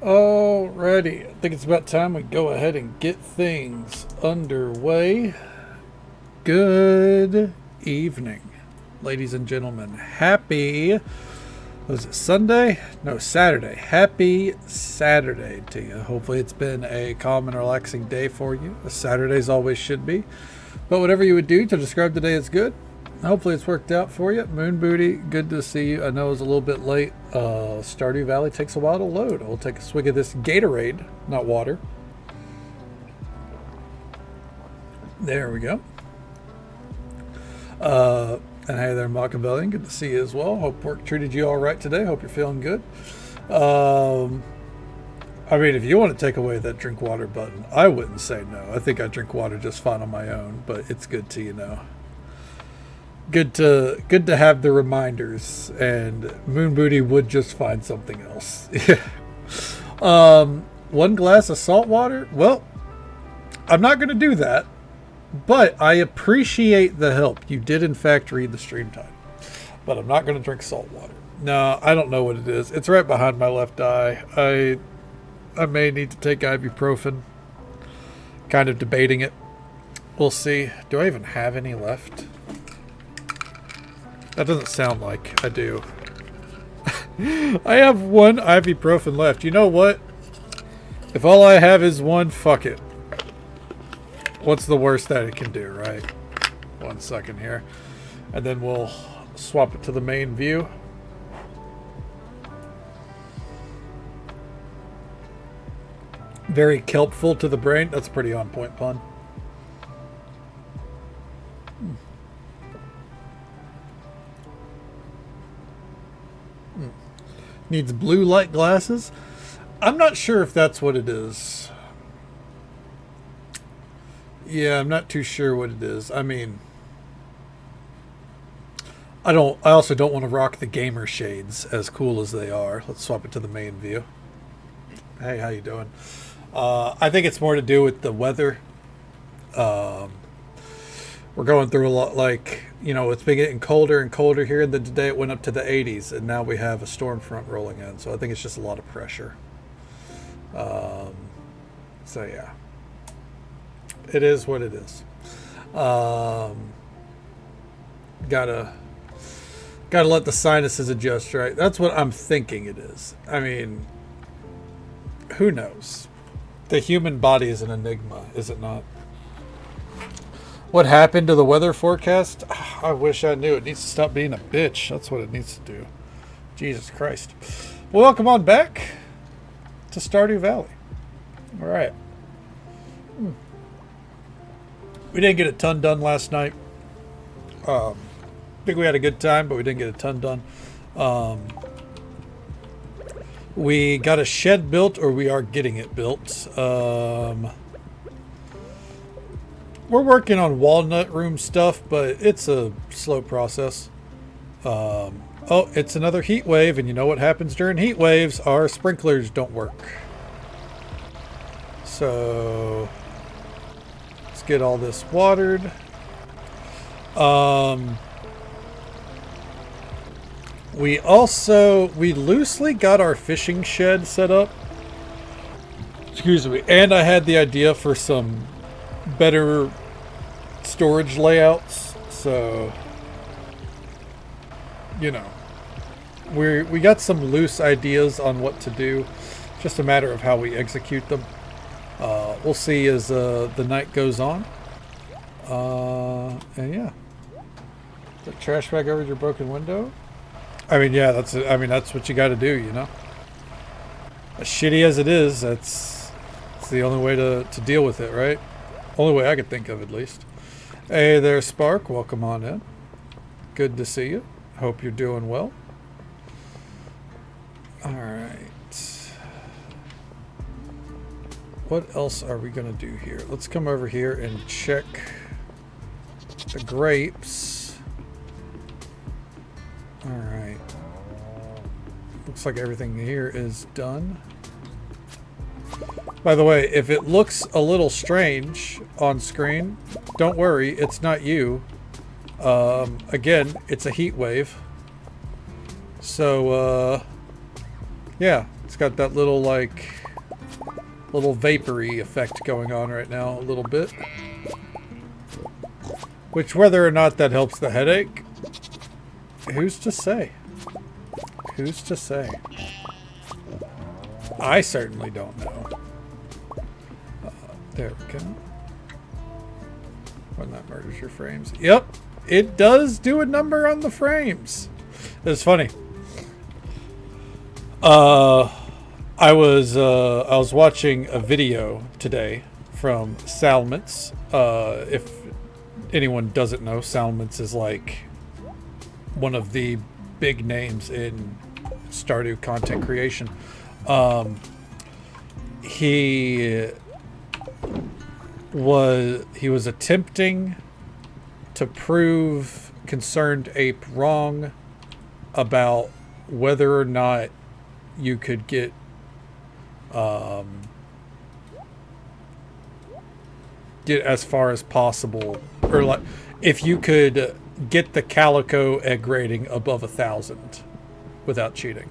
Alrighty, I think it's about time we go ahead and get things underway. Good evening, ladies and gentlemen. Happy, was it Sunday? No, Saturday. Happy Saturday to you. Hopefully it's been a calm and relaxing day for you, as Saturdays always should be. But whatever you would do to describe the day as good, hopefully it's worked out for you. Moon Booty, good to see you. I know it was a little bit late. Stardew Valley takes a while to load. I'll take a swig of this Gatorade, not water. There we go. And hey there, Machiavellian. Good to see you as well. Hope work treated you all right today. Hope you're feeling good. I mean, if you want to take away that drink water button, I wouldn't say no. I think I drink water just fine on my own, but it's good to know. Good to have the reminders, and Moon Booty would just find something else. One glass of salt water? Well, I'm not going to do that, but I appreciate the help. You did in fact read the stream time, but I'm not going to drink salt water. No, I don't know what it is. It's right behind my left eye. I may need to take ibuprofen. Kind of debating it. We'll see. Do I even have any left? That doesn't sound like I do. I have one ibuprofen left. You know what? If all I have is one, fuck it. What's the worst that it can do, right? 1 second here. And then we'll swap it to the main view. Very kelpful to the brain. That's a pretty on point pun. Needs blue light glasses. I'm not sure if that's what it is. Yeah, I'm not too sure what it is. I mean, I also don't want to rock the gamer shades, as cool as they are. Let's swap it to the main view. Hey, how you doing? I think it's more to do with the weather. We're going through a lot, like, you know, it's been getting colder and colder here. And then today it went up to the 80s, and now we have a storm front rolling in. So I think it's just a lot of pressure. So yeah, it is what it is. Gotta let the sinuses adjust, right? That's what I'm thinking it is. I mean, who knows? The human body is an enigma, is it not? What happened to the weather forecast? I wish I knew. It needs to stop being a bitch. That's what it needs to do. Jesus Christ. Well, welcome on back to Stardew Valley. All right. We didn't get a ton done last night. I think we had a good time, but we didn't get a ton done. We got a shed built, or we are getting it built. We're working on walnut room stuff, but it's a slow process. Oh, it's another heat wave, and you know what happens during heat waves? Our sprinklers don't work. So let's get all this watered. We loosely got our fishing shed set up. Excuse me. And I had the idea for some better storage layouts. So, you know, we got some loose ideas on what to do. Just a matter of how we execute them. We'll see as the night goes on. And yeah. The trash bag over your broken window. I mean, yeah, that's what you got to do, you know. As shitty as it is, it's the only way to deal with it, right? Only way I could think of, at least. Hey there, Spark. Welcome on in. Good to see you. Hope you're doing well. All right. What else are we going to do here? Let's come over here and check the grapes. All right. Looks like everything here is done. By the way, if it looks a little strange on screen, don't worry, it's not you. Again, it's a heat wave. So, yeah, It's got that little, like, little vapory effect going on right now a little bit. Which, whether or not that helps the headache, who's to say? Who's to say? I certainly don't know. There we go. When that murders your frames. Yep, it does do a number on the frames. It's funny. I was watching a video today from Salmons. If anyone doesn't know, Salmons is like one of the big names in Stardew content creation. He was attempting to prove Concerned Ape wrong about whether or not you could get as far as possible, or like if you could get the Calico egg rating above 1,000 without cheating.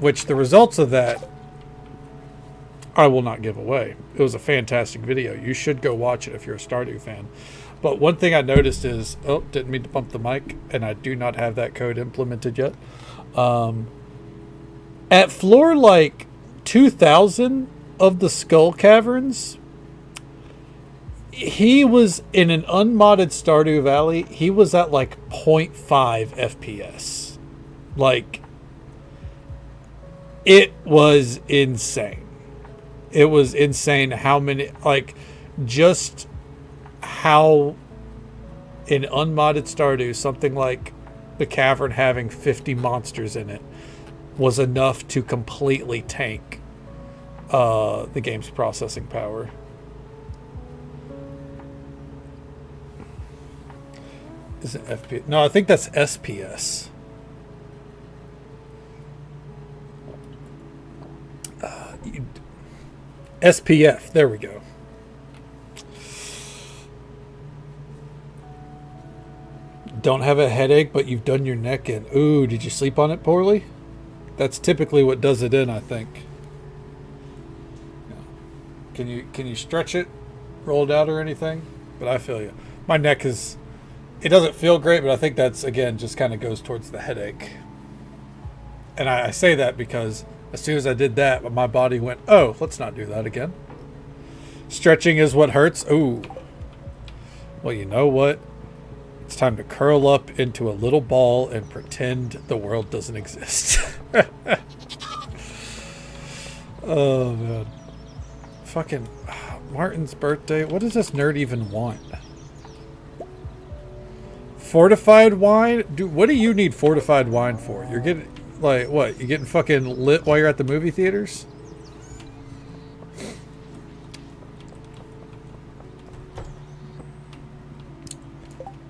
Which the results of that I will not give away. It was a fantastic video. You should go watch it if you're a Stardew fan. But one thing I noticed is, oh, didn't mean to bump the mic, and I do not have that code implemented yet. At floor like 2,000 of the Skull Caverns, he was in an unmodded Stardew Valley. He was at like 0.5 FPS. Like, it was insane. It was insane how many, like, just how in unmodded Stardew, something like the cavern having 50 monsters in it was enough to completely tank the game's processing power. Is it FPS? No, I think that's SPS. SPF. There we go. Don't have a headache, but you've done your neck in. Ooh, did you sleep on it poorly? That's typically what does it in, I think. Can you stretch it, roll it out or anything? But I feel you. My neck is, it doesn't feel great, but I think that's, again, just kind of goes towards the headache. And I say that because as soon as I did that, my body went, oh, let's not do that again. Stretching is what hurts. Ooh. Well, you know what? It's time to curl up into a little ball and pretend the world doesn't exist. Oh, man. Fucking Martin's birthday. What does this nerd even want? Fortified wine? Dude, what do you need fortified wine for? You're getting, like, what? You getting fucking lit while you're at the movie theaters?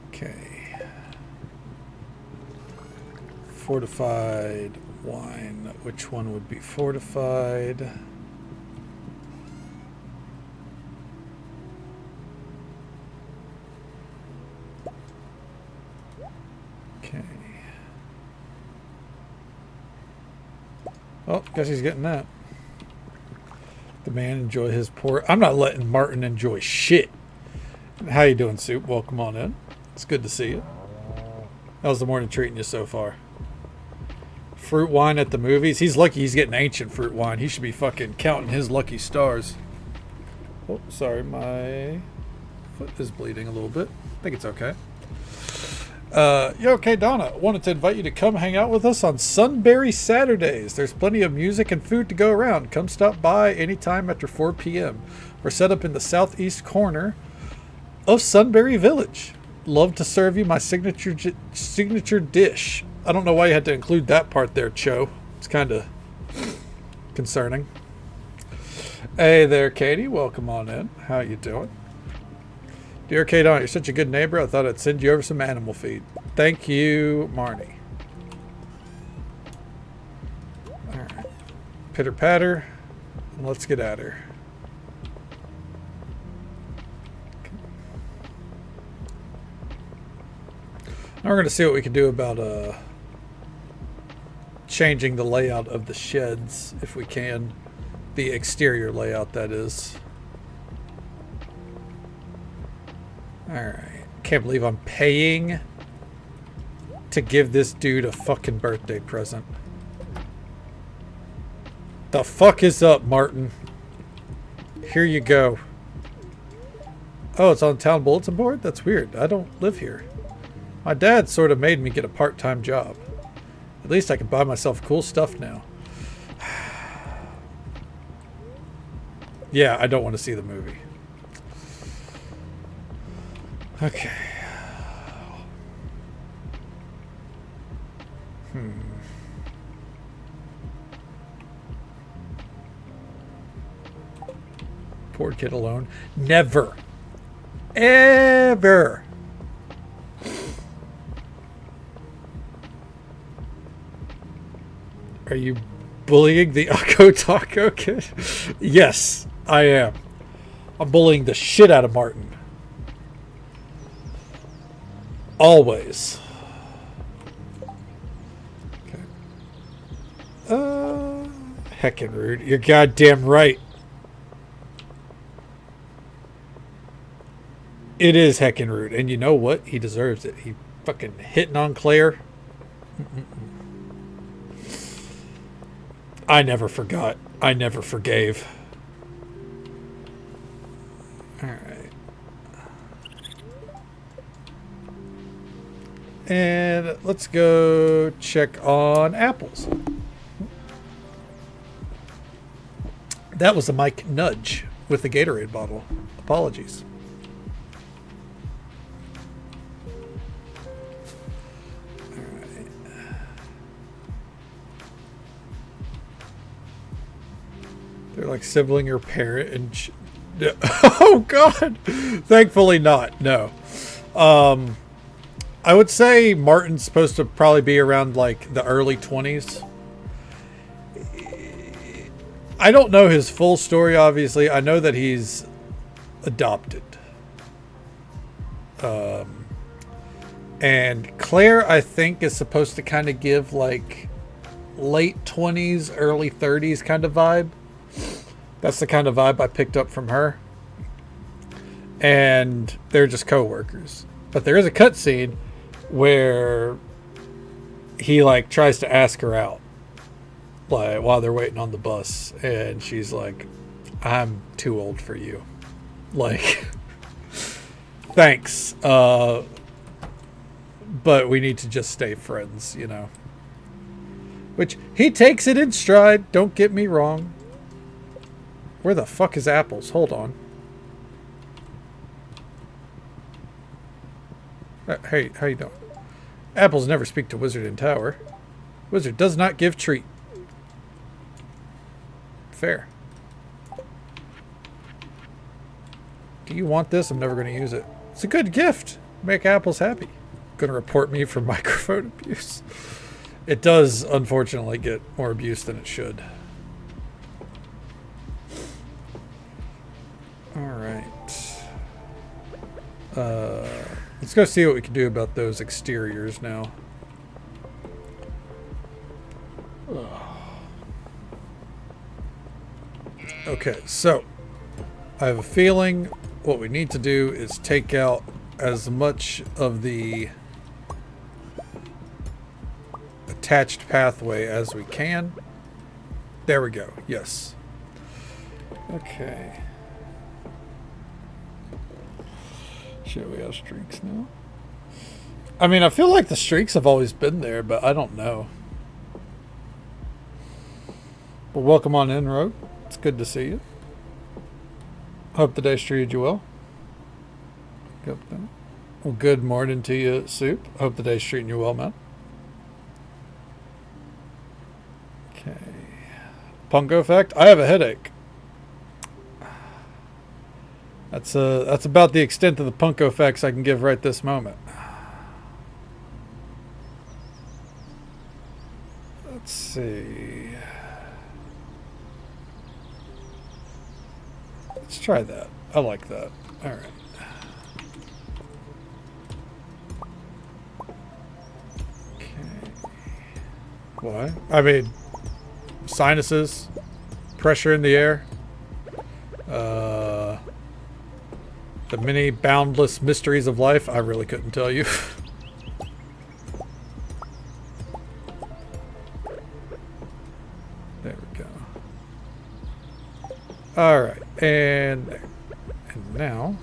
Okay. Fortified wine. Which one would be fortified? Okay. Oh, guess he's getting that. The man enjoy his pour. I'm not letting Martin enjoy shit. How you doing, Soup? Welcome on in. It's good to see you. How's the morning treating you so far? Fruit wine at the movies? He's lucky he's getting ancient fruit wine. He should be fucking counting his lucky stars. Oh, sorry. My foot is bleeding a little bit. I think it's okay. Okay, Donna, wanted to invite you to come hang out with us on Sunberry Saturdays. There's plenty of music and food to go around. Come stop by anytime after 4 p.m. We're set up in the southeast corner of Sunberry Village. Love to serve you my signature dish. I don't know why you had to include that part there, Cho. It's kind of concerning. Hey there, Katie. Welcome on in. How you doing? Dear Kate, you're such a good neighbor. I thought I'd send you over some animal feed. Thank you, Marnie. All right. Pitter patter. Let's get at her. Now we're going to see what we can do about changing the layout of the sheds if we can. The exterior layout, that is. Alright. Can't believe I'm paying to give this dude a fucking birthday present. The fuck is up, Martin? Here you go. Oh, it's on town bulletin board? That's weird. I don't live here. My dad sort of made me get a part-time job. At least I can buy myself cool stuff now. Yeah, I don't want to see the movie. Okay. Poor kid alone. Never. Ever. Are you bullying the Akko Taco kid? Yes, I am. I'm bullying the shit out of Martin. Always. Okay. Heckin' rude. You're goddamn right. It is heckin' rude. And you know what? He deserves it. He fucking hitting on Claire. I never forgot. I never forgave. Alright. And let's go check on apples. That was a mic nudge with the Gatorade bottle. Apologies. They're like sibling or parent and oh god. Thankfully not. No. I would say Martin's supposed to probably be around like the early 20s. I don't know his full story, obviously. I know that he's adopted. And Claire, I think, is supposed to kind of give like late 20s, early 30s kind of vibe. That's the kind of vibe I picked up from her. And they're just co-workers. But there is a cutscene where he like tries to ask her out, like while they're waiting on the bus, and she's like, "I'm too old for you." Like, thanks, but we need to just stay friends, you know. Which he takes it in stride. Don't get me wrong. Where the fuck is Apples? Hold on. Hey, how you doing? Apples never speak to Wizard in Tower. Wizard does not give treat. Fair. Do you want this? I'm never going to use it. It's a good gift. Make Apples happy. Going to report me for microphone abuse. It does, unfortunately, get more abuse than it should. Alright. Let's go see what we can do about those exteriors now. Okay, so I have a feeling what we need to do is take out as much of the attached pathway as we can. There we go. Yes. Okay. Shit, we have streaks now. I mean, I feel like the streaks have always been there, but I don't know. Well, welcome on in, Rogue. It's good to see you. Hope the day's treated you well. Well, good morning to you, Soup. Hope the day's treating you well, man. Okay. Punko effect. I have a headache. That's about the extent of the Punko effects I can give right this moment. Let's see. Let's try that. I like that. All right. Okay. Why? I mean, sinuses, pressure in the air, the many boundless mysteries of life. I really couldn't tell you. There we go. All right, and there. And now,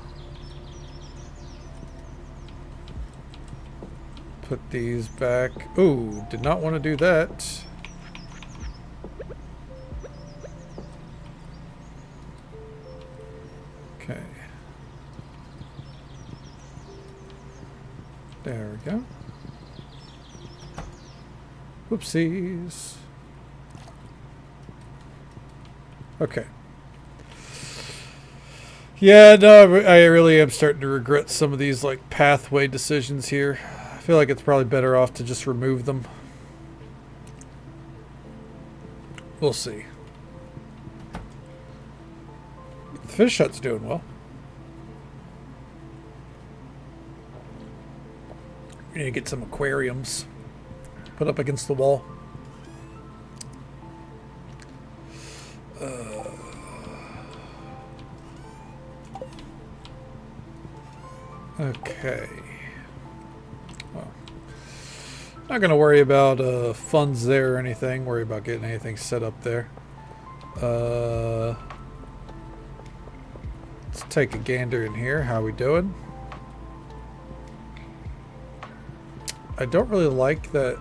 put these back. Ooh, did not want to do that. Okay. There we go. Whoopsies. Okay. Yeah, no, I really am starting to regret some of these like pathway decisions here. I feel like it's probably better off to just remove them. We'll see. The fish hut's doing well. We need to get some aquariums put up against the wall. Okay. Well, not going to worry about funds there or anything. Worry about getting anything set up there. Let's take a gander in here. How we doing? I don't really like that.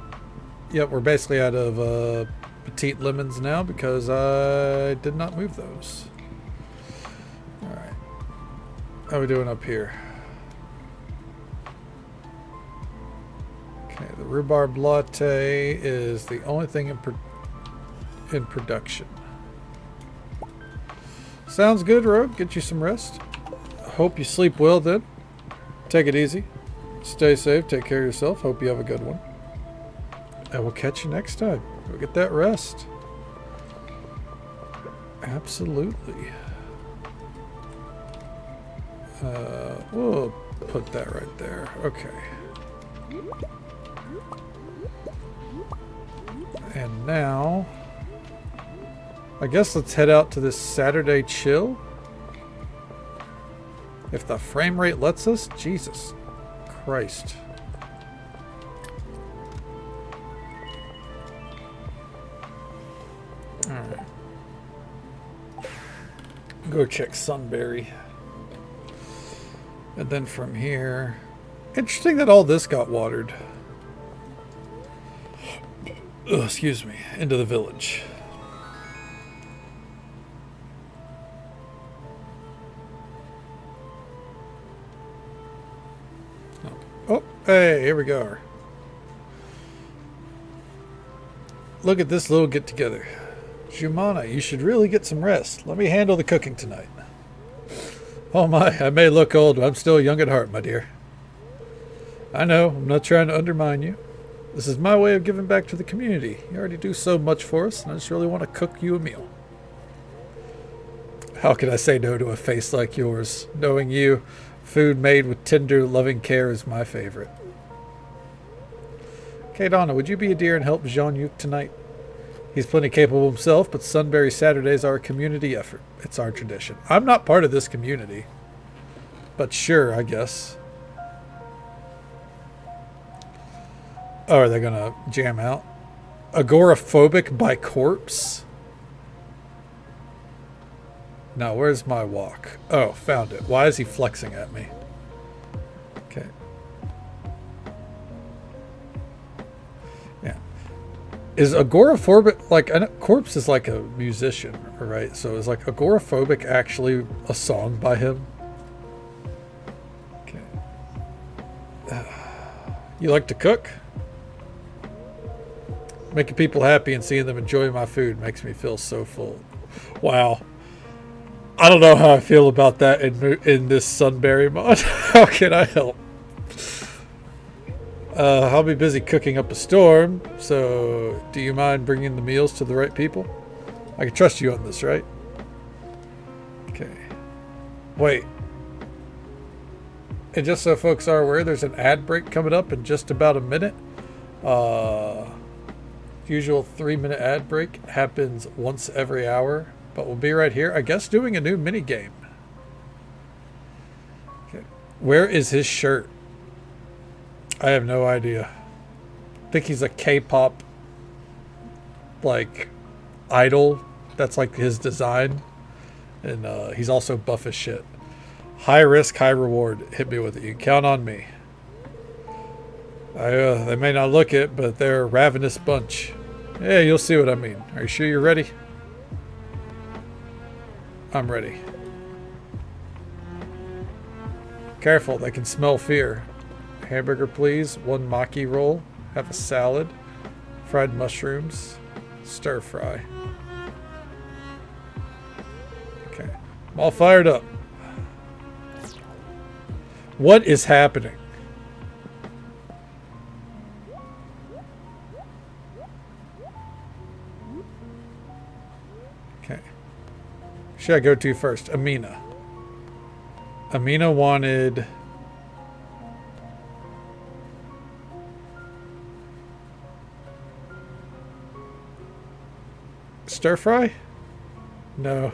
Yep, we're basically out of petite lemons now because I did not move those. Alright. How we doing up here? Okay, the rhubarb latte is the only thing in production. Sounds good, Rogue. Get you some rest. Hope you sleep well then. Take it easy. Stay safe. Take care of yourself. Hope you have a good one. And we'll catch you next time. Go get that rest. Absolutely. We'll put that right there. Okay. And now, I guess let's head out to this Saturday chill. If the frame rate lets us. Jesus Christ. Alright. Go check Sunbury. And then from here... Interesting that all this got watered. Ugh, excuse me. Into the village. Oh, hey, here we go. Look at this little get-together. Jumana, you should really get some rest. Let me handle the cooking tonight. Oh my, I may look old, but I'm still young at heart, my dear. I know, I'm not trying to undermine you. This is my way of giving back to the community. You already do so much for us, and I just really want to cook you a meal. How can I say no to a face like yours? Knowing you, food made with tender, loving care is my favorite. Okay, Donna, would you be a dear and help Jean-Luc tonight? He's plenty capable himself, but Sunbury Saturdays are a community effort. It's our tradition. I'm not part of this community. But sure, I guess. Oh, are they going to jam out? Agoraphobic by corpse? Now, where's my walk? Oh, found it. Why is he flexing at me? Okay. Yeah. Is agoraphobic, like, I know Corpse is like a musician, right? So is like agoraphobic actually a song by him? Okay. You like to cook? Making people happy and seeing them enjoy my food makes me feel so full. Wow. I don't know how I feel about that in this Sunbury mod. How can I help? I'll be busy cooking up a storm, so do you mind bringing the meals to the right people? I can trust you on this, right? Okay. Wait. And just so folks are aware, there's an ad break coming up in just about a minute. Usual 3-minute ad break happens once every hour, but we'll be right here. I guess doing a new mini game. Okay. Where is his shirt? I have no idea. I think he's a K-pop like idol. That's like his design, and he's also buff as shit. High risk, high reward. Hit me with it. You can count on me. They may not look it, but they're a ravenous bunch. Yeah, you'll see what I mean. Are you sure you're ready? I'm ready. Careful, they can smell fear. Hamburger, please. 1 maki roll. Have a salad. Fried mushrooms. Stir fry. Okay. I'm all fired up. What is happening? Okay. Should I go to first? Amina. Amina wanted... stir fry? No.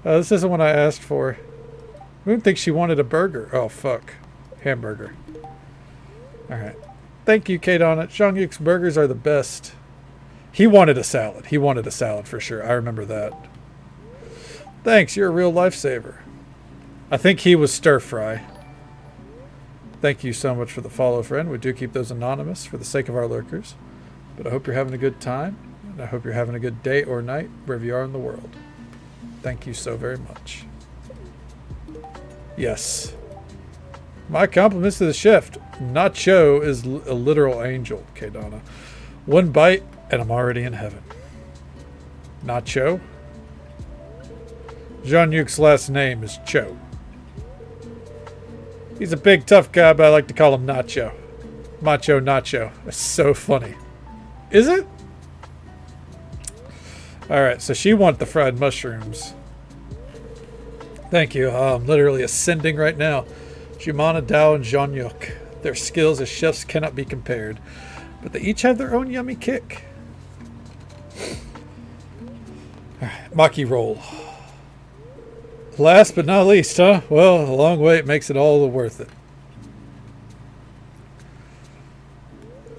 This isn't what I asked for. I didn't think she wanted a burger. Oh, fuck. Hamburger. Alright. Thank you, K-Donna. Zhongyuk's burgers are the best. He wanted a salad. He wanted a salad for sure. I remember that. Thanks, you're a real lifesaver. I think he was stir fry. Thank you so much for the follow, friend. We do keep those anonymous for the sake of our lurkers. But I hope you're having a good time. And I hope you're having a good day or night, wherever you are in the world. Thank you so very much. Yes. My compliments to the chef. Nacho is a literal angel, K-Donna. 1 bite, and I'm already in heaven. Nacho? Zhongyuk's last name is Cho. He's a big, tough guy, but I like to call him Nacho. Macho Nacho. That's so funny. Is it? Alright, so she wants the fried mushrooms. Thank you. I'm literally ascending right now. Jumana, Dao, and Zhongyuk. Their skills as chefs cannot be compared, but they each have their own yummy kick. Alright, maki roll. Last but not least, huh? Well, a long wait makes it all worth it.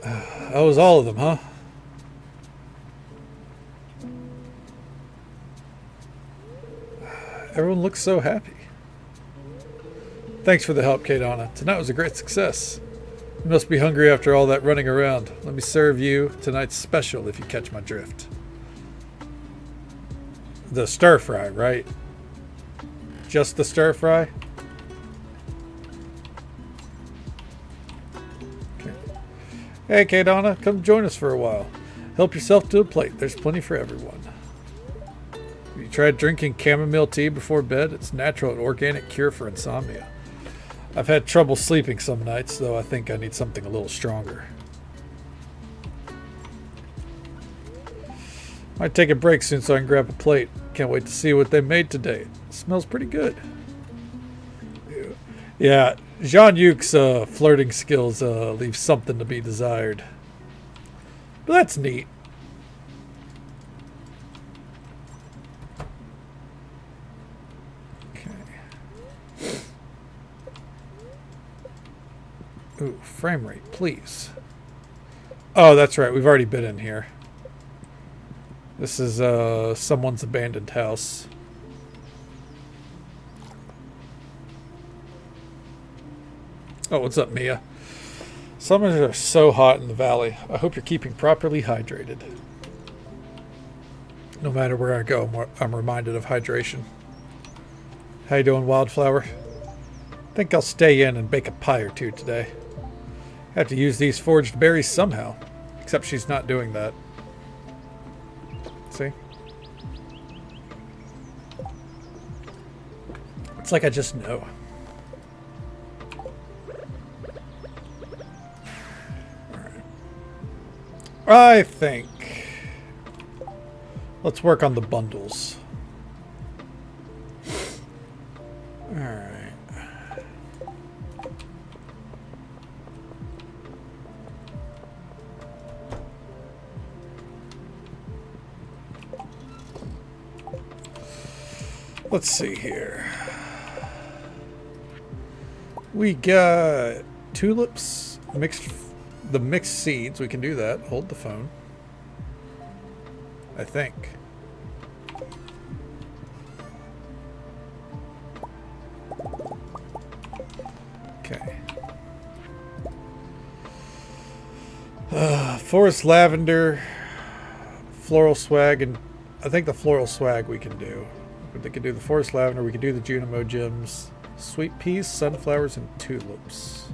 That was all of them, huh? Everyone looks so happy. Thanks for the help, K-Donna. Tonight was a great success. You must be hungry after all that running around. Let me serve you tonight's special if you catch my drift. The stir fry, right? Just the stir fry? Okay. Hey, K-Donna, come join us for a while. Help yourself to a plate. There's plenty for everyone. Have you tried drinking chamomile tea before bed? It's natural and organic cure for insomnia. I've had trouble sleeping some nights, though I think I need something a little stronger. Might take a break soon so I can grab a plate. Can't wait to see what they made today. It smells pretty good. Yeah, Zhongyuk's flirting skills leave something to be desired. But that's neat. Ooh, frame rate, please. Oh, that's right. We've already been in here. This is someone's abandoned house. Oh, what's up, Mia? Summers are so hot in the valley. I hope you're keeping properly hydrated. No matter where I go, I'm reminded of hydration. How you doing, Wildflower? Think I'll stay in and bake a pie or two today. Have to use these forged berries somehow. Except she's not doing that. See? It's like I just know. Alright. I think... let's work on the bundles. Alright. Let's see here. We got tulips, the mixed seeds. We can do that. Hold the phone. I think. Okay. Forest lavender, floral swag, and I think the floral swag we can do. They could do the forest lavender. We could do the Junimo gems, sweet peas, sunflowers, and tulips.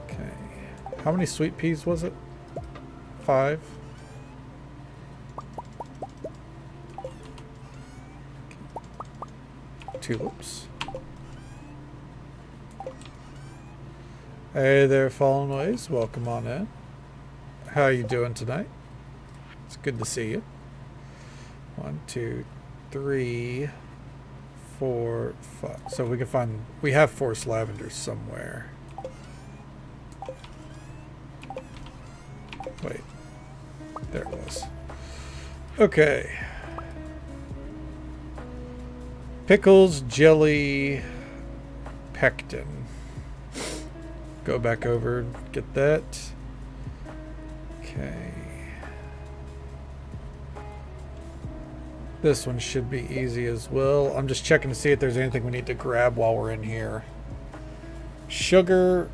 Okay. How many sweet peas was it? 5. Tulips. Hey there, Fallen Ways. Welcome on in. How are you doing tonight? It's good to see you. 1, 2, 3, 4, 5. So we can find. We have forest lavender somewhere. Wait. There it was. Okay. Pickles, jelly, pectin. Go back over and get that. Okay. This one should be easy as well. I'm just checking to see if there's anything we need to grab while we're in here. Sugar.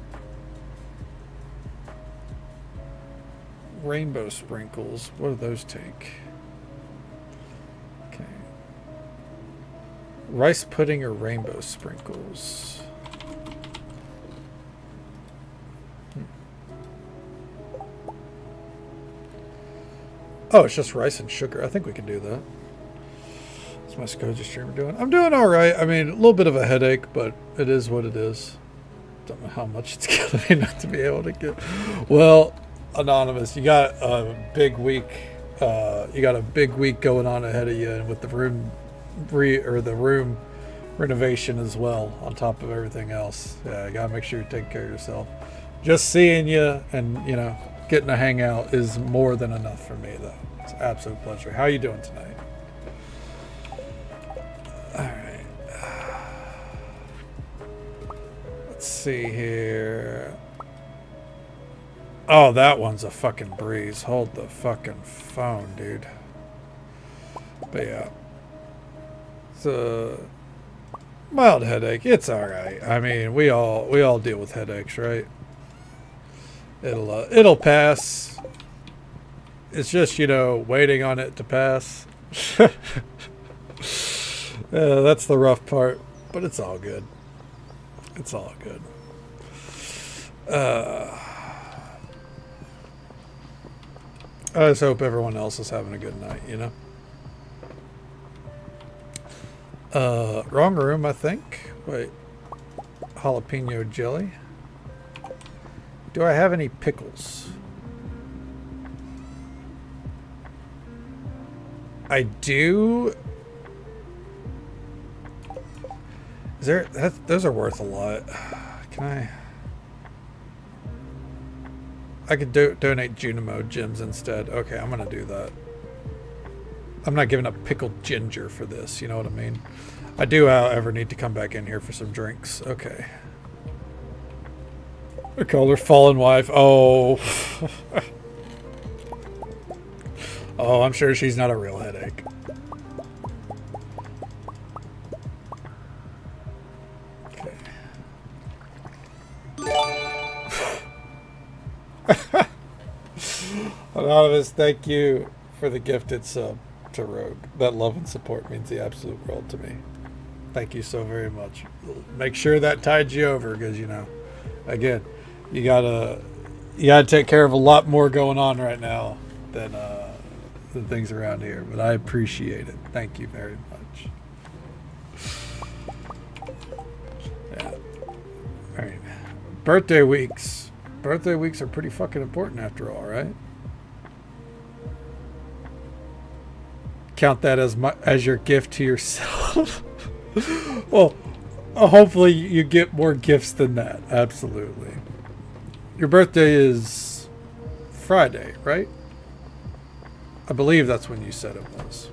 Rainbow sprinkles. What do those take? Okay. Rice pudding or rainbow sprinkles? Oh, it's just rice and sugar. I think we can do that. What's my Skoja streamer doing? I'm doing all right. I mean, a little bit of a headache, but it is what it is. Don't know how much it's killing me not to be able to get. Well, Anonymous, you got a big week. You got a big week going on ahead of you, and with the room renovation as well, on top of everything else. Yeah, you gotta make sure you take care of yourself. Just seeing you and getting a hangout is more than enough for me, though. It's an absolute pleasure. How are you doing tonight? All right. Let's see here. Oh, that one's a fucking breeze. Hold the fucking phone, dude. But yeah. It's a mild headache. It's all right. I mean, we all deal with headaches, right? It'll pass. It's just, waiting on it to pass. That's the rough part, but it's all good. It's all good. I just hope everyone else is having a good night, Wrong room, I think. Wait. Jalapeno jelly. Do I have any pickles? I do. Is there? Those are worth a lot. Can I could donate Junimo gems instead. Okay, I'm gonna do that. I'm not giving up pickled ginger for this. You know what I mean? I do, however, need to come back in here for some drinks. Okay. I call her fallen wife. Oh. Oh, I'm sure she's not a real headache. Okay. Anonymous, thank you for the gifted sub to Rogue. That love and support means the absolute world to me. Thank you so very much. Make sure that tides you over, because again, you gotta take care of a lot more going on right now than things around here. But I appreciate it. Thank you very much. Yeah. All right. Birthday weeks. Birthday weeks are pretty fucking important after all, right? Count that as your gift to yourself. Well, hopefully you get more gifts than that. Absolutely. Your birthday is Friday, right? I believe that's when you said it was.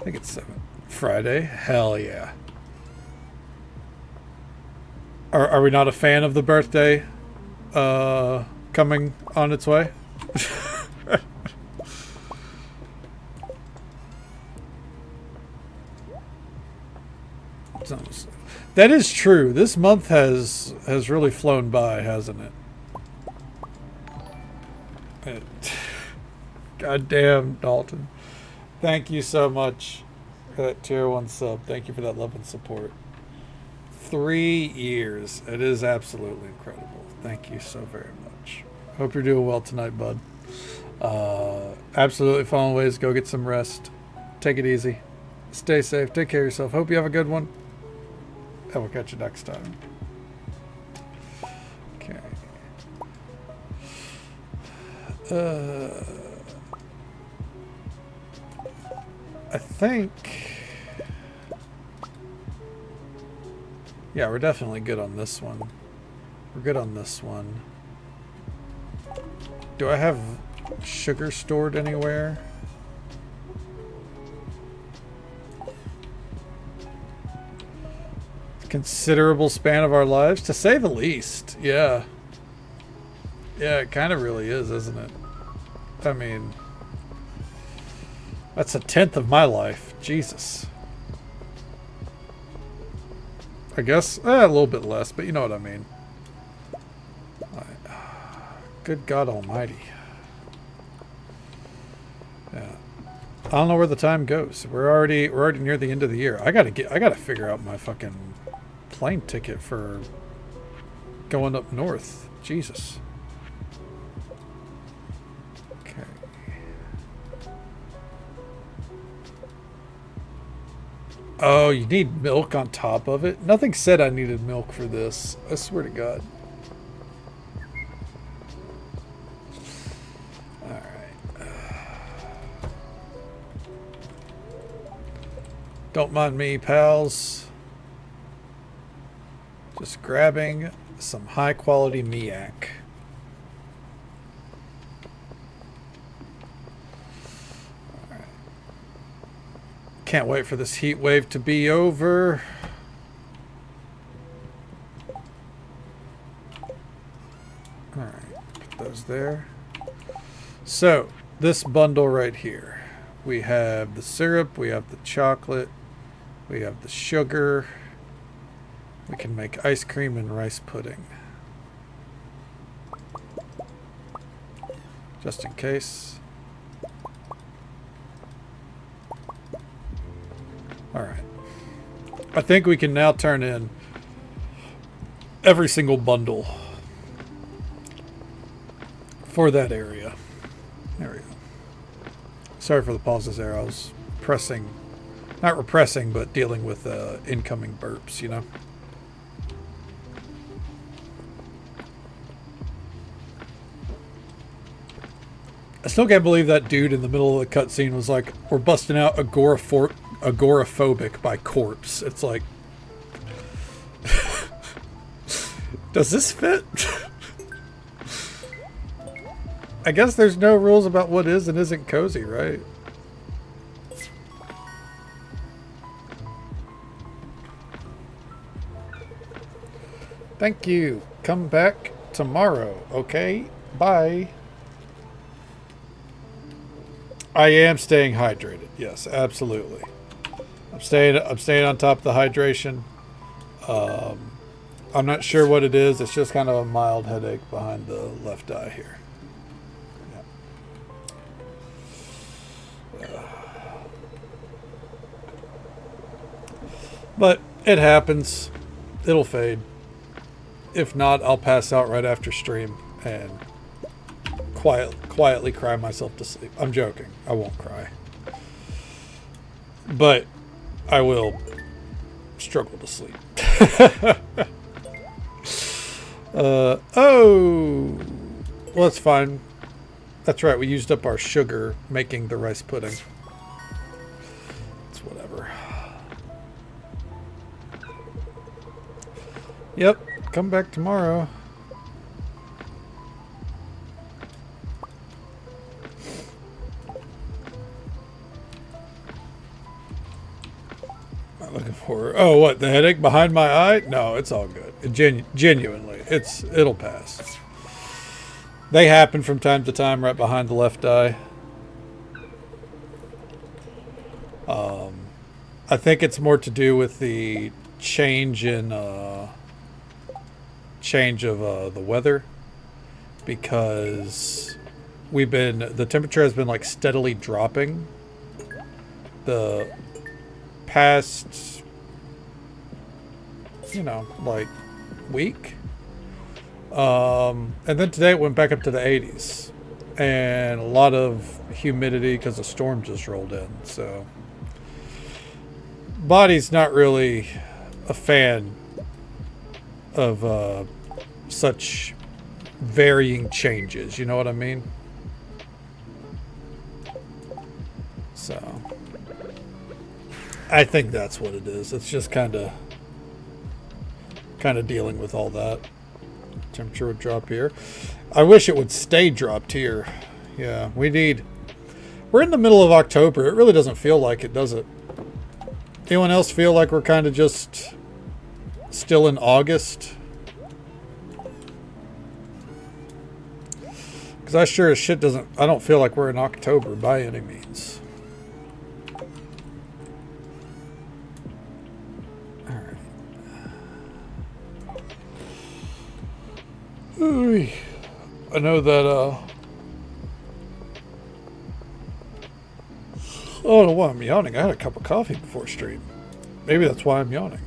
think it's 7. Friday? Hell yeah. Are we not a fan of the birthday coming on its way? That is true. This month has really flown by, hasn't it? Goddamn, Dalton. Thank you so much for that tier 1 sub. Thank you for that love and support. 3 years. It is absolutely incredible. Thank you so very much. Hope you're doing well tonight, bud. Absolutely following ways. Go get some rest. Take it easy. Stay safe. Take care of yourself. Hope you have a good one. And we'll catch you next time. Okay. I think... Yeah, we're definitely good on this one. We're good on this one. Do I have sugar stored anywhere? Considerable span of our lives, to say the least. Yeah. Yeah, it kind of really is, isn't it? I mean, that's 1/10 of my life. Jesus. I guess a little bit less, but you know what I mean. Good God Almighty. Yeah. I don't know where the time goes. We're already near the end of the year. I gotta figure out my fucking plane ticket for going up north. Jesus. Okay. Oh, you need milk on top of it? Nothing said I needed milk for this. I swear to God. Alright. Don't mind me, pals. Just grabbing some high quality Miak. Alright. Can't wait for this heat wave to be over. Alright, put those there. So, this bundle right here. We have the syrup, we have the chocolate, we have the sugar. We can make ice cream and rice pudding. Just in case. Alright. I think we can now turn in every single bundle for that area. There we go. Sorry for the pauses there. I was pressing, not repressing, but dealing with incoming burps, you know? I still can't believe that dude in the middle of the cutscene was like, we're busting out agoraphobic by corpse. It's like, does this fit? I guess there's no rules about what is and isn't cozy, right? Thank you. Come back tomorrow, okay? Bye. I am staying hydrated. Yes, absolutely. I'm staying on top of the hydration. I'm not sure what it is. It's just kind of a mild headache behind the left eye here. Yeah. But it happens. It'll fade. If not, I'll pass out right after stream and quietly cry myself to sleep. I'm joking. I won't cry. But I will struggle to sleep. Oh! Well, that's fine. That's right. We used up our sugar making the rice pudding. It's whatever. Yep. Come back tomorrow. Looking for. Oh, what? The headache behind my eye? No, it's all good. Genuinely, it'll pass. They happen from time to time, right behind the left eye. I think it's more to do with the change of the weather, because the temperature has been like steadily dropping the past, like week. And then today it went back up to the 80s, and a lot of humidity because the storm just rolled in. So body's not really a fan of such varying changes. You know what I mean? So I think that's what it is. It's just kind of dealing with all that. Temperature would drop here. I wish it would stay dropped here. Yeah, we're in the middle of October. It really doesn't feel like it, does it? Anyone else feel like we're kind of just still in August? Because I sure as shit I don't feel like we're in October by any means. Alright. I know that, I don't know why I'm yawning. I had a cup of coffee before stream. Maybe that's why I'm yawning.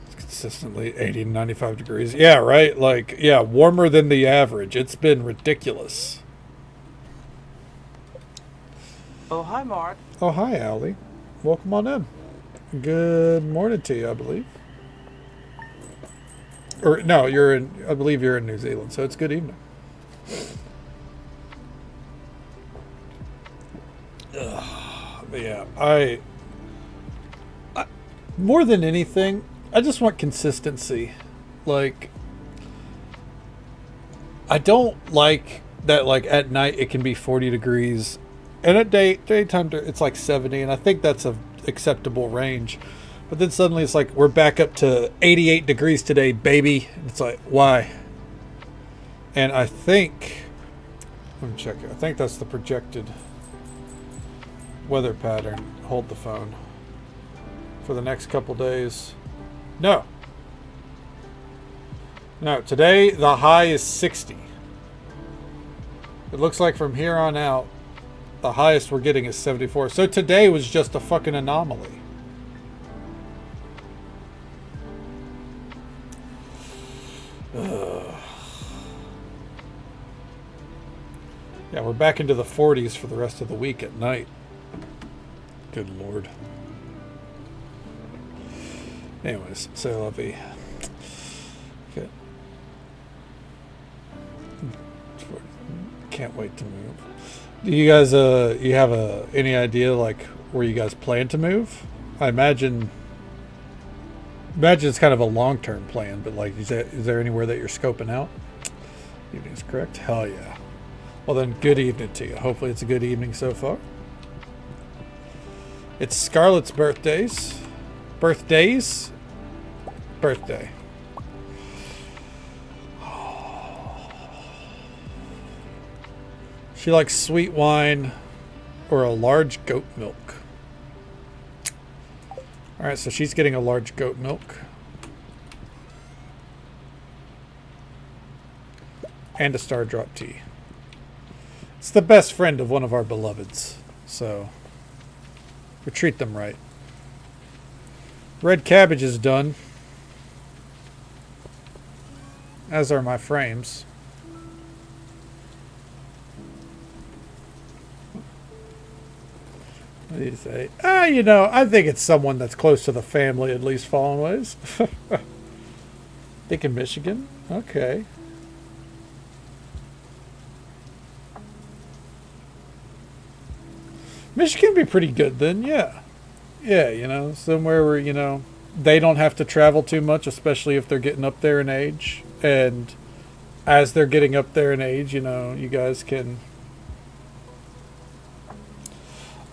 It's consistently 80 to 95 degrees. Yeah, right? Like, yeah, warmer than the average. It's been ridiculous. Oh, hi, Mark. Oh, hi, Allie. Welcome on in. Good morning to you, I believe. Or, no, I believe you're in New Zealand, so it's good evening. But yeah, I more than anything, I just want consistency. Like, I don't like that, like, at night it can be 40 degrees, and at daytime it's like 70, and I think that's a acceptable range. But then suddenly it's like we're back up to 88 degrees today, baby. It's like, why? And I think, let me check it. I think that's the projected weather pattern. Hold the phone. For the next couple days. No. No, today the high is 60. It looks like from here on out, the highest we're getting is 74. So today was just a fucking anomaly. Yeah, we're back into the 40s for the rest of the week at night. Good Lord. Anyways, c'est la vie. Okay. Can't wait to move. Do you guys, you have any idea, like, where you guys plan to move? I imagine it's kind of a long-term plan, but, like, is there anywhere that you're scoping out? Evening's correct? Hell yeah. Well then, good evening to you. Hopefully it's a good evening so far. It's Scarlett's birthday. She likes sweet wine or a large goat milk. Alright, so she's getting a large goat milk. And a Star Drop tea. It's the best friend of one of our beloveds, so we treat them right. Red cabbage is done, as are my frames. What do you say? I think it's someone that's close to the family, at least, Fallen Ways. Think in Michigan? Okay. Michigan would be pretty good then, yeah. Yeah, somewhere where, they don't have to travel too much, especially if they're getting up there in age. And as they're getting up there in age, you guys can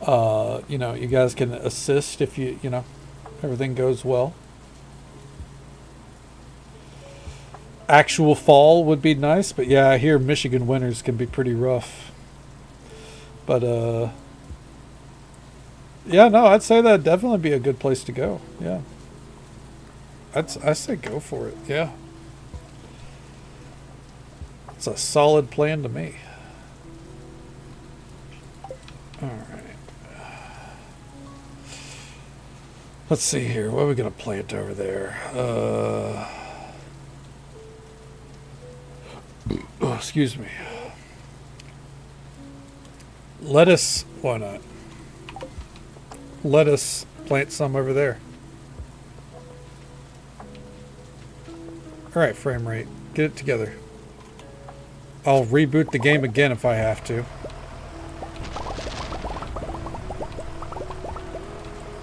You know, you guys can assist if you know, everything goes well. Actual fall would be nice, but yeah, I hear Michigan winters can be pretty rough. But yeah, no, I'd say that'd definitely be a good place to go. Yeah, I say go for it. Yeah, it's a solid plan to me. All right. Let's see here. What are we gonna plant over there? Oh, excuse me. Lettuce. Why not? Lettuce. Plant some over there. All right, frame rate. Get it together. I'll reboot the game again if I have to.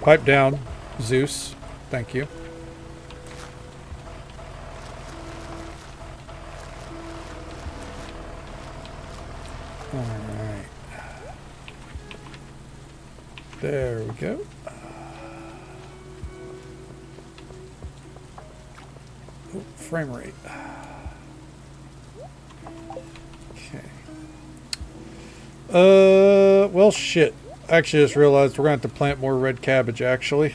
Pipe down, Zeus. Thank you. Alright. There we go. Oh, frame rate. Okay. Well, shit. Actually, I just realized we're going to have to plant more red cabbage, actually.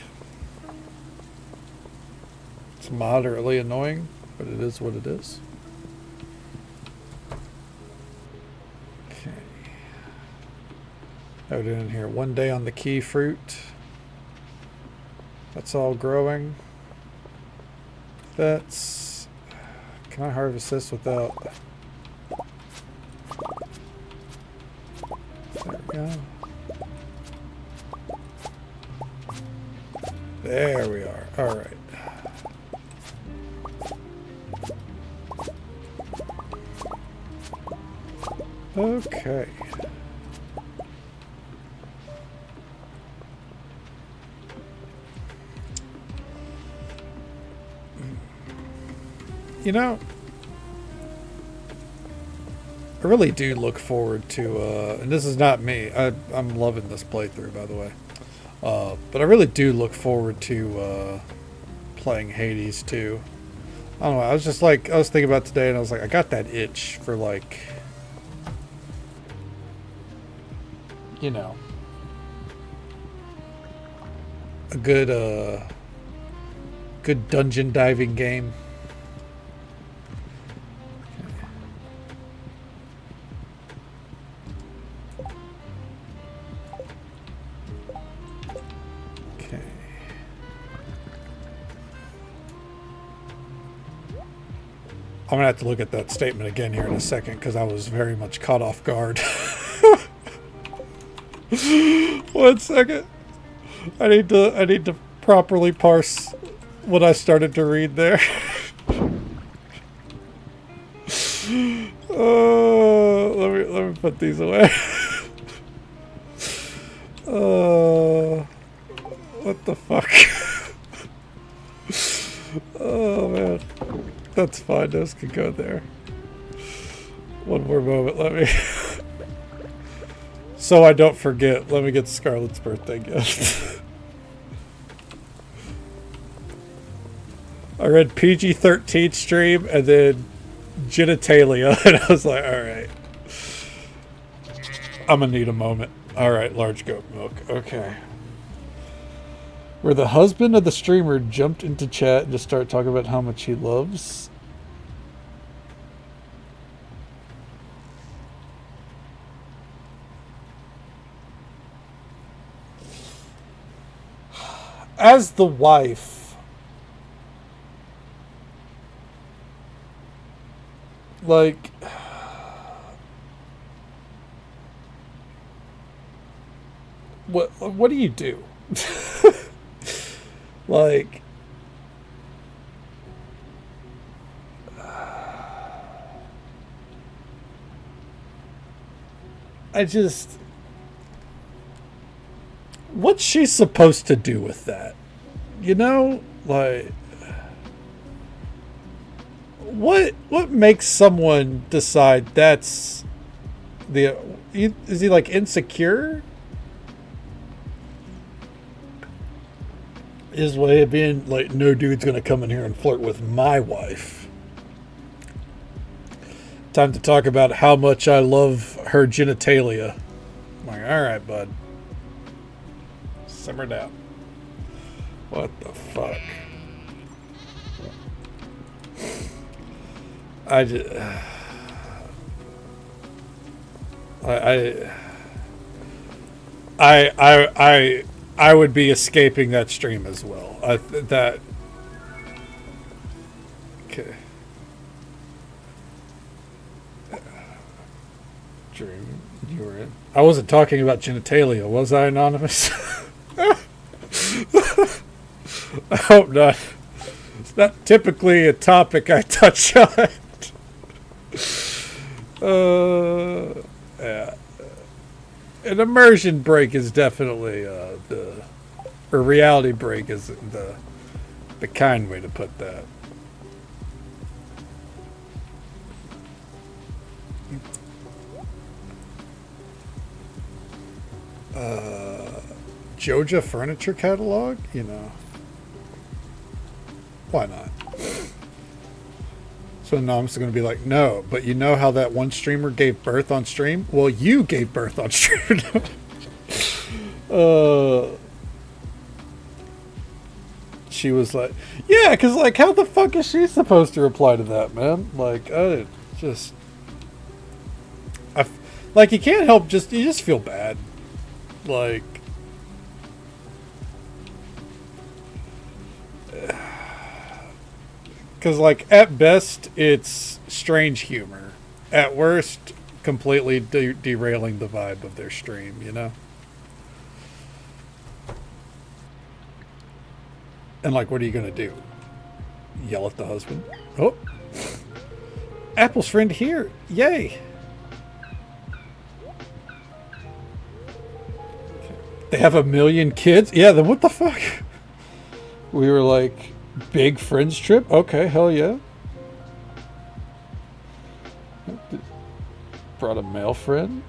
It's moderately annoying, but it is what it is. Okay. How are we doing here? 1 day on the key fruit. That's all growing. That's... Can I harvest this without... There we go. There we are. All right. Okay. You know, I really do look forward to, and this is not me, I'm loving this playthrough, by the way. But I really do look forward to playing Hades too. I don't know, I was thinking about today and I was like, I got that itch for like, you know, a good dungeon diving game. I'm going to have to look at that statement again here in a second because I was very much caught off guard. 1 second. I need to properly parse what I started to read there. Let me put these away. What the fuck? Oh man. That's fine, those can go there. One more moment, let me... So I don't forget, let me get Scarlett's birthday gift. I read PG-13 stream and then genitalia, and I was like, alright. I'm gonna need a moment. Alright, large goat milk, okay. Where the husband of the streamer jumped into chat and just started talking about how much he loves. As the wife, like, what do you do? Like, I just, what's she supposed to do with that? You know, like, what makes someone decide that's the, is he like insecure? His way of being like, no dude's gonna come in here and flirt with my wife. Time to talk about how much I love her genitalia. I'm like, alright, bud. Simmer down. What the fuck? I just... I would be escaping that stream as well. That okay. Dream you were in. I wasn't talking about genitalia, was I, Anonymous? I hope not. It's not typically a topic I touch on. Yeah. An immersion break is definitely or reality break is the kind way to put that. Joja furniture catalog, you know. Why not? So now I'm just going to be like, no, but you know how that one streamer gave birth on stream? Well, you gave birth on stream. She was like, yeah, because, like, how the fuck is she supposed to reply to that, man? Like, like, you can't help you just feel bad. Like, because, like, at best, it's strange humor. At worst, completely derailing the vibe of their stream, you know? And, like, what are you going to do? Yell at the husband? Oh. Apple's friend here. Yay. They have 1 million kids? Yeah, then what the fuck? We were like... Big friends trip? Okay, hell yeah. Brought a male friend.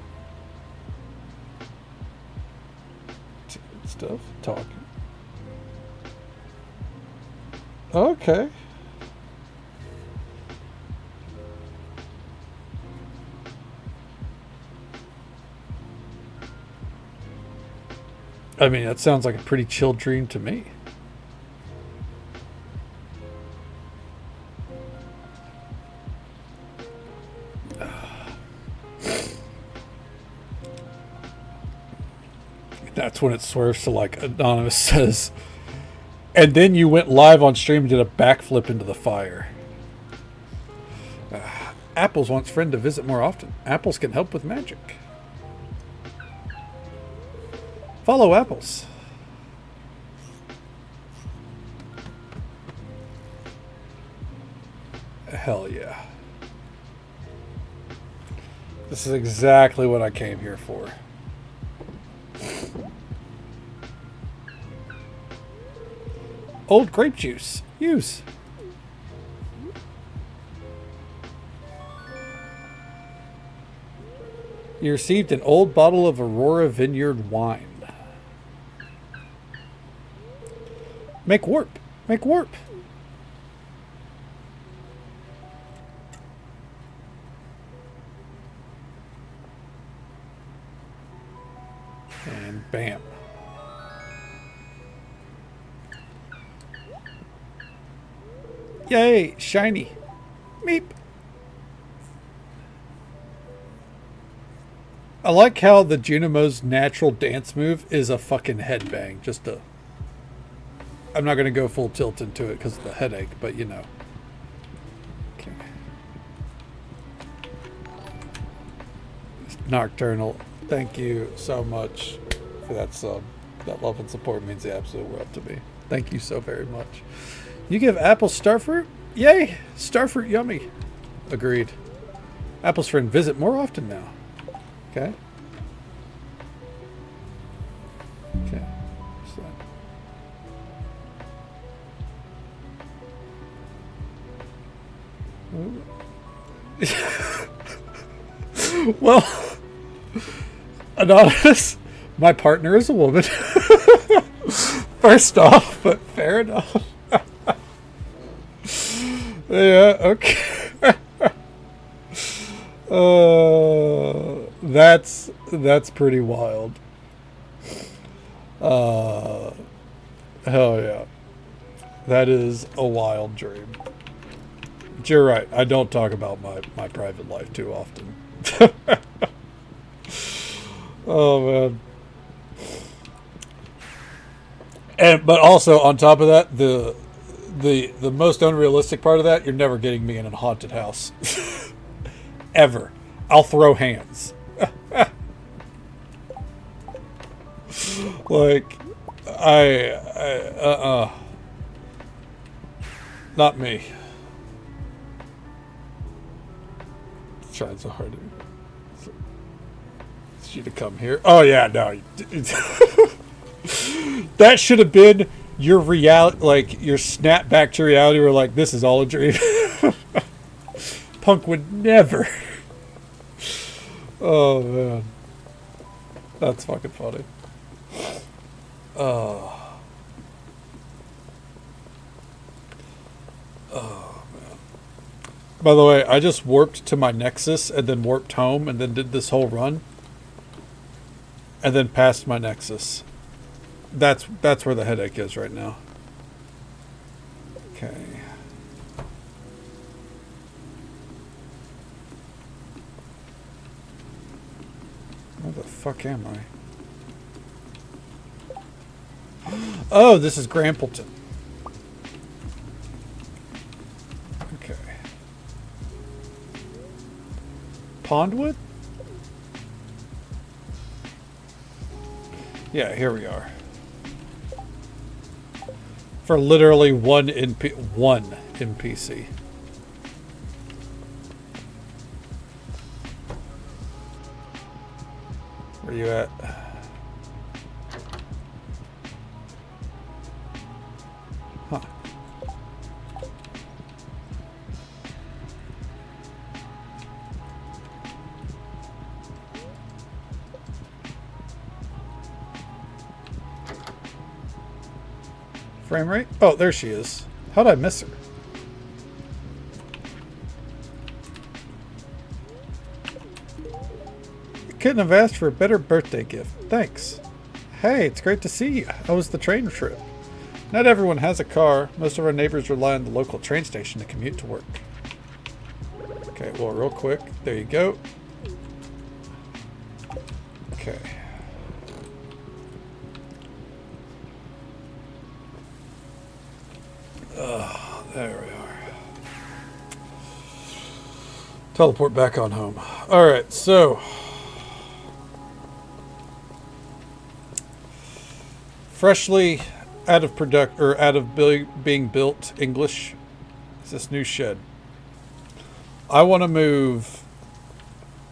Stuff. Talking. Okay. I mean, that sounds like a pretty chill dream to me. That's when it swerves to, like, Anonymous says, and then you went live on stream and did a backflip into the fire. Apples wants friend to visit more often. Apples can help with magic. Follow Apples. Hell yeah. This is exactly what I came here for. Old grape juice. Use. You received an old bottle of Aurora Vineyard wine. Make warp. Make warp. And bam. Yay, shiny. Meep. I like how the Junimo's natural dance move is a fucking headbang. Just a... I'm not going to go full tilt into it because of the headache, but you know. Okay. Nocturnal, thank you so much for that sub. That love and support means the absolute world to me. Thank you so very much. You give Apple starfruit? Yay! Starfruit yummy. Agreed. Apple's friend visit more often now. Okay. Okay. So. Well, Anonymous, my partner is a woman. First off, but fair enough. Yeah, okay. That's pretty wild. Hell yeah. That is a wild dream. But you're right. I don't talk about my private life too often. Oh man. But also on top of that, the most unrealistic part of that, you're never getting me in a haunted house. Ever. I'll throw hands. Like not me. Trying so hard to you to come here. Oh yeah, no. That should have been your reality, like your snap back to reality. Where like this is all a dream. Punk would never. Oh man, that's fucking funny. Oh man. By the way, I just warped to my Nexus and then warped home and then did this whole run. And then passed my Nexus. That's where the headache is right now. Okay. Where the fuck am I? Oh, this is Grampleton. Okay. Pondwood? Yeah, here we are. For literally one NPC. Where you at? Huh. Frame rate? Oh, there she is. How'd I miss her? Couldn't have asked for a better birthday gift. Thanks. Hey, it's great to see you. How was the train trip? Not everyone has a car. Most of our neighbors rely on the local train station to commute to work. Okay, well, real quick. There you go. Okay. There we are. Teleport back on home. Alright, so... freshly out of being built English is this new shed. I want to move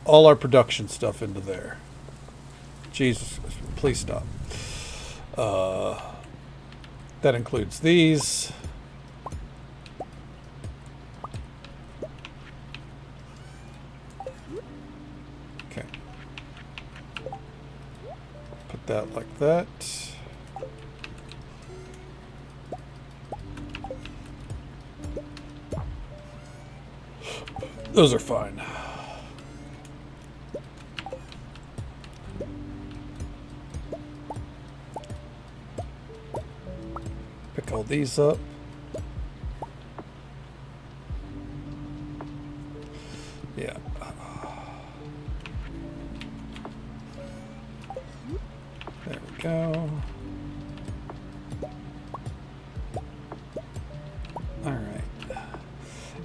all our production stuff into there. Jesus, please stop. That includes these. Okay. Put that like that. Those are fine. Pick all these up. Yeah. There we go. All right.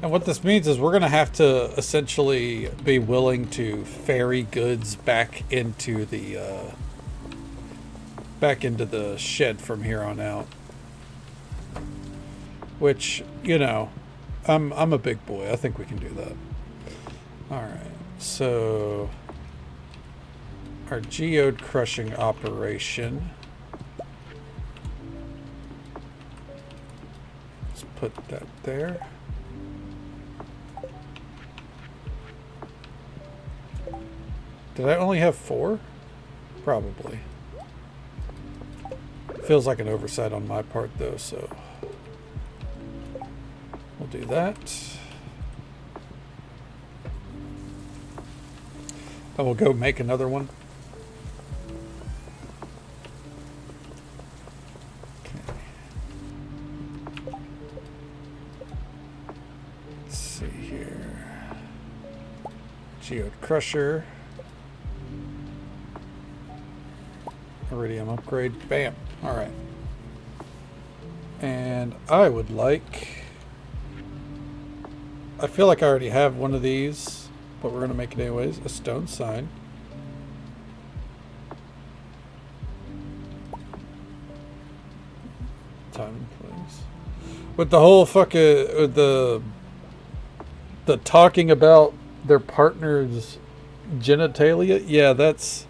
And what this means is we're going to have to essentially be willing to ferry goods back into the shed from here on out. Which, you know, I'm a big boy. I think we can do that. All right. So our geode crushing operation. Let's put that there. Did I only have 4? Probably. feels like an oversight on my part, though, so we'll do that. I will go make another one. Okay. Let's see here. Geode Crusher. Iridium upgrade. Bam. All right. And I would like... I feel like I already have one of these, but we're going to make it anyways. A stone sign. Time and place. With the whole fucking... the talking about their partner's genitalia. Yeah, that's...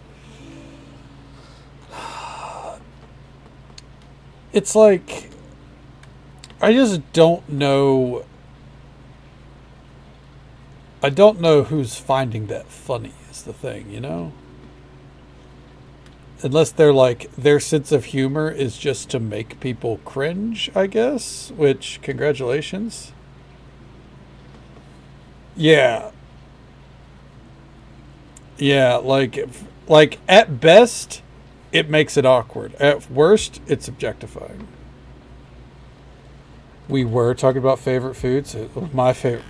It's like, I just don't know. I don't know who's finding that funny is the thing, you know? Unless they're like, their sense of humor is just to make people cringe, I guess, which, congratulations. Yeah. Yeah, like at best, it makes it awkward. At worst, it's objectifying. We were talking about favorite foods. It was my favorite.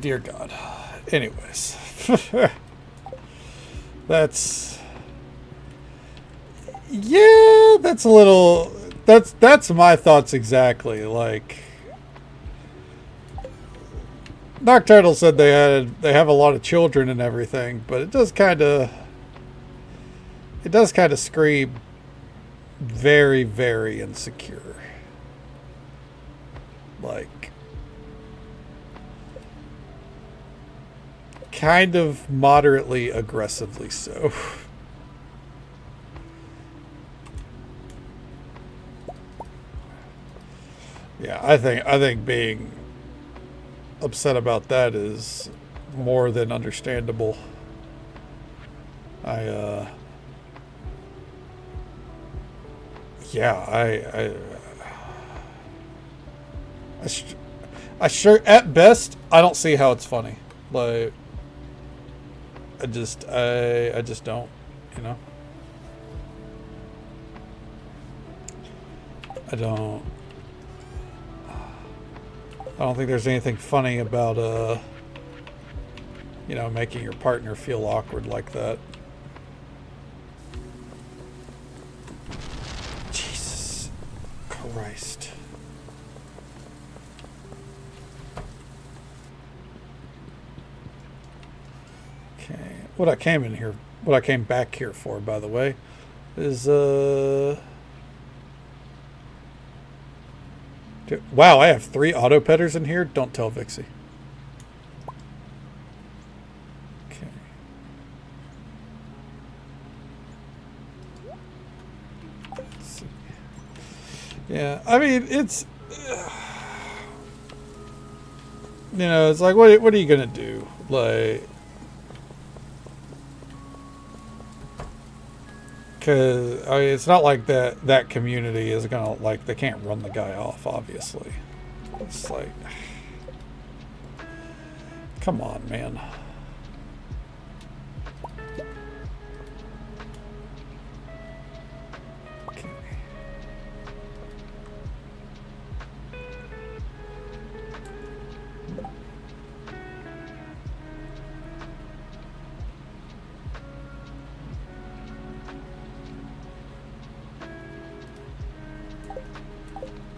Dear God. Anyways. That's... Yeah, that's a little... That's my thoughts exactly. Like... Nocturnal said they have a lot of children and everything, but it does kind of... It does kind of scream very, very insecure. Like... Kind of moderately aggressively so. Yeah, I think being upset about that is more than understandable. Yeah, I sure, at best, I don't see how it's funny. Like, I just don't, you know. I don't think there's anything funny about you know, making your partner feel awkward like that. Jesus Christ. Okay, what I came back here for, by the way, is wow, I have 3 auto petters in here. Don't tell Vixie. Okay. Let's see. Yeah, I mean, it's you know, it's like, what are you gonna do? Like, because I mean, it's not like that community is gonna, like, they can't run the guy off, obviously. It's like, come on, man. Okay.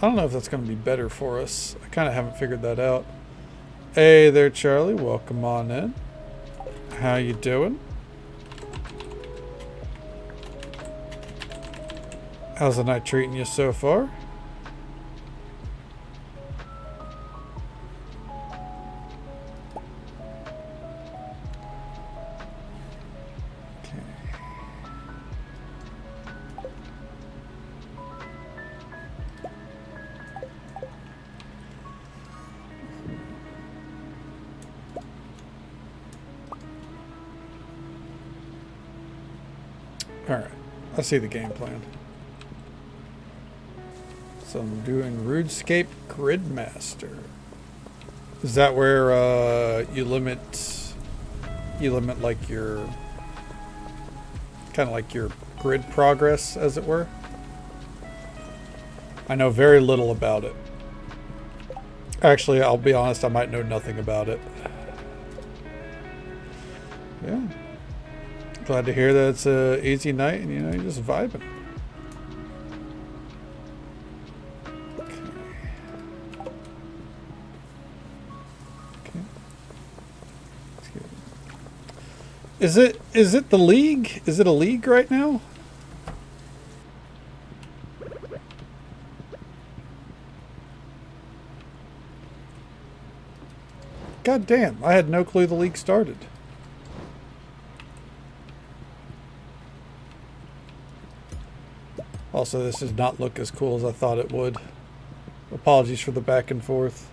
I don't know if that's going to be better for us. I kind of haven't figured that out. Hey there, Charlie. Welcome on in. How you doing? How's the night treating you so far? Alright. I see the game plan. So I'm doing RuneScape Gridmaster. Is that where you limit like your kind of like your grid progress, as it were? I know very little about it. Actually, I'll be honest, I might know nothing about it. Yeah. Glad to hear that it's a easy night and you're just vibing. Is it the league? Is it a league right now? God damn, I had no clue the league started. Also, this does not look as cool as I thought it would. Apologies for the back and forth.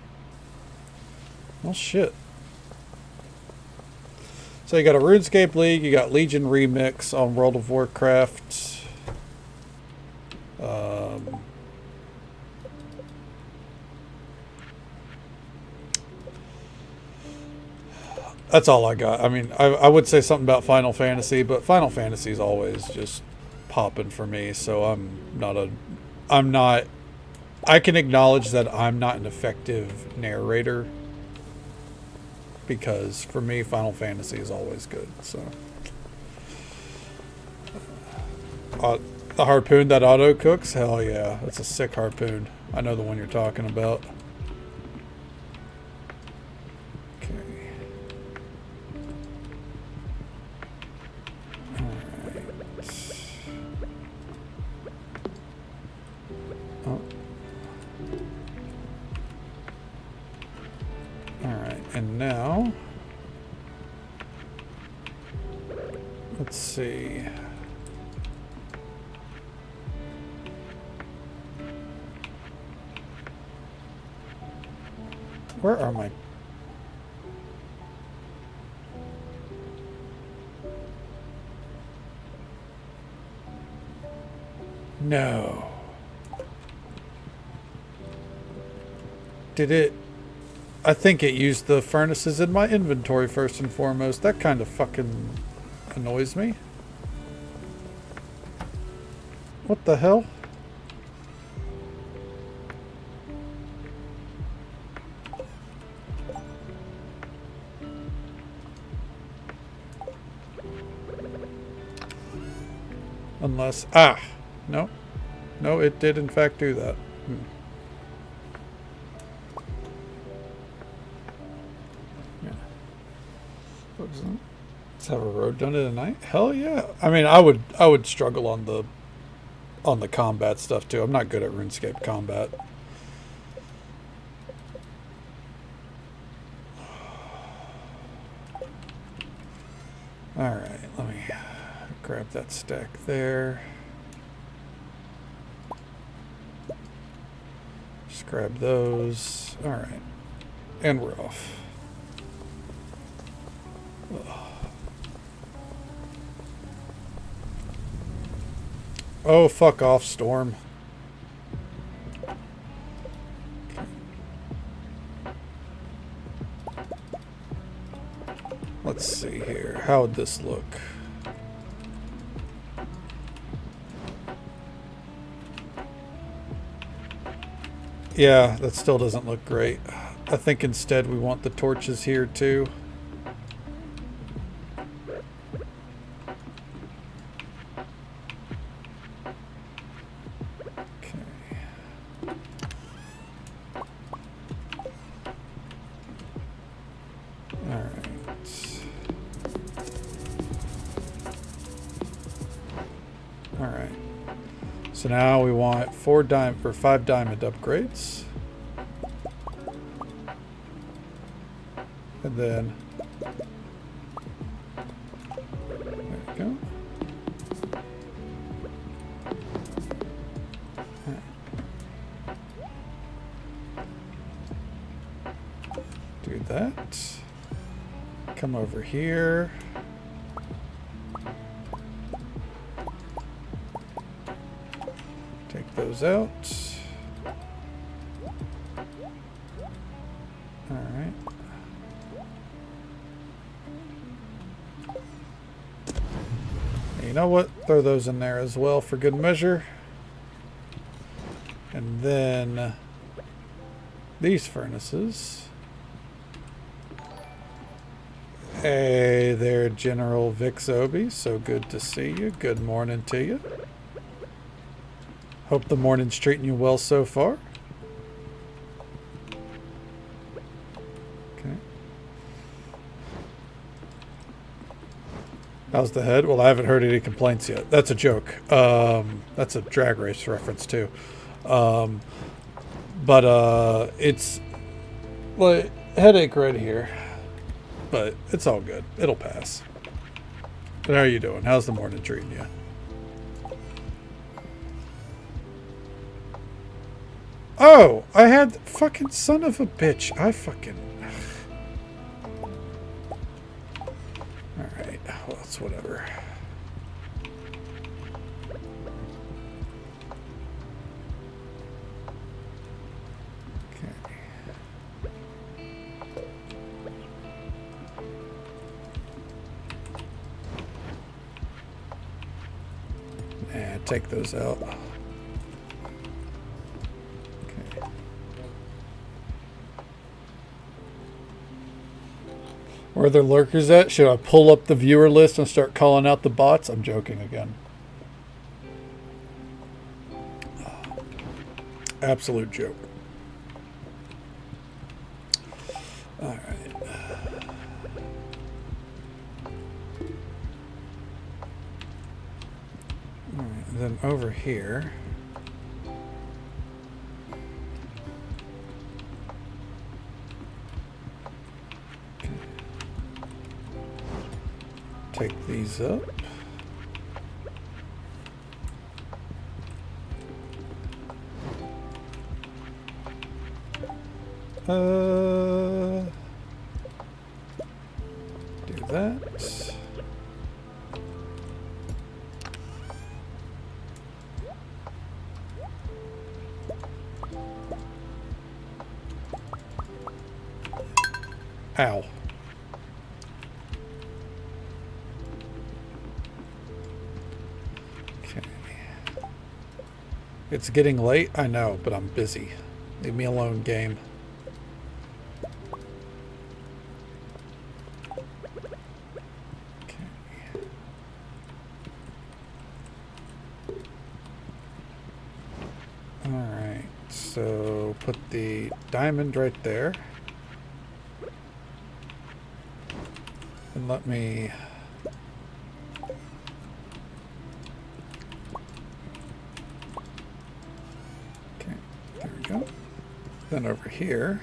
Well, shit. So you got a RuneScape League, you got Legion Remix on World of Warcraft. That's all I got. I mean, I would say something about Final Fantasy, but Final Fantasy is always just popping for me. So I can acknowledge that I'm not an effective narrator. Because for me, Final Fantasy is always good. So, the harpoon that auto cooks, hell yeah, that's a sick harpoon. I know the one you're talking about. Okay. All right. Oh. Alright, and now, let's see. Where are my... No. Did it... I think it used the furnaces in my inventory first and foremost. That kind of fucking annoys me. What the hell? Unless... Ah! No. No, it did in fact do that. Let's have a road done tonight. Hell yeah! I mean, I would struggle on the combat stuff too. I'm not good at RuneScape combat. All right, let me grab that stack there. Just grab those. All right, and we're off. Oh, fuck off, Storm. Let's see here. How would this look? Yeah, that still doesn't look great. I think instead we want the torches here too. So now we want 5 diamond upgrades. And then there we go. Right. Do that. Come over here. those out. Alright. You know what? Throw those in there as well for good measure. And then these furnaces. Hey there, General Vix Obi. So good to see you. Good morning to you. Hope the morning's treating you well so far. Okay. How's the head? Well, I haven't heard any complaints yet. That's a joke. That's a Drag Race reference too. But it's like headache right here. But it's all good. It'll pass. But how are you doing? How's the morning treating you? Oh, I had fucking son of a bitch. I fucking... Alright, well, it's whatever. Take those out. Okay. Where are the lurkers at? Should I pull up the viewer list and start calling out the bots? I'm joking again. Absolute joke. All right. Then over here, okay. Take these up. Do that. Ow. Okay. It's getting late, I know, but I'm busy. Leave me alone, game. Okay. Alright, so put the diamond right there. And let me... Okay, there we go. Then over here...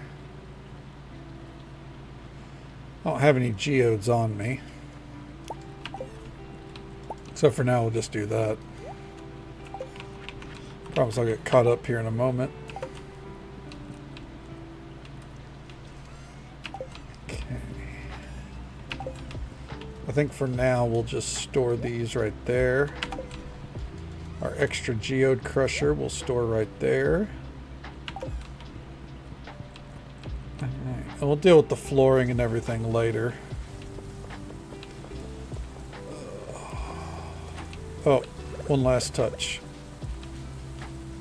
I don't have any geodes on me. So for now, we'll just do that. Promise I'll get caught up here in a moment. I think for now we'll just store these right there. Our extra geode crusher we'll store right there. Alright, and we'll deal with the flooring and everything later. Oh, one last touch.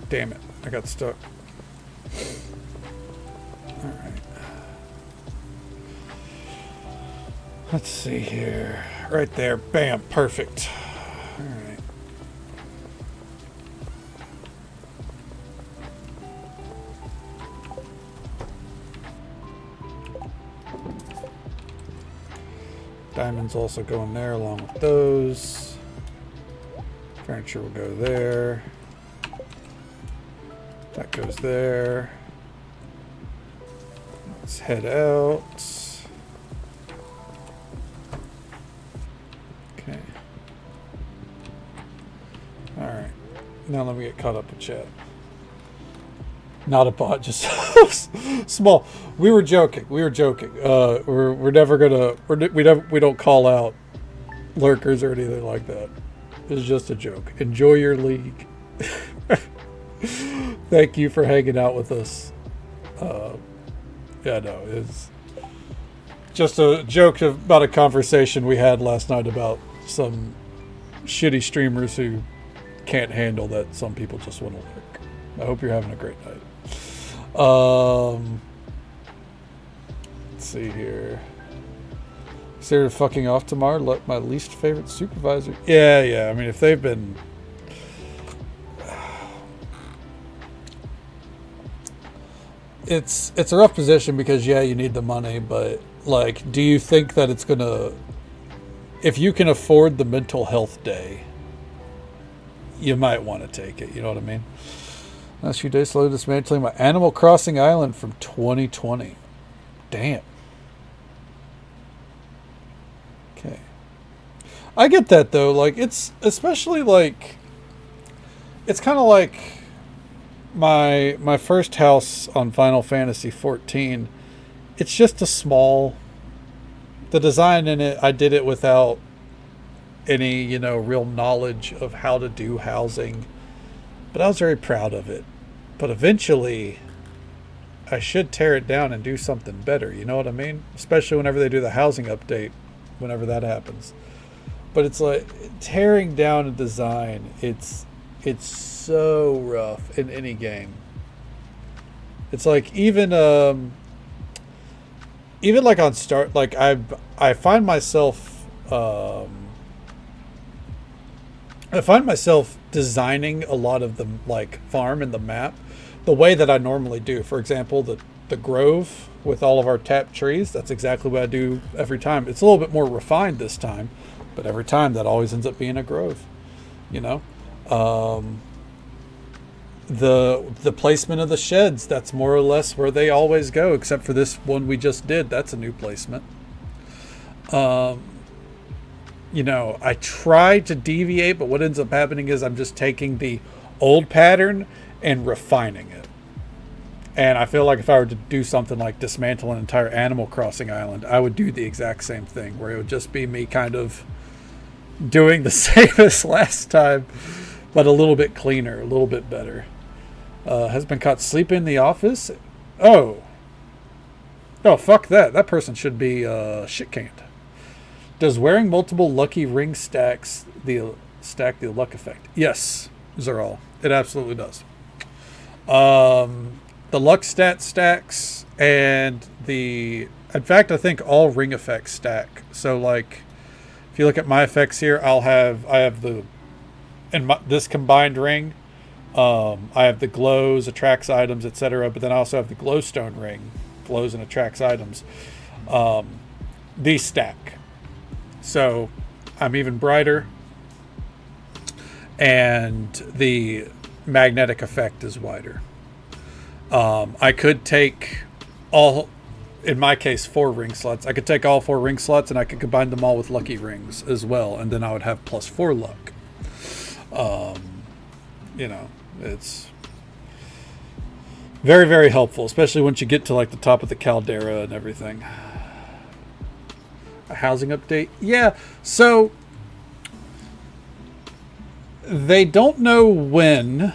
Damn it, I got stuck. Alright. Let's see here. Right there. Bam. Perfect. Alright. Diamonds also go in there along with those. Furniture will go there. That goes there. Let's head out. Okay. Alright. Now let me get caught up with chat. Not a bot, just small. We were joking. We were joking. We're never gonna. We don't call out lurkers or anything like that. It's just a joke. Enjoy your league. Thank you for hanging out with us. Yeah, no, it's just a joke about a conversation we had last night about some shitty streamers who can't handle that some people just want to lurk. I hope you're having a great night. Let's see here. Sarah fucking off tomorrow. Let my least favorite supervisor. Yeah. I mean, if they've been. It's a rough position because you need the money, but like, do you think that it's gonna? If you can afford the mental health day, you might want to take it. You know what I mean? Last few days, slowly dismantling my Animal Crossing island from 2020. Damn. Okay. I get that though. Like, it's especially like, it's kind of like my first house on Final Fantasy 14. It's just a small. The design in it, I did it without any, real knowledge of how to do housing, but I was very proud of it. But eventually, I should tear it down and do something better. You know what I mean? Especially whenever they do the housing update, whenever that happens. But it's like tearing down a design. It's so rough in any game. It's like even like on start, like I find myself designing a lot of the like farm and the map the way that I normally do. For example, the grove with all of our tapped trees, that's exactly what I do every time. It's a little bit more refined this time, but every time that always ends up being a grove, the placement of the sheds, that's more or less where they always go, except for this one we just did. That's a new placement. I try to deviate, but what ends up happening is I'm just taking the old pattern and refining it. And I feel like if I were to do something like dismantle an entire Animal Crossing island, I would do the exact same thing, where it would just be me kind of doing the same as last time, but a little bit cleaner, a little bit better. Has been caught sleeping in the office. Oh, fuck that. That person should be shit canned. Does wearing multiple lucky ring stack the luck effect? Yes, Zeral. It absolutely does. The luck stat stacks and in fact, I think all ring effects stack. So like, if you look at my effects here, I have this combined ring. I have the glows, attracts items, etc. But then I also have the glowstone ring, glows and attracts items. These stack. So I'm even brighter, and the magnetic effect is wider. I could take in my case, 4 ring slots. I could take all 4 ring slots and I could combine them all with lucky rings as well, and then I would have +4 luck. It's very, very helpful, especially once you get to like the top of the caldera and everything. A housing update? Yeah, so they don't know when.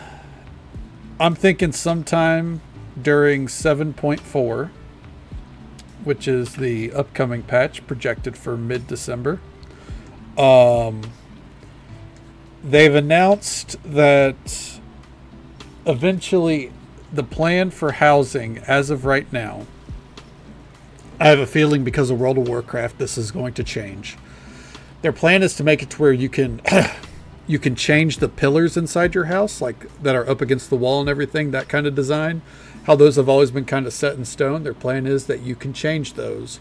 I'm thinking sometime during 7.4, which is the upcoming patch projected for mid-December. They've announced that eventually the plan for housing as of right now, I have a feeling because of World of Warcraft this is going to change. Their plan is to make it to where you can you can change the pillars inside your house, like that are up against the wall and everything, that kind of design. How those have always been kind of set in stone. Their plan is that you can change those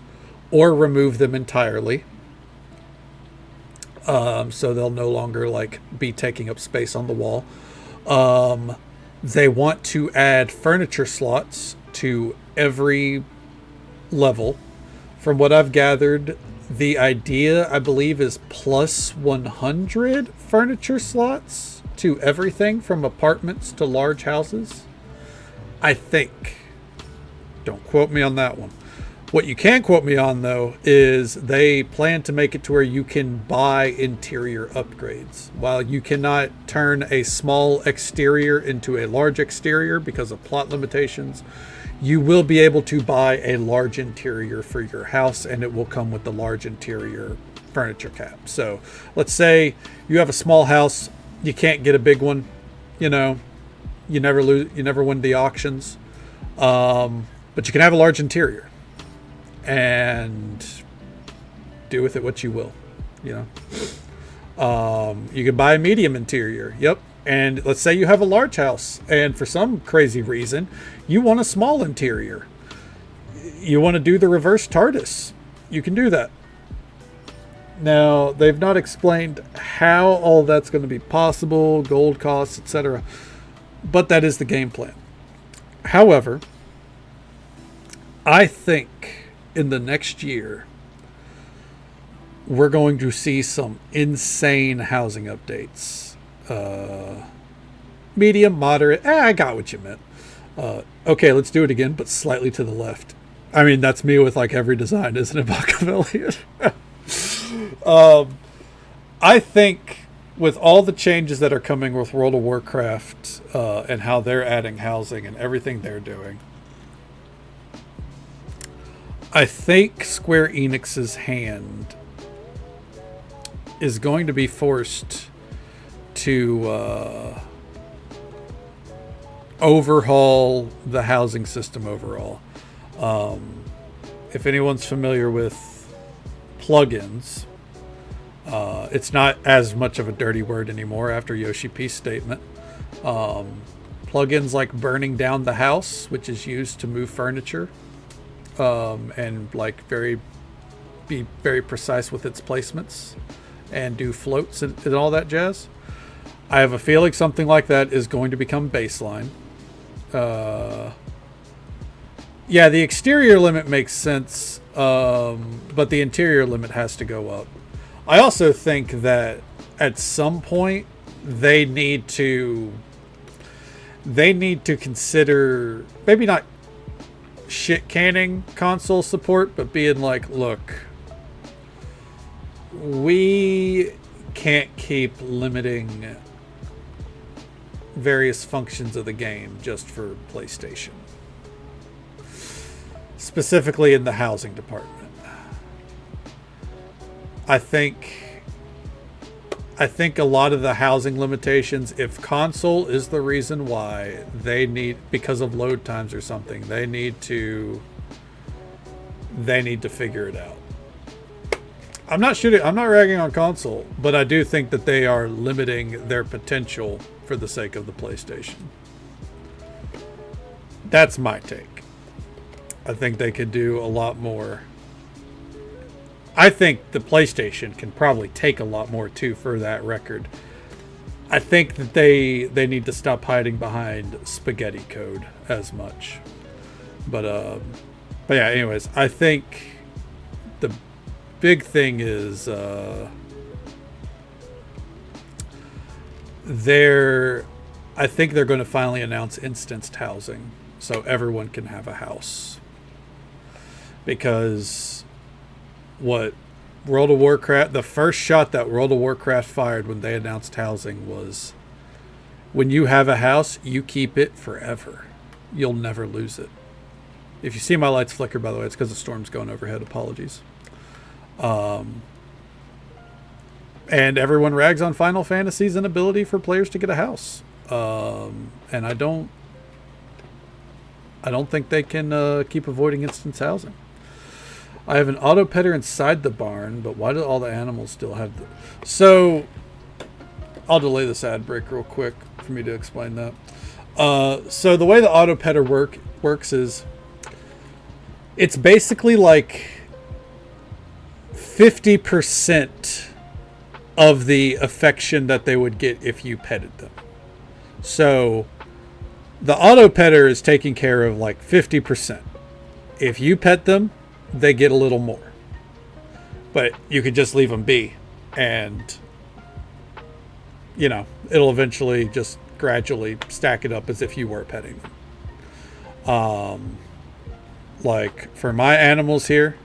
or remove them entirely. So they'll no longer like be taking up space on the wall. They want to add furniture slots to every level. From what I've gathered, the idea, I believe, is plus 100 furniture slots to everything from apartments to large houses. I think. Don't quote me on that one. What you can quote me on, though, is they plan to make it to where you can buy interior upgrades. While you cannot turn a small exterior into a large exterior because of plot limitations, you will be able to buy a large interior for your house, and it will come with the large interior furniture cap. So let's say you have a small house, you can't get a big one, you know, you never win the auctions, but you can have a large interior and do with it what you will, you know. You can buy a medium interior. Yep. And let's say you have a large house and for some crazy reason you want a small interior. You want to do the reverse TARDIS. You can do that. Now, they've not explained how all that's going to be possible, gold costs, etc. But that is the game plan. However, I think in the next year, we're going to see some insane housing updates. Medium, moderate. I got what you meant. Okay, let's do it again, but slightly to the left. I mean, that's me with like every design, isn't it, Machiavellian? I think with all the changes that are coming with World of Warcraft and how they're adding housing and everything they're doing, I think Square Enix's hand is going to be forced to overhaul the housing system overall. If anyone's familiar with plugins, it's not as much of a dirty word anymore after Yoshi P's statement. Plugins like burning down the house, which is used to move furniture, and like be very precise with its placements and do floats and all that jazz. I have a feeling something like that is going to become baseline. Yeah, the exterior limit makes sense, but the interior limit has to go up. I also think that at some point they need to consider maybe not shit canning console support, but being like, look, we can't keep limiting various functions of the game just for PlayStation, specifically in the housing department. I think a lot of the housing limitations, if console is the reason why, they need, because of load times or something, they need to figure it out. I'm not ragging on console, but I do think that they are limiting their potential for the sake of the PlayStation. That's my take. I think they could do a lot more. I think the PlayStation can probably take a lot more too, for that record. I think that they need to stop hiding behind spaghetti code as much. But yeah, anyways, I think the big thing is I think they're going to finally announce instanced housing so everyone can have a house. Because what World of Warcraft, the first shot that World of Warcraft fired when they announced housing was, when you have a house, you keep it forever. You'll never lose it. If you see my lights flicker, by the way, it's because the storm's going overhead. Apologies. And everyone rags on Final Fantasy's inability for players to get a house. And I don't think they can keep avoiding instance housing. I have an auto petter inside the barn, but why do all the animals still have the... So, I'll delay this ad break real quick for me to explain that. So the way the auto petter works is, it's basically like 50% of the affection that they would get if you petted them. So the auto petter is taking care of like 50%. If you pet them, they get a little more. But you could just leave them be, and you know, it'll eventually just gradually stack it up as if you were petting them. like for my animals here,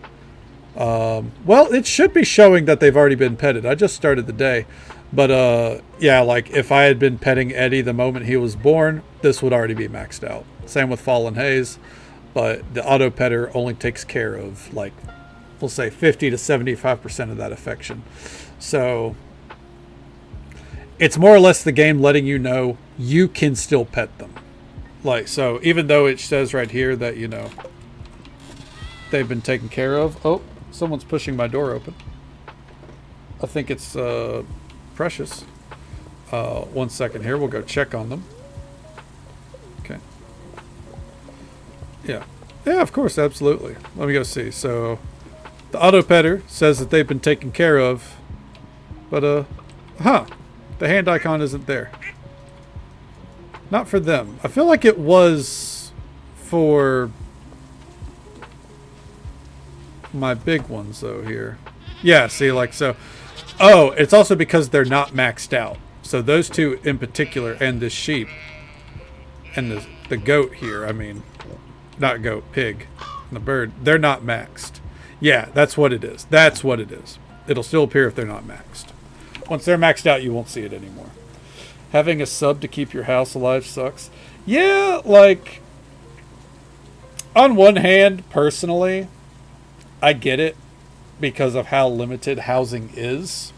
well, it should be showing that they've already been petted. I just started the day. But yeah, like if I had been petting Eddie the moment he was born, this would already be maxed out. Same with Fallen Haze, but the auto petter only takes care of like, we'll say 50 to 75% of that affection. So it's more or less the game letting you know you can still pet them. Like, so even though it says right here that, you know, they've been taken care of. Oh, someone's pushing my door open. I think it's Precious. 1 second here. We'll go check on them. Okay. Yeah. Yeah, of course. Absolutely. Let me go see. So the auto petter says that they've been taken care of. But, the hand icon isn't there. Not for them. I feel like it was for my big ones, though, here. Yeah, see, like, so... Oh, it's also because they're not maxed out. So those two in particular, and this sheep, and the goat here, I mean, not goat, pig, and the bird, they're not maxed. Yeah, that's what it is. That's what it is. It'll still appear if they're not maxed. Once they're maxed out, you won't see it anymore. Having a sub to keep your house alive sucks. Yeah, like, on one hand, personally, I get it because of how limited housing is.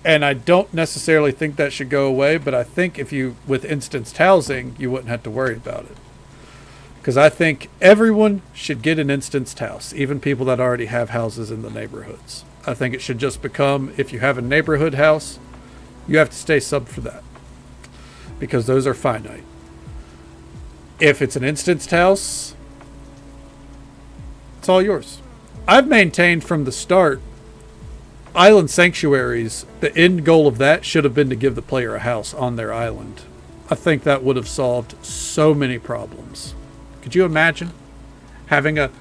And I don't necessarily think that should go away, but I think if you, with instanced housing, you wouldn't have to worry about it. Because I think everyone should get an instanced house, even people that already have houses in the neighborhoods. I think it should just become, if you have a neighborhood house, you have to stay sub for that. Because those are finite. If it's an instanced house, it's all yours. I've maintained from the start, island sanctuaries, the end goal of that should have been to give the player a house on their island. I think that would have solved so many problems. Could you imagine having a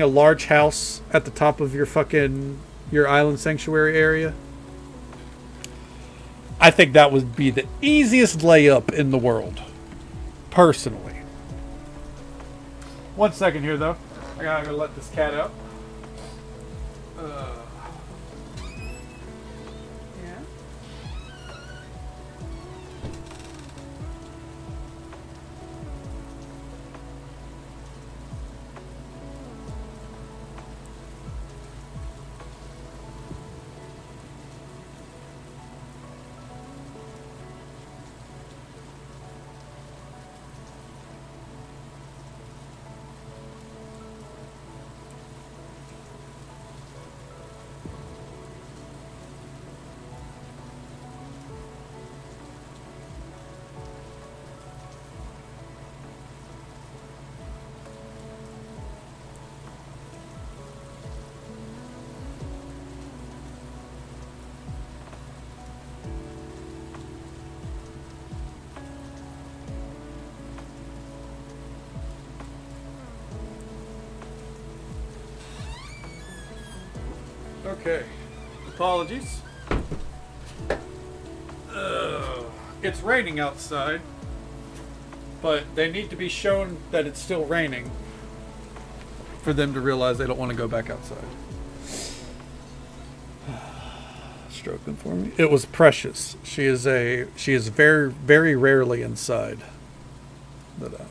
large house at the top of your island sanctuary area? I think that would be the easiest layup in the world, personally. 1 second here, though. I gotta go let this cat out. Yeah. Okay. Apologies. It's raining outside, but they need to be shown that it's still raining for them to realize they don't want to go back outside. Stroke them for me. It was Precious. She is very, very rarely inside. But,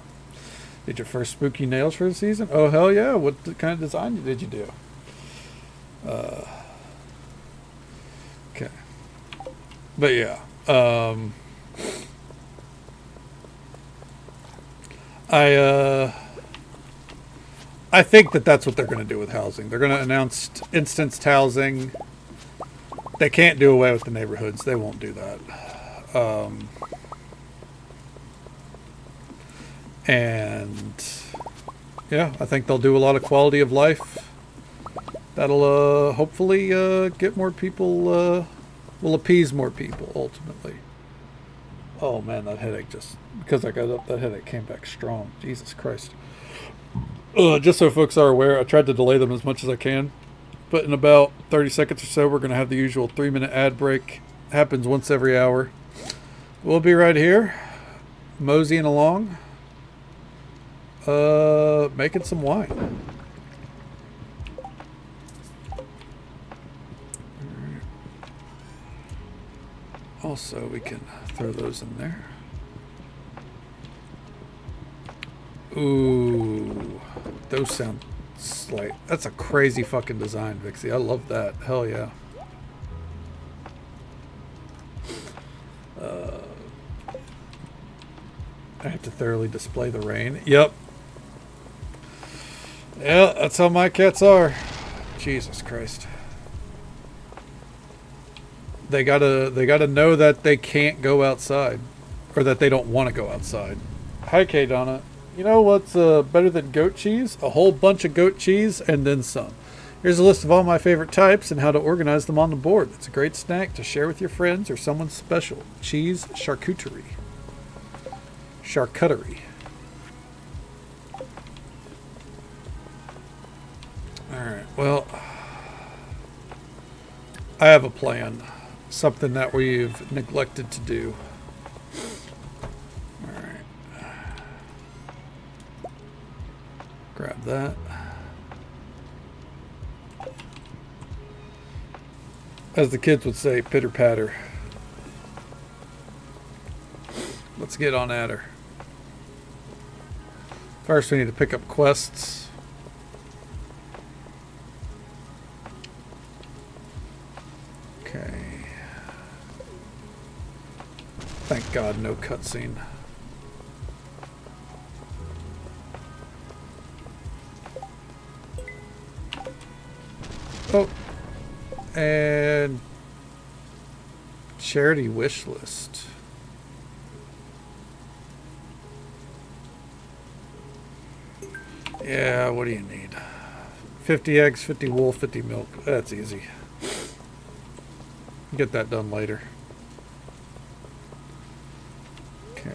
did your first spooky nails for the season? Oh, hell yeah. What kind of design did you do? Okay. But yeah. I think that that's what they're going to do with housing. They're going to announce instanced housing. They can't do away with the neighborhoods. They won't do that. And yeah, I think they'll do a lot of quality of life. That'll hopefully get more people, will appease more people ultimately. Oh man, that headache because I got up, that headache came back strong. Jesus Christ. Just so folks are aware, I tried to delay them as much as I can. But in about 30 seconds or so, we're going to have the usual 3-minute ad break. Happens once every hour. We'll be right here, moseying along, making some wine. Also, we can throw those in there. Ooh, those sound slight. That's a crazy fucking design, Vixie. I love that. Hell yeah. I have to thoroughly display the rain. Yep. Yeah, that's how my cats are. Jesus Christ. They gotta know that they can't go outside, or that they don't want to go outside. Hi, Kay Donna. You know what's better than goat cheese? A whole bunch of goat cheese and then some. Here's a list of all my favorite types and how to organize them on the board. It's a great snack to share with your friends or someone special. Cheese charcuterie. Charcuterie. Alright, well, I have a plan. Something that we've neglected to do. Alright. Grab that. As the kids would say, pitter patter. Let's get on at her. First, we need to pick up quests. Okay. Thank God, no cutscene. Oh. And charity wish list. Yeah, what do you need? 50 eggs, 50 wool, 50 milk. That's easy. Get that done later. Okay.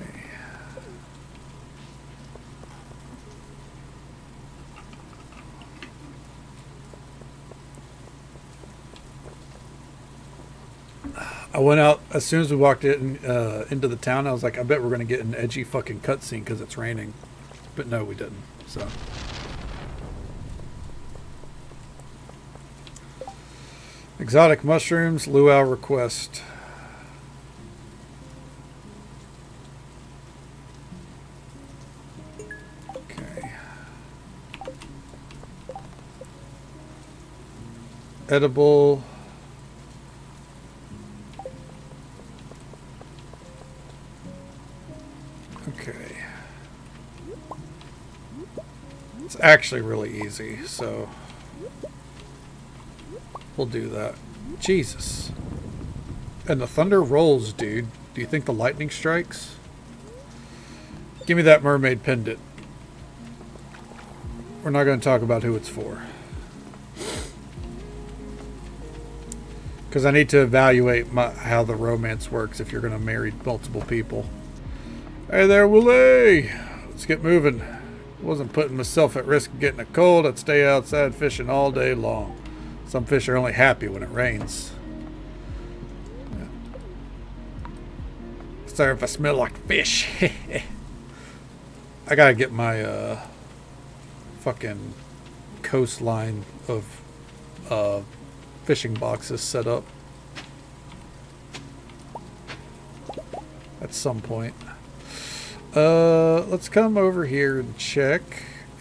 I went out as soon as we walked into the town. I was like, I bet we're going to get an edgy fucking cutscene because it's raining. But no, we didn't. So. Exotic mushrooms, luau request. Okay. Edible. Okay. It's actually really easy, so we'll do that. Jesus. And the thunder rolls, dude. Do you think the lightning strikes? Give me that mermaid pendant. We're not going to talk about who it's for. Because I need to evaluate how the romance works if you're going to marry multiple people. Hey there, Willie! Let's get moving. Wasn't putting myself at risk of getting a cold. I'd stay outside fishing all day long. Some fish are only happy when it rains. Yeah. Sorry if I smell like fish. I gotta get my fucking coastline of fishing boxes set up at some point. Let's come over here and check.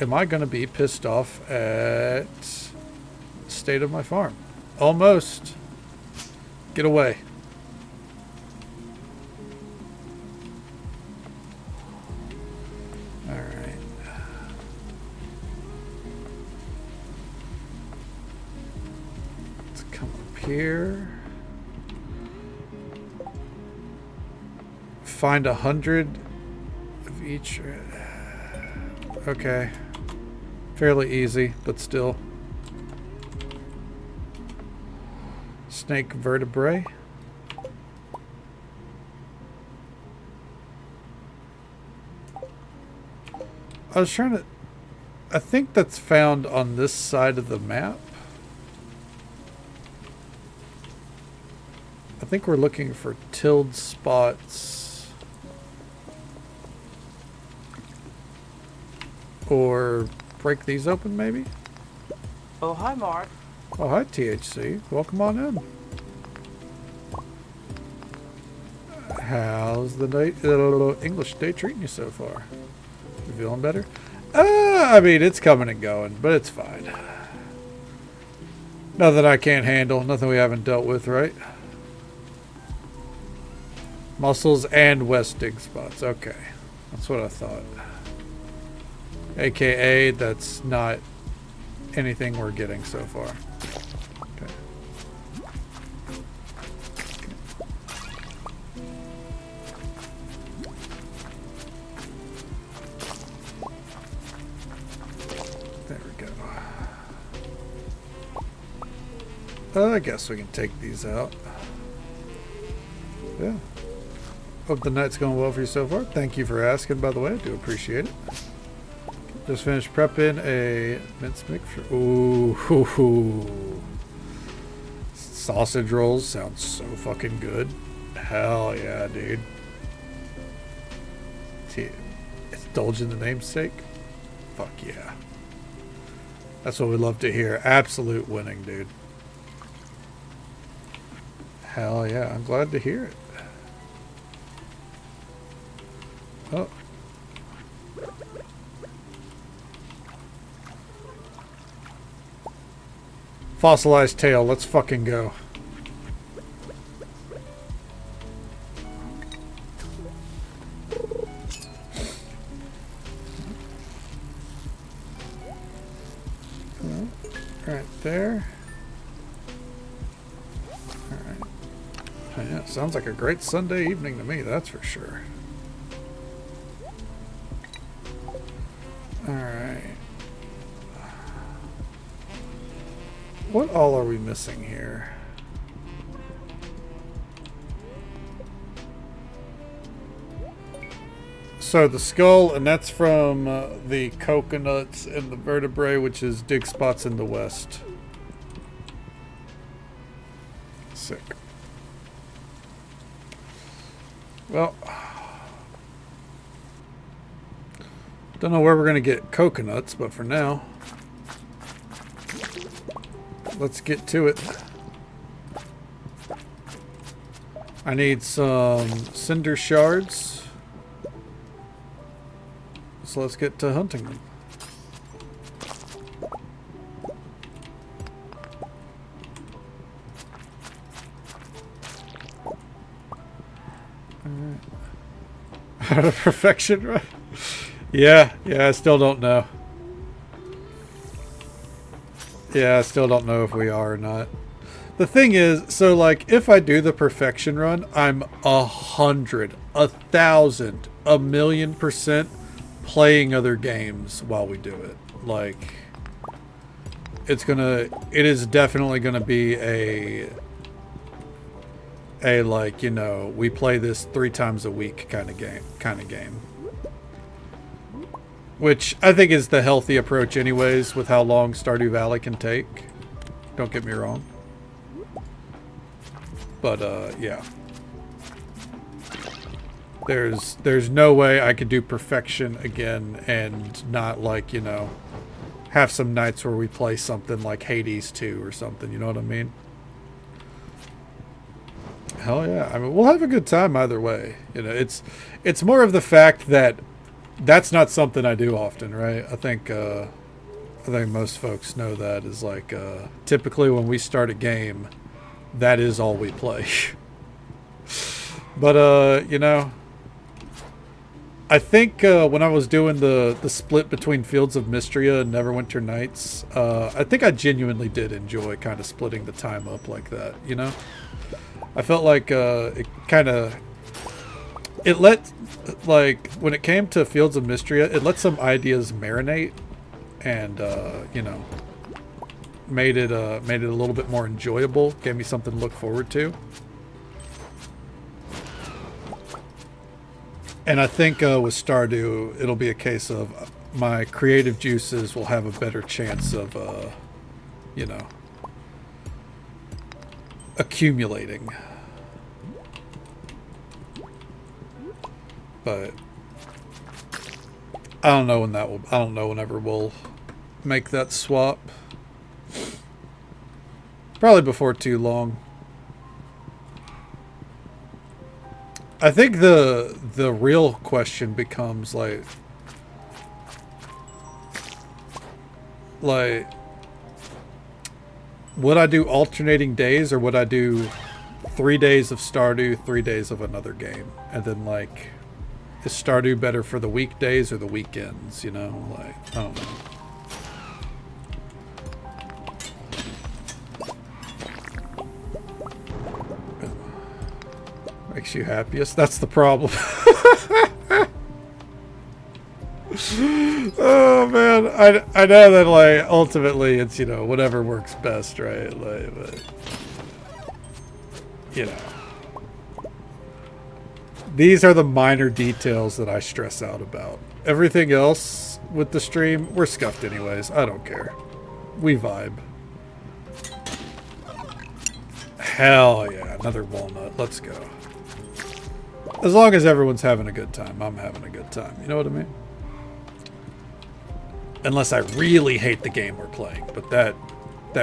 Am I gonna be pissed off at the state of my farm? Almost. Get away. Alright. Let's come up here. Find 100 of each. Okay. Fairly easy, but still. Snake vertebrae. I was trying to... I think that's found on this side of the map. I think we're looking for tilled spots. Or break these open, maybe? Oh, hi, Mark. Oh, hi, THC. Welcome on in. How's the English day treating you so far? You feeling better? I mean, it's coming and going, but it's fine. Nothing I can't handle. Nothing we haven't dealt with, right? Muscles and West dig spots. Okay. That's what I thought. AKA, that's not anything we're getting so far. Okay. There we go. I guess we can take these out. Yeah. Hope the night's going well for you so far. Thank you for asking, by the way. I do appreciate it. Just finished prepping a mince mixture. Ooh. Sausage rolls sounds so fucking good. Hell yeah, dude. Indulge in the namesake? Fuck yeah. That's what we love to hear. Absolute winning, dude. Hell yeah. I'm glad to hear it. Oh. Fossilized tail. Let's fucking go. Right there. Alright. Yeah, sounds like a great Sunday evening to me, that's for sure. Alright. What all are we missing here? So the skull, and that's from the coconuts and the vertebrae, which is dig spots in the west. Sick. Well, don't know where we're going to get coconuts, but for now, let's get to it. I need some cinder shards. So let's get to hunting them. Alright. Perfection, right? Yeah, I still don't know. Yeah, I still don't know if we are or not. The thing is, so like, if I do the perfection run, I'm 100, 1,000, 1,000,000% playing other games while we do it. Like, it is definitely gonna be a like, you know, we play this 3 times a week kind of game. Which I think is the healthy approach anyways, with how long Stardew Valley can take. Don't get me wrong. But, yeah. There's no way I could do perfection again and not, like, you know, have some nights where we play something like Hades 2 or something, you know what I mean? Hell yeah. I mean, we'll have a good time either way. You know, it's more of the fact that that's not something I do often, right? I think most folks know that is like, typically when we start a game, that is all we play. But, you know, I think when I was doing the split between Fields of Mystria and Neverwinter Nights, I think I genuinely did enjoy kind of splitting the time up like that, you know? I felt like it let, like, when it came to Fields of Mystria, it let some ideas marinate and, you know, made it a little bit more enjoyable, gave me something to look forward to. And I think with Stardew, it'll be a case of my creative juices will have a better chance of, you know, accumulating. But I don't know when that will. I don't know whenever we'll make that swap. Probably before too long. I think the real question becomes like would I do alternating days, or would I do 3 days of Stardew, 3 days of another game, and then like is Stardew better for the weekdays or the weekends? You know, like I don't know. Makes you happiest? That's the problem. Oh man, I know that like ultimately it's, you know, whatever works best, right? Like, but you know, these are the minor details that I stress out about. Everything else with the stream, we're scuffed anyways. I don't care. We vibe. Hell yeah, another walnut. Let's go. As long as everyone's having a good time, I'm having a good time. You know what I mean? Unless I really hate the game we're playing, but that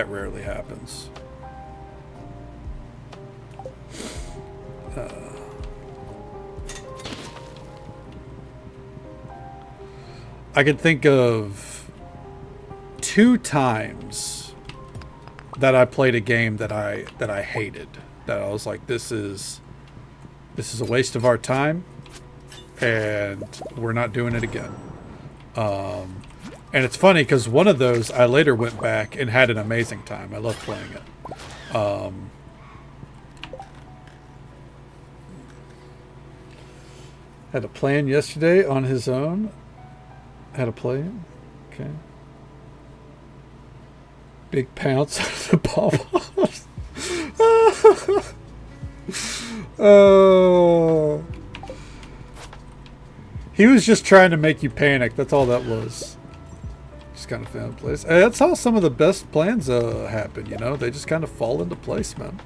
rarely happens. I can think of 2 times that I played a game that I hated. That I was like, this is a waste of our time, and we're not doing it again. And it's funny because one of those I later went back and had an amazing time. I loved playing it. Had a plan yesterday on his own. Had a plan. Okay. Big pounce out of the pop-ups. Oh. He was just trying to make you panic. That's all that was. Just kind of found place. Hey, that's how some of the best plans happen, you know? They just kind of fall into place, man.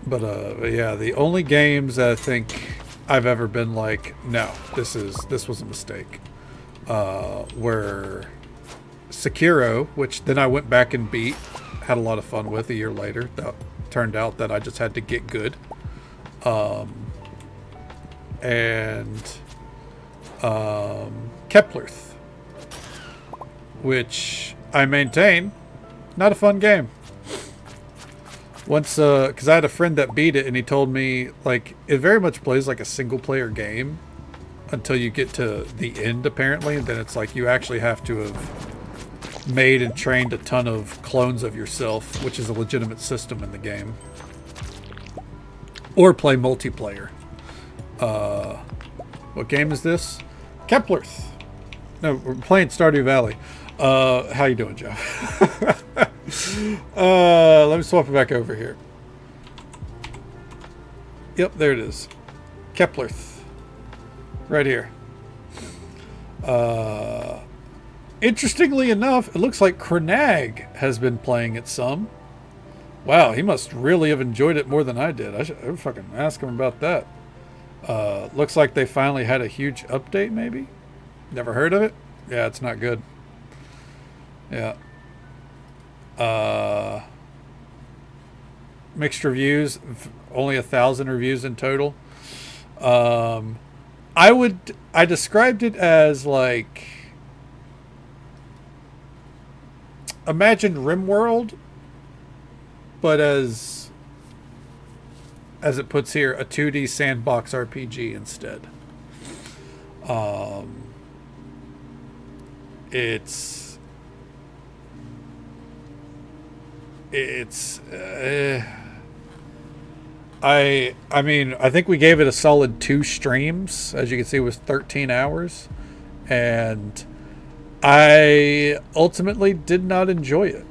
But yeah, the only games I think I've ever been like, no, this was a mistake, were Sekiro, which then I went back and beat, had a lot of fun with a year later. That turned out that I just had to get good. And Keplerth, which I maintain, not a fun game. Once, because I had a friend that beat it, and he told me, like, it very much plays like a single-player game until you get to the end, apparently, and then it's like you actually have to have made and trained a ton of clones of yourself, which is a legitimate system in the game. Or play multiplayer. What game is this? Keplerth. No, we're playing Stardew Valley. How you doing, Joe? Let me swap it back over here. Yep, there it is. Keplerth. Right here. Interestingly enough, it looks like Crenag has been playing it some. Wow, he must really have enjoyed it more than I did. I should fucking ask him about that. Looks like they finally had a huge update, maybe? Never heard of it? Yeah, it's not good. Yeah. Mixed reviews, only 1,000 reviews in total. I described it as like, imagine RimWorld, but as it puts here, a 2D sandbox RPG instead. I mean, I think we gave it a solid 2 streams. As you can see, it was 13 hours. And I ultimately did not enjoy it.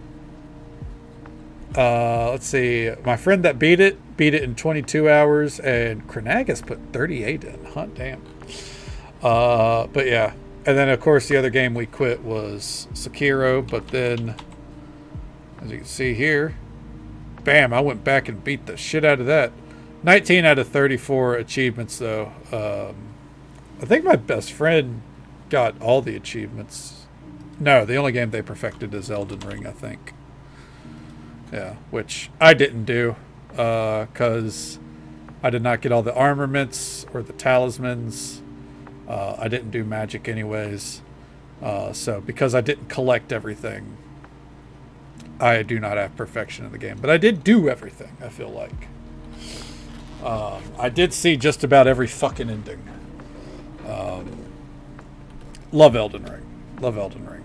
Let's see. My friend that beat it in 22 hours, and Crenag has put 38 in. Hot damn. But yeah. And then, of course, the other game we quit was Sekiro. But then, as you can see here, bam, I went back and beat the shit out of that. 19 out of 34 achievements, though. I think my best friend got all the achievements. No, the only game they perfected is Elden Ring, I think. Yeah, which I didn't do. because I did not get all the armaments or the talismans. I didn't do magic anyways. So because I didn't collect everything, I do not have perfection in the game. But I did do everything, I feel like. I did see just about every fucking ending. Love Elden Ring. Love Elden Ring.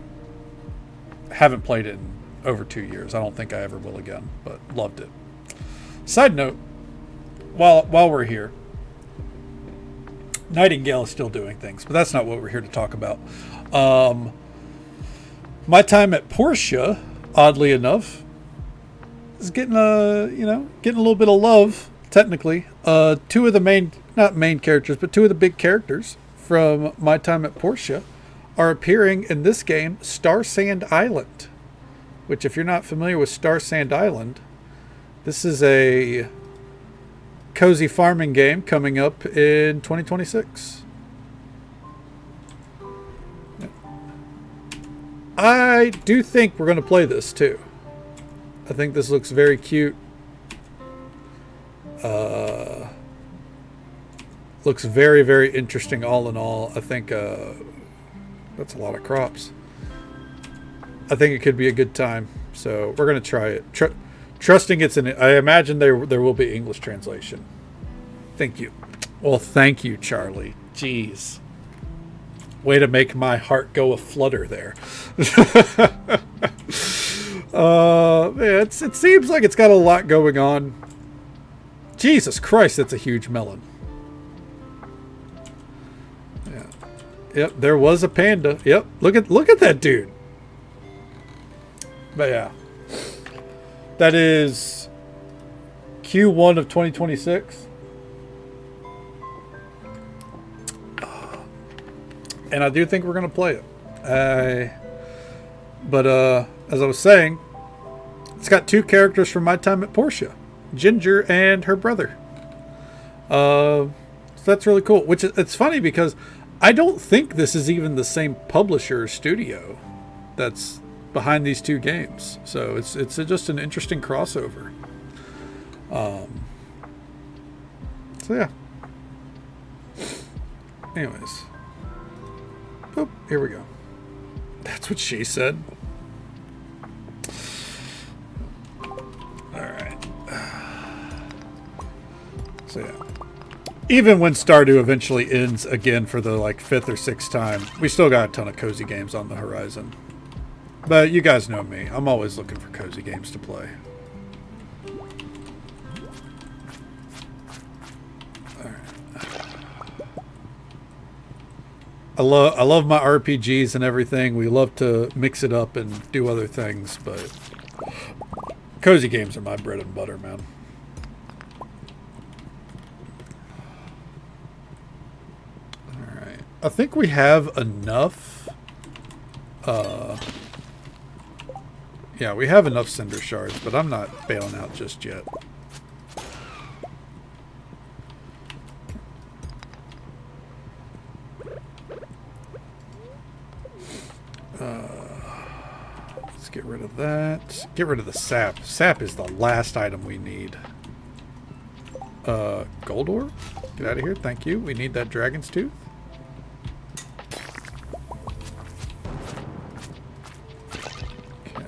Haven't played it in over 2 years. I don't think I ever will again, but loved it. Side note, while we're here, Nightingale is still doing things, but that's not what we're here to talk about. My time at Portia, oddly enough, is getting getting a little bit of love. Technically, two of the not main characters, but two of the big characters from my time at Portia are appearing in this game, Star Sand Island. Which, if you're not familiar with Star Sand Island, this is a cozy farming game coming up in 2026. I do think we're going to play this too. I think this looks very cute. Looks very, very interesting all in all. I think that's a lot of crops. I think it could be a good time. So we're going to try it. Trusting it's in it. I imagine there will be English translation. Thank you. Well, thank you, Charlie. Jeez. Way to make my heart go a flutter there. Man, it seems like it's got a lot going on. Jesus Christ, that's a huge melon. Yeah. Yep, there was a panda. Yep, look at that dude. But yeah. That is Q1 of 2026. And I do think we're going to play it. But as I was saying, it's got two characters from my time at Portia. Ginger and her brother. So that's really cool. Which it's funny because I don't think this is even the same publisher or studio that's behind these two games. So it's just an interesting crossover. So yeah. Anyways. Boop, here we go. That's what she said. Alright. So yeah. Even when Stardew eventually ends again for the like 5th or 6th time, we still got a ton of cozy games on the horizon. But you guys know me. I'm always looking for cozy games to play. I love my RPGs and everything. We love to mix it up and do other things, but cozy games are my bread and butter, man. Alright. I think we have enough. Yeah, we have enough cinder shards, but I'm not bailing out just yet. Let's get rid of that. Get rid of the sap. Sap is the last item we need. Gold ore? Get out of here. Thank you. We need that dragon's tooth. Okay.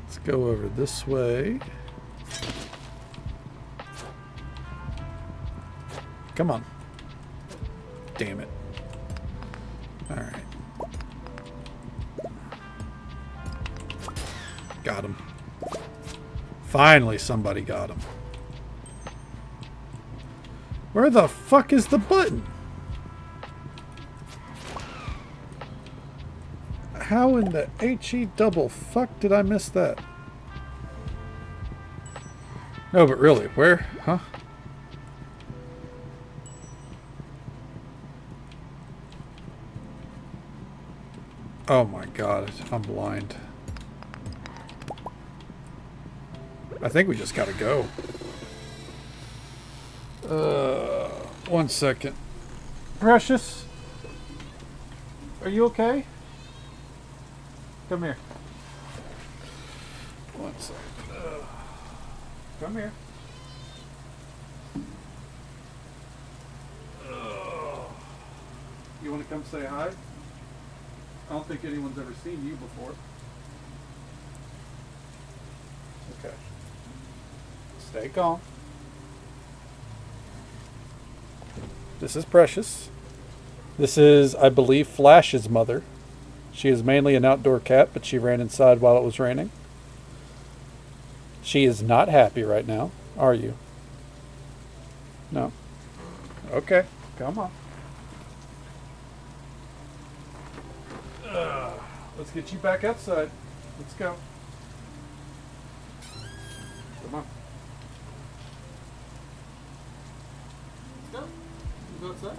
Let's go over this way. Come on. Damn it. Alright. Got him. Finally somebody got him. Where the fuck is the button? How in the HE double fuck did I miss that? No, but really, where? Huh? Oh my god, I'm blind. I think we just gotta go. 1 second. Precious. Are you okay? Come here. One second. Come here. You want to come say hi? I don't think anyone's ever seen you before. Okay. Stay calm. This is Precious. This is, I believe, Flash's mother. She is mainly an outdoor cat, but she ran inside while it was raining. She is not happy right now, are you? No. Okay, come on. Let's get you back outside. Let's go. Come on. Let's go. Let's go outside.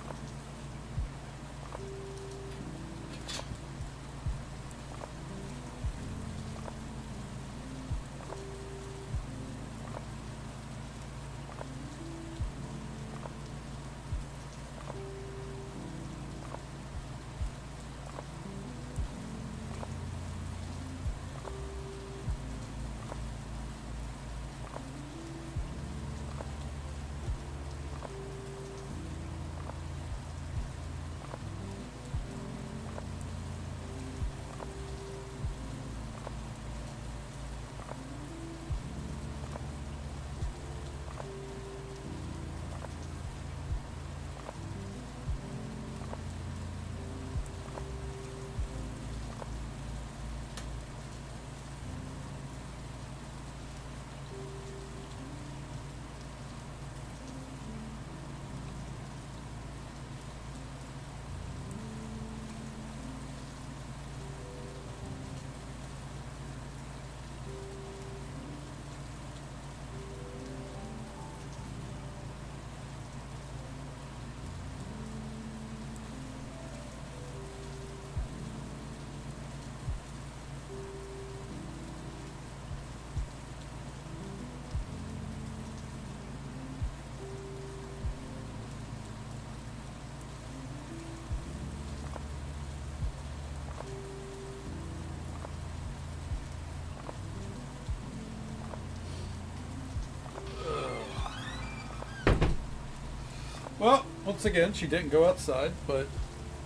Well, once again, she didn't go outside, but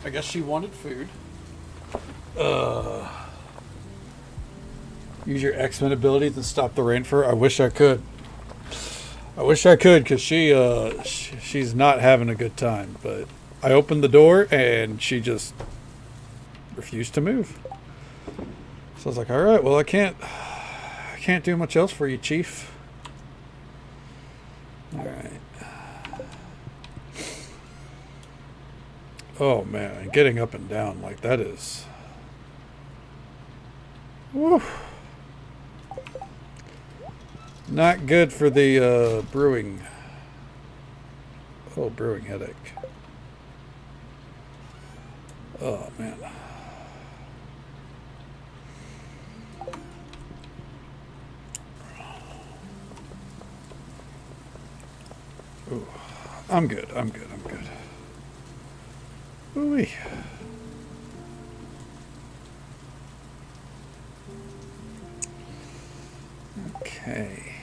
I guess she wanted food. Use your X-Men ability to stop the rain for her. I wish I could. I wish I could, because she's not having a good time. But I opened the door, and she just refused to move. So I was like, all right, well, I can't do much else for you, Chief. All right. Oh man, getting up and down like that is. Woo. Not good for the brewing. Oh, brewing headache. Oh man. Ooh. I'm good. Ooh-wee. Okay.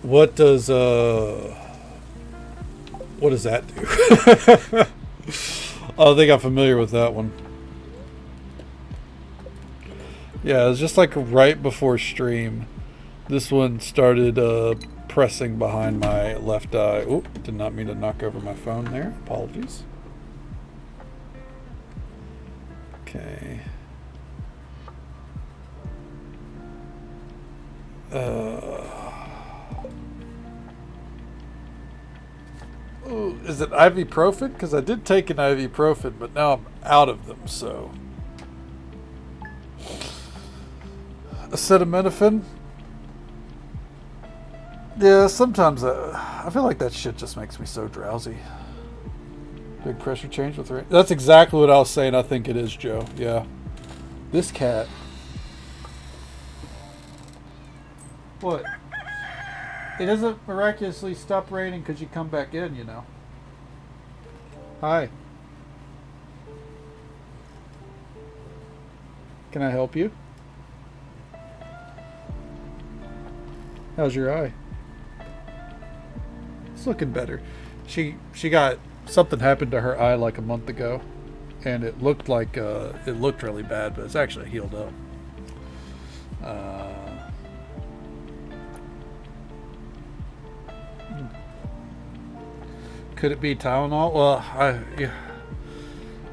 What does that do? I think I'm familiar with that one. Yeah, it was just like right before stream. This one started pressing behind my left eye. Oop, did not mean to knock over my phone there. Apologies. Okay. Ooh, is it ibuprofen? Because I did take an ibuprofen, but now I'm out of them, so. Acetaminophen? Yeah, sometimes I feel like that shit just makes me so drowsy. Big pressure change with rain. That's exactly what I was saying. I think it is, Joe. Yeah. This cat. What? It doesn't miraculously stop raining because you come back in, you know. Hi. Can I help you? How's your eye? It's looking better. She got something happened to her eye like a month ago, and it looked like it looked really bad, but it's actually healed up. Could it be Tylenol? Well, yeah.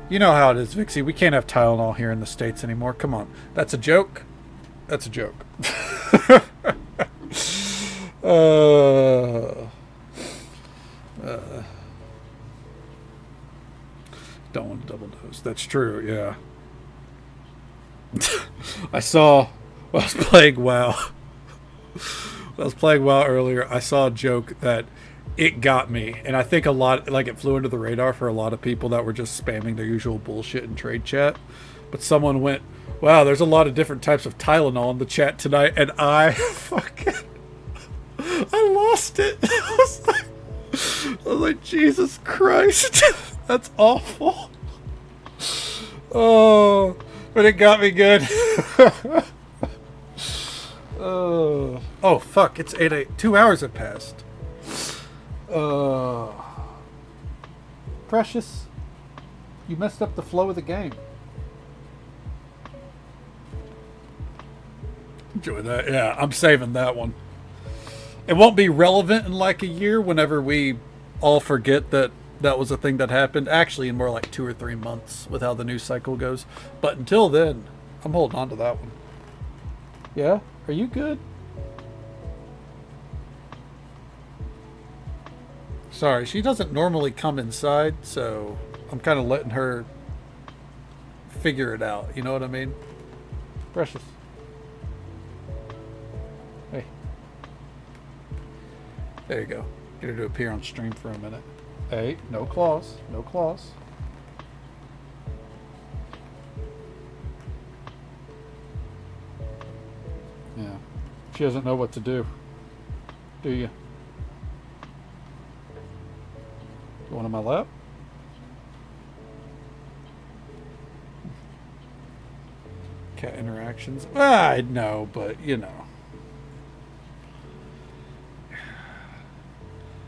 You know how it is, Vixie. We can't have Tylenol here in the States anymore. Come on. That's a joke. That's a joke. Don't want to double dose. That's true, yeah. I was playing WoW. I was playing WoW earlier. I saw a joke that it got me, and I think a lot, like, it flew under the radar for a lot of people that were just spamming their usual bullshit in trade chat. But someone went, "Wow, there's a lot of different types of Tylenol in the chat tonight," and I lost it. I was like, Jesus Christ, that's awful. Oh, but it got me good. Oh fuck, it's 8. 2 hours have passed. Precious, you messed up the flow of the game. Enjoy that. Yeah, I'm saving that one. It won't be relevant in like a year whenever we all forget that that was a thing that happened. Actually, in more like 2 or 3 months with how the news cycle goes. But until then, I'm holding on to that one. Yeah? Are you good? Sorry, she doesn't normally come inside, so I'm kind of letting her figure it out. You know what I mean? Precious. Hey. There you go. Get her to appear on stream for a minute. Hey, no claws. No claws. Yeah. She doesn't know what to do. Do you? You want on my lap? Cat interactions. I know, but you know.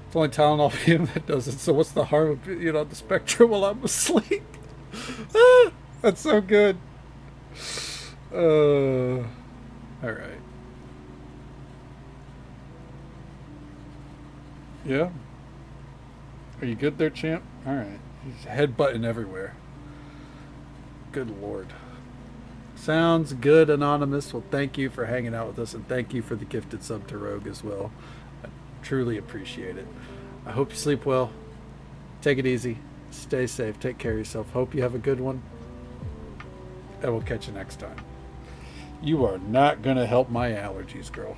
It's only Tylenol PM that does it, so what's the harm of being on the spectrum while I'm asleep? Ah, that's so good. Alright. Yeah? Are you good there, champ? Alright. He's headbutting everywhere. Good lord. Sounds good, Anonymous. Well, thank you for hanging out with us, and thank you for the gifted sub to Rogue as well. I truly appreciate it. I hope you sleep well. Take it easy. Stay safe. Take care of yourself. Hope you have a good one. And we'll catch you next time. You are not going to help my allergies, girl.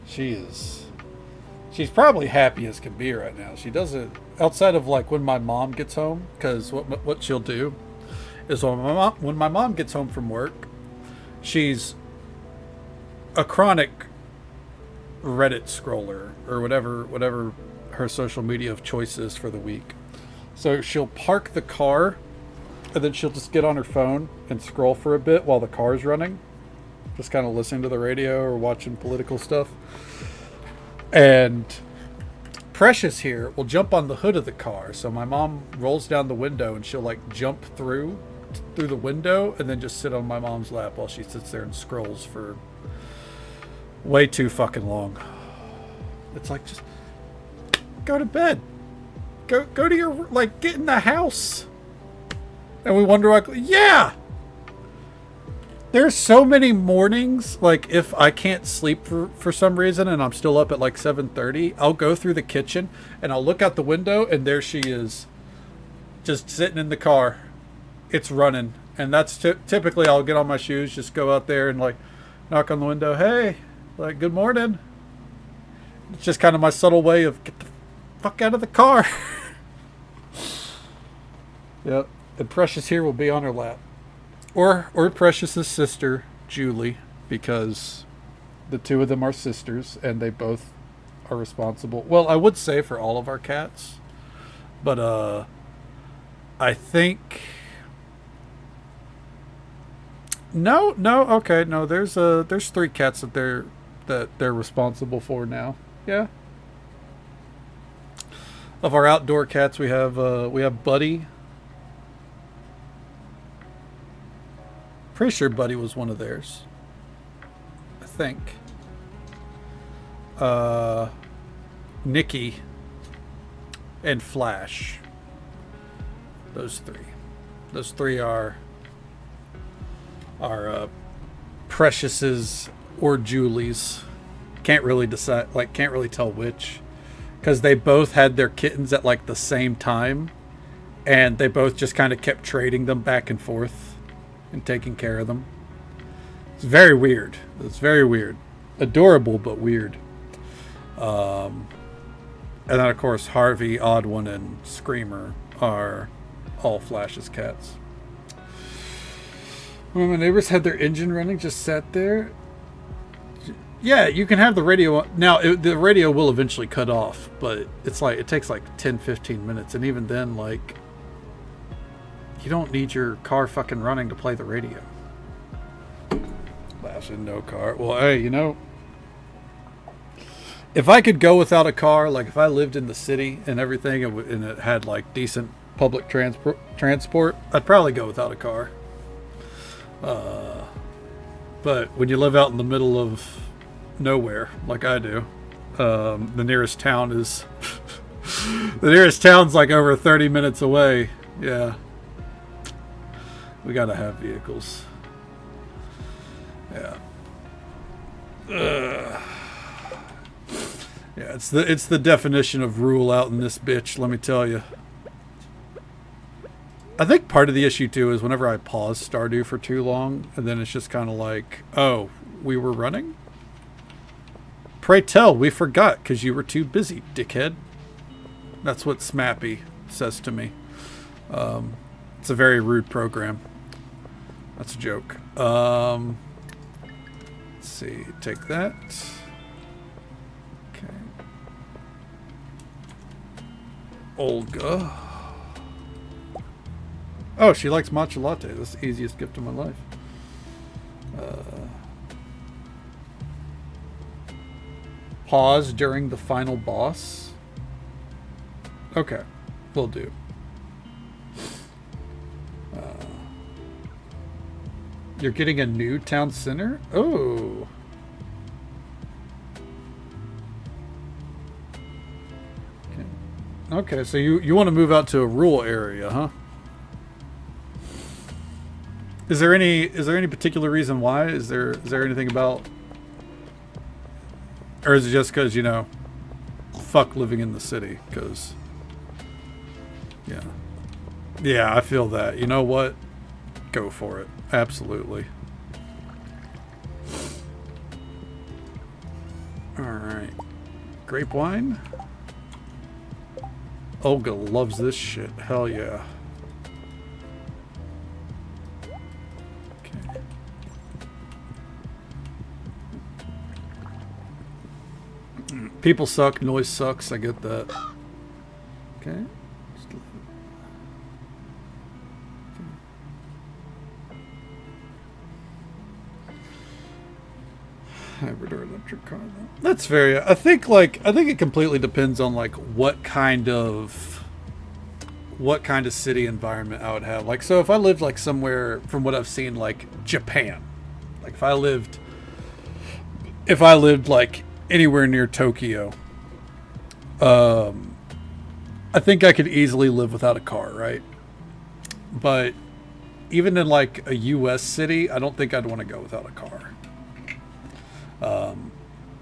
She's probably happy as can be right now. She doesn't, outside of like when my mom gets home, because what she'll do is when my mom gets home from work, she's a chronic Reddit scroller or whatever her social media of choice is for the week. So she'll park the car and then she'll just get on her phone and scroll for a bit while the car's running. Just kind of listening to the radio or watching political stuff. And Precious here will jump on the hood of the car. So my mom rolls down the window and she'll like jump through the window and then just sit on my mom's lap while she sits there and scrolls for way too fucking long. It's like, just go to bed. Go to your, like, get in the house. And we wonder, like, yeah! There's so many mornings, like, if I can't sleep for some reason and I'm still up at like 7:30, I'll go through the kitchen and I'll look out the window and there she is, just sitting in the car. It's running. And that's typically I'll get on my shoes, just go out there and like knock on the window. Hey, like, good morning. It's just kind of my subtle way of get the fuck out of the car. Yep. And Precious here will be on her lap. Or Precious's sister, Julie, because the two of them are sisters and they both are responsible. Well, I would say for all of our cats, but I think no, okay, no. There's 3 cats that they're responsible for now. Yeah. Of our outdoor cats, we have Buddy. Pretty sure Buddy was one of theirs. I think. Nikki and Flash. Those 3. Those 3 are Precious's or Julie's. Can't really decide. Like, can't really tell which, because they both had their kittens at like the same time, and they both just kind of kept trading them back and forth and taking care of them. It's very weird. It's very weird. Adorable, but weird. And then, of course, Harvey, Odd One, and Screamer are all Flash's cats. When my neighbors had their engine running, just sat there. Yeah, you can have the radio on. Now, the radio will eventually cut off, but it's like it takes like 10, 15 minutes. And even then, like, you don't need your car fucking running to play the radio. Flashing no car. Well, hey, you know, if I could go without a car, like if I lived in the city and everything, and it had like decent public transport, I'd probably go without a car. But when you live out in the middle of nowhere, like I do, the nearest town is the nearest town's like over 30 minutes away. Yeah, we gotta have vehicles. Yeah. Yeah, it's the definition of rural out in this bitch, let me tell you. I think part of the issue too is whenever I pause Stardew for too long, and then it's just kind of like, oh, we were running? Pray tell, we forgot because you were too busy, dickhead. That's what Smappy says to me. It's a very rude program. That's a joke. Let's see, take that. Okay. Olga. Oh, she likes matcha latte. That's the easiest gift of my life. Pause during the final boss. Okay, will do. You're getting a new town center? Oh. Okay, so you want to move out to a rural area, huh? Is there any particular reason why? Is there anything about, or is it just because, you know, fuck living in the city? Because, yeah, I feel that. You know what? Go for it. Absolutely. All right, grape wine. Olga loves this shit. Hell yeah. People suck, noise sucks, I get that. Okay. Hybrid or electric car. That's very, I think it completely depends on like what kind of city environment I would have. Like, so if I lived like somewhere, from what I've seen, like Japan, like if I lived like anywhere near Tokyo, I think I could easily live without a car, right? But even in like a US city, I don't think I'd want to go without a car.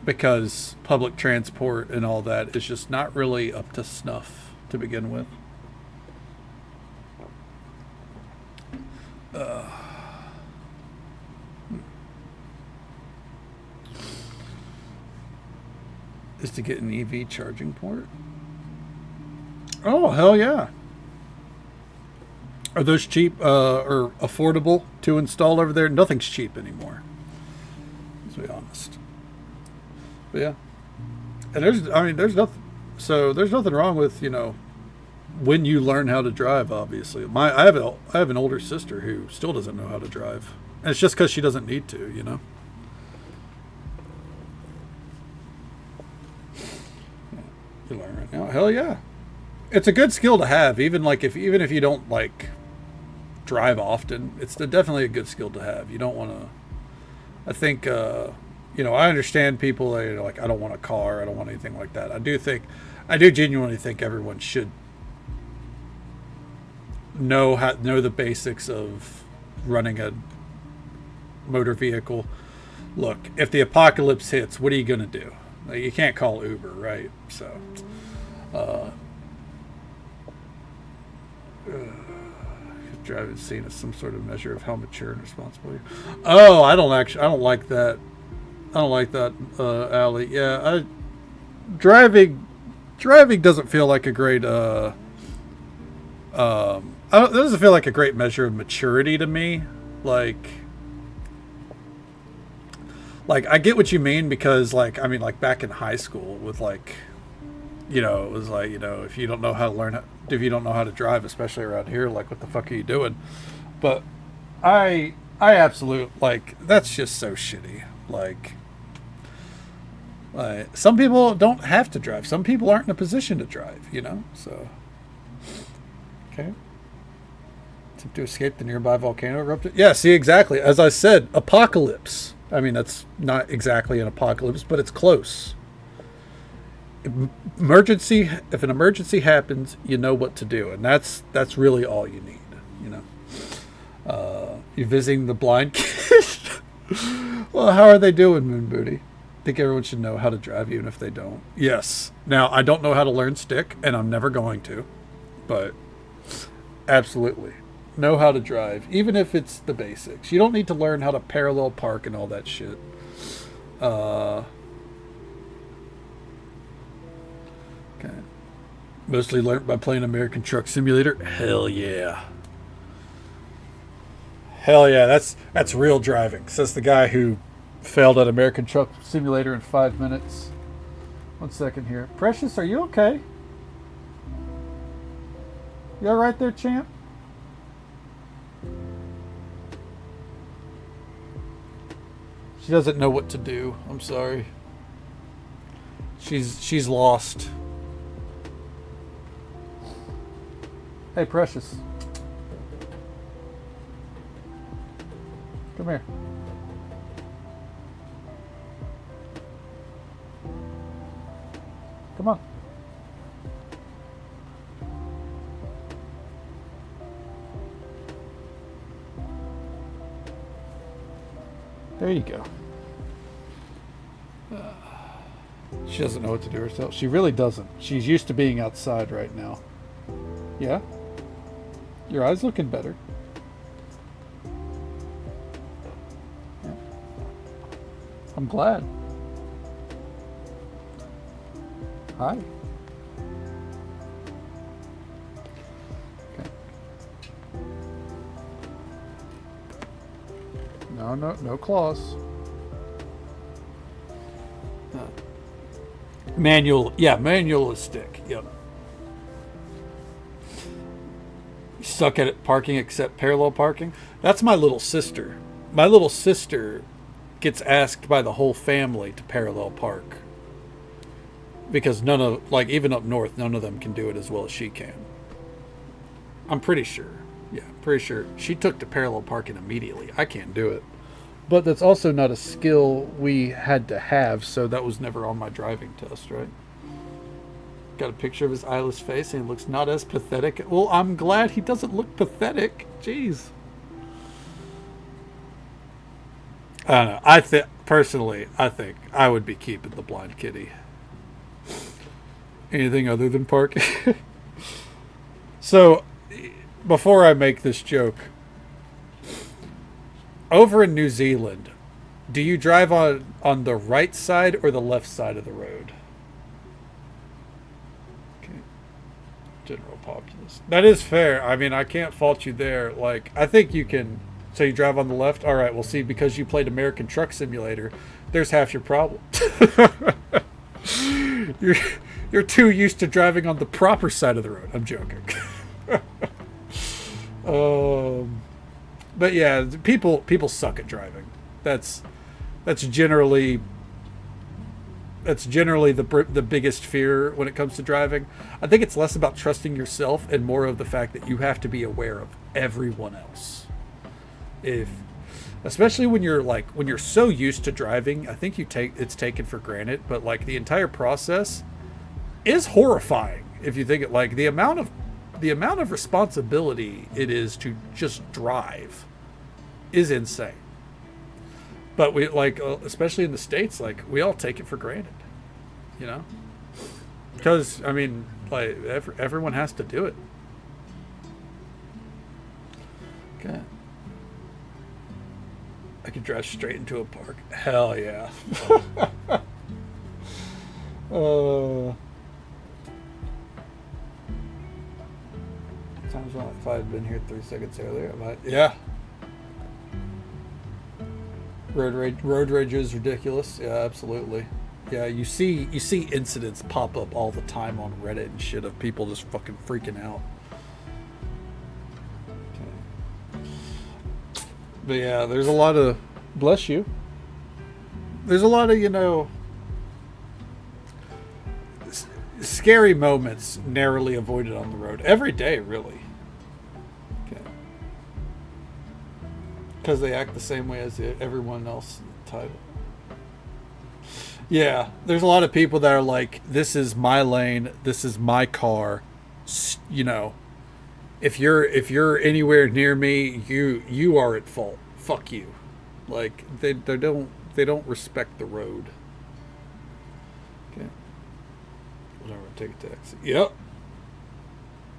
Because public transport and all that is just not really up to snuff to begin with. Is to get an EV charging port. Oh, hell yeah. Are those cheap or affordable to install over there? Nothing's cheap anymore. Let's be honest. But yeah, and there's nothing. So there's nothing wrong with when you learn how to drive. Obviously, I have an older sister who still doesn't know how to drive, and it's just because she doesn't need to. You learn right now. Hell yeah, it's a good skill to have. Even if you don't drive often, it's definitely a good skill to have. You don't want to. I think I understand people that are like, I don't want a car, I don't want anything like that. I do genuinely think everyone should know the basics of running a motor vehicle. Look, if the apocalypse hits, what are you gonna do? You can't call Uber, right? So driving scene is some sort of measure of how mature and responsible you are. Oh, I don't like that. I don't like that, Allie. Yeah, driving doesn't feel like a great it doesn't feel like a great measure of maturity to me. Like I get what you mean, because back in high school with it was if you don't know how to drive, especially around here, what the fuck are you doing? But I absolutely that's just so shitty. Some people don't have to drive. Some people aren't in a position to drive, so okay. To escape the nearby volcano erupted. Yeah, see, exactly. As I said, apocalypse. That's not exactly an apocalypse, but it's close. If an emergency happens, you know what to do, and that's really all you need. You're visiting the blind kid. Well, how are they doing, Moon Booty? I think everyone should know how to drive, even if they don't. Yes. Now, I don't know how to learn stick, and I'm never going to, but absolutely know how to drive, even if it's the basics. You don't need to learn how to parallel park and all that shit. Okay. Mostly learned by playing American Truck Simulator. Hell yeah. Hell yeah, that's real driving, says the guy who failed at American Truck Simulator in 5 minutes. 1 second here. Precious, are you okay? You all right there, champ? She doesn't know what to do. I'm sorry. She's lost. Hey, Precious. Come here. Come on. There you go. She doesn't know what to do herself. She really doesn't. She's used to being outside right now. Yeah? Your eyes looking better. Yeah. I'm glad. Hi. Okay. No claws. Manual, yeah, manual is stick. Yep. You suck at it parking except parallel parking. That's my little sister. My little sister gets asked by the whole family to parallel park. Because even up north, none of them can do it as well as she can. I'm pretty sure. Yeah, pretty sure. She took to parallel parking immediately. I can't do it. But that's also not a skill we had to have, so that was never on my driving test, right? Got a picture of his eyeless face, and he looks not as pathetic. Well, I'm glad he doesn't look pathetic. Jeez. I don't know. Personally, I think I would be keeping the blind kitty. Anything other than parking? So, before I make this joke, over in New Zealand, do you drive on the right side or the left side of the road? Okay. General populace. That is fair. I mean, I can't fault you there. Like, I think you can. So you drive on the left. All right. Well, see, because you played American Truck Simulator, there's half your problem. you're too used to driving on the proper side of the road. I'm joking. But yeah, people suck at driving. That's generally the biggest fear when it comes to driving. I think it's less about trusting yourself and more of the fact that you have to be aware of everyone else. Especially when you're so used to driving, I think it's taken for granted, but like the entire process is horrifying if you think it, like the amount of responsibility it is to just drive is insane. But we especially in the States, like we all take it for granted, you know, because I mean, like everyone has to do it. Okay. I could drive straight into a park. Hell yeah. Times if I had been here 3 seconds earlier, I might. Yeah. Road rage is ridiculous. Yeah, absolutely. Yeah, you see incidents pop up all the time on Reddit and shit of people just fucking freaking out. Okay. But yeah, there's a lot of, bless you. There's a lot of, you know, scary moments narrowly avoided on the road every day, really. Okay. Because they act the same way as everyone else in the title. Yeah, there's a lot of people that are like, this is my lane, this is my car, you know. If you're anywhere near me, you are at fault. Fuck you. Like they don't respect the road. Okay. Whatever, take a taxi. Yep.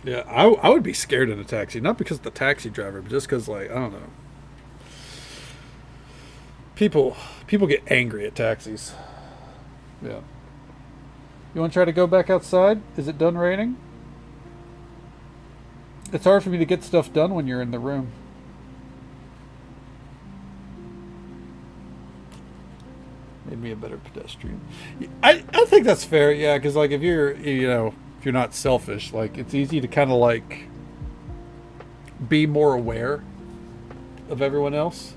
Yeah, I would be scared in a taxi, not because of the taxi driver, but just because, like, I don't know. People get angry at taxis. Yeah. You want to try to go back outside? Is it done raining? It's hard for me to get stuff done when you're in the room. Made me a better pedestrian. I think that's fair, yeah, because like if you're not selfish, like it's easy to kind of like be more aware of everyone else.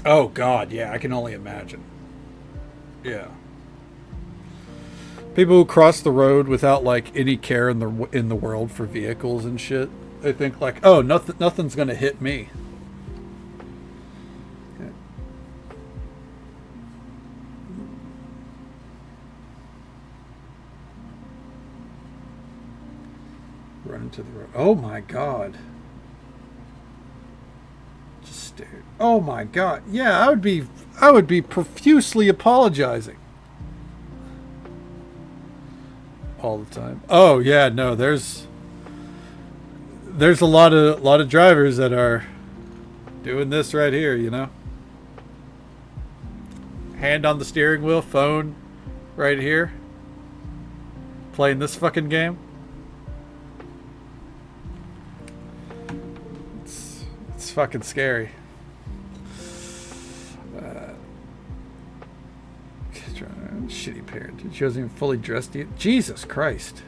Oh God, yeah, I can only imagine. Yeah. People who cross the road without like any care in the world for vehicles and shit. They think like, oh, nothing's gonna hit me. Okay. Run into the road. Oh my God. Just stare. Oh my God. Yeah, I would be profusely apologizing. All the time. Oh yeah, no, there's a lot of drivers that are doing this right here, you know. Hand on the steering wheel, phone right here. Playing this fucking game. It's fucking scary. Shitty parent. She wasn't even fully dressed yet. Jesus Christ.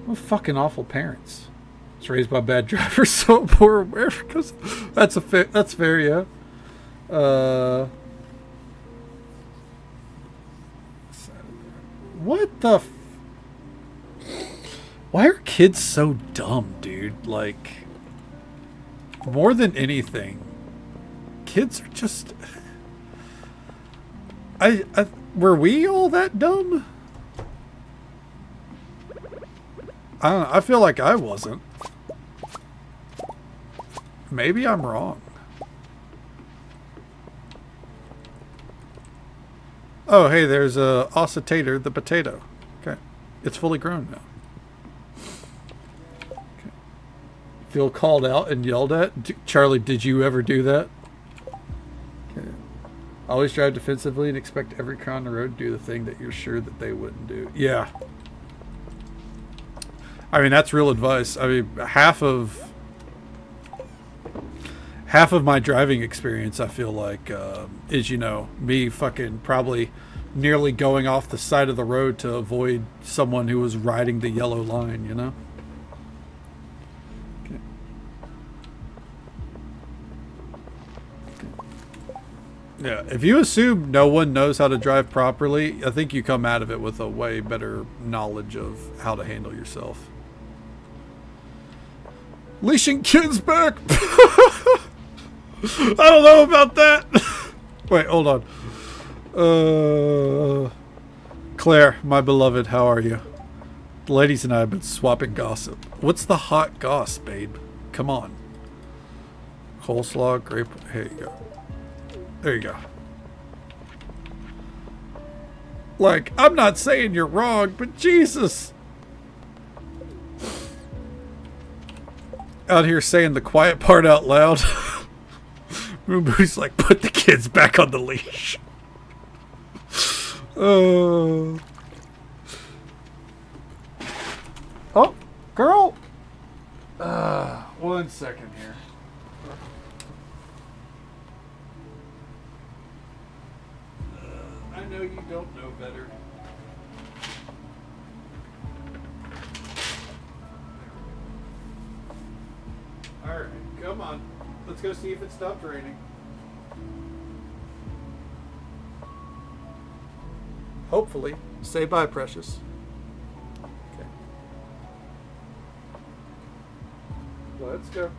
What fucking awful parents. It's raised by bad drivers, so poor aware because that's fair, yeah. What the why are kids so dumb, dude? Like, more than anything, kids are just were we all that dumb? I don't know. I feel like I wasn't. Maybe I'm wrong. Oh, hey, there's a ossitator, the potato. Okay. It's fully grown now. Okay. Feel called out and yelled at? Charlie, did you ever do that? Okay. Always drive defensively and expect every car on the road to do the thing that you're sure that they wouldn't do. Yeah. I mean, that's real advice. I mean, half of my driving experience, I feel like, is, you know, me fucking probably nearly going off the side of the road to avoid someone who was riding the yellow line, you know? Okay. Yeah, if you assume no one knows how to drive properly, I think you come out of it with a way better knowledge of how to handle yourself. Leashing kids back! I don't know about that! Wait, hold on. Claire, my beloved, how are you? The ladies and I have been swapping gossip. What's the hot goss, babe? Come on. Coleslaw, grape... Here you go. There you go. Like, I'm not saying you're wrong, but Jesus! Out here saying the quiet part out loud. Moonboo's like, put the kids back on the leash. Oh, girl! 1 second here. I know you don't know better. Alright, come on. Let's go see if it stopped raining. Hopefully. Say bye, precious. Okay. Let's go.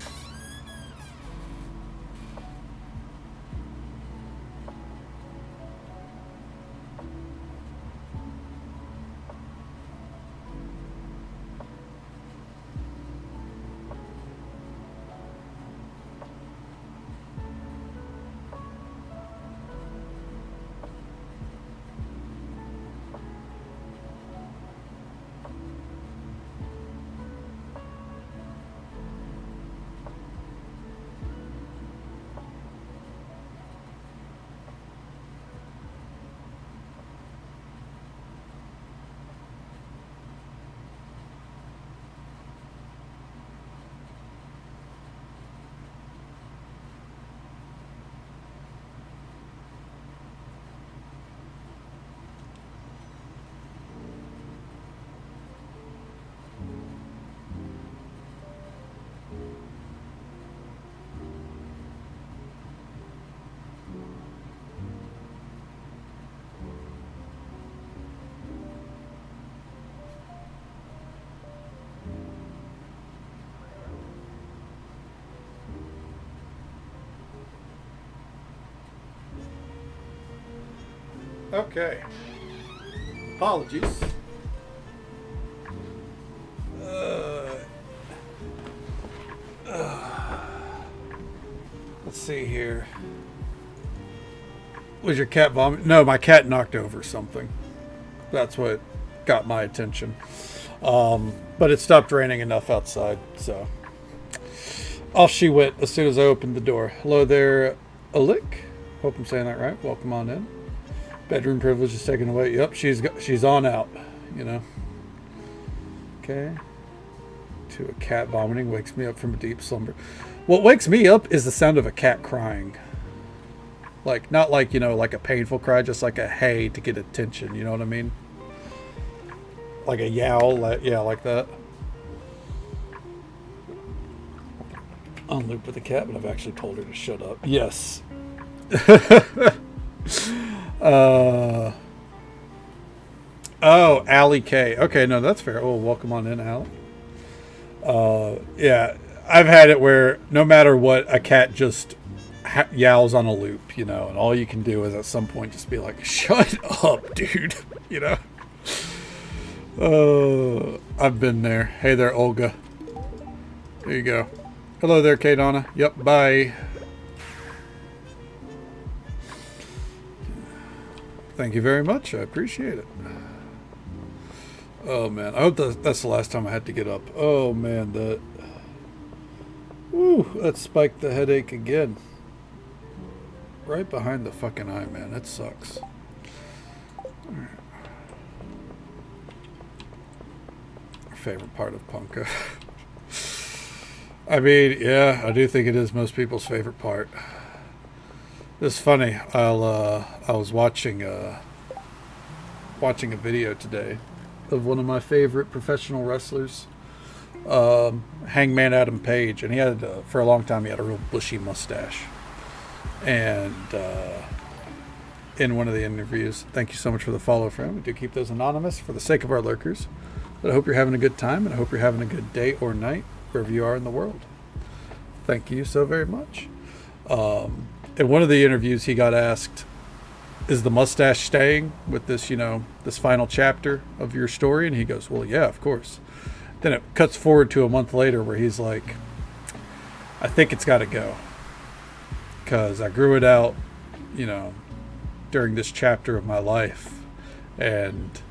Okay. Apologies. Let's see here. Was your cat vomit? No, my cat knocked over something. That's what got my attention. But it stopped raining enough outside, so off she went as soon as I opened the door. Hello there, Alik. Hope I'm saying that right. Welcome on in. Bedroom privilege is taken away. Yep, she's on out, you know. Okay. To a cat vomiting wakes me up from a deep slumber. What wakes me up is the sound of a cat crying. Like, not like, you know, like a painful cry, just like a hey to get attention, you know what I mean? Like a yowl, like, yeah, like that. On loop with the cat, but I've actually told her to shut up. Yes. Oh, Allie K. Okay, no, that's fair. Oh, welcome on in, Allie. Yeah, I've had it where no matter what, a cat just yowls on a loop, you know, and all you can do is at some point just be like, shut up, dude, you know? I've been there. Hey there, Olga. There you go. Hello there, K-Donna. Yep, bye. Thank you very much. I appreciate it. Oh, man. I hope that's the last time I had to get up. Oh, man. That spiked the headache again. right behind the fucking eye, man. That sucks. Favorite part of Punko. I mean, yeah, I do think it is most people's favorite part. It's funny. I was watching a video today of one of my favorite professional wrestlers, Hangman Adam Page, and he had for a long time he had a real bushy mustache. And in one of the interviews, thank you so much for the follow, friend. We do keep those anonymous for the sake of our lurkers. But I hope you're having a good time, and I hope you're having a good day or night wherever you are in the world. Thank you so very much. In one of the interviews, he got asked, is the mustache staying with this, this final chapter of your story? And he goes, well, yeah, of course. Then it cuts forward to a month later where he's like, I think it's got to go. Because I grew it out, during this chapter of my life. And,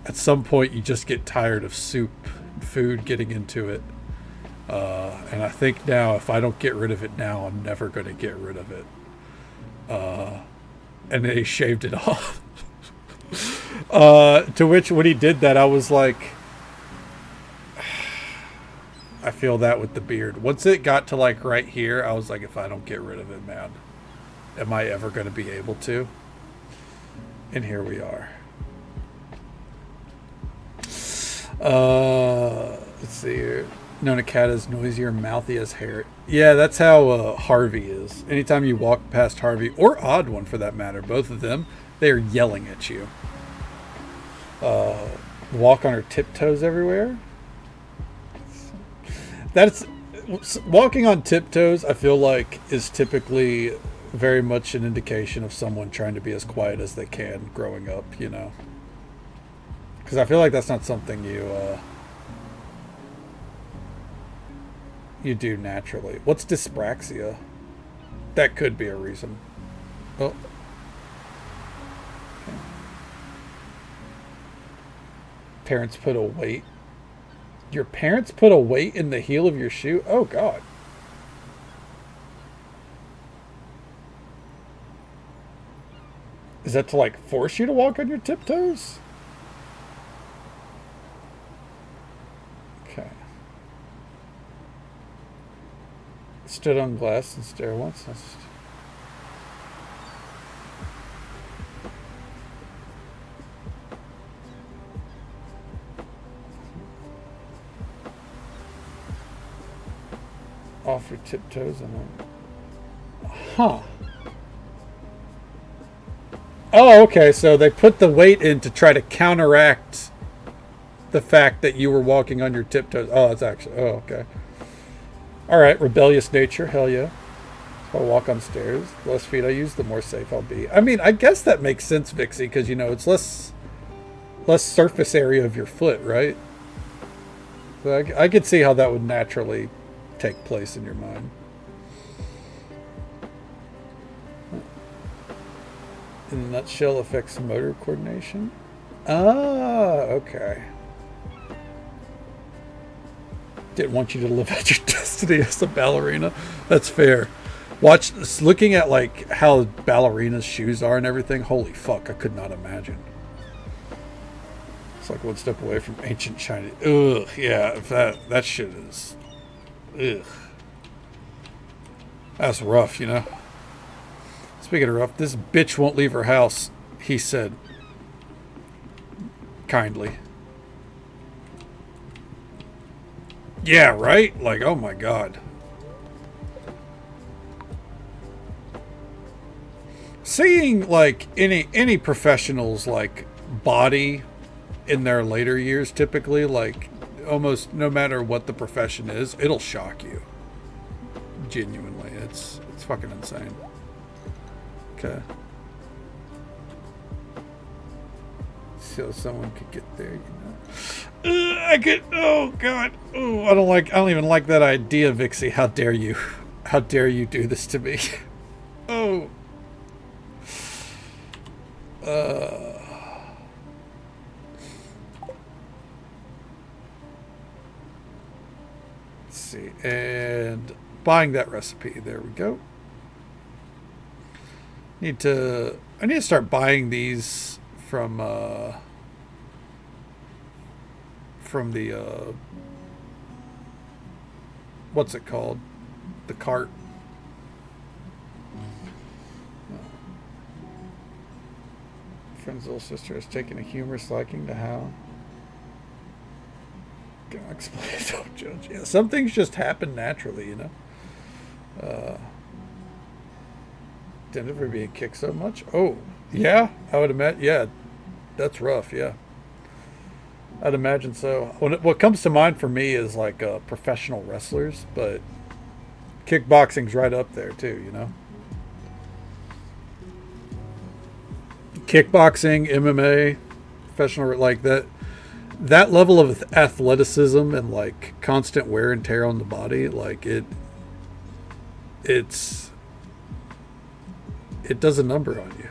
at some point you just get tired of soup and food getting into it. And I think now if I don't get rid of it now, I'm never going to get rid of it. And then he shaved it off. To which when he did that, I was like, I feel that with the beard. Once it got to like right here, I was like, if I don't get id of it, man, am I ever going to be able to? And here we are. Let's see here. Nona Cat is noisier, mouthy as hair. Yeah, that's how Harvey is. Anytime you walk past Harvey, or Odd One for that matter, both of them, they are yelling at you. Walk on her tiptoes everywhere. That's walking on tiptoes, I feel like, is typically very much an indication of someone trying to be as quiet as they can growing up, Because I feel like that's not something you do naturally. What's dyspraxia? That could be a reason. Oh. Okay. Parents put a weight. Your parents put a weight in the heel of your shoe? Oh, God. Is that to, like, force you to walk on your tiptoes? Okay. Stood on glass and stared once. Off your tiptoes and then... Huh. Oh, okay, so they put the weight in to try to counteract the fact that you were walking on your tiptoes. Oh, that's actually... Oh, okay. Alright, rebellious nature, hell yeah. So I'll walk on stairs. The less feet I use, the more safe I'll be. I mean, I guess that makes sense, Vixie, because, it's less surface area of your foot, right? So I could see how that would naturally take place in your mind. In a nutshell, affects motor coordination. Ah, okay. Didn't want you to live out your destiny as a ballerina. That's fair. Looking at like how ballerinas' shoes are and everything. Holy fuck, I could not imagine. It's like one step away from ancient China. Ugh, yeah, if that shit is... Ugh. That's rough, Speaking of rough, this bitch won't leave her house, he said. Kindly. Yeah, right? Like, oh my God. Seeing, like, any professional's, like, body in their later years, typically, like, almost no matter what the profession is, it'll shock you. Genuinely. It's fucking insane. Okay. So someone could get there, I could... Oh, God. Oh, I don't even like that idea, Vixie. How dare you? How dare you do this to me? Oh. Let's see. And buying that recipe. There we go. I need to start buying these from the what's it called? The cart. Friend's little sister has taken a humorous liking to how. Gonna explain it, don't judge. Yeah, some things just happen naturally, you know. Didn't ever being kicked so much. Oh, yeah, I would imagine. Yeah, that's rough. Yeah, I'd imagine so. What comes to mind for me is like professional wrestlers, but kickboxing's right up there too. You know, kickboxing, MMA, professional like that. That level of athleticism and like constant wear and tear on the body, like it does a number on you.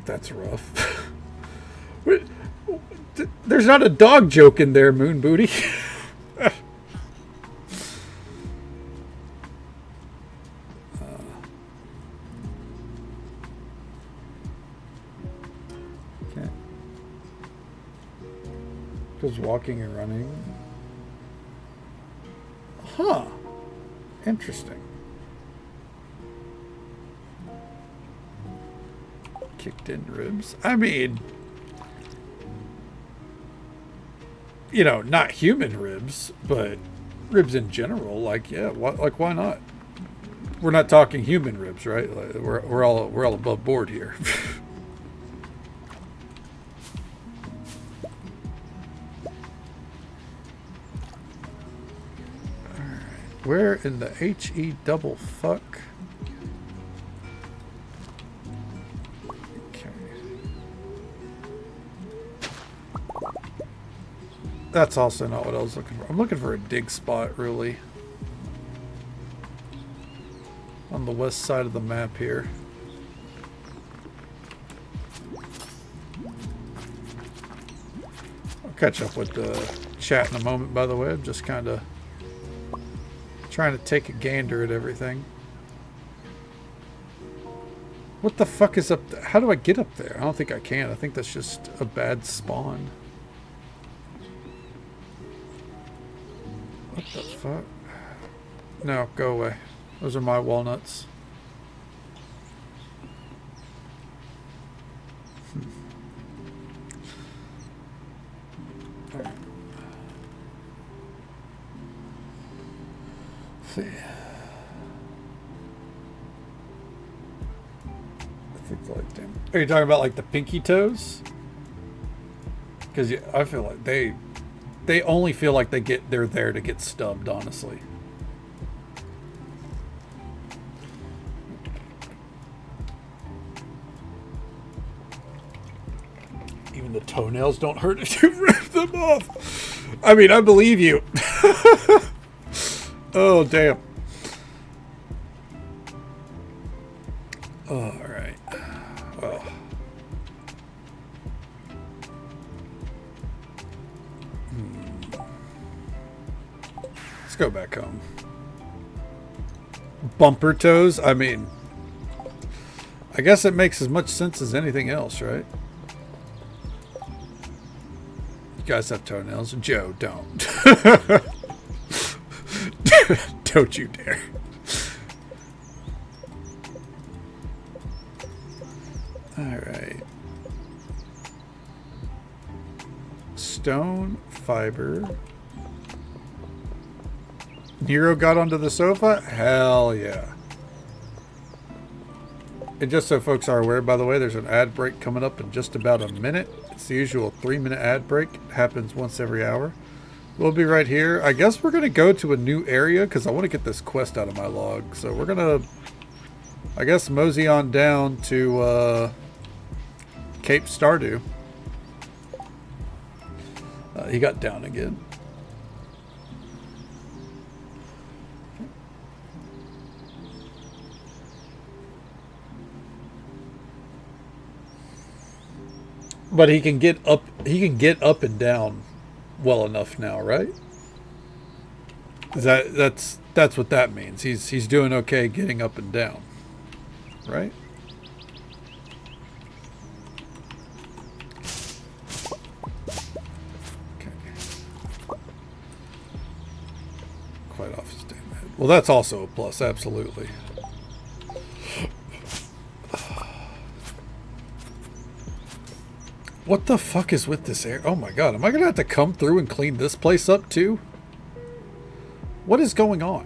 That's rough. There's not a dog joke in there, Moon Booty. Okay. Just walking and running. Huh. Interesting. Kicked in ribs. I mean, you know, not human ribs, but ribs in general. Like, yeah, why not? We're not talking human ribs, right? Like, we're all above board here. Where in the HE double fuck? Okay. That's also not what I was looking for. I'm looking for a dig spot, really. On the west side of the map here. I'll catch up with the chat in a moment, by the way. I'm just kind of trying to take a gander at everything. What the fuck is up there? How do I get up there? I don't think I can. I think that's just a bad spawn. What the fuck? No, go away. Those are my walnuts. All right. See. I think like them. Are you talking about like the pinky toes? Because I feel like they only feel like they're there to get stubbed, honestly. Even the toenails don't hurt if you rip them off. I mean, I believe you. Oh, damn. All right. Well. Let's go back home. Bumper toes? I mean, I guess it makes as much sense as anything else, right? You guys have toenails. Joe, don't. Don't you dare. Alright. Stone, fiber. Nero got onto the sofa? Hell yeah. And just so folks are aware, by the way, there's an ad break coming up in just about a minute. It's the usual 3-minute ad break. It happens once every hour. We'll be right here. I guess we're going to go to a new area because I want to get this quest out of my log. So we're going to, I guess, mosey on down to Cape Stardew. He got down again. But he can get up He can get up and down well enough now, right? That's what that means. He's doing okay getting up and down, right? Okay. Quite off his damn head. Well, that's also a plus, absolutely. What the fuck is with this air? Oh my god, am I gonna have to come through and clean this place up too? What is going on?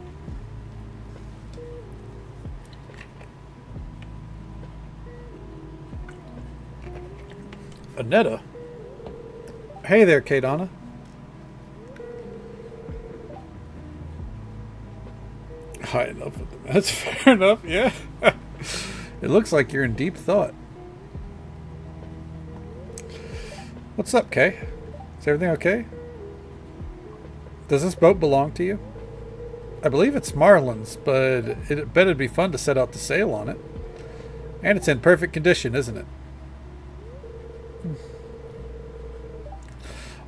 Anetta? Hey there, Kadana. High enough with them. That's fair enough, yeah. It looks like you're in deep thought. What's up, Kay? Is everything okay? Does this boat belong to you? I believe it's Marlin's, but it bet it'd be fun to set out to sail on it. And it's in perfect condition, isn't it?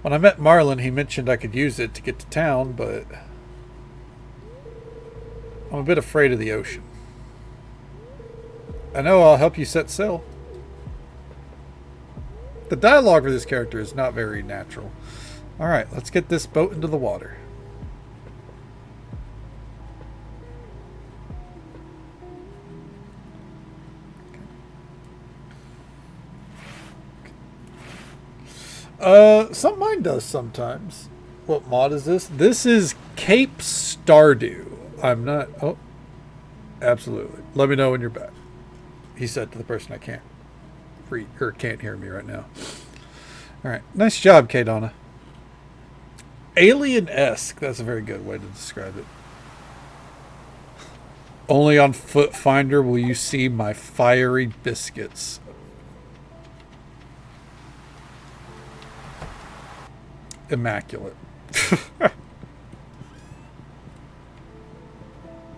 When I met Marlin, he mentioned I could use it to get to town, but I'm a bit afraid of the ocean. I know I'll help you set sail. The dialogue for this character is not very natural. Alright, let's get this boat into the water. Something mine does sometimes. What mod is this? This is Cape Stardew. I'm not... Oh. Absolutely. Let me know when you're back. He said to the person I can't read, or can't hear me right now. Alright. Nice job, Kadana. Alien-esque. That's a very good way to describe it. Only on Foot Finder will you see my fiery biscuits. Immaculate.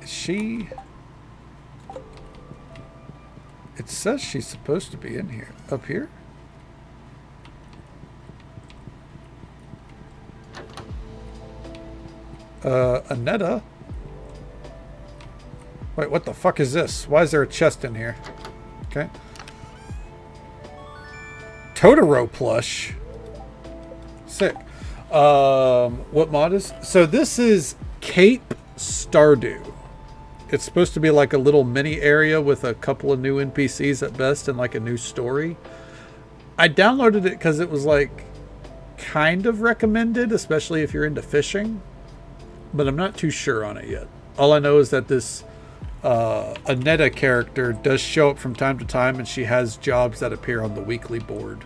Is she... It says she's supposed to be in here. Up here? Anetta? Wait, what the fuck is this? Why is there a chest in here? Okay. Totoro plush. Sick. What mod is... So this is Cape Stardew. It's supposed to be like a little mini area with a couple of new NPCs at best and like a new story. I downloaded it because it was like kind of recommended, especially if you're into fishing. But I'm not too sure on it yet. All I know is that this Anetta character does show up from time to time and she has jobs that appear on the weekly board.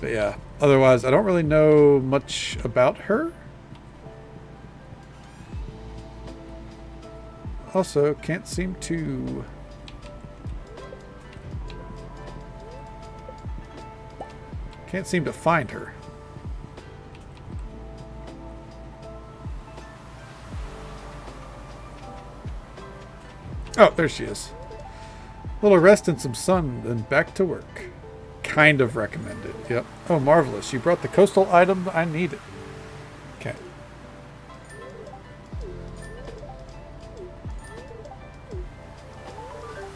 But yeah, otherwise I don't really know much about her. Also, can't seem to... Can't seem to find her. Oh, there she is. A little rest and some sun, then back to work. Kind of recommended. Yep. Oh, marvelous. You brought the coastal item I needed. Okay.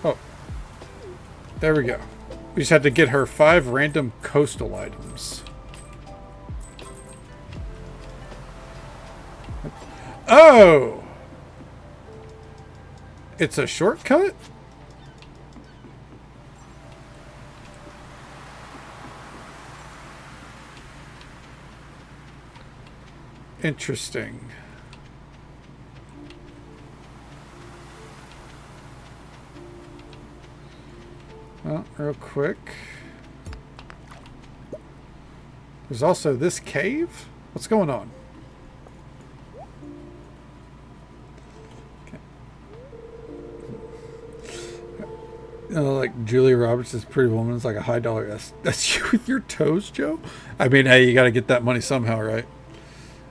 Oh. There we go. We just had to get her 5 random coastal items. Oh! It's a shortcut? Interesting. Well, real quick. There's also this cave? What's going on? Like Julia Roberts' Pretty Woman is like a high dollar. That's you with your toes, Joe? I mean, hey, you got to get that money somehow, right?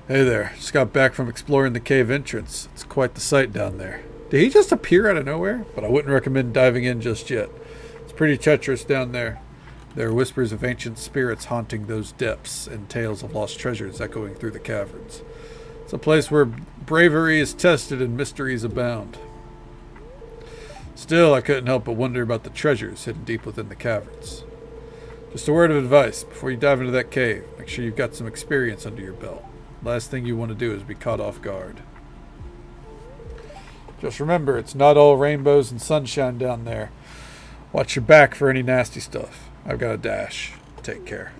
Hey there. Just got back from exploring the cave entrance. It's quite the sight down there. Did he just appear out of nowhere? But I wouldn't recommend diving in just yet. It's pretty treacherous down there. There are whispers of ancient spirits haunting those depths and tales of lost treasures echoing through the caverns. It's a place where bravery is tested and mysteries abound. Still, I couldn't help but wonder about the treasures hidden deep within the caverns. Just a word of advice, before you dive into that cave, make sure you've got some experience under your belt. Last thing you want to do is be caught off guard. Just remember, it's not all rainbows and sunshine down there. Watch your back for any nasty stuff. I've got a dash. Take care.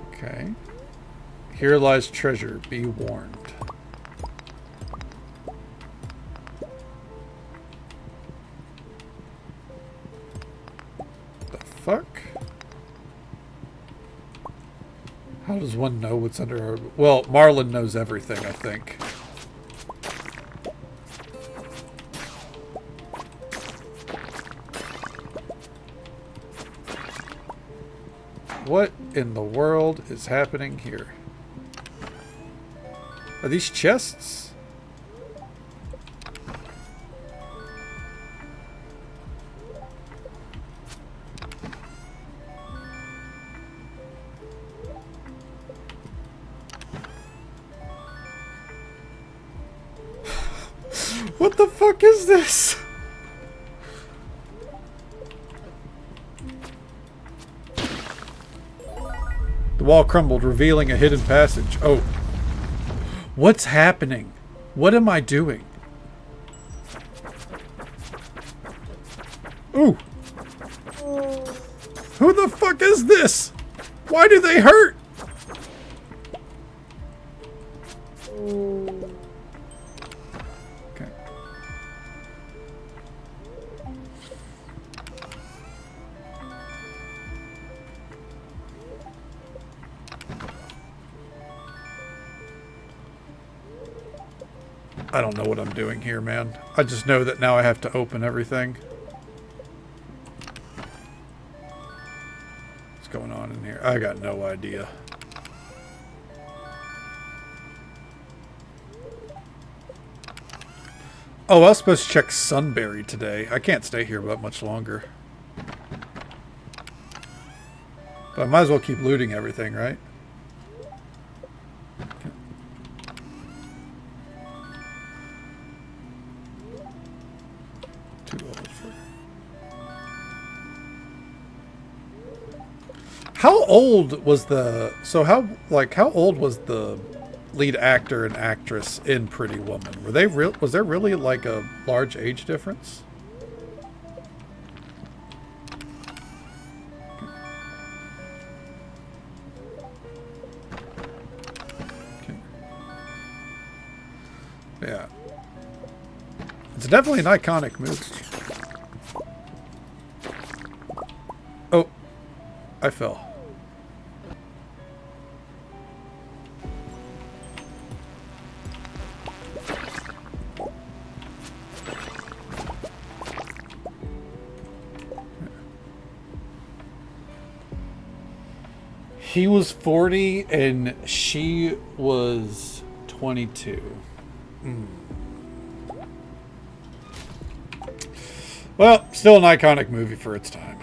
Okay. Here lies treasure. Be warned. The fuck? How does one know what's under her? Well, Marlin knows everything, I think. What in the world is happening here? Are these chests? What the fuck is this? The wall crumbled, revealing a hidden passage. Oh. What's happening? What am I doing? Ooh. Who the fuck is this? Why do they hurt? Okay. I don't know what I'm doing here, man. I just know that now I have to open everything. What's going on in here? I got no idea. Oh, I was supposed to check Sunbury today. I can't stay here but much longer. But I might as well keep looting everything, right? How old was the... So how old was the lead actor and actress in Pretty Woman? Were they real? Was there really like a large age difference? Okay. Yeah. It's definitely an iconic movie. Oh, I fell. He was 40 and she was 22. Well, still an iconic movie for its time.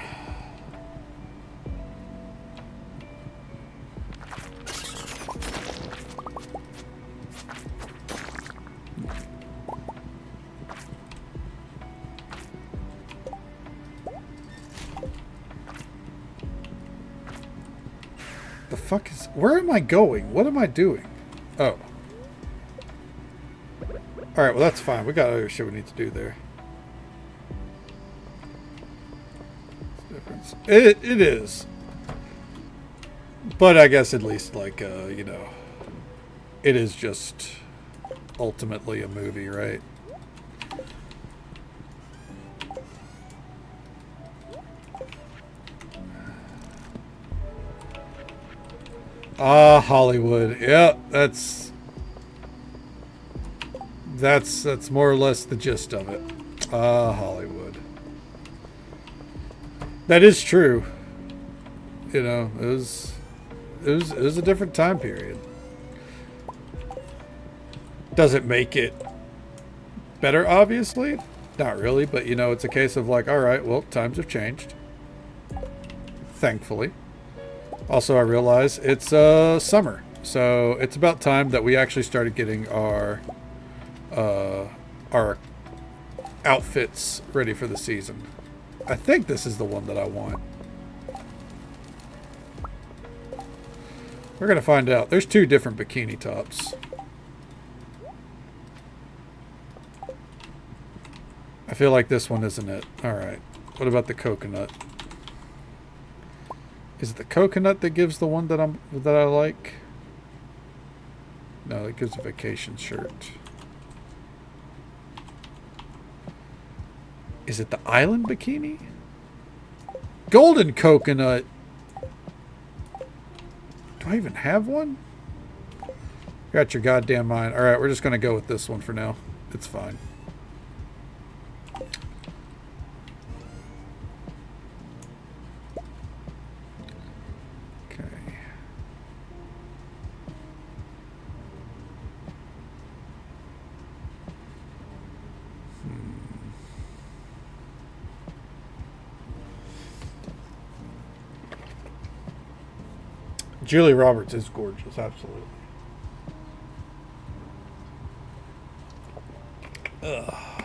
The fuck is... Where am I going? What am I doing? Oh. Alright, well that's fine. We got other shit we need to do there. It is. But I guess at least, like, you know, it is just ultimately a movie, right? Ah, Hollywood. Yeah, that's more or less the gist of it. Ah, Hollywood. That is true. You know, it was a different time period. Does it make it better, obviously? Not really, but you know, it's a case of like, all right, well, times have changed. Thankfully. Also, I realize it's summer, so it's about time that we actually started getting our outfits ready for the season. I think this is the one that I want. We're gonna find out. There's 2 different bikini tops. I feel like this one isn't it. Alright. What about the coconut? Is it the coconut that gives the one that I like? No, it gives a vacation shirt. Is it the island bikini? Golden coconut! Do I even have one? Got your goddamn mind. Alright, we're just gonna go with this one for now. It's fine. Julia Roberts is gorgeous, absolutely. Ugh.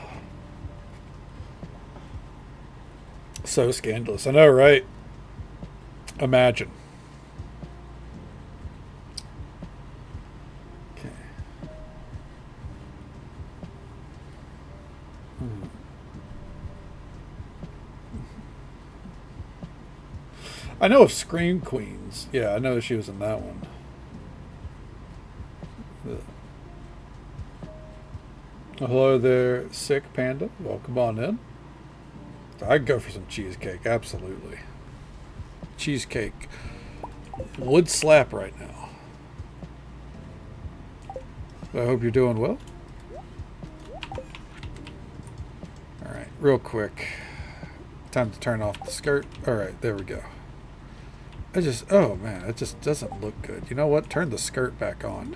So scandalous. I know, right? Imagine. Okay. I know of Scream Queens. Yeah, I know she was in that one. Hello there, sick panda. Welcome on in. I'd go for some cheesecake, absolutely. Cheesecake would slap right now. I hope you're doing well. Alright, real quick. Time to turn off the skirt. Alright, there we go. Oh man, it just doesn't look good. You know what? Turn the skirt back on.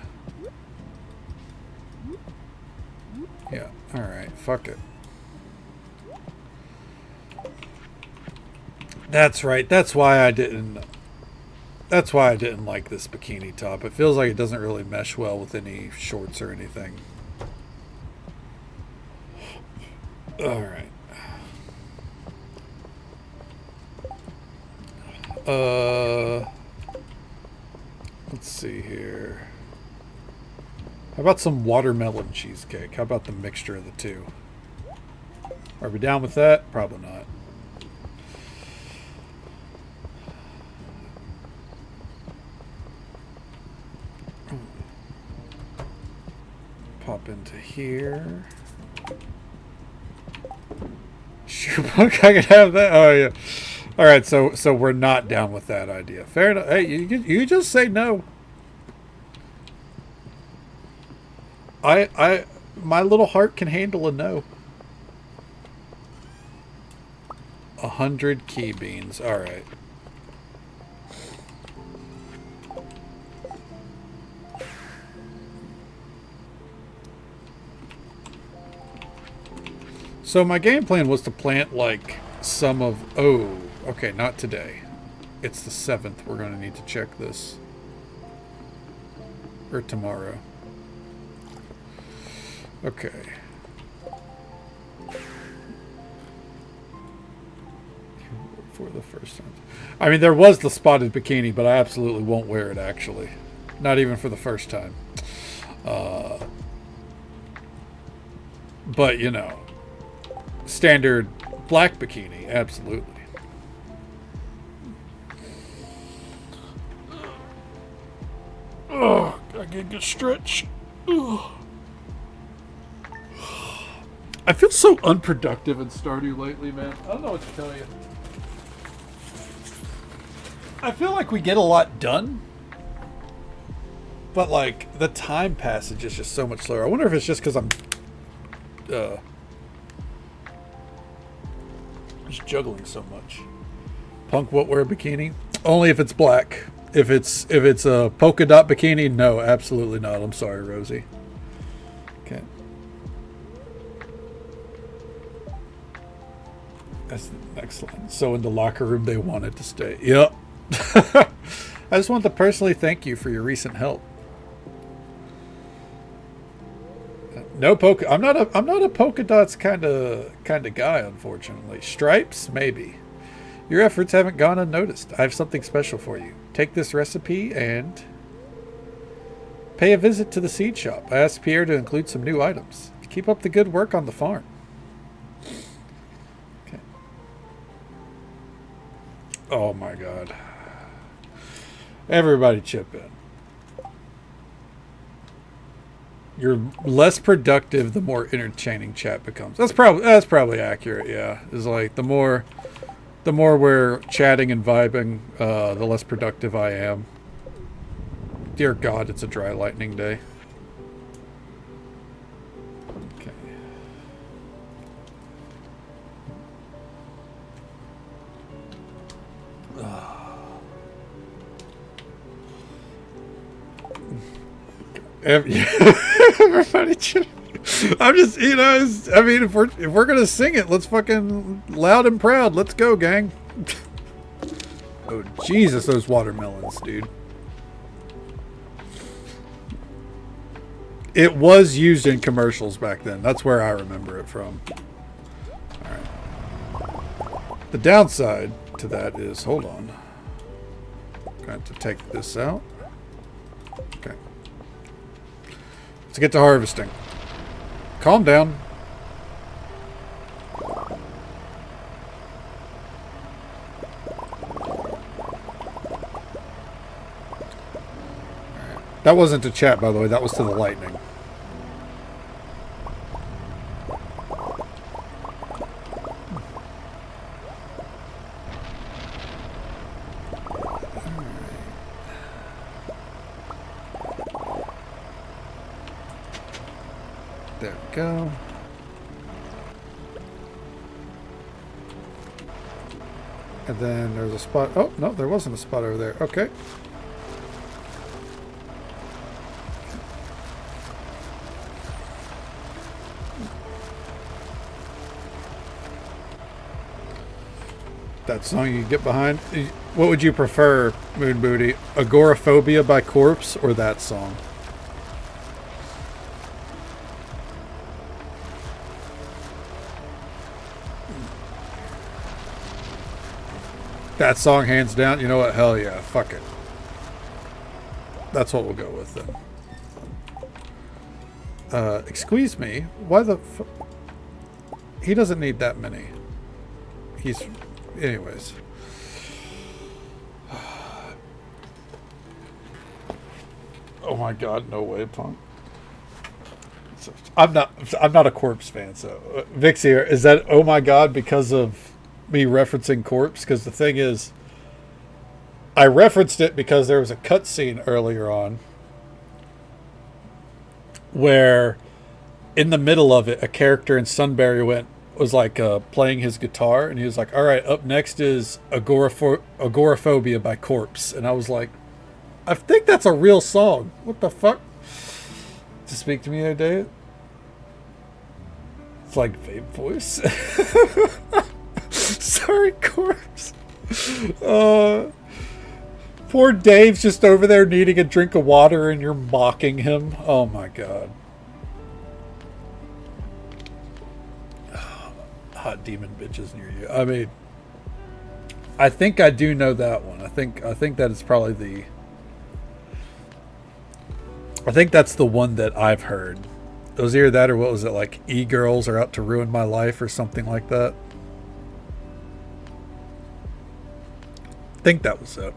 Yeah, alright, fuck it. That's right, that's why I didn't like this bikini top. It feels like it doesn't really mesh well with any shorts or anything. Alright. Let's see here. How about some watermelon cheesecake? How about the mixture of the two? Are we down with that? Probably not. Pop into here. Shoebook, I could have that. Oh yeah. All right, so we're not down with that idea. Fair enough. Hey, you just say no. My little heart can handle a no. 100 key beans. All right. So my game plan was to plant like some of... Oh, okay, not today. It's the 7th. We're going to need to check this. Or tomorrow. Okay. For the first time. I mean, there was the spotted bikini, but I absolutely won't wear it, actually. Not even for the first time. But, you know... Standard black bikini, absolutely. Oh, I get a good stretch. Ugh. I feel so unproductive in Stardew lately, man. I don't know what to tell you. I feel like we get a lot done, but like the time passage is just so much slower. I wonder if it's just because I'm just juggling so much. Punk won't wear a bikini? Only if it's black. If it's a polka dot bikini, no, absolutely not. I'm sorry, Rosie. Okay. That's the next line. So in the locker room, they wanted to stay. Yep. I just want to personally thank you for your recent help. No polka. I'm not a polka dots kind of guy, unfortunately. Stripes, maybe. Your efforts haven't gone unnoticed. I have something special for you. Take this recipe and pay a visit to the seed shop. I asked Pierre to include some new items. Keep up the good work on the farm. Okay. Oh my god. Everybody chip in. You're less productive the more entertaining chat becomes. That's probably accurate, yeah. It's like the more we're chatting and vibing, the less productive I am. Dear God, it's a dry lightning day. Okay. Everybody, I'm just, I mean, if we're gonna sing it, let's fucking loud and proud. Let's go, gang. Oh Jesus, those watermelons, dude. It was used in commercials back then. That's where I remember it from. All right. The downside to that is, hold on. Got to take this out. Okay. Let's get to harvesting. Calm down. That wasn't to chat, by the way. That was to the lightning. There we go. And then there's a spot. Oh, no, there wasn't a spot over there. Okay. That song you get behind. What would you prefer, Moon Booty? Agoraphobia by Corpse or that song? That song, hands down. You know what? Hell yeah. Fuck it. That's what we'll go with then. Excuse me. Why the he doesn't need that many. He's... Anyways. Oh my god, no way, Punk. I'm not a Corpse fan, so Vixie, is that oh my god because of me referencing Corpse? Because the thing is, I referenced it because there was a cutscene earlier on where in the middle of it a character in Sunbury was like playing his guitar, and he was like, all right, up next is Agoraphobia by Corpse, and I was like, I think that's a real song. What the fuck? To speak to me the other day, it's like vape voice. Sorry, Corpse. Poor Dave's just over there needing a drink of water and you're mocking him. Oh my god. Hot demon bitches near you. I mean, I think I do know that one. I think that is probably the... I think that's the one that I've heard. It was either that or what was it, like E-girls are out to ruin my life or something like that. I think that was it.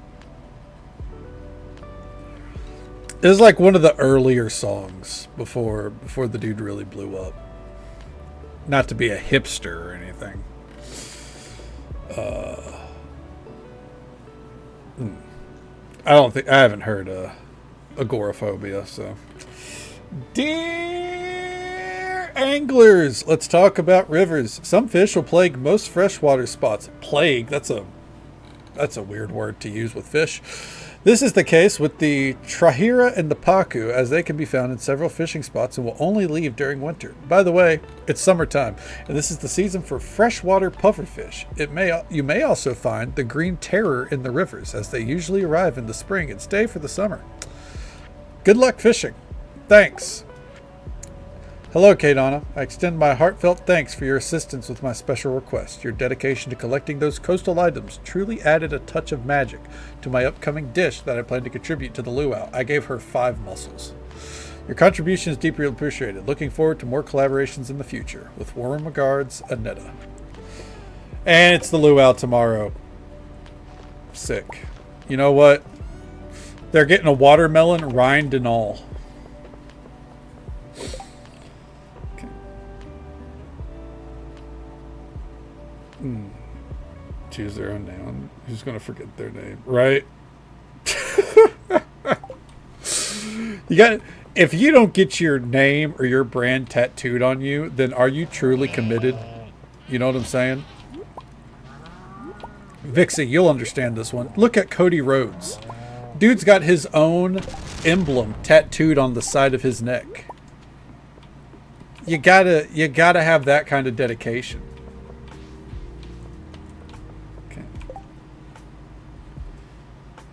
It was like one of the earlier songs before the dude really blew up. Not to be a hipster or anything. I haven't heard Agoraphobia, so. Dear anglers, let's talk about rivers. Some fish will plague most freshwater spots. Plague, that's a weird word to use with fish. This is the case with the Trahira and the Paku, as they can be found in several fishing spots and will only leave during winter. By the way, it's summertime, and this is the season for freshwater pufferfish. You may also find the green terror in the rivers, as they usually arrive in the spring and stay for the summer. Good luck fishing. Thanks. Hello, Kadana. I extend my heartfelt thanks for your assistance with my special request. Your dedication to collecting those coastal items truly added a touch of magic to my upcoming dish that I plan to contribute to the luau. I gave her 5 mussels. Your contribution is deeply appreciated. Looking forward to more collaborations in the future. With warm regards, Anetta. And it's the luau tomorrow. Sick. You know what? They're getting a watermelon, rind and all. Choose their own name. Who's going to forget their name, right? If you don't get your name or your brand tattooed on you, then are you truly committed? You know what I'm saying? Vixie, you'll understand this one. Look at Cody Rhodes. Dude's got his own emblem tattooed on the side of his neck. You gotta have that kind of dedication.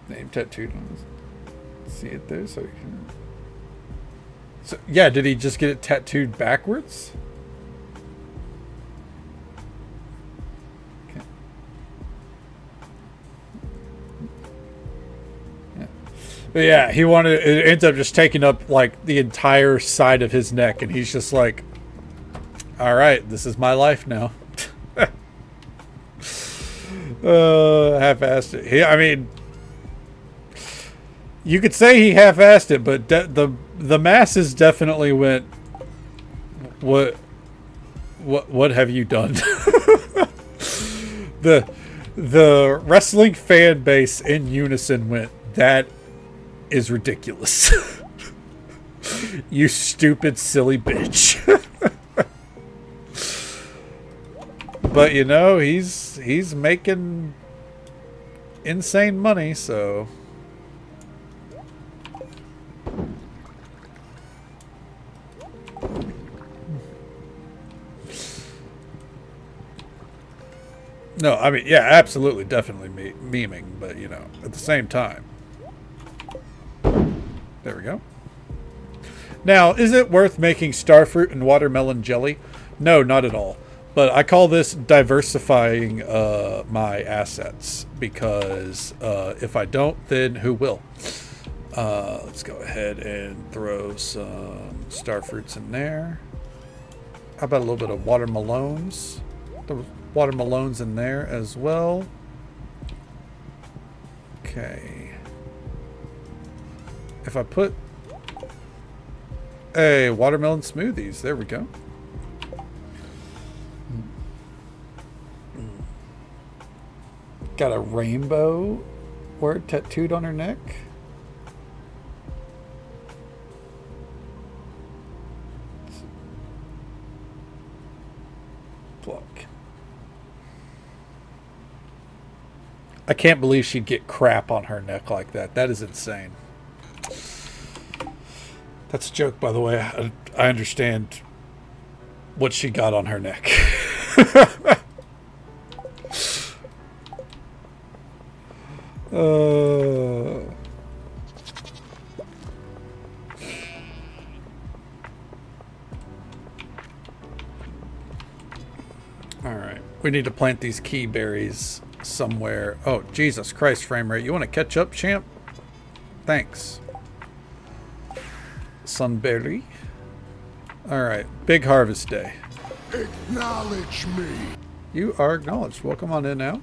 Name tattooed on his. See it there, so you can. So yeah, did he just get it tattooed backwards? Okay. Yeah. But yeah, he wanted. It ends up just taking up like the entire side of his neck, and he's just like, "All right, this is my life now." Half-assed it. I mean. You could say he half-assed it, but the masses definitely went, what have you done? the wrestling fan base in unison went, that is ridiculous. You stupid, silly bitch. But you know, he's making insane money, so. No, I mean, yeah, absolutely, definitely memeing, but, you know, at the same time. There we go. Now, is it worth making starfruit and watermelon jelly? No, not at all. But I call this diversifying my assets, because if I don't, then who will? Let's go ahead and throw some starfruits in there. How about a little bit of watermelons? The watermelons in there as well. Okay. If I put a watermelon smoothies, there we go. Got a rainbow word tattooed on her neck. Pluck. I can't believe she'd get crap on her neck like that. That is insane. That's a joke, by the way. I understand what she got on her neck. Alright. We need to plant these key berries somewhere. Oh, Jesus Christ, frame rate. You want to catch up, champ? Thanks. Sunberry. Alright. Big harvest day. Acknowledge me. You are acknowledged. Welcome on in now.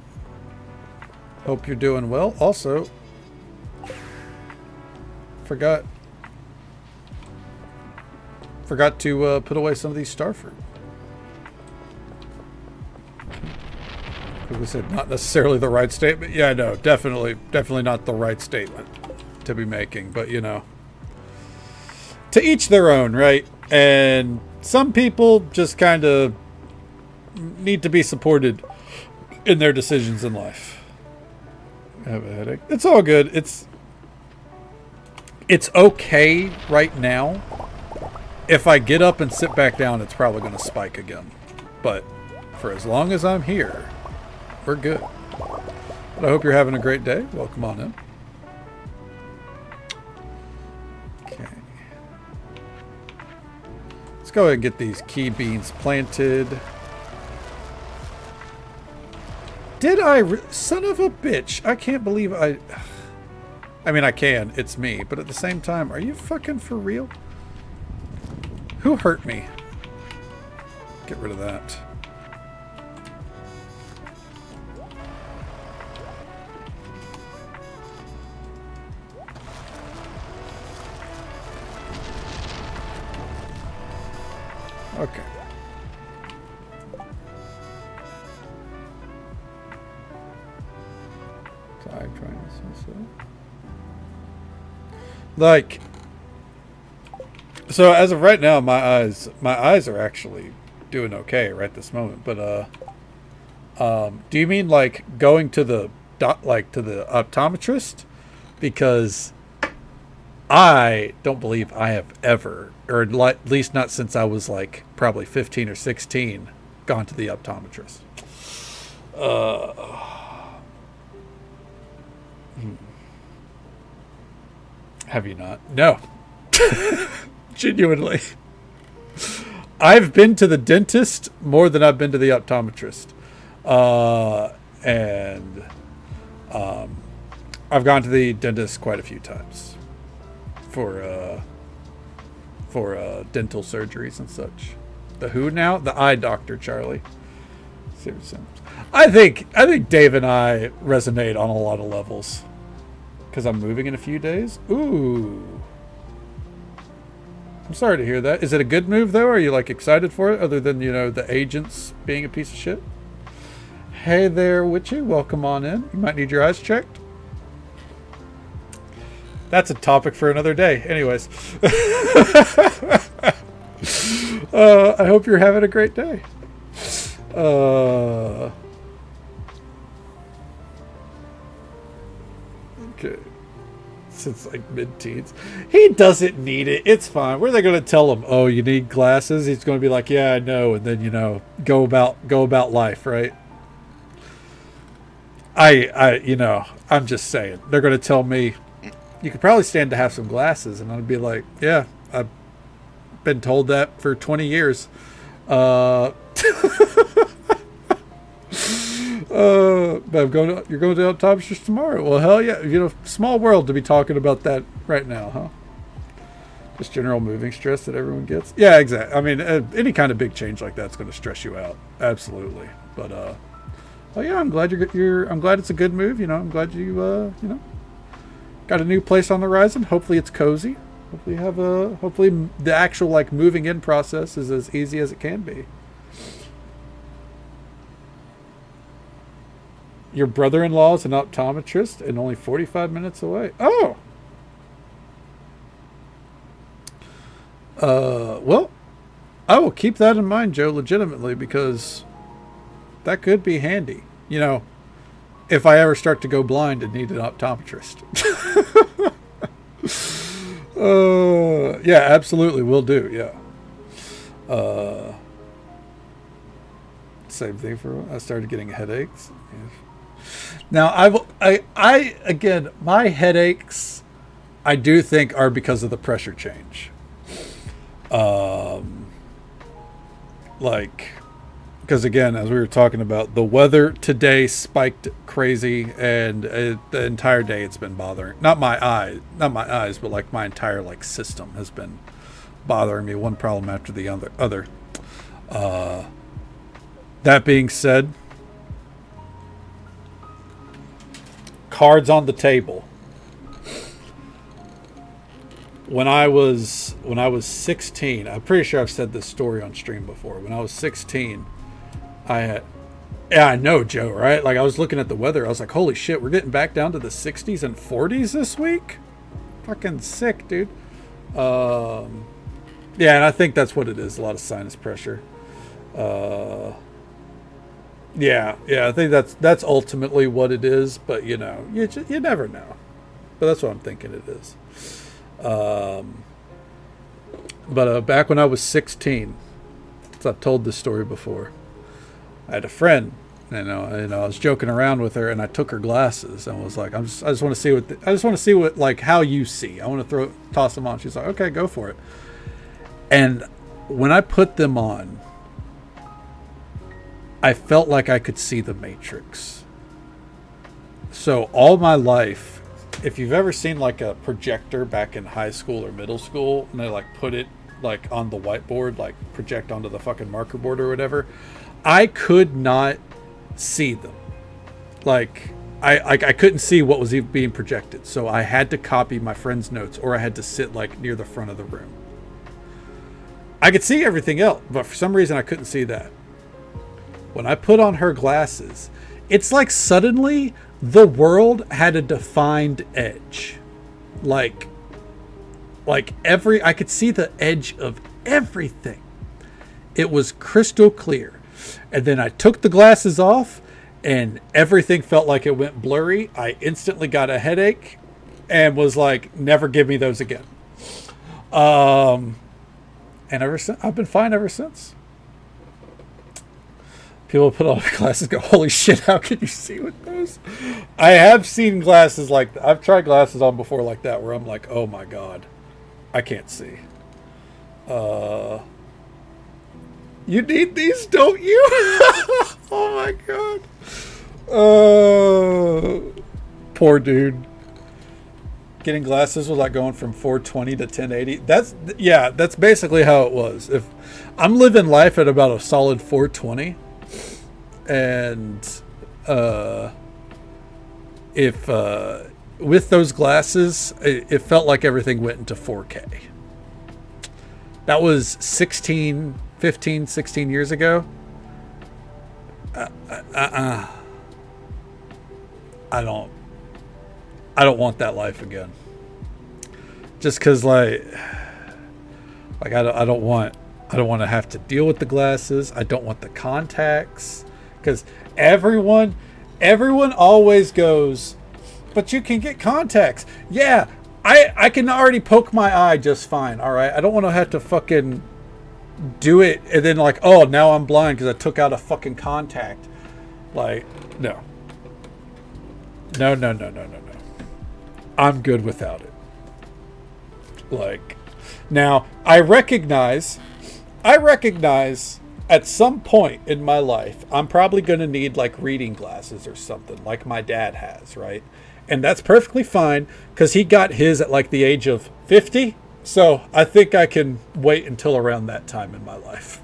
Hope you're doing well. Also, forgot to put away some of these starfruit. Like we said, not necessarily the right statement. Yeah, no, definitely not the right statement to be making. But you know, to each their own, right? And some people just kind of need to be supported in their decisions in life. I have a headache. It's all good. it's okay right now. If I get up and sit back down, it's probably going to spike again. But for as long as I'm here, we're good. But I hope you're having a great day. Welcome on in. Okay. Let's go ahead and get these key beans planted. Did I... Son of a bitch. I can't believe I mean, I can. It's me. But at the same time, are you fucking for real? Who hurt me? Get rid of that. Okay. I'm trying to see so. Like, so as of right now, my eyes are actually doing okay right this moment. But do you mean like going to the optometrist? Because I don't believe I have ever, or at least not since I was like probably 15 or 16, gone to the optometrist. Have you not? No. Genuinely. I've been to the dentist more than I've been to the optometrist. And I've gone to the dentist quite a few times for dental surgeries and such. The who now? The eye doctor, Charlie. I think Dave and I resonate on a lot of levels. Because I'm moving in a few days? Ooh. I'm sorry to hear that. Is it a good move, though? Are you, like, excited for it? Other than, you know, the agents being a piece of shit? Hey there, Witchy. Welcome on in. You might need your eyes checked. That's a topic for another day. Anyways. I hope you're having a great day. Okay. Since like mid-teens. He doesn't need it. It's fine. Where are they going to tell him, oh, you need glasses? He's going to be like, yeah, I know. And then, you know, go about life, right? You know, I'm just saying. They're going to tell me, you could probably stand to have some glasses. And I'd be like, yeah, I've been told that for 20 years. But you're going to optometrist tomorrow. Well, hell yeah. You know, small world to be talking about that right now, huh? Just general moving stress that everyone gets. Yeah, exactly. I mean, any kind of big change like that's going to stress you out. Absolutely. But, oh yeah, I'm glad I'm glad it's a good move. You know, I'm glad you know, got a new place on the horizon. Hopefully it's cozy. Hopefully the actual like moving in process is as easy as it can be. Your brother-in-law is an optometrist and only 45 minutes away. Oh! Well, I will keep that in mind, Joe, legitimately, because that could be handy. You know, if I ever start to go blind and need an optometrist. Yeah, absolutely, will do, yeah. Same thing I started getting headaches. Yeah. Now, I again, my headaches, I do think are because of the pressure change. Like, because again, as we were talking about, the weather today spiked crazy, and the entire day it's been bothering. Not my eyes, but like my entire like system has been bothering me. One problem after the other. That being said, cards on the table. When I was 16, I'm pretty sure I've said this story on stream before. When I was 16, yeah, I know, Joe, right? Like, I was looking at the weather. I was like, holy shit, we're getting back down to the 60s and 40s this week? Fucking sick, dude. Yeah, and I think that's what it is. A lot of sinus pressure. Yeah, I think that's ultimately what it is, but you know, you never know. But that's what I'm thinking it is. But back when I was 16, so I've told this story before, I had a friend. I was joking around with her, and I took her glasses and was like, I just want to see what like how you see. I want to toss them on. She's like, okay, go for it. And when I put them on, I felt like I could see the Matrix. So all my life, if you've ever seen like a projector back in high school or middle school, and they like put it like on the whiteboard, like project onto the fucking marker board or whatever, I could not see them. Like I couldn't see what was even being projected. So I had to copy my friend's notes, or I had to sit like near the front of the room. I could see everything else, but for some reason I couldn't see that. When I put on her glasses, it's like suddenly the world had a defined edge. Like I could see the edge of everything. It was crystal clear. And then I took the glasses off and everything felt like it went blurry. I instantly got a headache and was like, never give me those again. And ever since, I've been fine ever since. People put on glasses and go, holy shit, how can you see with those? I have seen glasses like that. I've tried glasses on before like that where I'm like, oh my God, I can't see. You need these, don't you? Oh my God. Poor dude. Getting glasses was like going from 420 to 1080. That's basically how it was. If I'm living life at about a solid 420, and if with those glasses, it felt like everything went into 4K. That was 15, 16 years ago. I don't want that life again. Just because I don't want to have to deal with the glasses. I don't want the contacts, because everyone always goes, but you can get contacts. Yeah, I can already poke my eye just fine. All right, I don't want to have to fucking do it and then like, oh, now I'm blind because I took out a fucking contact. Like, no. I'm good without it. Like, now I recognize at some point in my life I'm probably going to need like reading glasses or something like my dad has, right? And that's perfectly fine because he got his at like the age of 50. So I think I can wait until around that time in my life.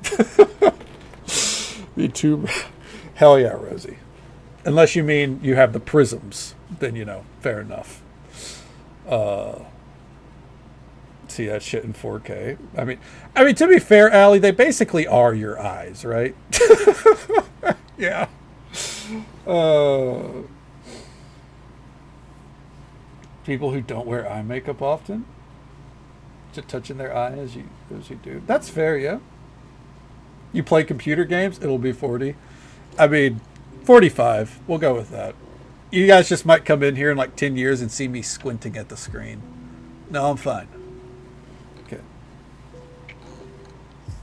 Me too. Hell yeah, Rosie. Unless you mean you have the prisms, then, fair enough. See that shit in 4K. I mean, to be fair, Allie, they basically are your eyes, right? Yeah. People who don't wear eye makeup often, just touching their eye as you do. That's fair, yeah. You play computer games, it'll be 40. 45. We'll go with that. You guys just might come in here in like 10 years and see me squinting at the screen. No, I'm fine. Okay.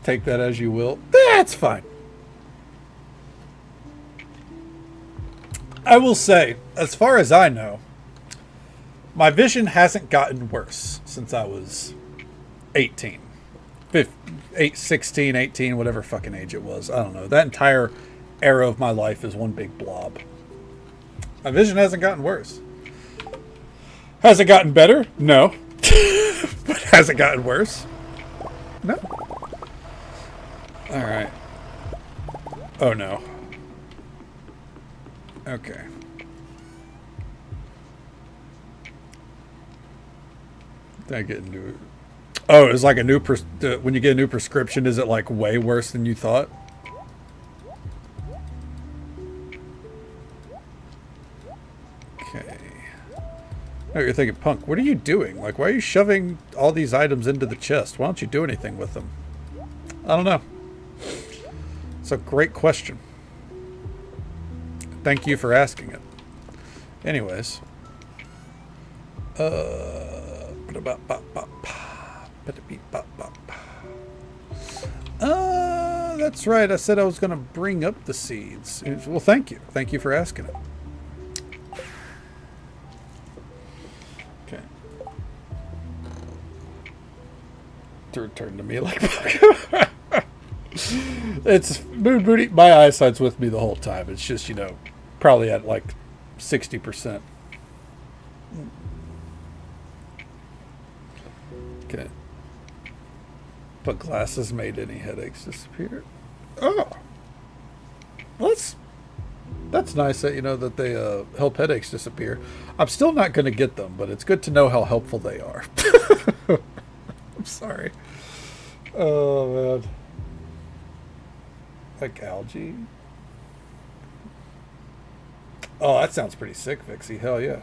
Take that as you will. That's fine. I will say, as far as I know, my vision hasn't gotten worse since I was 18. 16, 18, whatever fucking age it was. I don't know. That entire era of my life is one big blob. My vision hasn't gotten worse. Has it gotten better? No. But has it gotten worse? No. Alright. Oh no. Okay. Did I get into it? Oh, it's like a new when you get a new prescription, is it like way worse than you thought? Okay. Oh, you're thinking, Punk, what are you doing? Like, why are you shoving all these items into the chest? Why don't you do anything with them? I don't know. It's a great question. Thank you for asking it. Anyways. That's right. I said I was going to bring up the seeds. Well, thank you. Thank you for asking it. Okay. To return to me like it's Moon Booty. My eyesight's with me the whole time. It's just, probably at like 60%. Okay. But glasses made any headaches disappear. Oh. Well, that's nice that that they help headaches disappear. I'm still not going to get them, but it's good to know how helpful they are. I'm sorry. Oh, man. Like algae? Oh, that sounds pretty sick, Vixie. Hell yeah.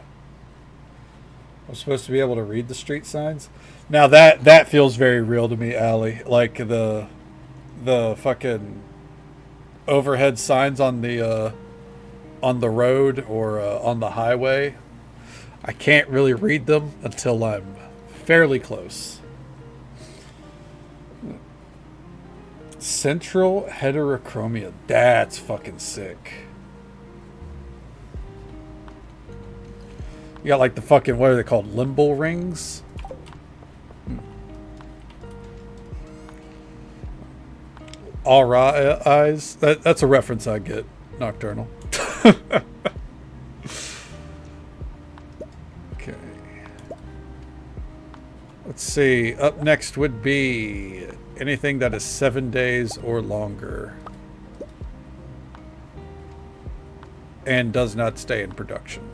I'm supposed to be able to read the street signs. Now that feels very real to me, Allie. Like the fucking overhead signs on the road or on the highway. I can't really read them until I'm fairly close. Central heterochromia. That's fucking sick. You got like the fucking, what are they called? Limbo rings? Aura eyes. That's a reference I get. Nocturnal. Okay. Let's see. Up next would be anything that is 7 days or longer. And does not stay in production.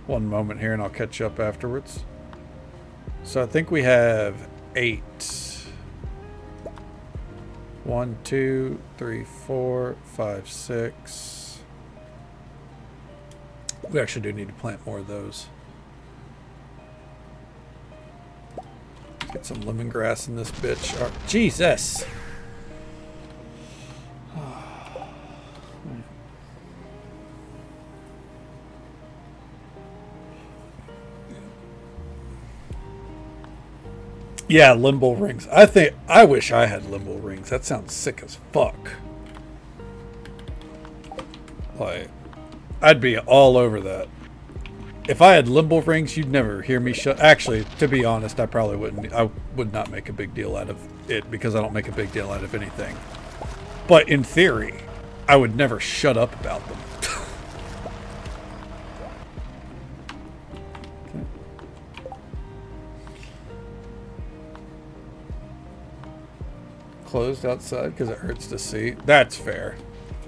One moment here and I'll catch up afterwards. So I think we have 8. 1, 2, 3, 4, 5, 6. We actually do need to plant more of those. Get some lemongrass in this bitch. Oh, Jesus! Yeah, limbo rings. I wish I had limbo rings. That sounds sick as fuck. Like, I'd be all over that. If I had limbo rings, you'd never hear me shut. Actually, to be honest, I probably wouldn't. I would not make a big deal out of it because I don't make a big deal out of anything. But in theory, I would never shut up about them. Closed outside because it hurts to see. That's fair.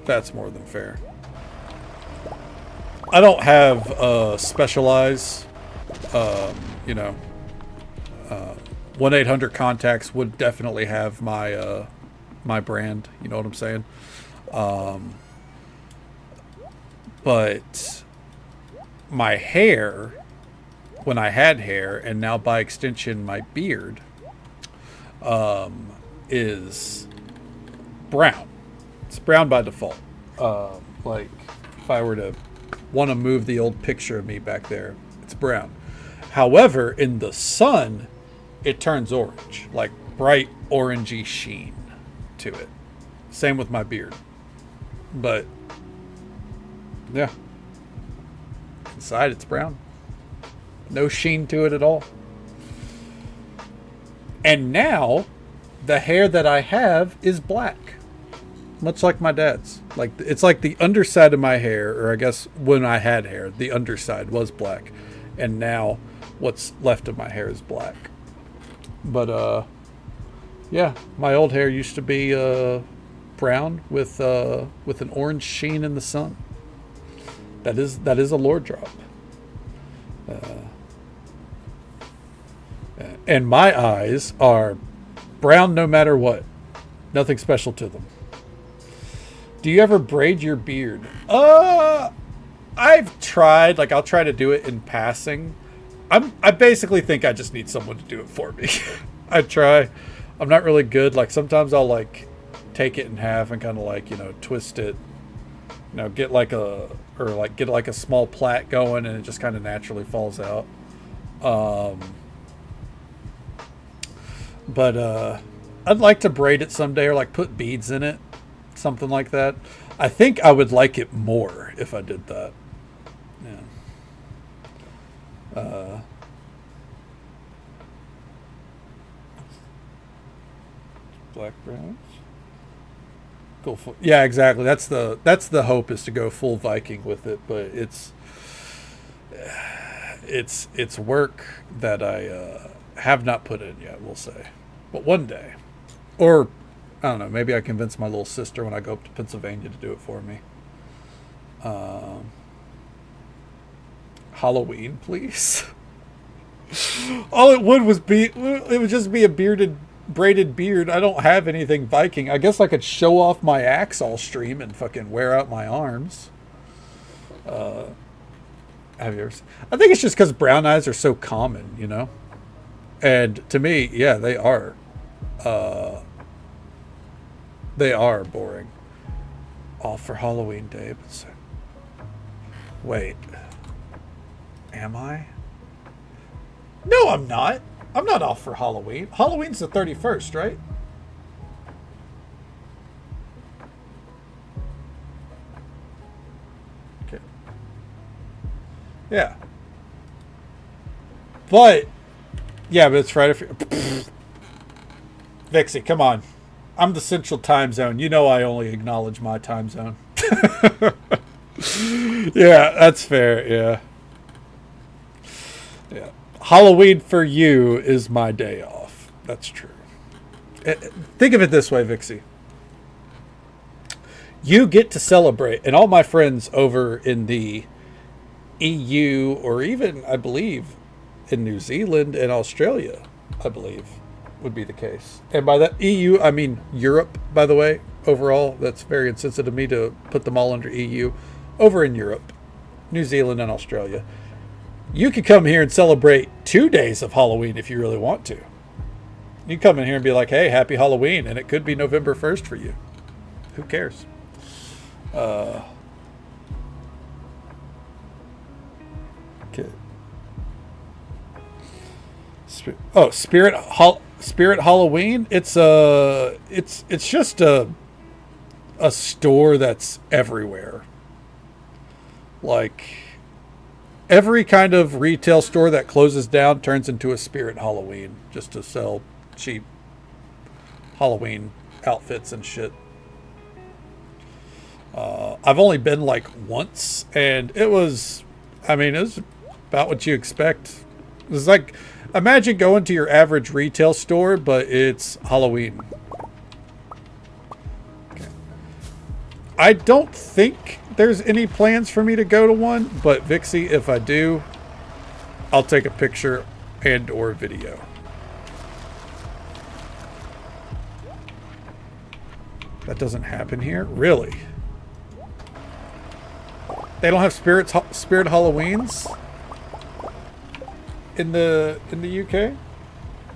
That's more than fair. I don't have specialized, 1-800 contacts would definitely have my my brand. You know what I'm saying? But my hair, when I had hair, and now by extension my beard, is brown. It's brown by default. Like if I were to want to move the old picture of me back there, it's brown. However, in the sun, it turns orange, like bright orangey sheen to it. Same with my beard. But yeah, inside it's brown. No sheen to it at all. And now the hair that I have is black, much like my dad's. Like, it's like the underside of my hair, or I guess when I had hair, the underside was black, and now what's left of my hair is black. But yeah, my old hair used to be brown with an orange sheen in the sun. That is a lore drop. And my eyes are brown no matter what. Nothing special to them. Do you ever braid your beard? I've tried. Like, I'll try to do it in passing. I basically think I just need someone to do it for me. I try. I'm not really good. Like, sometimes I'll, like, take it in half and kind of, like, twist it You know, get like a small plait going, and it just kind of naturally falls out. But I'd like to braid it someday, or like put beads in it, something like that. I think I would like it more if I did that. Yeah. Black browns. Go full, yeah, exactly. That's the hope, is to go full Viking with it, but it's work that I have not put in yet, we'll say. But one day. Or I don't know, maybe I convince my little sister when I go up to Pennsylvania to do it for me. Halloween, please. All it would just be a braided beard. I don't have anything Viking. I guess I could show off my axe all stream and fucking wear out my arms. Have you ever seen? I think it's just because brown eyes are so common, you know? And to me, yeah, they are. They are boring. All for Halloween Day. But wait. Am I? No, I'm not. I'm not off for Halloween. Halloween's the 31st, right? Okay. Yeah. But, yeah, but it's Friday. Vixie, come on. I'm the Central Time Zone. You know I only acknowledge my time zone. Yeah, that's fair. Yeah. Yeah. Halloween for you is my day off. That's true. Think of it this way, Vixie. You get to celebrate, and all my friends over in the EU, or even, I believe, in New Zealand and Australia, I believe, would be the case. And by that EU, I mean Europe, by the way, overall. That's very insensitive of me to put them all under EU. Over in Europe, New Zealand and Australia, you could come here and celebrate 2 days of Halloween if you really want to. You come in here and be like, hey, happy Halloween, and it could be November 1st for you. Who cares? Okay. Spirit Halloween. It's just a store that's everywhere. Like every kind of retail store that closes down turns into a Spirit Halloween just to sell cheap Halloween outfits and shit. I've only been like once, and it was about what you expect. It was like, imagine going to your average retail store, but it's Halloween. Okay. I don't think there's any plans for me to go to one, but Vixie, if I do, I'll take a picture and or video. That doesn't happen here? Really? They don't have Spirit Halloweens in the UK?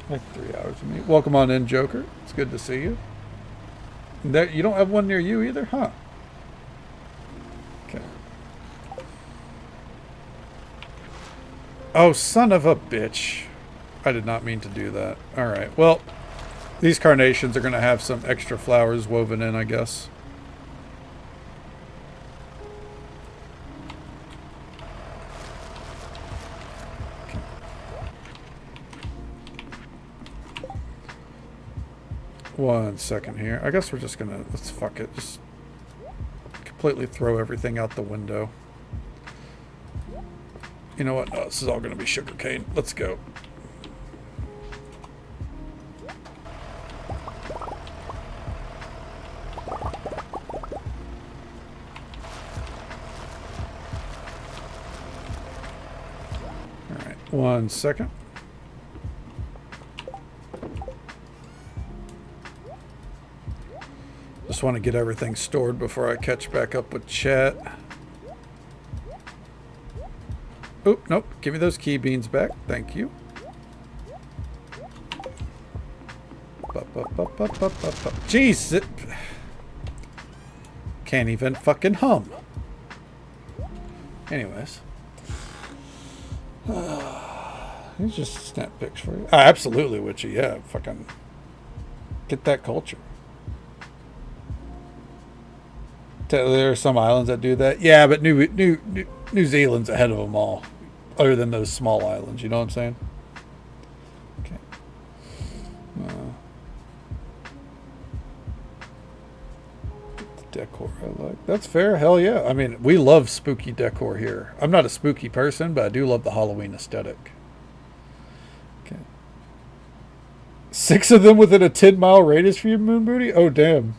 Like 3 hours of me. Welcome on in, Joker. It's good to see you. You don't have one near you either, huh? Okay. Oh, son of a bitch. I did not mean to do that. Alright, well, these carnations are going to have some extra flowers woven in, I guess. One second here. I guess we're just gonna, let's fuck it. Just completely throw everything out the window. You know what? No, this is all gonna be sugarcane. Let's go. Alright, one second. Just want to get everything stored before I catch back up with chat. Oh, nope. Give me those key beans back. Thank you. Jeez. Can't even fucking hum. Anyways. He's just snap pics for you. Absolutely, Witchy. Yeah, fucking get that culture. There are some islands that do that. Yeah, but New Zealand's ahead of them all. Other than those small islands, you know what I'm saying? Okay. Decor I like. That's fair. Hell yeah. I mean, we love spooky decor here. I'm not a spooky person, but I do love the Halloween aesthetic. Okay. 6 of them within a 10-mile radius for you, Moon Booty? Oh, damn.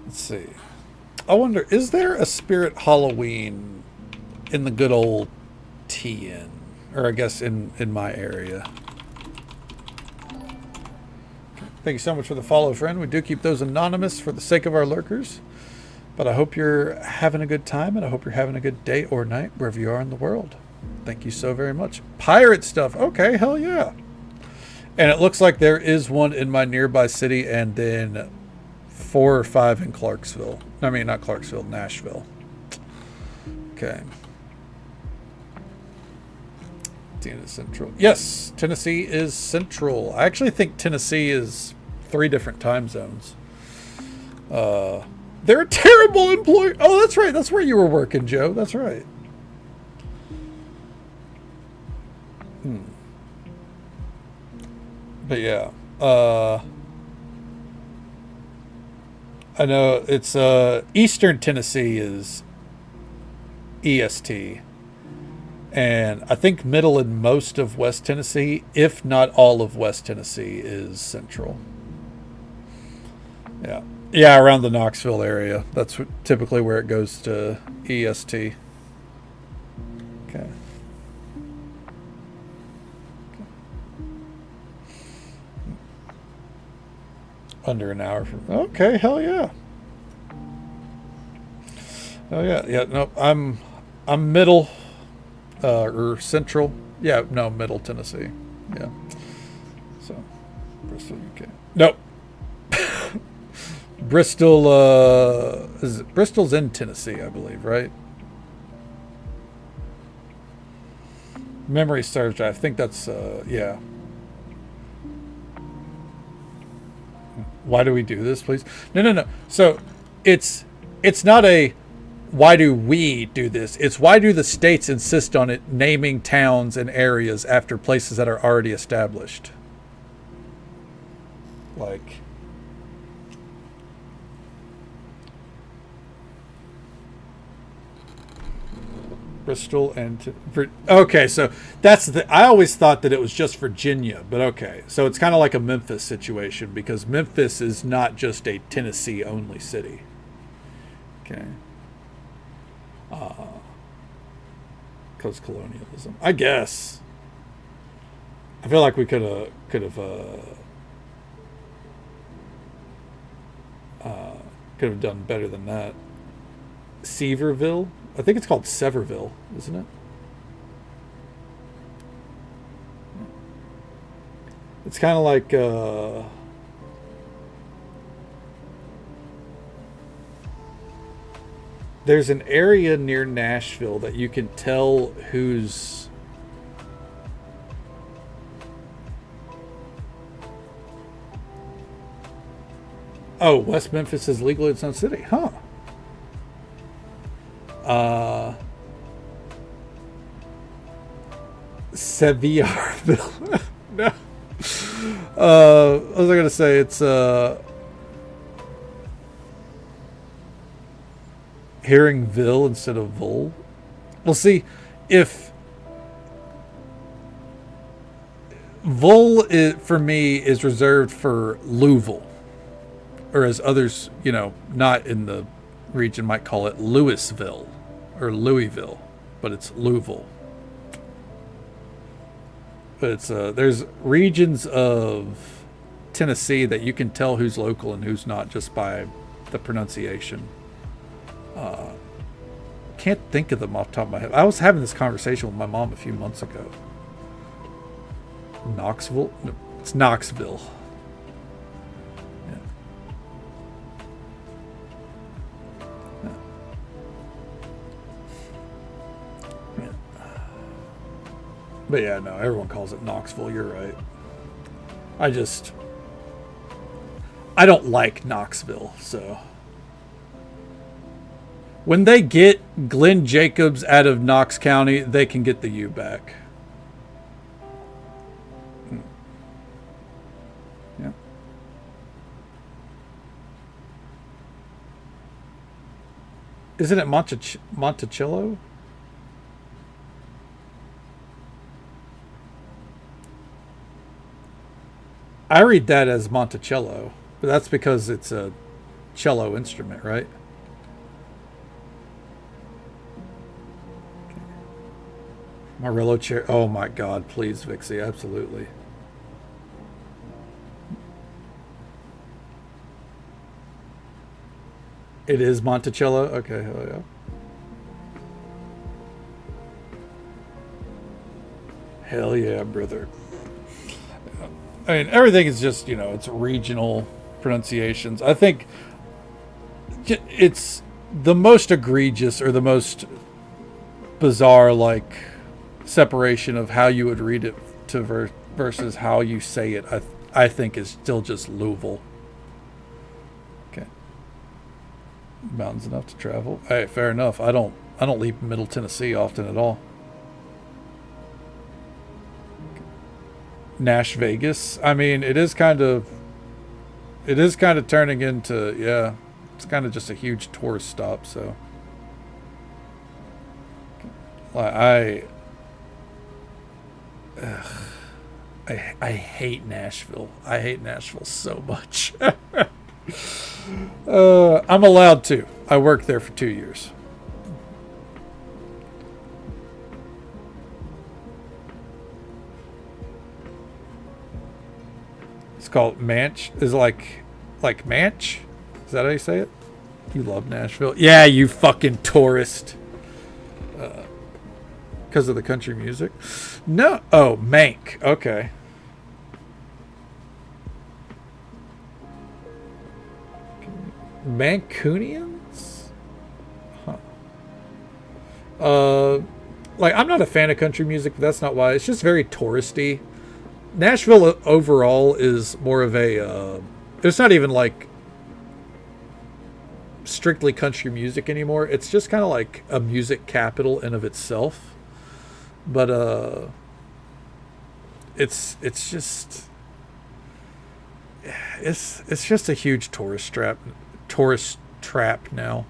Let's see. I wonder, is there a Spirit Halloween in the good old TN? Or I guess in my area. Thank you so much for the follow, friend. We do keep those anonymous for the sake of our lurkers. But I hope you're having a good time, and I hope you're having a good day or night wherever you are in the world. Thank you so very much. Pirate stuff. Okay, hell yeah. And it looks like there is one in my nearby city, and then 4 or 5 in Clarksville. I mean, not Clarksville, Nashville. Okay. Central. Yes, Tennessee is central. I actually think Tennessee is 3 different time zones. They're a terrible employer. Oh, that's right. That's where you were working, Joe. That's right. But yeah. I know it's Eastern Tennessee is EST. And I think middle and most of West Tennessee, if not all of West Tennessee, is central. Yeah. Yeah, around the Knoxville area. That's typically where it goes to EST. Okay. Under an hour from... Okay, hell yeah. Oh yeah, yeah, no, I'm middle... or central. Yeah, no, middle Tennessee. Yeah. So, Bristol, UK. Nope. Bristol, Bristol's in Tennessee, I believe, right? Memory serves. I think that's, yeah. Why do we do this, please? No. So, it's not a... Why do we do this? It's why do the states insist on it naming towns and areas after places that are already established? Like... Bristol and... Okay, so that's the... I always thought that it was just Virginia, but okay. So it's kind of like a Memphis situation because Memphis is not just a Tennessee-only city. Okay. Post-colonialism, I guess. I feel like we could have done better than that. Severville, I think it's called Severville, isn't it? It's kind of like there's an area near Nashville that you can tell who's... Oh, West Memphis is legal in its own city. Huh. Sevierville. No. What was I going to say? It's... Herringville instead of Vul. Well, see, if Vul for me is reserved for Louisville, or as others, you know, not in the region might call it Louisville or Louisville, but it's Louisville. But it's there's regions of Tennessee that you can tell who's local and who's not just by the pronunciation. Can't think of them off the top of my head. I was having this conversation with my mom a few months ago. Knoxville? No, it's Knoxville. Yeah. Yeah. But yeah, no, everyone calls it Knoxville. You're right. I don't like Knoxville, so. When they get Glenn Jacobs out of Knox County, they can get the U back. Yeah. Isn't it Monticello? I read that as Monticello, but that's because it's a cello instrument, right? Murillo chair. Oh my God, please, Vixie, absolutely. It is Monticello? Okay, hell yeah. Hell yeah, brother. I mean, everything is just, it's regional pronunciations. I think it's the most egregious or the most bizarre, like, separation of how you would read it to versus how you say it. I think is still just Louisville. Okay. Mountains enough to travel. Hey, fair enough. I don't leave Middle Tennessee often at all. Nash Vegas. I mean, it is kind of turning into, yeah, it's kind of just a huge tourist stop, so I hate Nashville. I hate Nashville so much. I'm allowed to. I worked there for 2 years. It's called Manch. Is like Manch? Is that how you say it? You love Nashville? Yeah, you fucking tourist. Because of the country music? No. Oh, Mank. Okay. Mancunians? Huh. Like, I'm not a fan of country music, but that's not why. It's just very touristy. Nashville overall is more of a, it's not even like strictly country music anymore. It's just kind of like a music capital in of itself. But, it's just a huge tourist trap now.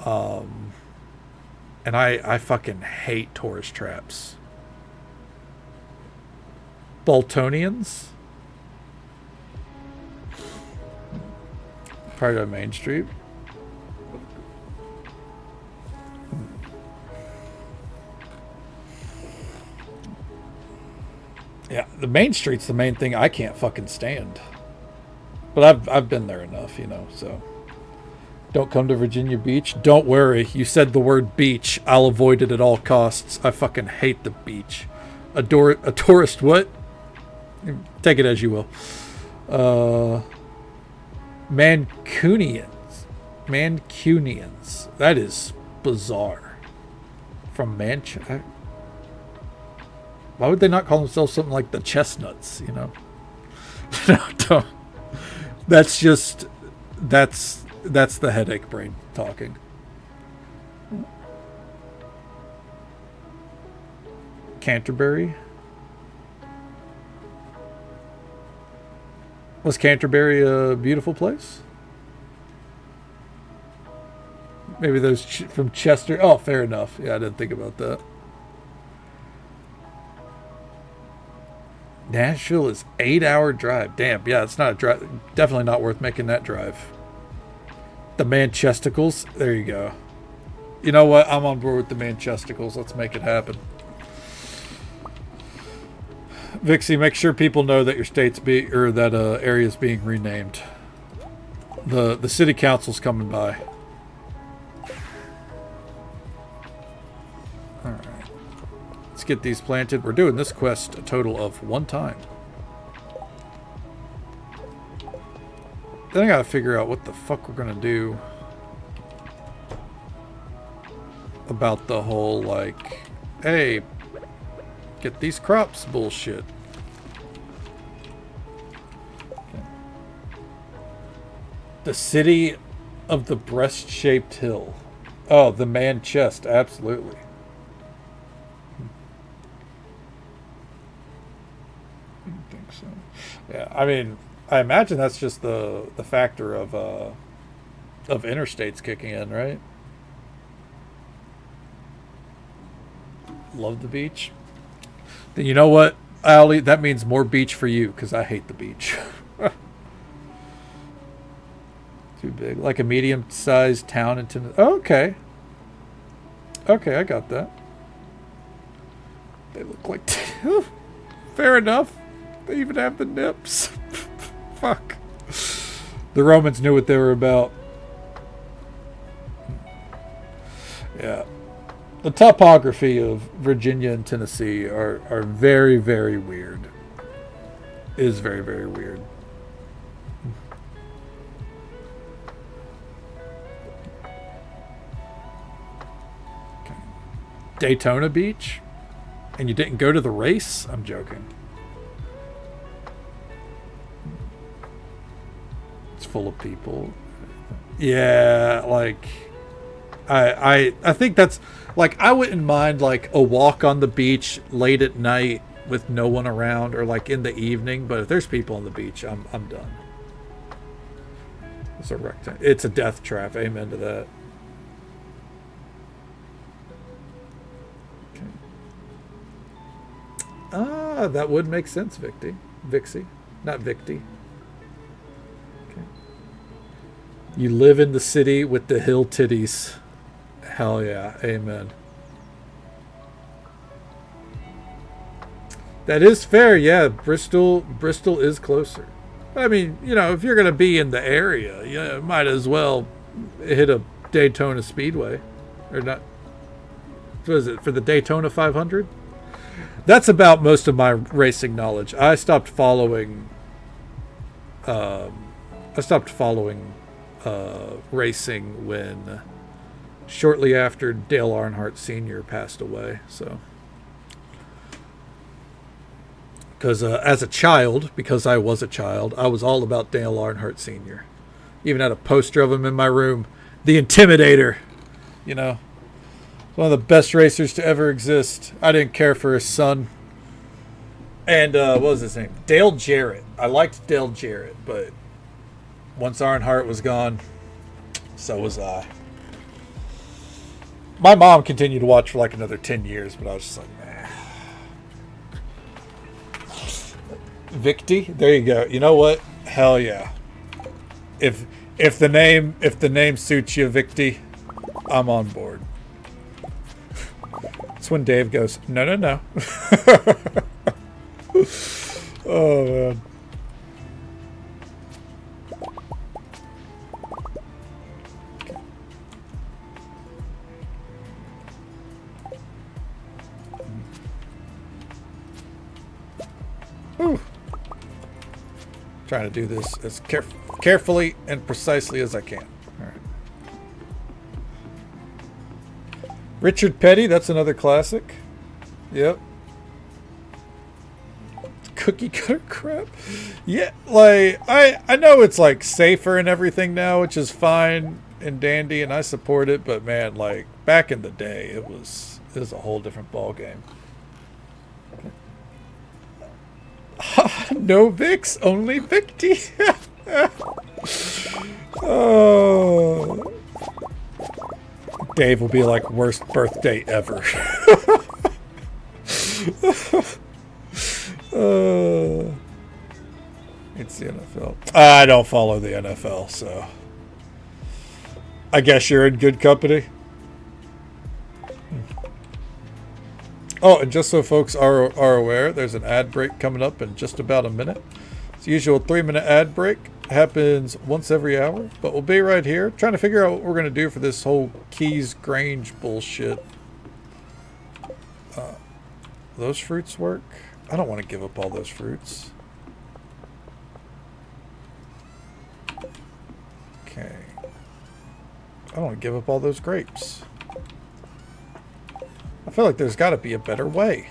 And I fucking hate tourist traps. Boltonians? Part of Main Street. Yeah, the Main Street's the main thing I can't fucking stand. But I've been there enough, so. Don't come to Virginia Beach. Don't worry. You said the word beach. I'll avoid it at all costs. I fucking hate the beach. A tourist what? Take it as you will. Mancunians. That is bizarre. From Manchester. Why would they not call themselves something like the Chestnuts, Don't. That's the headache brain talking. Canterbury? Was Canterbury a beautiful place? Maybe those from Chester. Oh, fair enough. Yeah, I didn't think about that. Nashville is 8-hour drive. Damn, yeah, it's not a drive. Definitely not worth making that drive. The Manchesticles. There you go. You know what? I'm on board with the Manchesticles. Let's make it happen. Vixie, make sure people know that your that area is being renamed. The city council's coming by. All right. Let's get these planted. We're doing this quest a total of 1 time. Then I gotta figure out what the fuck we're gonna do about the whole, like, hey, get these crops bullshit. Okay. The city of the breast-shaped hill. Oh, the man chest, absolutely. I don't think so. Yeah, I mean, I imagine that's just the factor of interstates kicking in, right? Love the beach. Then you know what, Allie? That means more beach for you, because I hate the beach. Too big. Like a medium-sized town in Tennessee. Oh, okay. Okay, I got that. They look like... Fair enough. They even have the nips. Fuck. The Romans knew what they were about. Yeah. The topography of Virginia and Tennessee are very, very weird. Is very, very weird. Okay. Daytona Beach? And you didn't go to the race? I'm joking. It's full of people. Yeah, like... I think that's... Like, I wouldn't mind, like, a walk on the beach late at night with no one around, or, like, in the evening. But if there's people on the beach, I'm done. It's a rectangle. It's a death trap. Amen to that. Okay. Ah, that would make sense, Vixie. Not Victy. Okay. You live in the city with the hill titties. Hell yeah. Amen. That is fair. Yeah, Bristol is closer. I mean, you know, if you're going to be in the area, you might as well hit a Daytona Speedway. Or not. What is it? For the Daytona 500? That's about most of my racing knowledge. I stopped following racing when... shortly after Dale Earnhardt Sr. passed away. So, because as a child, because I was a child, I was all about Dale Earnhardt Sr. Even had a poster of him in my room. The Intimidator. You know, one of the best racers to ever exist. I didn't care for his son. And what was his name? Dale Jarrett. I liked Dale Jarrett, but once Earnhardt was gone, so was I. My mom continued to watch for like another 10 years, but I was just like, nah. Victy? There you go. You know what? Hell yeah. If the name suits you, Victy, I'm on board. That's when Dave goes, no. Oh man. Ooh. Trying to do this as carefully and precisely as I can. All right. Richard Petty, that's another classic. Yep. Cookie cutter crap. Yeah, like I know it's like safer and everything now, which is fine and dandy, and I support it. But man, like back in the day, it was a whole different ball game. No Vicks, only Victy. Oh. Dave will be like, worst birthday ever. It's the NFL. I don't follow the NFL, so I guess you're in good company. Oh, and just so folks are aware, there's an ad break coming up in just about a minute. It's the usual 3-minute ad break. Happens once every hour, but we'll be right here trying to figure out what we're going to do for this whole Keys Grange bullshit. Those fruits work? I don't want to give up all those fruits. Okay. I don't want to give up all those grapes. I feel like there's got to be a better way.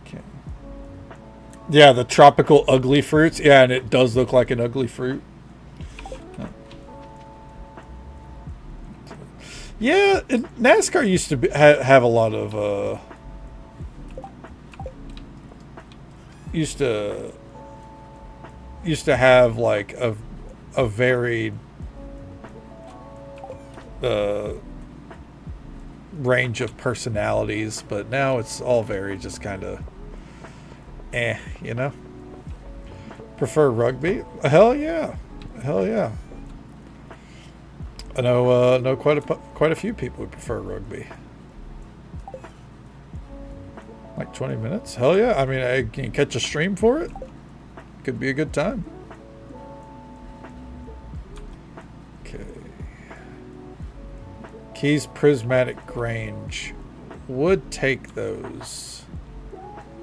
Okay. Yeah, the tropical ugly fruits. Yeah, and it does look like an ugly fruit. Yeah, NASCAR used to have a lot of used to have like a varied range of personalities, but now it's all very just kind of you know. Prefer rugby? Hell yeah, hell yeah. I know quite a few people who prefer rugby. Like 20 minutes? Hell yeah. I mean, I can catch a stream for it. Could be a good time. Okay. Keys Prismatic Grange. Would take those.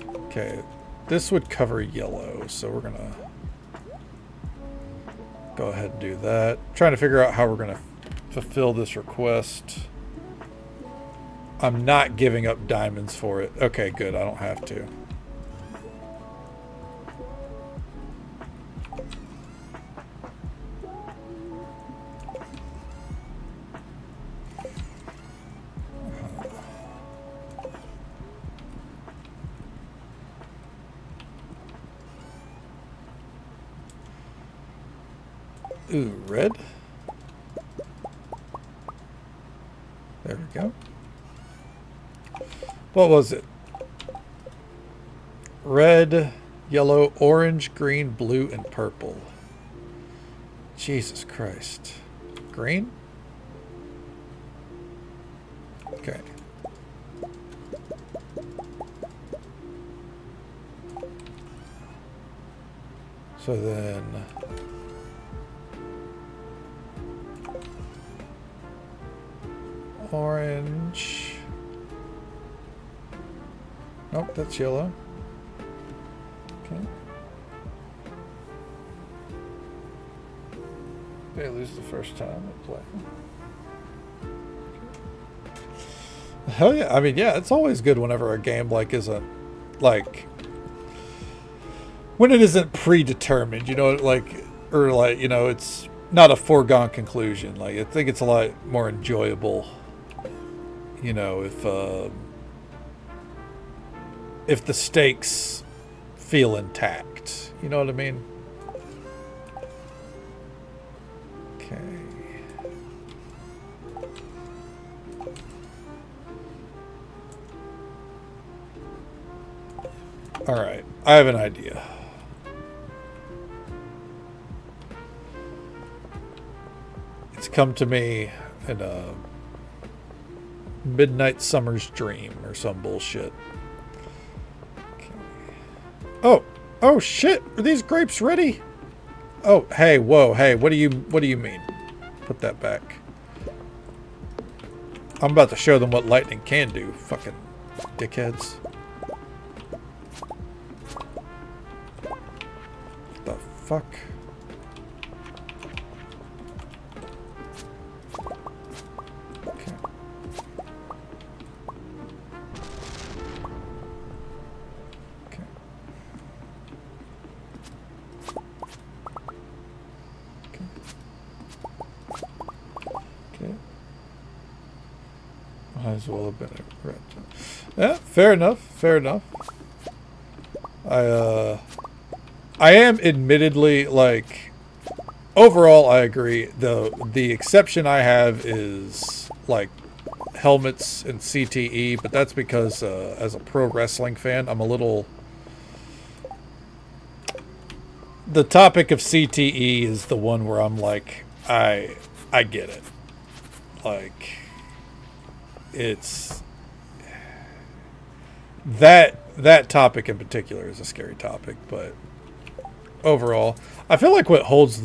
Okay. This would cover yellow, so we're gonna go ahead and do that. Trying to figure out how we're gonna fulfill this request. I'm not giving up diamonds for it. Okay, good. I don't have to. Ooh, red. There we go. What was it? Red, yellow, orange, green, blue, and purple. Jesus Christ. Green? Okay. So then... orange. Nope, that's yellow. Okay. They lose the first time they play. Hell yeah. I mean, yeah, it's always good whenever a game like isn't like when it isn't predetermined, you know, like or like, you know, it's not a foregone conclusion. Like I think it's a lot more enjoyable, you know, if the stakes feel intact. You know what I mean? Okay. All right. I have an idea. It's come to me in a midnight summer's dream or some bullshit. Oh shit! Are these grapes ready? Oh, hey, whoa, hey, what do you mean? Put that back. I'm about to show them what lightning can do, fucking dickheads. What the fuck? Okay. Might as well have been a red. Yeah, fair enough. Fair enough. I am admittedly like overall I agree. The exception I have is like helmets and CTE, but that's because as a pro wrestling fan, I'm a little. The topic of CTE is the one where I'm like, I get it. Like, it's that that topic in particular is a scary topic, but overall, I feel like what holds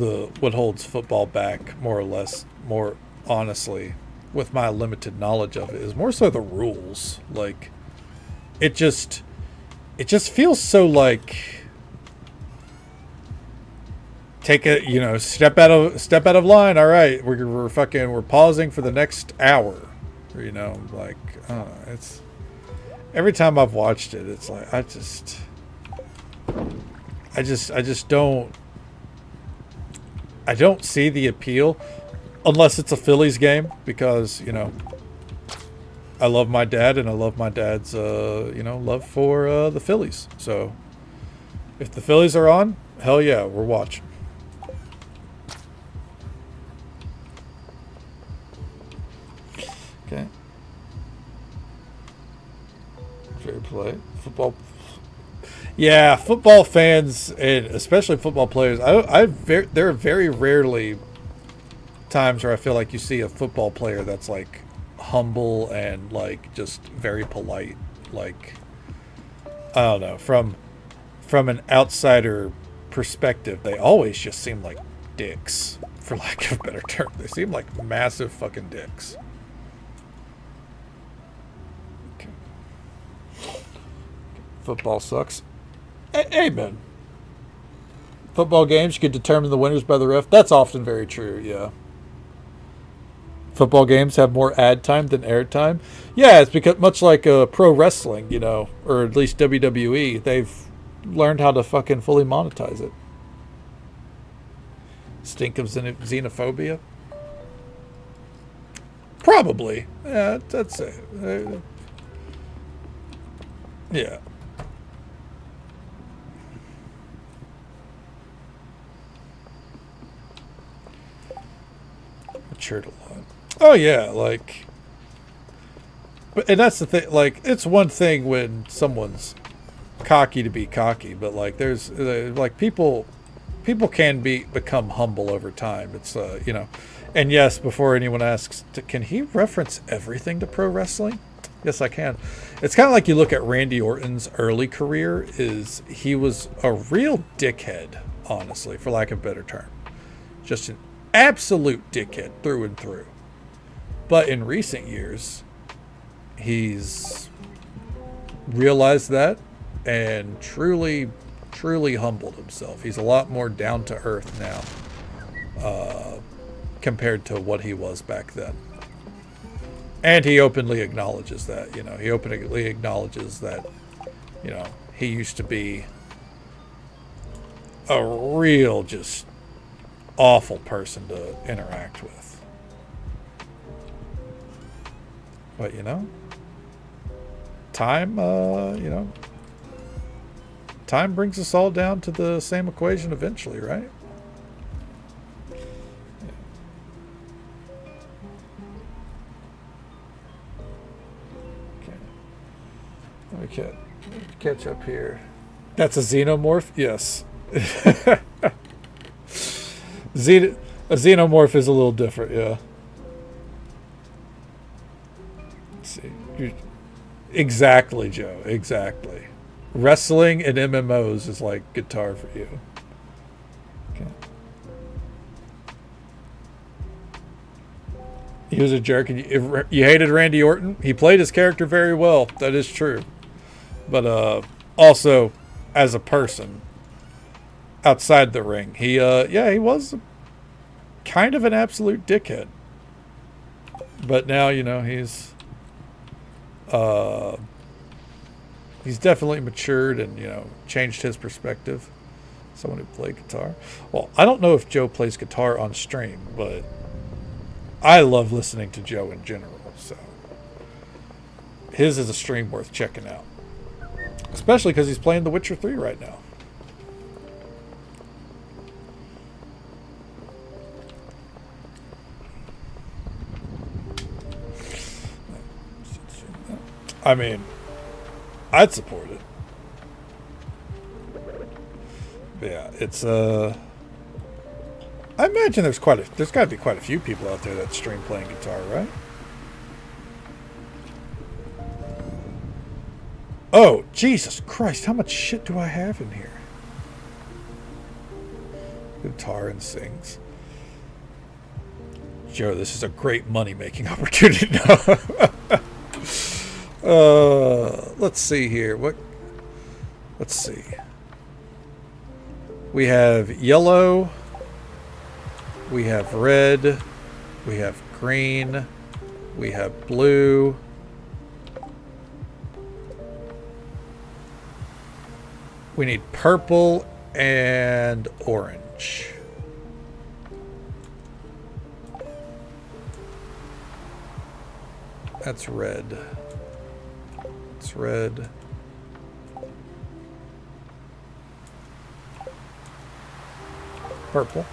football back more or less, more honestly, with my limited knowledge of it, is more so the rules. Like, it just feels so like, take a, step out of line. All right, we're pausing for the next hour. Like, it's every time I've watched it, it's like I just don't see the appeal unless it's a Phillies game, because I love my dad and I love my dad's love for the Phillies. So if the Phillies are on, hell yeah, we're watching. Okay. Fair play. Football. Yeah, football fans and especially football players. There are very rarely times where I feel like you see a football player that's like humble and like just very polite. Like, I don't know, from an outsider perspective, they always just seem like dicks, for lack of a better term. They seem like massive fucking dicks. Okay. Football sucks. Amen. Football games, you can determine the winners by the ref. That's often very true, yeah. Football games have more ad time than air time. Yeah, it's because much like pro wrestling, or at least WWE, they've learned how to fucking fully monetize it. Stink of xenophobia? Probably. Yeah, that's it. Yeah. Matured a lot. Oh yeah, like, and that's the thing. Like, it's one thing when someone's cocky to be cocky, but like, there's like people can become humble over time. It's and yes, before anyone asks, can he reference everything to pro wrestling? Yes, I can. It's kind of like you look at Randy Orton's early career. He was a real dickhead, honestly, for lack of a better term, just an absolute dickhead through and through. But in recent years, he's realized that and truly humbled himself. He's a lot more down to earth now, compared to what he was back then. And he openly acknowledges that. He openly acknowledges that, he used to be a real just awful person to interact with. But time time brings us all down to the same equation eventually, right? Okay. Let me catch up here. That's a xenomorph? Yes. A xenomorph is a little different, yeah. Let's see. Exactly, Joe. Exactly. Wrestling and MMOs is like guitar for you. Okay. He was a jerk, and you hated Randy Orton. He played his character very well. That is true. But also, as a person, outside the ring, he was kind of an absolute dickhead. But now, he's definitely matured and, changed his perspective. Someone who played guitar. Well, I don't know if Joe plays guitar on stream, but I love listening to Joe in general. So his is a stream worth checking out. Especially because he's playing The Witcher 3 right now. I mean, I'd support it. But yeah, it's I imagine there's got to be quite a few people out there that stream playing guitar, right? Oh, Jesus Christ, how much shit do I have in here? Guitar and sings. Joe, this is a great money-making opportunity now. Let's see here. Let's see. We have yellow. We have red. We have green. We have blue. We need purple and orange. That's red. It's red. Purple.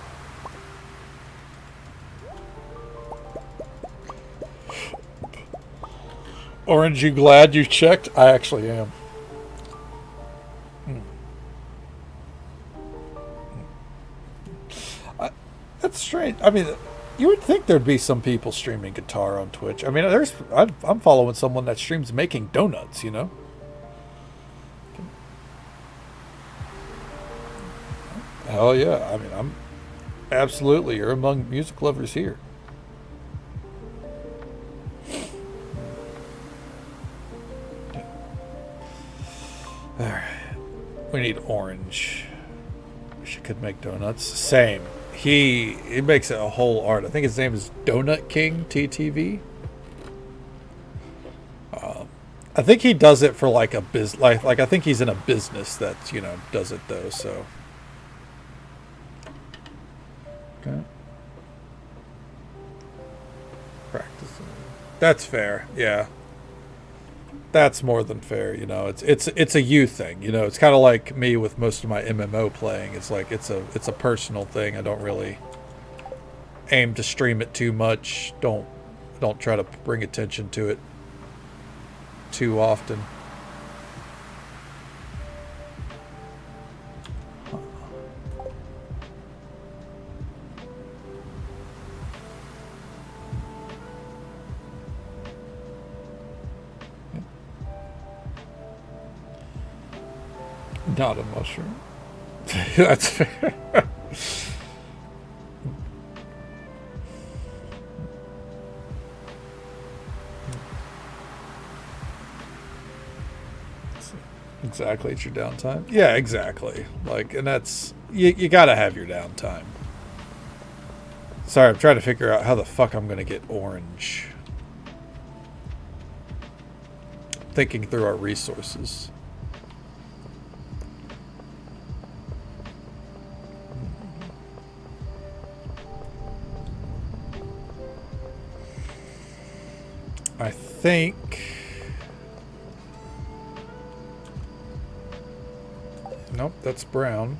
Orange, you glad you checked? I actually am. That's strange. I mean, you would think there'd be some people streaming guitar on Twitch. I mean, I'm following someone that streams making donuts, you know? Hell yeah. I mean, I'm absolutely, you're among music lovers here. Alright. We need orange. She could make donuts. Same. He makes it a whole art. I think his name is Donut King TTV. I think he does it for like a like I think he's in a business that, you know, does it though, so. Okay. Practicing. That's fair. Yeah. That's more than fair, you know. It's a you thing, you know. It's kind of like me with most of my MMO playing. It's like it's a personal thing. I don't really aim to stream it too much. Don't try to bring attention to it too often. Not a mushroom. That's fair. Exactly, it's your downtime. Yeah, exactly. Like, and that's you gotta have your downtime. Sorry, I'm trying to figure out how the fuck I'm gonna get orange. Thinking through our resources. I think... Nope, that's brown.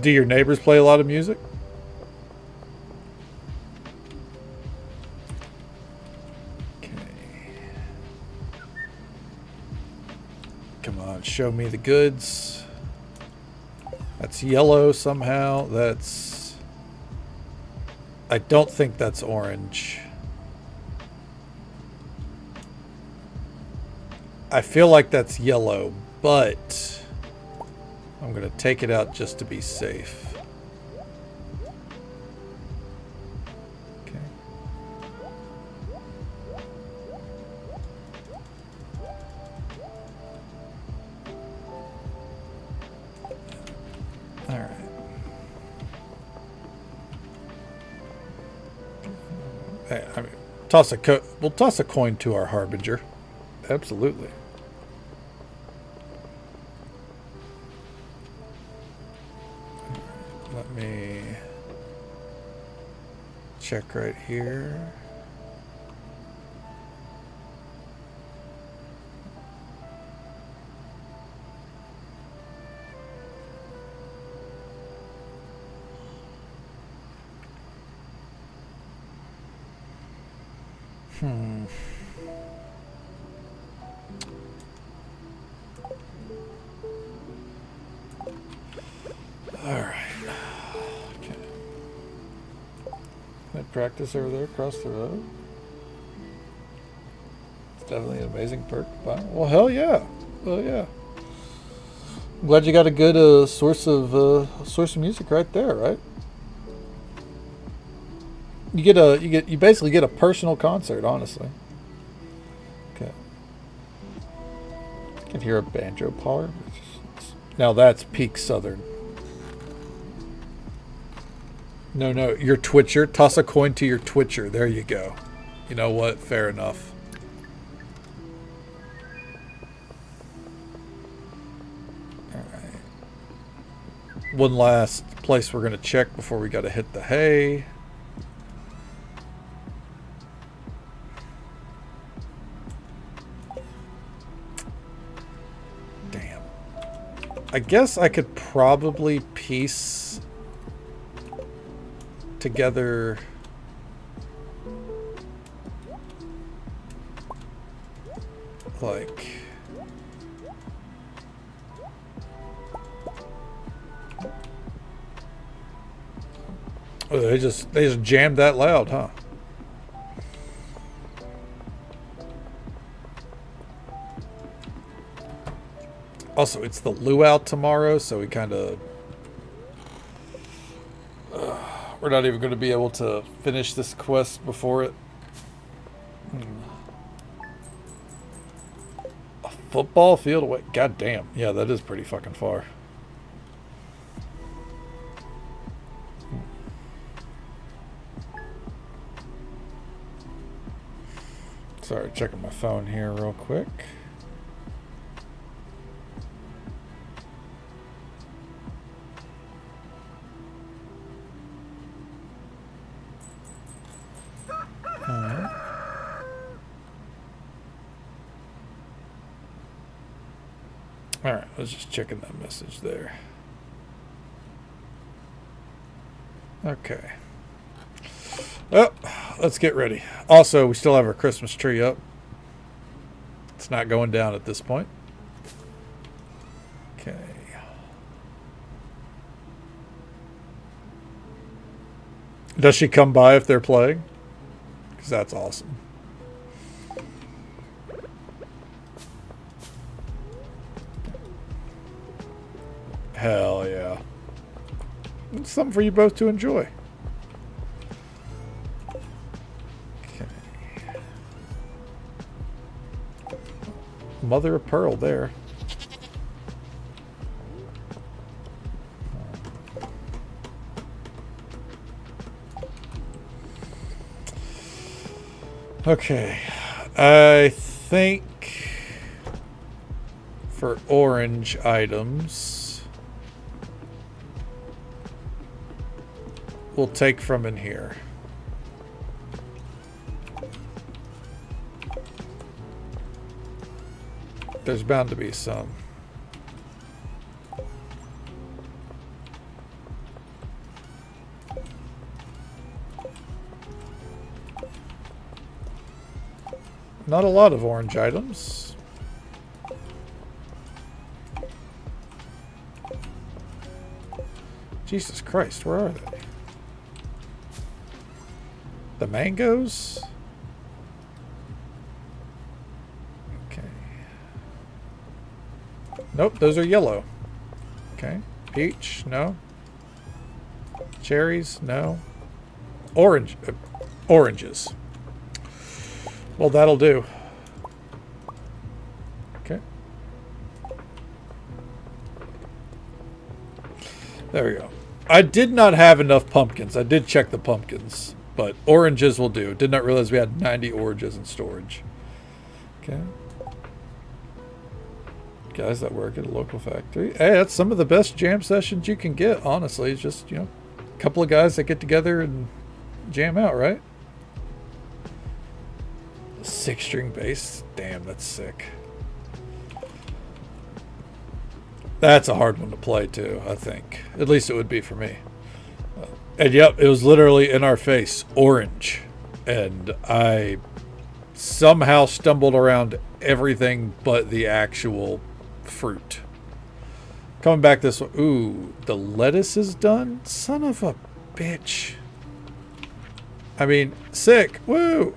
Do your neighbors play a lot of music? Okay. Come on, show me the goods. That's yellow somehow. That's... I don't think that's orange. I feel like that's yellow, but I'm going to take it out just to be safe. Okay. All right. Hey, I mean, we'll toss a coin to our harbinger. Absolutely. Let me check right here. All right. practice over there across the road. It's definitely an amazing perk. Well, hell yeah. Well, yeah. I'm glad you got a good source of music right there, right? You basically get a personal concert, honestly. Okay. I can hear a banjo power. Now that's peak Southern. No, your Twitcher. Toss a coin to your Twitcher. There you go. You know what? Fair enough. Alright. One last place we're going to check before we got to hit the hay. Damn. I guess I could probably piece together like oh, they just jammed that loud, huh? Also, it's the luau tomorrow, so we kind of we're not even going to be able to finish this quest before it. A football field away. God damn. Yeah, that is pretty fucking far. Sorry, checking my phone here real quick. Alright, I was just checking that message there. Okay. Well, let's get ready. Also, we still have our Christmas tree up. It's not going down at this point. Okay. Does she come by if they're playing? Because that's awesome. Hell yeah. It's something for you both to enjoy. Okay. Mother of pearl there. Okay. I think for orange items, we'll take from in here. There's bound to be some. Not a lot of orange items. Jesus Christ, where are they? The mangoes? Okay. Nope, those are yellow. Okay. Peach? No. Cherries? No. Orange. Oranges. Well, that'll do. Okay. There we go. I did not have enough pumpkins. I did check the pumpkins, but oranges will do. Did not realize we had 90 oranges in storage. Okay. Guys that work at a local factory. Hey, that's some of the best jam sessions you can get, honestly. It's just, you know, a couple of guys that get together and jam out, right? 6-string bass. Damn, that's sick. That's a hard one to play too, I think. At least it would be for me. And yep, it was literally in our face. Orange. And I somehow stumbled around everything but the actual fruit. Coming back this way. Ooh, the lettuce is done? Son of a bitch. I mean, sick. Woo!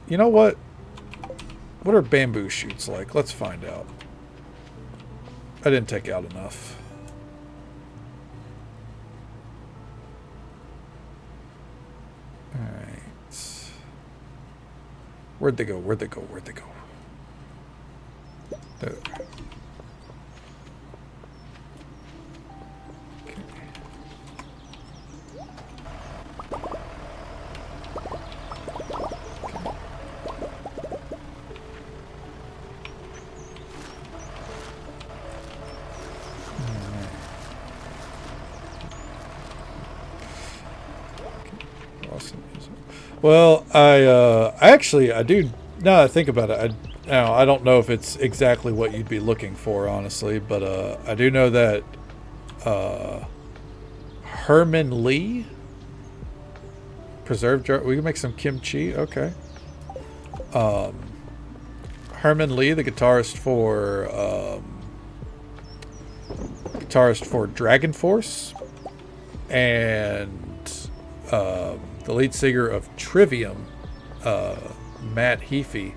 You know what? What are bamboo shoots like? Let's find out. I didn't take out enough. Alright. Where'd they go? Where'd they go? Where'd they go? There. Okay. Well, I do. Now that I think about it, I don't know if it's exactly what you'd be looking for, honestly, but I do know that Herman Lee preserved jar. We can make some kimchi. Okay. Herman Lee, the guitarist for Dragon Force, and the lead singer of Trivium, Matt Heafy,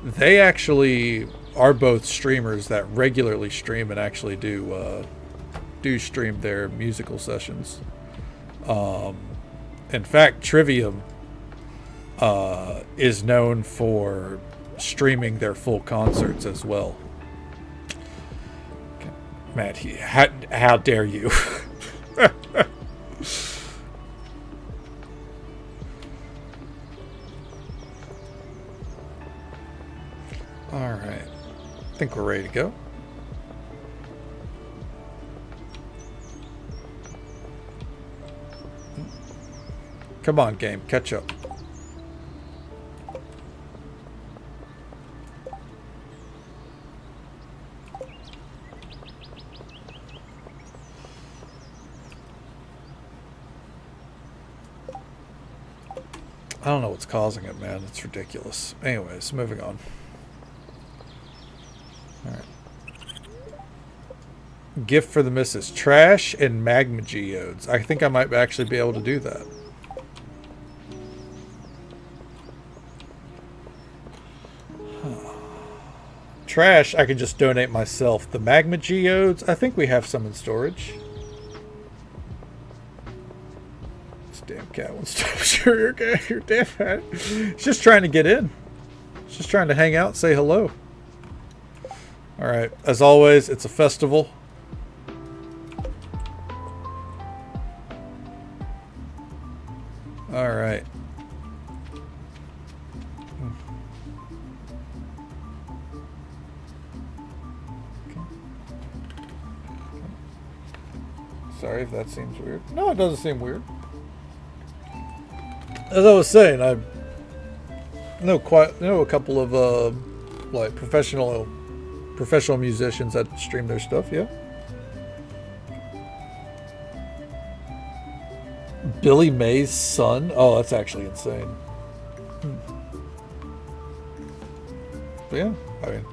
they actually are both streamers that regularly stream and actually do stream their musical sessions. In fact, Trivium is known for streaming their full concerts as well. Okay. Matt, how dare you? All right, I think we're ready to go. Come on, game, catch up. I don't know what's causing it, man. It's ridiculous. Anyways, moving on. All right. Gift for the missus. Trash and magma geodes. I think I might actually be able to do that. Trash, I can just donate myself. The magma geodes, I think we have some in storage. This damn cat wants to... Sure, you're okay. You're damn cat. It's just trying to get in. It's just trying to hang out, say hello. Alright, as always, it's a festival. Alright. Sorry if that seems weird. No, it doesn't seem weird. As I was saying, I know a couple of like professional musicians that stream their stuff. Yeah. Billy May's son. Oh, that's actually insane. But yeah, I mean,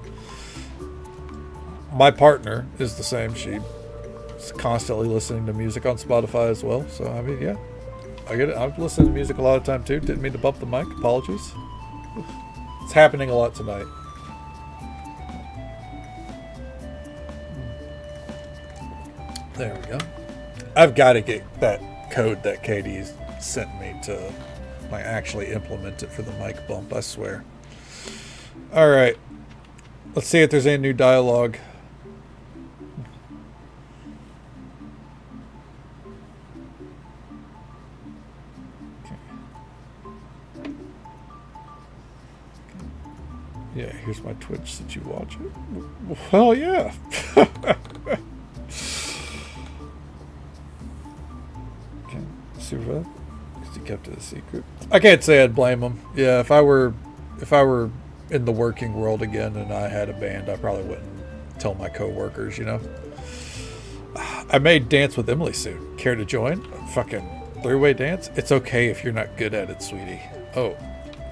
my partner is the same. She's constantly listening to music on Spotify as well. So I mean, yeah, I get it. I've listened to music a lot of time too. Didn't mean to bump the mic. Apologies. It's happening a lot tonight. There we go. I've got to get that code that Katie sent me to like actually implement it for the mic bump. I swear. All right. Let's see if there's any new dialogue. Yeah, here's my Twitch since you watch it. Well, yeah. Okay, super. Because he kept it a secret. I can't say I'd blame him. Yeah, if I were in the working world again and I had a band, I probably wouldn't tell my coworkers, you know. I may dance with Emily soon. Care to join? Fucking three-way dance? It's okay if you're not good at it, sweetie. Oh,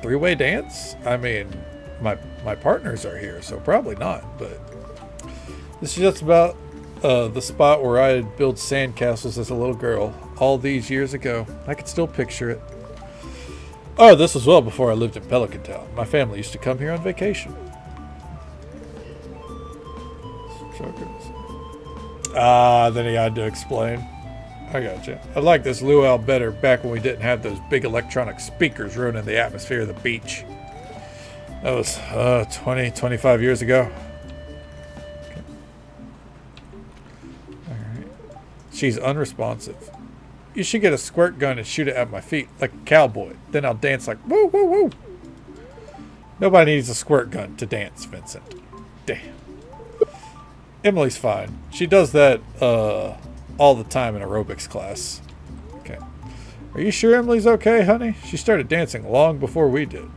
three-way dance? I mean, my partners are here, so probably not, but this is just about the spot where I built sandcastles as a little girl. all these years ago. I can still picture it. Oh, this was well before I lived in Pelican Town. My family used to come here on vacation. Then he had to explain. I gotcha. I like this luau better back when we didn't have those big electronic speakers ruining the atmosphere of the beach. That was 20, 25 years ago. Okay. Alright. She's unresponsive. You should get a squirt gun and shoot it at my feet like a cowboy. Then I'll dance like woo woo woo. Nobody needs a squirt gun to dance, Vincent. Damn. Emily's fine. She does that all the time in aerobics class. Okay. Are you sure Emily's okay, honey? She started dancing long before we did.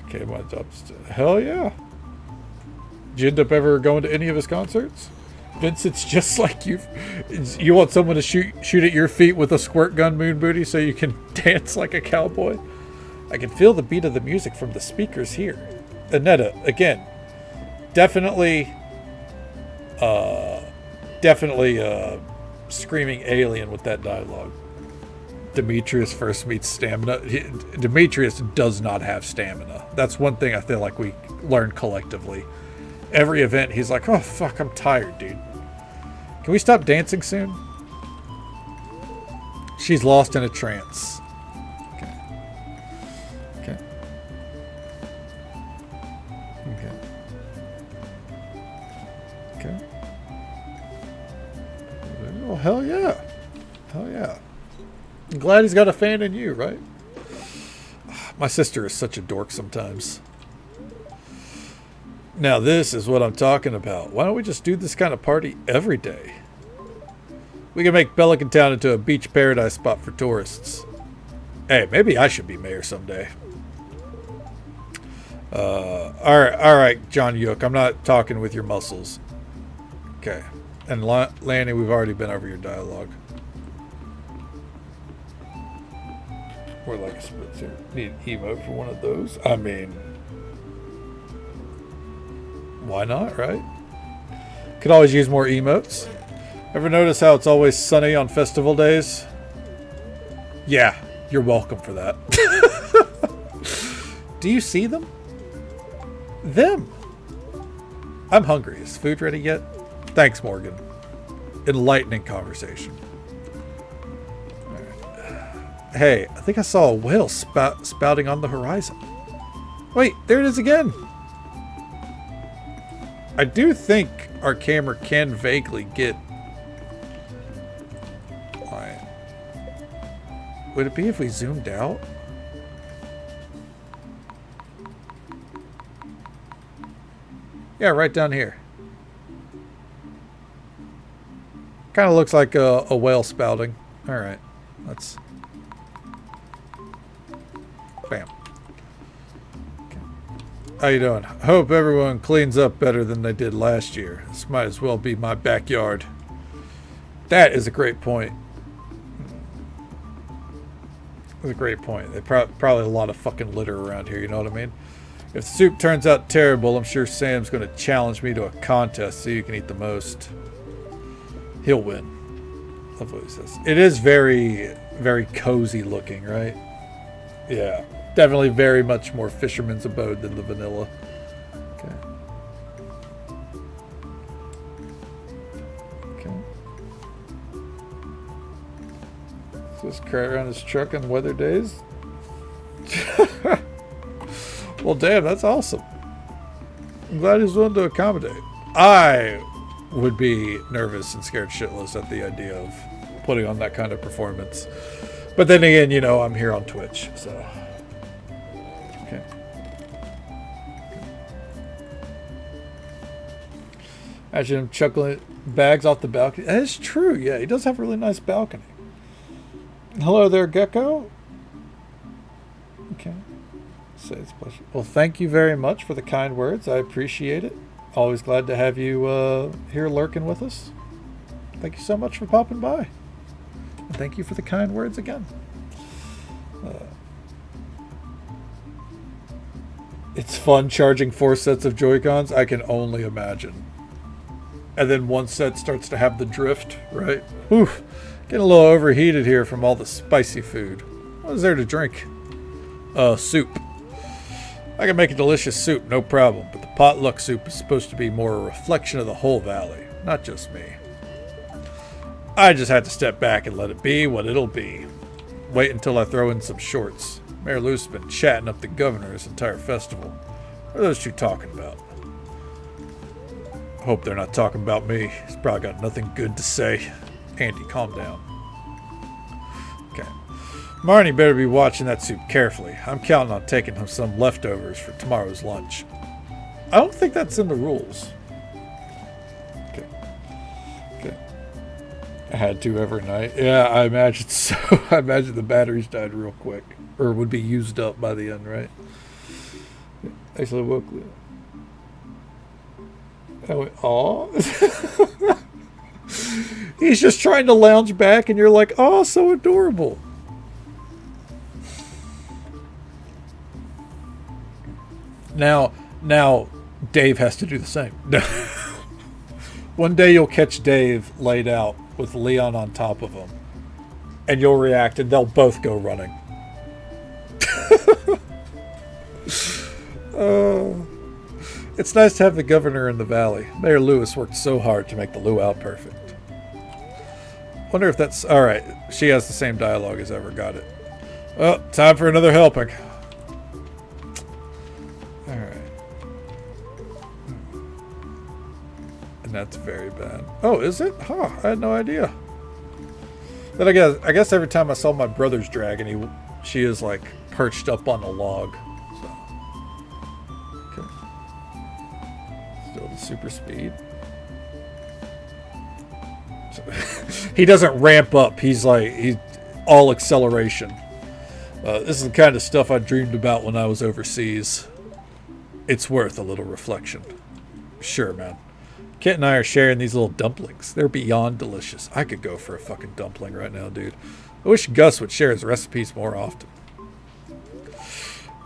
Okay, my job's hell yeah. Did you end up ever going to any of his concerts? Vincent's just like you. You want someone to shoot at your feet with a squirt gun, Moon Booty, so you can dance like a cowboy? I can feel the beat of the music from the speakers here. Annetta, again, definitely screaming alien with that dialogue. Demetrius first meets stamina. Demetrius does not have stamina. That's one thing I feel like we learned collectively. Every event, he's like, oh, fuck, I'm tired, dude. Can we stop dancing soon? She's lost in a trance. Okay. Okay. Okay. Okay. Oh, hell yeah. Hell yeah. I'm glad he's got a fan in you, right? My sister is such a dork sometimes. Now this is what I'm talking about. Why don't we just do this kind of party every day? We can make Pelican Town into a beach paradise spot for tourists. Hey, maybe I should be mayor someday. Alright, John Yook. I'm not talking with your muscles. Okay. And Lanny, we've already been over your dialogue. Or like a Spitzer. Need an emote for one of those? I mean, why not, right? Could always use more emotes. Ever notice how it's always sunny on festival days? Yeah, you're welcome for that. Do you see them? Them. I'm hungry. Is food ready yet? Thanks, Morgan. Enlightening conversation. Hey, I think I saw a whale spouting on the horizon. Wait, there it is again. I do think our camera can vaguely get... Why? Would it be if we zoomed out? Yeah, right down here. Kind of looks like a whale spouting. Alright, let's... Bam. Okay. How you doing? Hope everyone cleans up better than they did last year. This might as well be my backyard. That is a great point. That's a great point. They probably a lot of fucking litter around here, you know what I mean? If the soup turns out terrible, I'm sure Sam's going to challenge me to a contest so you can eat the most. He'll win. Love what he says. It is very, very cozy looking, right? Yeah. Definitely very much more fisherman's abode than the vanilla. Okay. Okay. So just cry around his truck on weather days? Well, damn, that's awesome. I'm glad he's willing to accommodate. I would be nervous and scared shitless at the idea of putting on that kind of performance. But then again, you know, I'm here on Twitch, so... Okay. Imagine him chuckling bags off the balcony. That is true, yeah. He does have a really nice balcony. Hello there, Gecko. Okay. Say it's a pleasure. Well, thank you very much for the kind words. I appreciate it. Always glad to have you here lurking with us. Thank you so much for popping by. And thank you for the kind words again. It's fun charging 4 sets of Joy-Cons. I can only imagine. And then one set starts to have the drift, right? Oof. Getting a little overheated here from all the spicy food. What is there to drink? Soup. I can make a delicious soup, no problem, but the potluck soup is supposed to be more a reflection of the whole valley, not just me. I just had to step back and let it be what it'll be. Wait until I throw in some shorts. Mayor Luce's been chatting up the governor this entire festival. What are those two talking about? I hope they're not talking about me. He's probably got nothing good to say. Andy, calm down. Okay. Marnie better be watching that soup carefully. I'm counting on taking him some leftovers for tomorrow's lunch. I don't think that's in the rules. Okay. Okay. I had to every night. Yeah, I imagine so. I imagine the batteries died real quick. Or would be used up by the end, right? Actually, woke I went, aw. He's just trying to lounge back and you're like, oh, so adorable. Now, Dave has to do the same. One day you'll catch Dave laid out with Leon on top of him. And you'll react and they'll both go running. It's nice to have the governor in the valley. Mayor Lewis worked so hard to make the luau perfect. Wonder if that's... Alright, she has the same dialogue as ever. Got it. Well, time for another helping. Alright. And that's very bad. Oh, is it? Huh, I had no idea. But I guess every time I saw my brother's dragon, she is like perched up on a log. So. Okay. Still the super speed. So, he doesn't ramp up. He's all acceleration. This is the kind of stuff I dreamed about when I was overseas. It's worth a little reflection. Sure, man. Kit and I are sharing these little dumplings. They're beyond delicious. I could go for a fucking dumpling right now, dude. I wish Gus would share his recipes more often.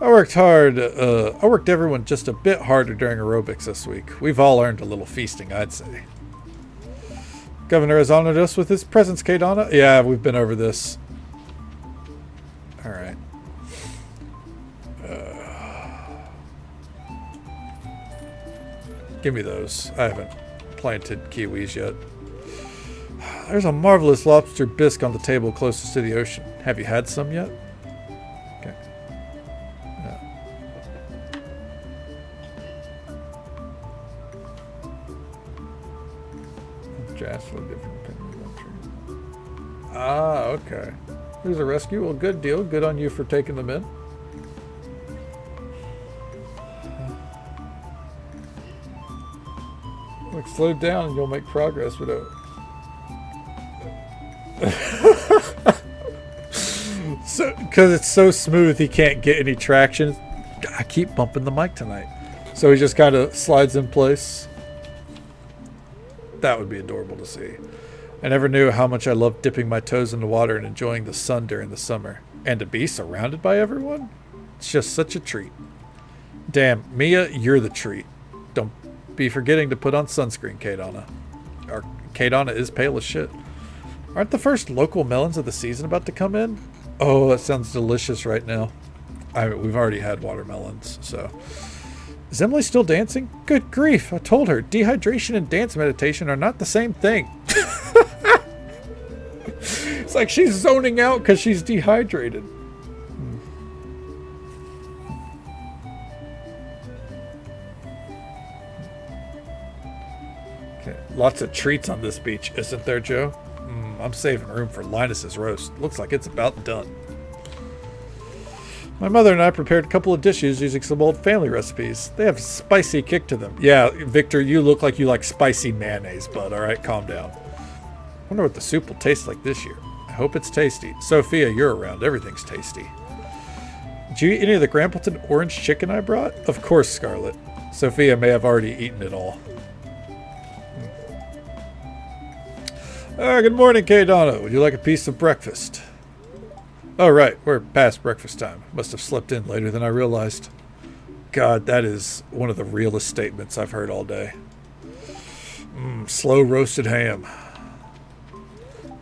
I worked hard. I worked everyone just a bit harder during aerobics this week. We've all earned a little feasting, I'd say. Governor has honored us with his presence, Kadana. Yeah, we've been over this. All right. Give me those. I haven't planted kiwis yet. There's a marvelous lobster bisque on the table closest to the ocean. Have you had some yet? Okay. Yeah. Drastically different opinions. Ah, okay. Here's a rescue. Well, good deal. Good on you for taking them in. Look, slow down and you'll make progress without... So, because it's so smooth, he can't get any traction. I keep bumping the mic tonight. So he just kind of slides in place. That would be adorable to see. I never knew how much I loved dipping my toes in the water and enjoying the sun during the summer. And to be surrounded by everyone? It's just such a treat. Damn, Mia, you're the treat. Don't be forgetting to put on sunscreen, Kadana. Or Kadana is pale as shit. Aren't the first local melons of the season about to come in? Oh, that sounds delicious right now. We've already had watermelons, so... Is Emily still dancing? Good grief, I told her. Dehydration and dance meditation are not the same thing. It's like she's zoning out because she's dehydrated. Okay, lots of treats on this beach, isn't there, Joe? I'm saving room for Linus's roast. Looks like it's about done. My mother and I prepared a couple of dishes using some old family recipes. They have a spicy kick to them. Yeah, Victor, you look like you like spicy mayonnaise, bud. All right, calm down. Wonder what the soup will taste like this year. I hope it's tasty. Sophia, you're around. Everything's tasty. Did you eat any of the Grampleton orange chicken I brought? Of course, Scarlett. Sophia may have already eaten it all. Good morning, Kadana. Would you like a piece of breakfast? Oh, right. We're past breakfast time. Must have slept in later than I realized. God, that is one of the realest statements I've heard all day. Slow roasted ham.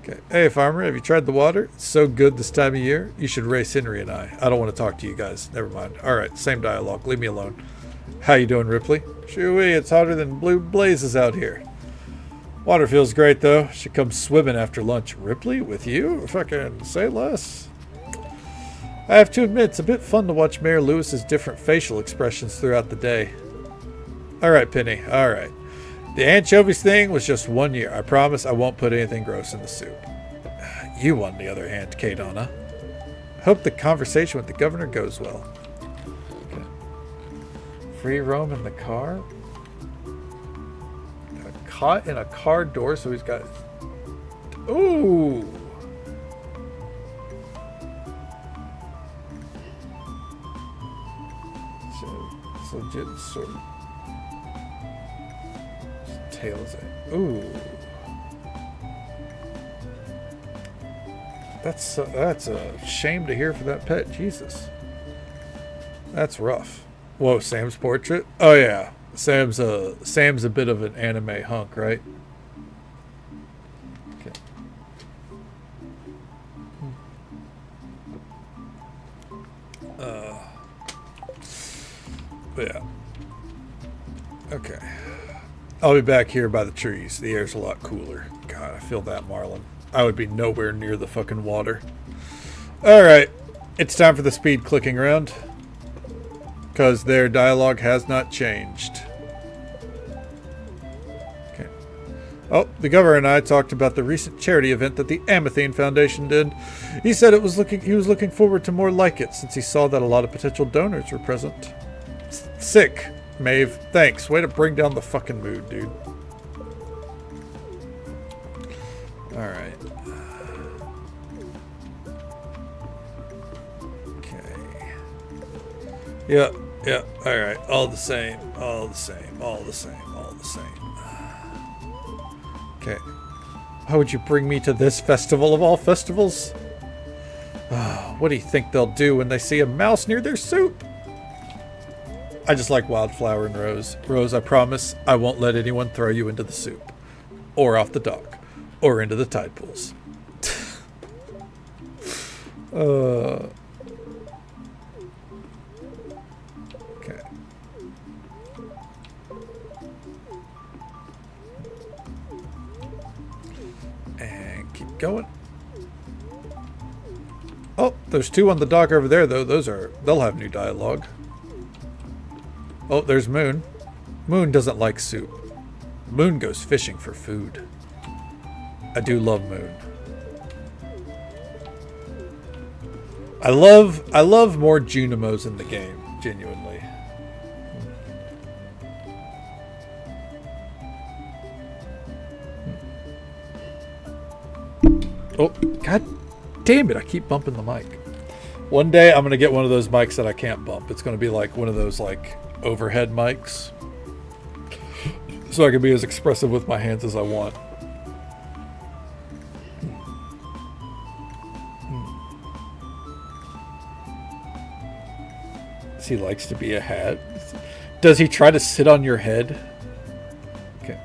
Okay. Hey, farmer, have you tried the water? It's so good this time of year. You should race Henry and I. I don't want to talk to you guys. Never mind. All right, same dialogue. Leave me alone. How you doing, Ripley? Shooey, it's hotter than blue blazes out here. Water feels great, though. Should come swimming after lunch. Ripley, with you? Fucking say less. I have to admit, it's a bit fun to watch Mayor Lewis's different facial expressions throughout the day. All right, Penny. All right. The anchovies thing was just 1 year. I promise I won't put anything gross in the soup. You, on the other hand, Kadona. Hope the conversation with the governor goes well. Okay. Free roam in the car? Got caught in a car door, so he's got... Ooh! So, it's legit sort of... Tails in. Ooh. That's a shame to hear for that pet. Jesus. That's rough. Whoa, Sam's portrait? Oh yeah. Sam's a bit of an anime hunk, right? Okay. Yeah. Okay. I'll be back here by the trees. The air's a lot cooler. God, I feel that, Marlon. I would be nowhere near the fucking water. Alright. It's time for the speed clicking round. Because their dialogue has not changed. Okay. Oh, the governor and I talked about the recent charity event that the Amathine Foundation did. He said he was looking forward to more like it since he saw that a lot of potential donors were present. Sick. Maeve, thanks. Way to bring down the fucking mood, dude. Alright. Okay. Yeah, alright. All the same. All the same. All the same. All the same. Okay. Why would you bring me to this festival of all festivals? What do you think they'll do when they see a mouse near their soup? I just like Wildflower and Rose. Rose, I promise I won't let anyone throw you into the soup. Or off the dock. Or into the tide pools. Okay. And keep going. Oh, there's two on the dock over there, though. They'll have new dialogue. Oh, there's Moon. Moon doesn't like soup. Moon goes fishing for food. I do love Moon. I love more Junimos in the game, genuinely. Oh, god damn it, I keep bumping the mic. One day I'm gonna get one of those mics that I can't bump. It's gonna be like one of those like overhead mics. So I can be as expressive with my hands as I want. He likes to be a hat. Does he try to sit on your head? Okay.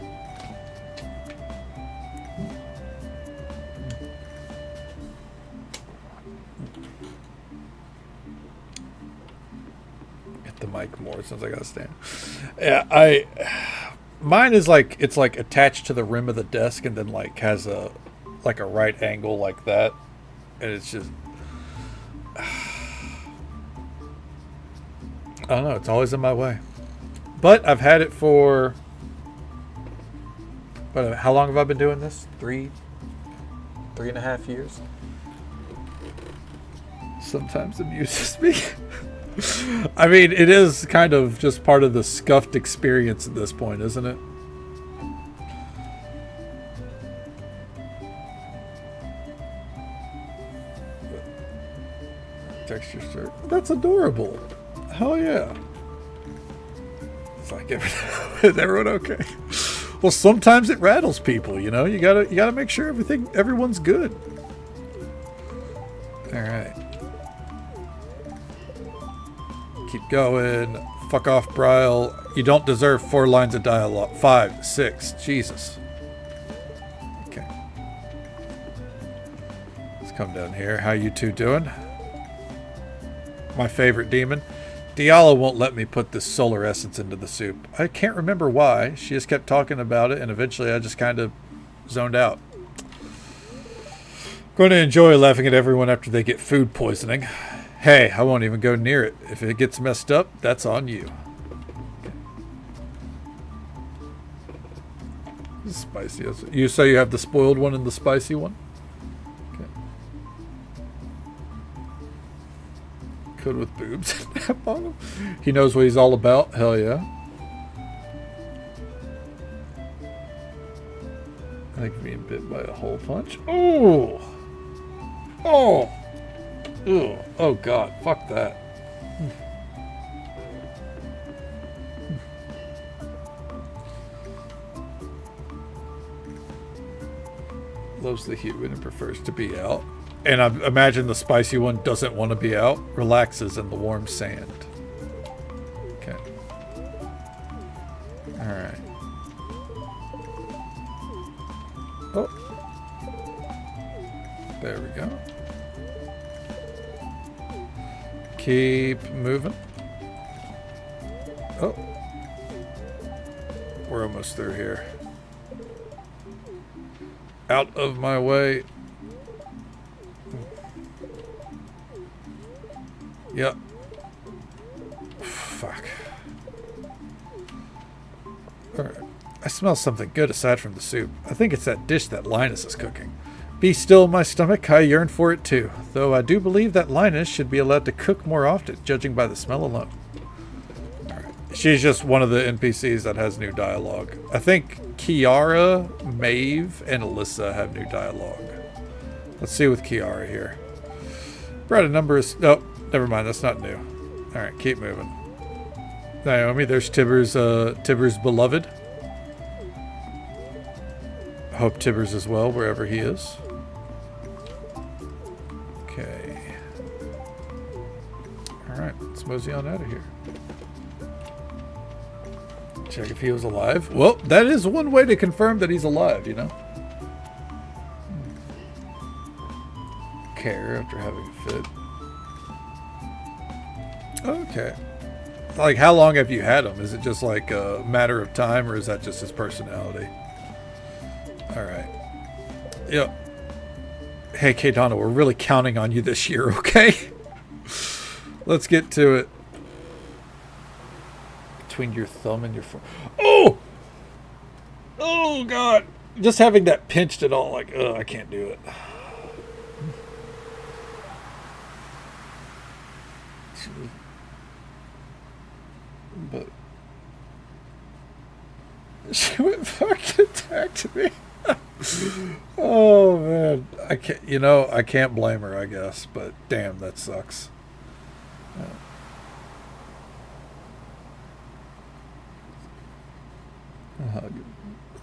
Get the mic more since I gotta stand. Yeah, mine is like, it's like attached to the rim of the desk and then like has a like a right angle like that, and it's just I don't know, it's always in my way. But I've had it for... how long have I been doing this? 3.5 years? Sometimes amuses me. I mean, it is kind of just part of the scuffed experience at this point, isn't it? Texture shirt. That's adorable. Hell yeah. It's like, is everyone okay? Well, sometimes it rattles people, you know? You gotta make sure everyone's good. Alright. Keep going. Fuck off, Bryle. You don't deserve 4 lines of dialogue. 5, 6. Jesus. Okay. Come down here. How you two doing? My favorite demon. Diala won't let me put this solar essence into the soup. I can't remember why. She just kept talking about it, and eventually I just kind of zoned out. Going to enjoy laughing at everyone after they get food poisoning. Hey, I won't even go near it. If it gets messed up, that's on you. Okay. This is spicy. You say you have the spoiled one and the spicy one? Okay. Could with boobs nap on him. He knows what he's all about. Hell yeah. I think being bit by a hole punch. Oh! Oh! Ew. Oh god, fuck that. Loves the human and prefers to be out. And I imagine the spicy one doesn't want to be out. Relaxes in the warm sand. Okay. Alright. Oh. There we go. Keep moving. Oh. We're almost through here. Out of my way. Yep. Fuck. Alright. I smell something good aside from the soup. I think it's that dish that Linus is cooking. Be still, my stomach. I yearn for it too. Though I do believe that Linus should be allowed to cook more often, judging by the smell alone. Alright. She's just one of the NPCs that has new dialogue. I think Kiara, Maeve, and Alyssa have new dialogue. Let's see with Kiara here. Brought a number of... Oh, never mind. That's not new. Alright, keep moving. Naomi, there's Tibbers' beloved. Hope Tibbers as well, wherever he is. Okay. Alright, let's mosey on out of here. Check if he was alive. Well, that is one way to confirm that he's alive, you know? Care after having a fit. Okay. Like, how long have you had him? Is it just like a matter of time, or is that just his personality? Alright. Yep. Hey, Kadana, we're really counting on you this year, okay? Let's get to it. Between your thumb and your foot. Oh! Oh, God. Just having that pinched at all, like, I can't do it. But she went fucking attacked me. Oh man, I can't. You know, I can't blame her. I guess, but damn, that sucks.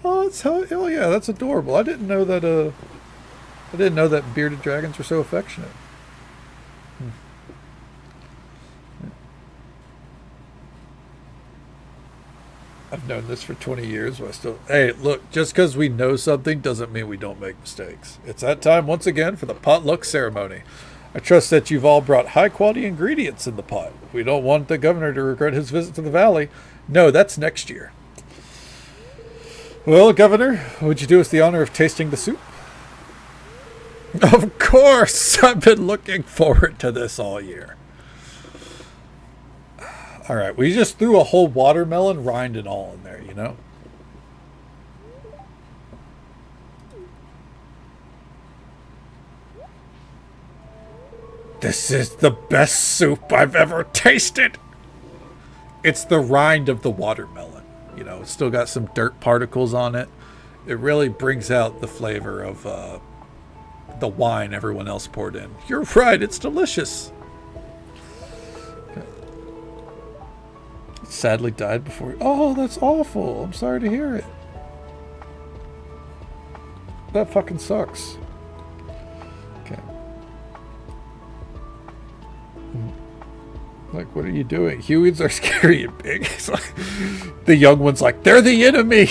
Oh, it's hell yeah, that's adorable. I didn't know that. I didn't know that bearded dragons were so affectionate. I've known this for 20 years, but I still... Hey, look, just because we know something doesn't mean we don't make mistakes. It's that time once again for the potluck ceremony. I trust that you've all brought high-quality ingredients in the pot. We don't want the governor to regret his visit to the valley. No, that's next year. Well, Governor, would you do us the honor of tasting the soup? Of course! I've been looking forward to this all year. Alright, we just threw a whole watermelon rind and all in there, you know? This is the best soup I've ever tasted! It's the rind of the watermelon. You know, it's still got some dirt particles on it. It really brings out the flavor of the wine everyone else poured in. You're right, it's delicious. Sadly died before... Oh, that's awful. I'm sorry to hear it. That fucking sucks. Okay. Like, what are you doing? Humans are scary and big. It's like, the young one's like, they're the enemy!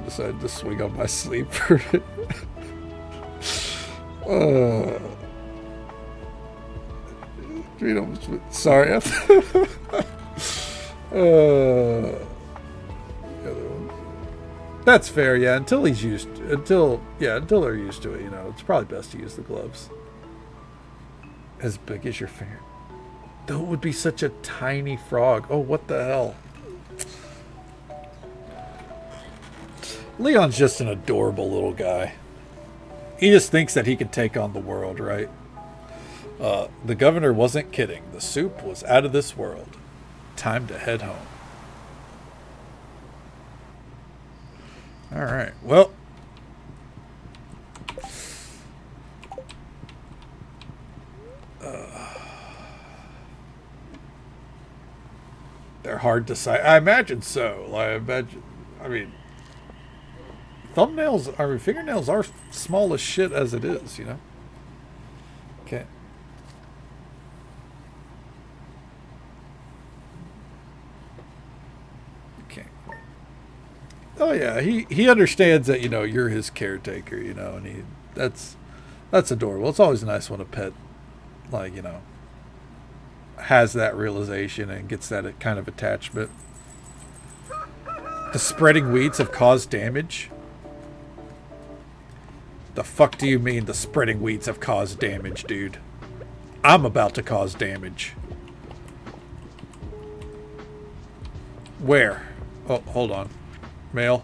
decided to swing on my sleeper. Sorry. That's fair, yeah. Until they're used to it, you know, it's probably best to use the gloves. As big as your finger. Though it would be such a tiny frog. Oh, what the hell? Leon's just an adorable little guy. He just thinks that he can take on the world, right? The governor wasn't kidding. The soup was out of this world. Time to head home. All right. Well. They're hard to sight. I imagine so. I mean, fingernails are small as shit as it is, you know? Okay. Okay. Oh yeah, he understands that, you know, you're his caretaker, you know, and that's adorable. It's always nice when a pet, like, you know, has that realization and gets that kind of attachment. The spreading weeds have caused damage. The fuck do you mean the spreading weeds have caused damage, dude? I'm about to cause damage. Where? Oh, hold on. Mail.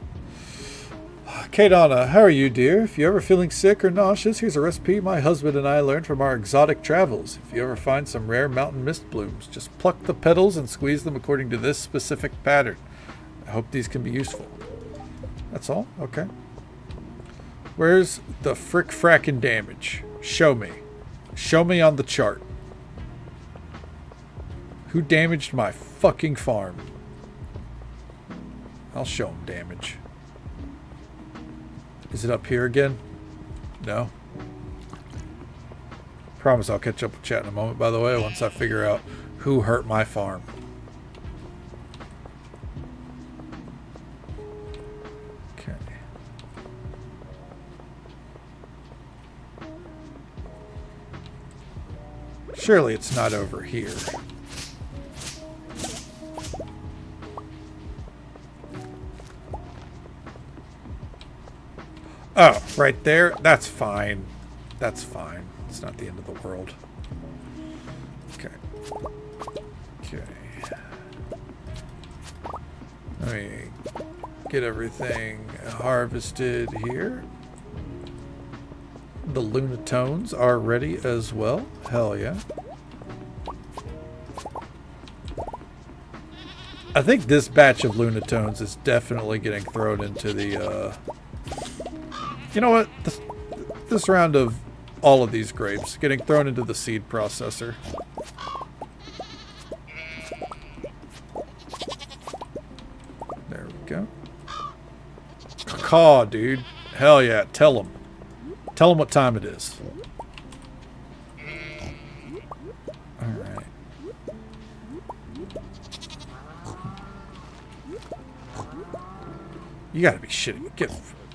Kadana, how are you, dear? If you're ever feeling sick or nauseous, here's a recipe my husband and I learned from our exotic travels. If you ever find some rare mountain mist blooms, just pluck the petals and squeeze them according to this specific pattern. I hope these can be useful. That's all? Okay. Where's the frackin' damage? Show me. Show me on the chart. Who damaged my fucking farm? I'll show him damage. Is it up here again? No. Promise I'll catch up with chat in a moment, by the way, once I figure out who hurt my farm. Okay. Surely it's not over here. Oh, right there? That's fine. That's fine. It's not the end of the world. Okay. Okay. Let me get everything harvested here. The Lunatones are ready as well. Hell yeah. I think this batch of Lunatones is definitely getting thrown into the, you know what? This round of all of these grapes getting thrown into the seed processor. There we go. Caw, dude. Hell yeah. Tell them. Tell them what time it is. Alright. You gotta be shitting me.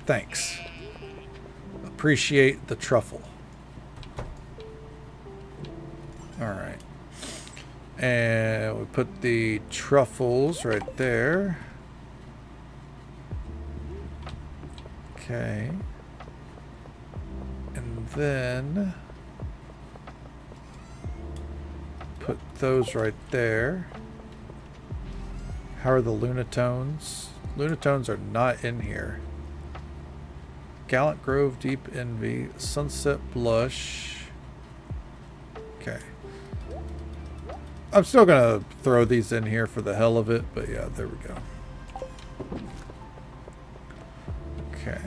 Thanks. Appreciate the truffle. Alright. And we put the truffles right there. Okay. And then put those right there. How are the Lunatones? Lunatones are not in here. Gallant Grove, Deep Envy, Sunset Blush. Okay. I'm still going to throw these in here for the hell of it, but yeah, there we go. Okay.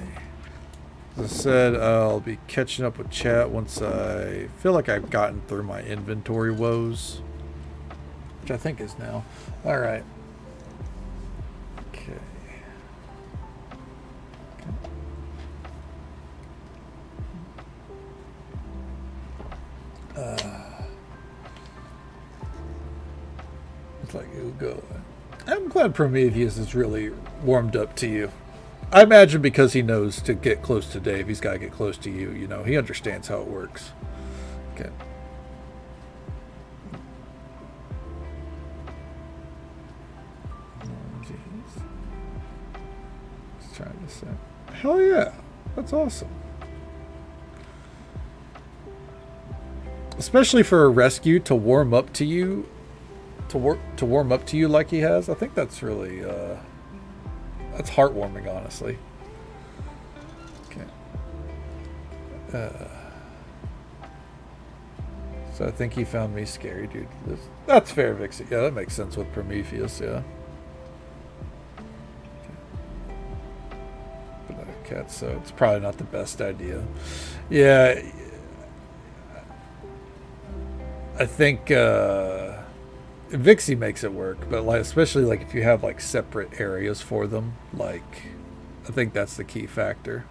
As I said, I'll be catching up with chat once I feel like I've gotten through my inventory woes, which I think is now. All right. Okay. It's like, you go. I'm glad Prometheus is really warmed up to you. I imagine because he knows to get close to Dave, he's got to get close to you. You know, he understands how it works. Okay. Oh, jeez. Just trying to say. Hell yeah. That's awesome. Especially for a rescue to warm up to you, to warm up to you like he has. I think that's really that's heartwarming, honestly. Okay. So I think he found me scary, dude. That's fair, Vixie. Yeah, that makes sense with Prometheus. Yeah. Okay. But cat, so it's probably not the best idea. Yeah. I think Vixie makes it work, but like especially like if you have like separate areas for them, like I think that's the key factor.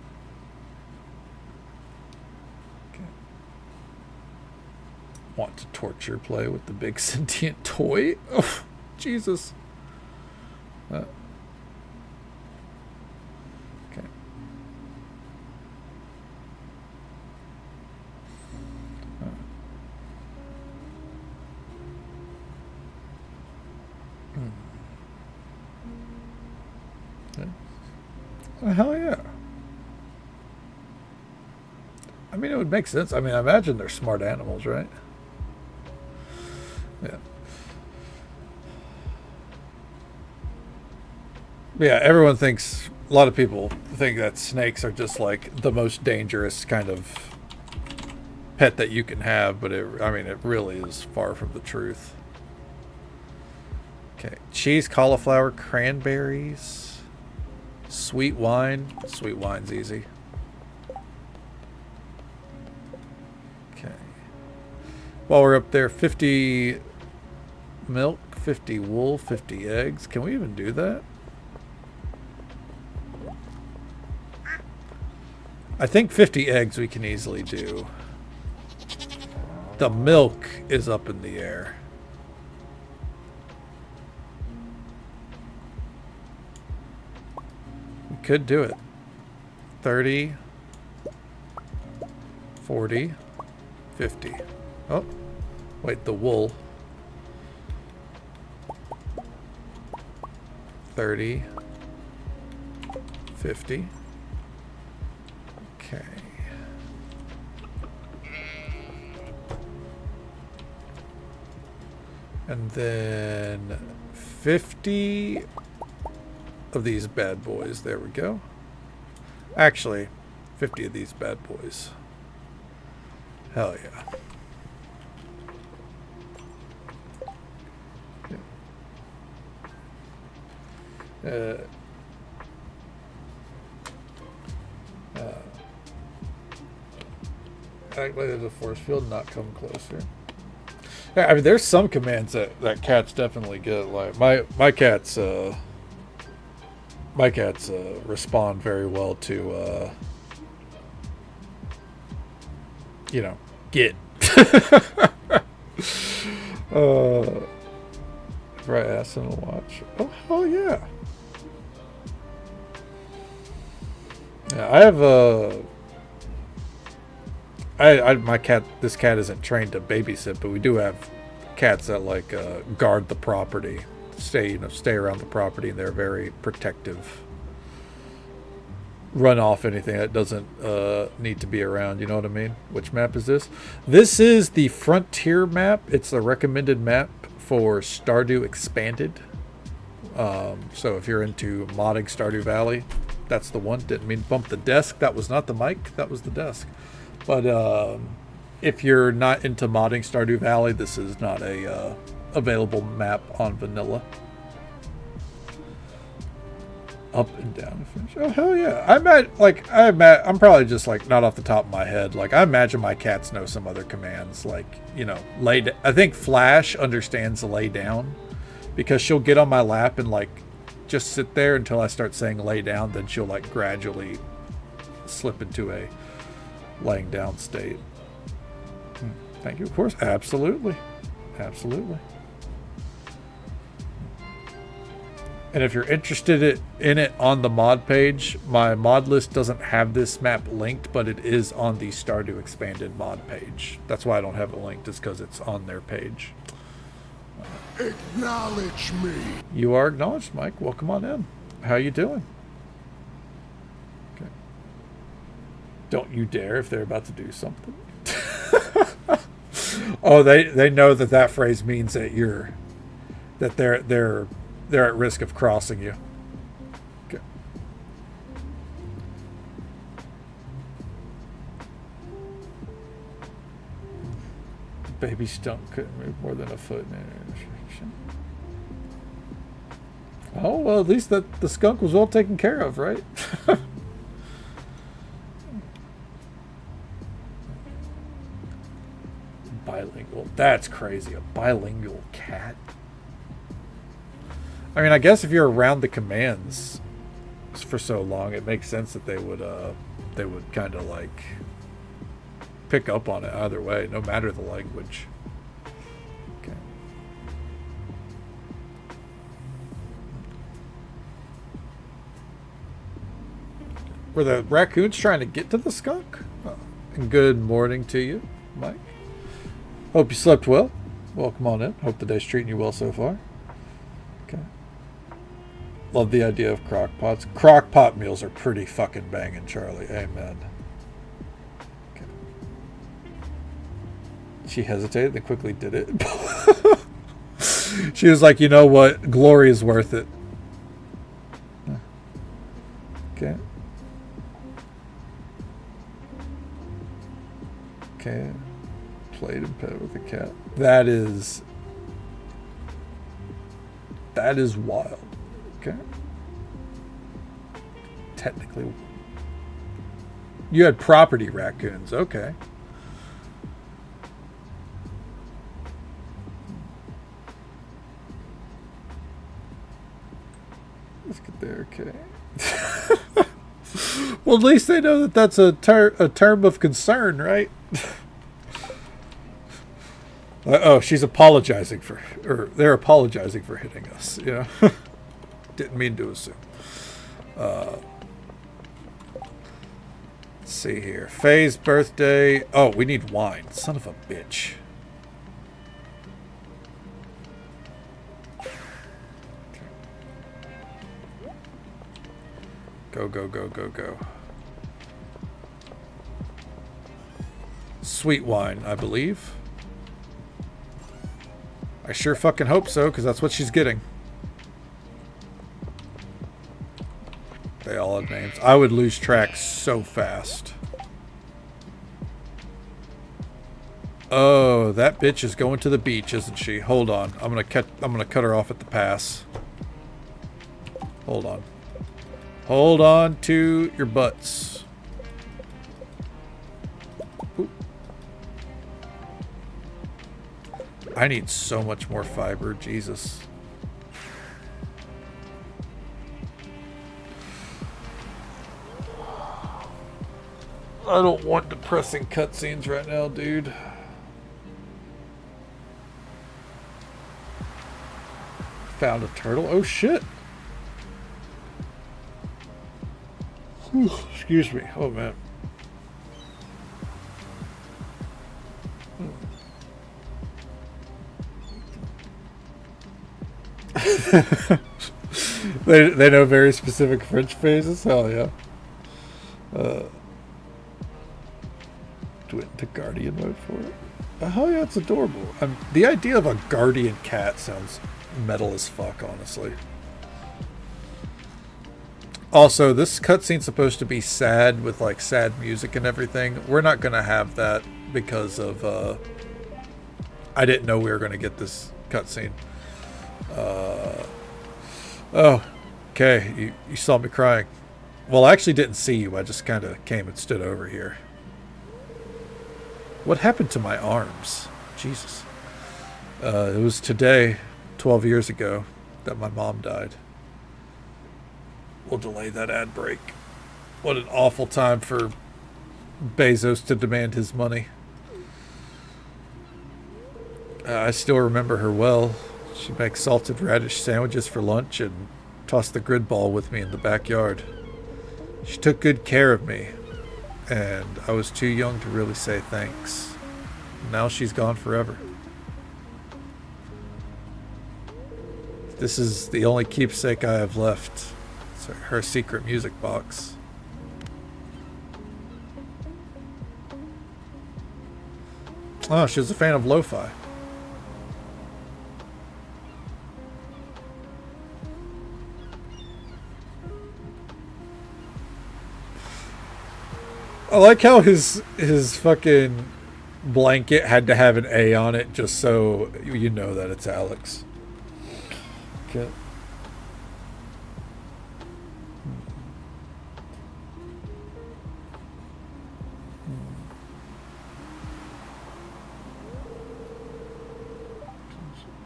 Okay. Want to torture play with the big sentient toy? Oh, Jesus. Okay. Well, hell yeah. I mean, it would make sense. I mean, I imagine they're smart animals, right? Yeah. Yeah, everyone thinks, a lot of people think that snakes are just like the most dangerous kind of pet that you can have, but I mean, it really is far from the truth. Okay, cheese, cauliflower, cranberries. Sweet wine. Sweet wine's easy. Okay. While we're up there, 50 milk, 50 wool, 50 eggs. Can we even do that? I think 50 eggs we can easily do. The milk is up in the air. Could do it. 30, 40, 50. Oh, wait, the wool. 30, 50. Okay. And then 50 of these bad boys. There we go. Actually, 50 of these bad boys. Hell yeah. Act like there's a force field, not come closer. Yeah, I mean, there's some commands that cats definitely get. Like my cats respond very well to you know, get. Right ass in a watch. Oh hell yeah. Yeah, I have my cat. This cat isn't trained to babysit, but we do have cats that like guard the property, stay around the property, and they're very protective. Run off anything that doesn't need to be around. You know what I mean? Which map is this? This is the Frontier map. It's the recommended map for Stardew Expanded. So if you're into modding Stardew Valley, that's the one. Didn't mean to bump the desk. That was not the mic. That was the desk. But if you're not into modding Stardew Valley, this is not a available map on vanilla. Up and down. Oh hell yeah! I'm probably just like not off the top of my head. Like I imagine my cats know some other commands. Like I think Flash understands lay down, because she'll get on my lap and like just sit there until I start saying lay down. Then she'll like gradually slip into a laying down state. Thank you. Of course, absolutely. And if you're interested in it on the mod page, my mod list doesn't have this map linked, but it is on the Stardew Expanded mod page. That's why I don't have it linked, is because it's on their page. Acknowledge me. You are acknowledged, Mike. Welcome on in. How you doing? Okay. Don't you dare if they're about to do something. Oh, they know that phrase means that they're at risk of crossing you. Okay. Baby stump couldn't move more than a foot in an direction. Oh, well, at least the skunk was well taken care of, right? Bilingual. That's crazy. A bilingual cat. I mean, I guess if you're around the commands for so long, it makes sense that they would kind of like pick up on it either way, no matter the language. Okay. Were the raccoons trying to get to the skunk? Oh. And good morning to you, Mike. Hope you slept well. Welcome on in. Hope the day's treating you well so far. Okay. Love the idea of crock pots. Crock pot meals are pretty fucking banging, Charlie. Amen. Okay. She hesitated, then quickly did it. She was like, you know what? Glory is worth it. Okay. Okay. Played and pet with a cat. That is wild. Okay. Technically. You had property raccoons. Okay. Let's get there. Okay. Well, at least they know that that's a term of concern, right? Oh, she's apologizing or they're apologizing for hitting us, you know? Didn't mean to assume. Let's see here. Faye's birthday. Oh, we need wine. Son of a bitch. Go, go, go, go, go. Sweet wine, I believe. I sure fucking hope so, because that's what she's getting. They all have names. I would lose track so fast. Oh, that bitch is going to the beach, isn't she? Hold on. I'm gonna cut her off at the pass. Hold on. Hold on to your butts. Ooh. I need so much more fiber, Jesus. I don't want depressing cutscenes right now, dude. Found a turtle. Oh shit. Excuse me. Oh man. They know very specific French phrases. Hell yeah. Went into guardian mode for it. Oh yeah, it's adorable. The idea of a guardian cat sounds metal as fuck, honestly. Also, this cutscene's supposed to be sad with like sad music and everything. We're not gonna have that because of I didn't know we were gonna get this cutscene. Oh, okay. You saw me crying. Well, I actually didn't see you. I just kind of came and stood over here. What happened to my arms? Jesus. It was today, 12 years ago, that my mom died. We'll delay that ad break. What an awful time for Bezos to demand his money. I still remember her well. She makes salted radish sandwiches for lunch and tossed the grid ball with me in the backyard. She took good care of me, and I was too young to really say thanks. Now she's gone forever. This is the only keepsake I have left. It's her secret music box. Oh, she was a fan of lo-fi. I like how his fucking blanket had to have an A on it just so you know that it's Alex. Okay.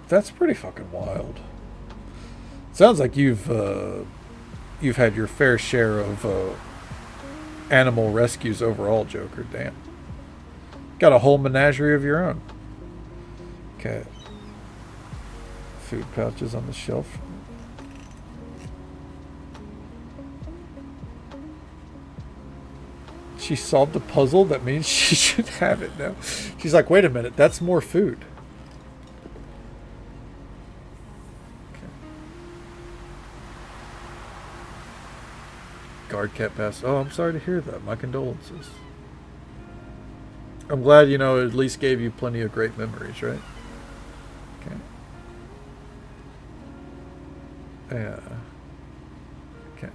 That's pretty fucking wild. Sounds like you've had your fair share of animal rescues overall, Joker. Damn. Got a whole menagerie of your own. Okay. Food pouches on the shelf. She solved the puzzle. That means she should have it now. She's like, wait a minute, that's more food. Okay. Guard cat passed. Oh, I'm sorry to hear that. My condolences. I'm glad, you know, it at least gave you plenty of great memories, right? Okay. Yeah. Okay.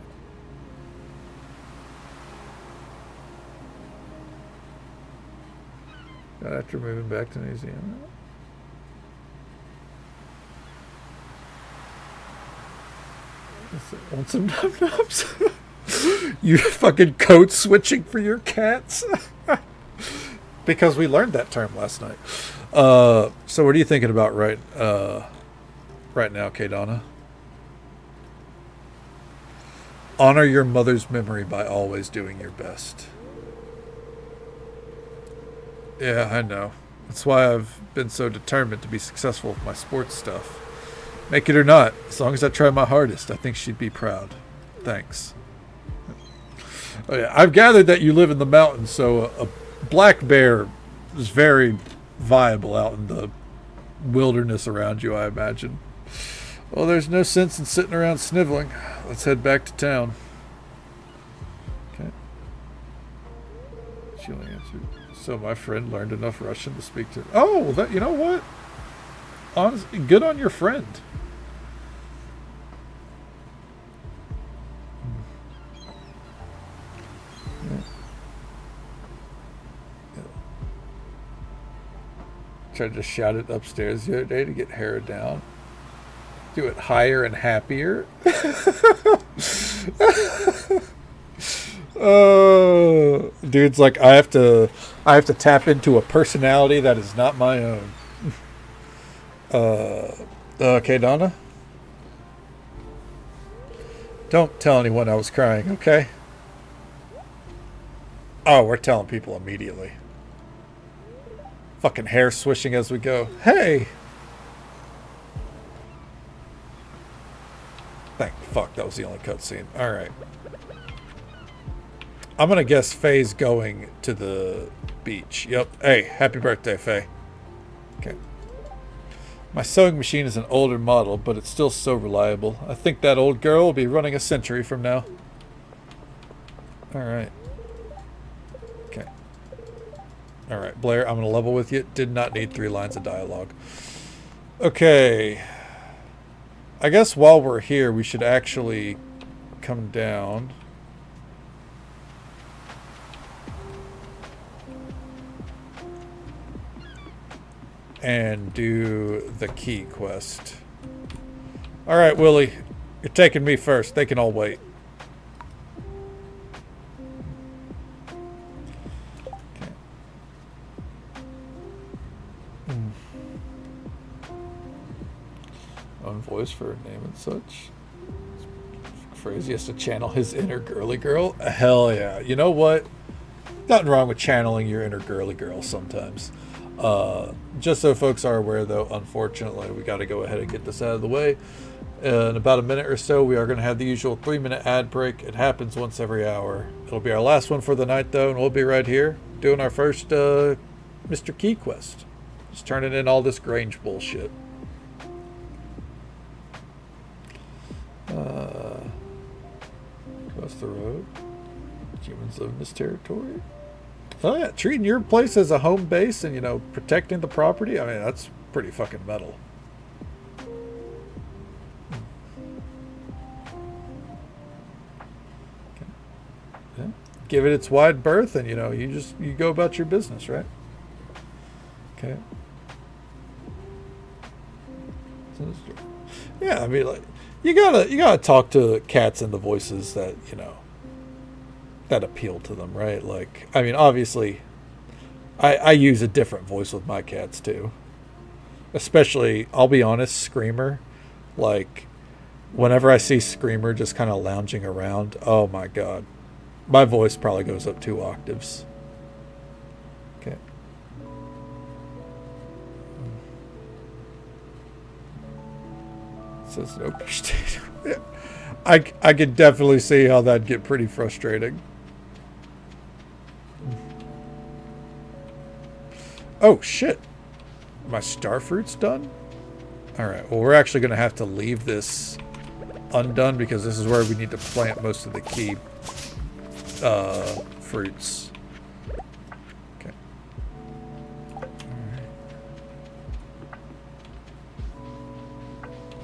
Not after moving back to New Zealand. Want some num-nums? You fucking code switching for your cats? Because we learned that term last night. So what are you thinking about right now, K-Donna? Honor your mother's memory by always doing your best. Yeah, I know. That's why I've been so determined to be successful with my sports stuff. Make it or not, as long as I try my hardest, I think she'd be proud. Thanks. Oh yeah, I've gathered that you live in the mountains, so a black bear is very viable out in the wilderness around you, I imagine. Well, there's no sense in sitting around sniveling. Let's head back to town. Okay. She only answered. So my friend learned enough Russian to speak to. Oh, well, that, you know what? Honestly, good on your friend. Tried to shout it upstairs the other day to get Hera down. Do it higher and happier. Dude's like, I have to tap into a personality that is not my own. Okay, Donna. Don't tell anyone I was crying, okay? Oh, we're telling people immediately. Fucking hair swishing as we go. Hey! Thank fuck, that was the only cutscene. Alright. I'm gonna guess Faye's going to the beach. Yep. Hey, happy birthday, Faye. Okay. My sewing machine is an older model, but it's still so reliable. I think that old girl will be running a century from now. Alright. Okay. Alright, Blair, I'm going to level with you. Did not need 3 lines of dialogue. Okay. I guess while we're here, we should actually come down. And do the key quest. Alright, Willie. You're taking me first. They can all wait. Okay. Own voice for a name and such. Phrase he has to channel his inner girly girl. Hell yeah. You know what? Nothing wrong with channeling your inner girly girl sometimes. Just so folks are aware, though, unfortunately, we got to go ahead and get this out of the way. In about a minute or so, we are going to have the usual 3-minute ad break. It happens once every hour. It'll be our last one for the night, though, and we'll be right here doing our first Mr. Key quest. Just turning in all this Grange bullshit. Across the road. Humans live in this territory. Oh yeah, treating your place as a home base and, you know, protecting the property. I mean, that's pretty fucking metal. Okay. Yeah. Give it its wide berth and, you know, you go about your business, right? Okay. Yeah, I mean, like, you gotta talk to cats in the voices that, you know, that appeal to them, right? Like, I mean, obviously, I use a different voice with my cats too. Especially, I'll be honest, Screamer. Like, whenever I see Screamer just kind of lounging around, oh my god, my voice probably goes up 2 octaves. Okay. It says no state. Yeah. I could definitely see how that'd get pretty frustrating. Oh, shit. My starfruit's done? Alright, well, we're actually going to have to leave this undone because this is where we need to plant most of the key fruits. Okay. Alright.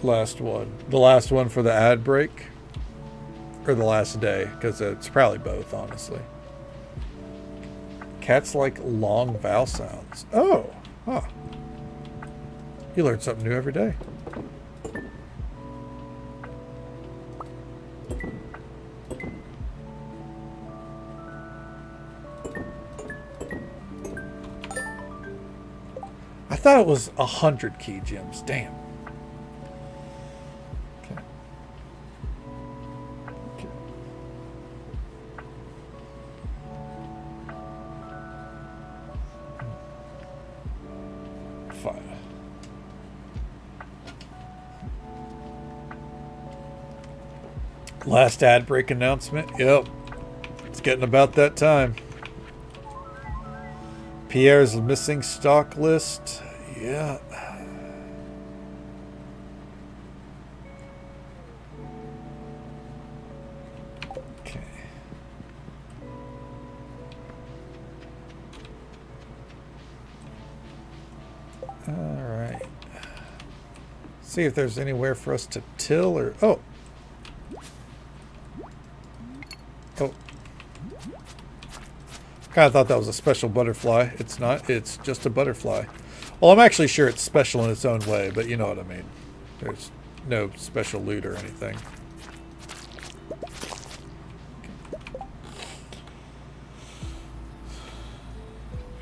Last one. The last one for the ad break? Or the last day, because it's probably both, honestly. Cats like long vowel sounds. Oh, huh. You learn something new every day. I thought it was 100 key gems. Damn. Okay. Okay. Fine. Last ad break announcement. Yep. It's getting about that time. Pierre's missing stock list. Yeah. Okay. All right. See if there's anywhere for us to till or... Oh. Oh. Kind of thought that was a special butterfly. It's not. It's just a butterfly. Well, I'm actually sure it's special in its own way, but you know what I mean. There's no special loot or anything.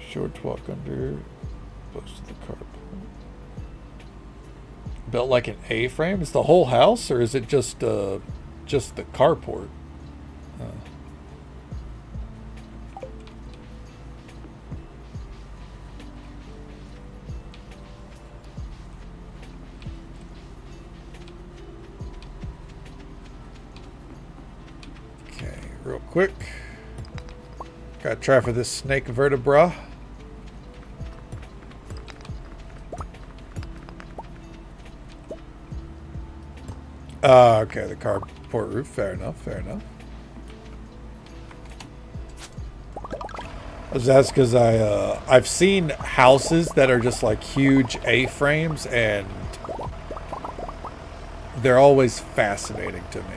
Short walk under, close to the carport. Built like an A-frame? Is the whole house, or is it just the carport? Okay, real quick. Gotta try for this snake vertebra. Okay, the carport roof. Fair enough, fair enough. That's because I've seen houses that are just like huge A-frames, and they're always fascinating to me.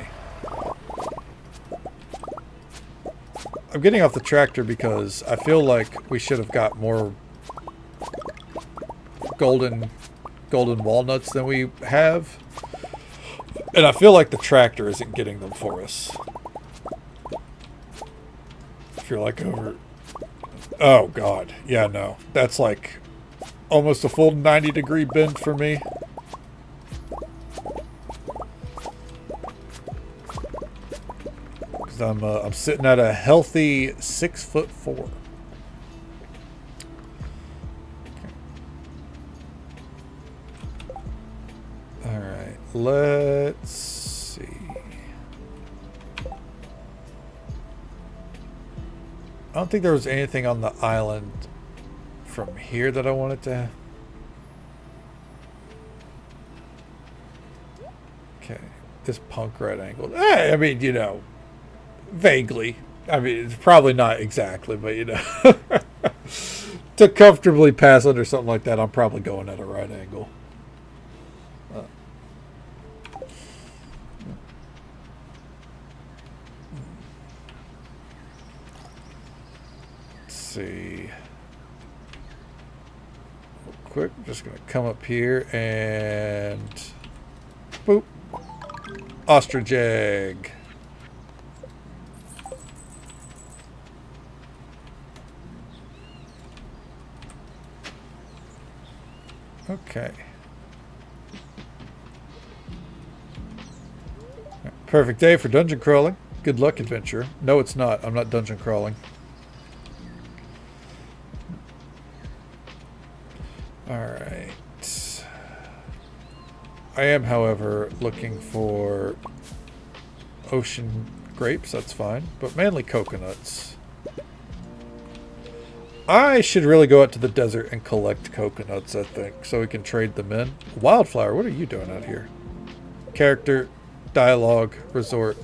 I'm getting off the tractor because I feel like we should have got more golden walnuts than we have. And I feel like the tractor isn't getting them for us. If you're like over... Oh, God. Yeah, no. That's like almost a full 90-degree bend for me. Because I'm sitting at a healthy 6'4". Okay. let's see. I don't think there was anything on the island from here that I wanted to. Okay, this punk right angle. I mean, you know, vaguely. I mean, it's probably not exactly, but you know, to comfortably pass under something like that, I'm probably going at a right angle. See. Real quick, I'm just gonna come up here and boop. Ostrich egg. Okay. Perfect day for dungeon crawling. Good luck, adventurer. No, it's not. I'm not dungeon crawling. Alright. I am, however, looking for ocean grapes. That's fine. But mainly coconuts. I should really go out to the desert and collect coconuts, I think, so we can trade them in. Wildflower, what are you doing out here? Character, dialogue, resort.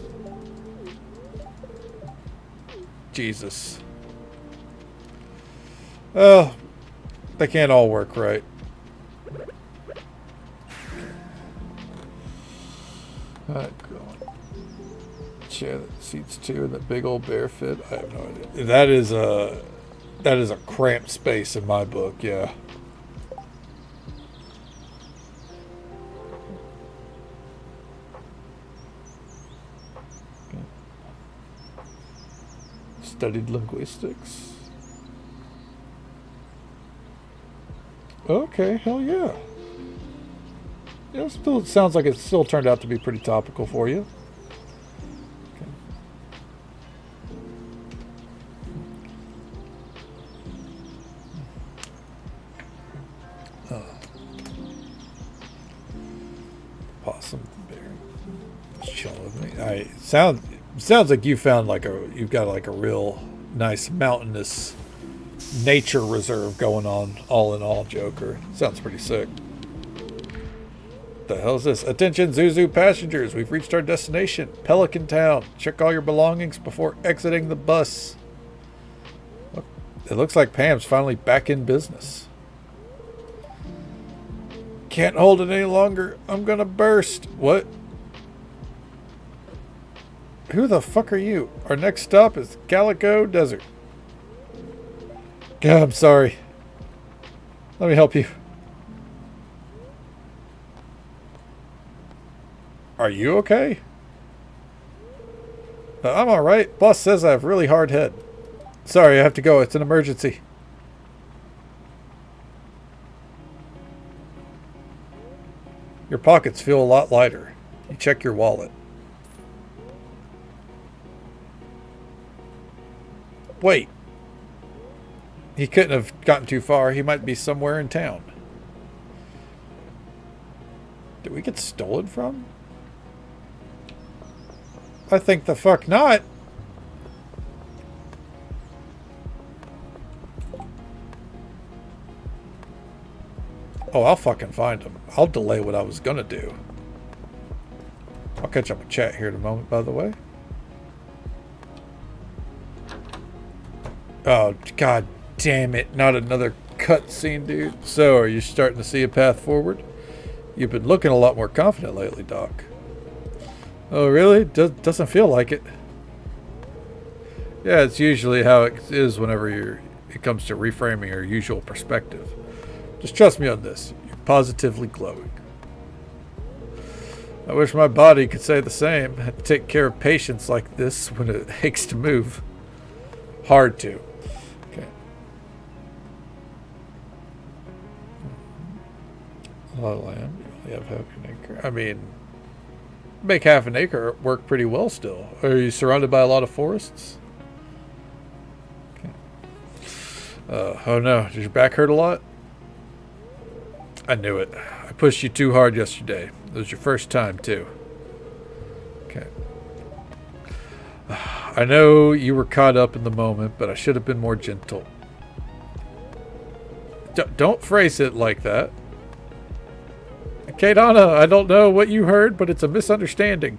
Jesus. Oh, they can't all work right. Alright, chair that seats two and that big old bear fit. I have no idea. That is a cramped space in my book, yeah. Studied linguistics. Okay, hell yeah. Yeah, still sounds like it still turned out to be pretty topical for you. Okay. Possum bear. Just chilling with me. Sounds like you found you've got like a real nice mountainous nature reserve going on, all in all, Joker. Sounds pretty sick. What the hell is this? Attention, Zuzu passengers. We've reached our destination, Pelican Town. Check all your belongings before exiting the bus. Look, it looks like Pam's finally back in business. Can't hold it any longer. I'm gonna burst. What? Who the fuck are you? Our next stop is Calico Desert. God, I'm sorry. Let me help you. Are you okay? I'm alright. Boss says I have a really hard head. Sorry, I have to go. It's an emergency. Your pockets feel a lot lighter. You check your wallet. Wait. He couldn't have gotten too far. He might be somewhere in town. Did we get stolen from? I think the fuck not. Oh, I'll fucking find him. I'll delay what I was gonna do. I'll catch up with chat here in a moment, by the way. Oh, god damn it. Not another cutscene, dude. So, are you starting to see a path forward? You've been looking a lot more confident lately, Doc. Oh, really? Doesn't feel like it. Yeah, it's usually how it is whenever it comes to reframing your usual perspective. Just trust me on this. You're positively glowing. I wish my body could say the same. I have to take care of patients like this when it aches to move. Hard to. Okay. A lot of land. You only have half an acre. I mean, make half an acre work pretty well still. Are you surrounded by a lot of forests? Okay. Oh no, does your back hurt a lot? I knew it. I pushed you too hard yesterday. It was your first time, too. Okay. I know you were caught up in the moment, but I should have been more gentle. Don't phrase it like that. Kadana, I don't know what you heard, but it's a misunderstanding.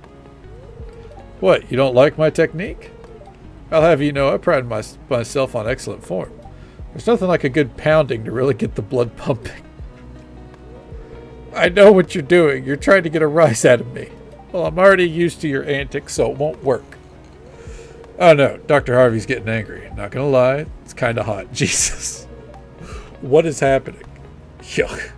What, you don't like my technique? I'll have you know I pride myself on excellent form. There's nothing like a good pounding to really get the blood pumping. I know what you're doing. You're trying to get a rise out of me. Well, I'm already used to your antics, so it won't work. Oh no, Dr. Harvey's getting angry. Not gonna lie, it's kind of hot. Jesus. What is happening? Yuck.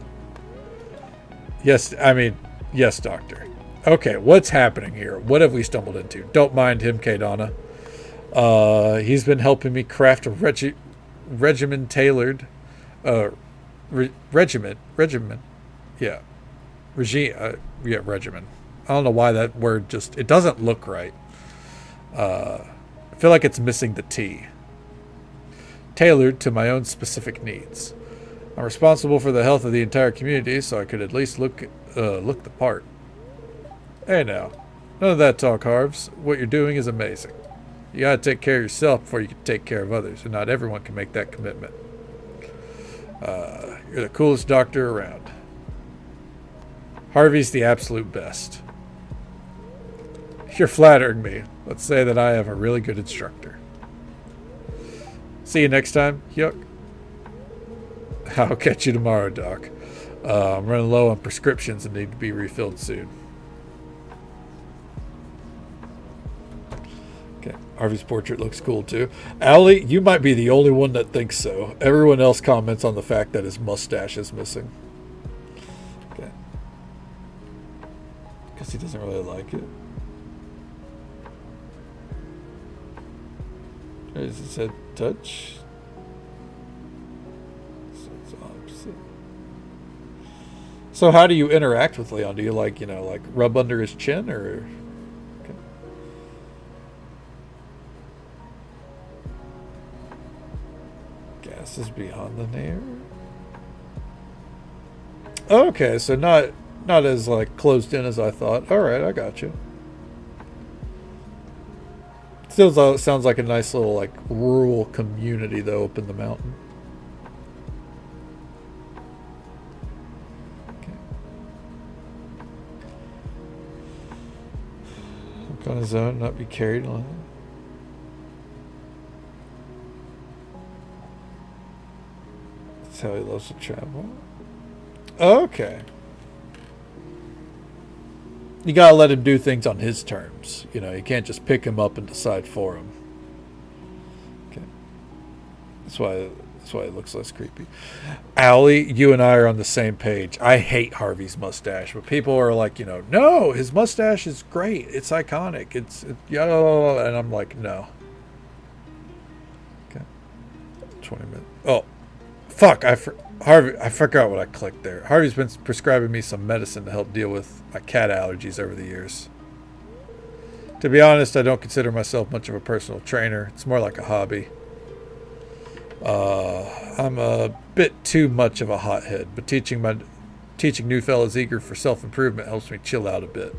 Yes, doctor. Okay, what's happening here? What have we stumbled into? Don't mind him, Kadana. He's been helping me craft a regimen tailored, regimen. Yeah. Regimen. I don't know why that word it doesn't look right. I feel like it's missing the T. Tailored to my own specific needs. I'm responsible for the health of the entire community, so I could at least look the part. Hey now, none of that talk, Harves. What you're doing is amazing. You gotta take care of yourself before you can take care of others, and not everyone can make that commitment. You're the coolest doctor around. Harvey's the absolute best. You're flattering me. Let's say that I have a really good instructor. See you next time. Yuck. I'll catch you tomorrow, Doc. I'm running low on prescriptions and need to be refilled soon. Okay, Harvey's portrait looks cool too. Allie, you might be the only one that thinks so. Everyone else comments on the fact that his mustache is missing. Okay. Because he doesn't really like it. There's his head touch. So how do you interact with Leon? Do you like rub under his chin or? Okay. Gas is beyond the name. Okay, so not as closed in as I thought. All right, I got you. Still sounds like a nice little rural community though up in the mountain. On his own, not be carried on. That's how he loves to travel. Okay. You gotta let him do things on his terms. You can't just pick him up and decide for him. Okay. That's why it looks less creepy. Allie, you and I are on the same page. I hate Harvey's mustache, but people are like, no, his mustache is great. It's iconic. It's and I'm like, no. Okay. 20 minutes. Oh, fuck. Harvey, I forgot what I clicked there. Harvey's been prescribing me some medicine to help deal with my cat allergies over the years. To be honest, I don't consider myself much of a personal trainer. It's more like a hobby. I'm a bit too much of a hothead, but teaching new fellas eager for self-improvement helps me chill out a bit.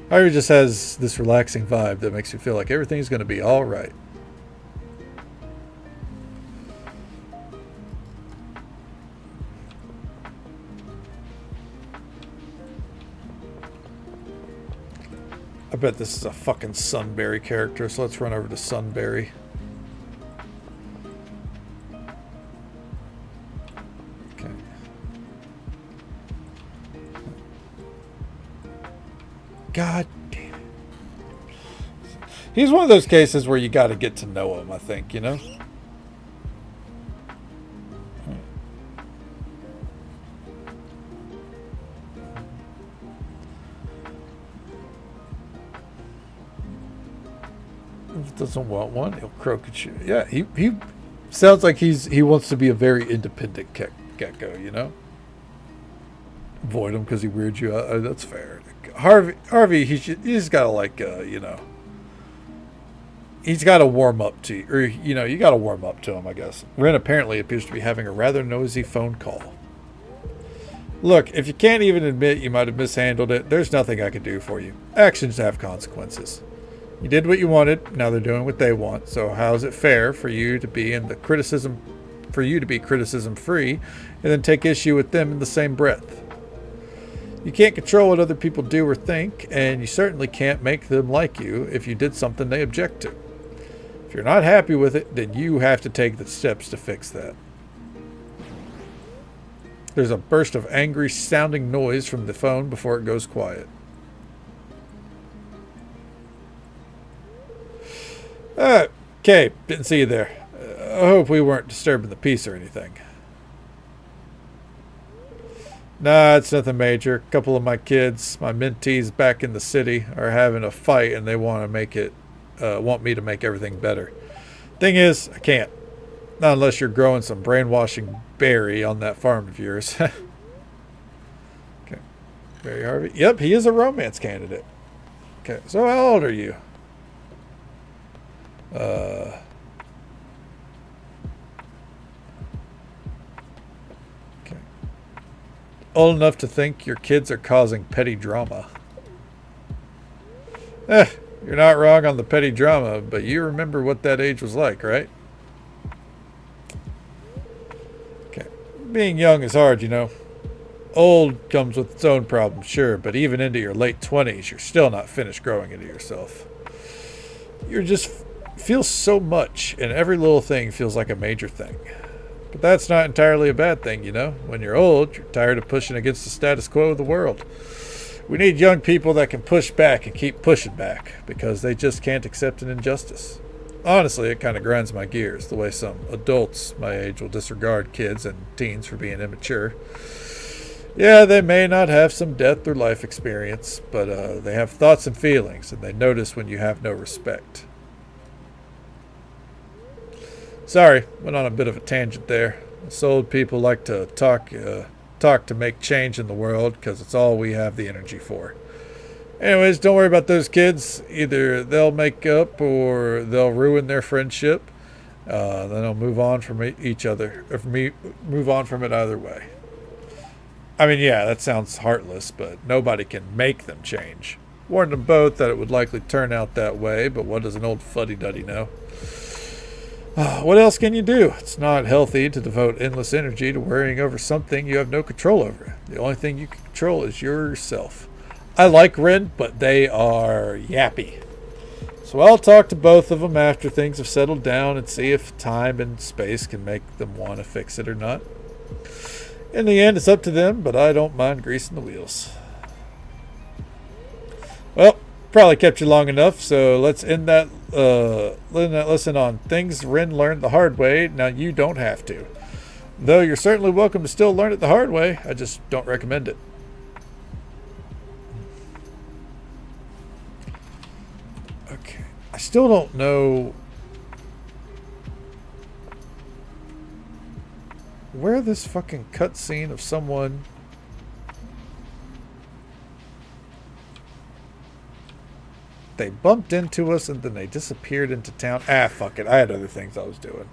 Harvey just has this relaxing vibe that makes me feel like everything's going to be all right. I bet this is a fucking Sunberry character, so let's run over to Sunberry. God damn it. He's one of those cases where you got to get to know him, I think, If he doesn't want one, he'll croak at you. Yeah, he sounds like he wants to be a very independent gecko, Avoid him because he weirds you out. That's fair. Harvey, he's got to he's got to warm up to you, or you got to warm up to him, I guess. Ren apparently appears to be having a rather noisy phone call. Look, if you can't even admit you might have mishandled it, there's nothing I can do for you. Actions have consequences. You did what you wanted, now they're doing what they want, so how is it fair for you to be criticism free and then take issue with them in the same breath? You can't control what other people do or think, and you certainly can't make them like you if you did something they object to. If you're not happy with it, then you have to take the steps to fix that. There's a burst of angry sounding noise from the phone before it goes quiet. Okay, didn't see you there. I hope we weren't disturbing the peace or anything. Nah, it's nothing major. A couple of my kids, my mentees back in the city, are having a fight and they want me to make everything better. Thing is, I can't. Not unless you're growing some brainwashing berry on that farm of yours. Okay. Barry Harvey. Yep, he is a romance candidate. Okay, so how old are you? Okay. Old enough to think your kids are causing petty drama. You're not wrong on the petty drama, but you remember what that age was like, right? Okay. Being young is hard, you know. Old comes with its own problems, sure, but even into your late 20s, you're still not finished growing into yourself. You're just feel so much, and every little thing feels like a major thing. But that's not entirely a bad thing, you know. When you're old, you're tired of pushing against the status quo of the world. We need young people that can push back and keep pushing back, because they just can't accept an injustice. Honestly, it kind of grinds my gears, the way some adults my age will disregard kids and teens for being immature. Yeah, they may not have some death or life experience, but they have thoughts and feelings, and they notice when you have no respect. Sorry, went on a bit of a tangent there. Us old people like to talk to make change in the world because it's all we have the energy for. Anyways, don't worry about those kids. Either they'll make up or they'll ruin their friendship. Then they'll move on from each other, or move on from it either way. I mean, yeah, that sounds heartless, but nobody can make them change. Warned them both that it would likely turn out that way, but what does an old fuddy-duddy know? What else can you do? It's not healthy to devote endless energy to worrying over something you have no control over. The only thing you can control is yourself. I like Ren, but they are yappy. So I'll talk to both of them after things have settled down and see if time and space can make them want to fix it or not. In the end, it's up to them, but I don't mind greasing the wheels. Well, probably kept you long enough, so let's end that lesson on things Ren learned the hard way. Now you don't have to. Though you're certainly welcome to still learn it the hard way, I just don't recommend it. Okay. I still don't know where this fucking cutscene of someone... They bumped into us and then they disappeared into town. Fuck it. I had other things I was doing.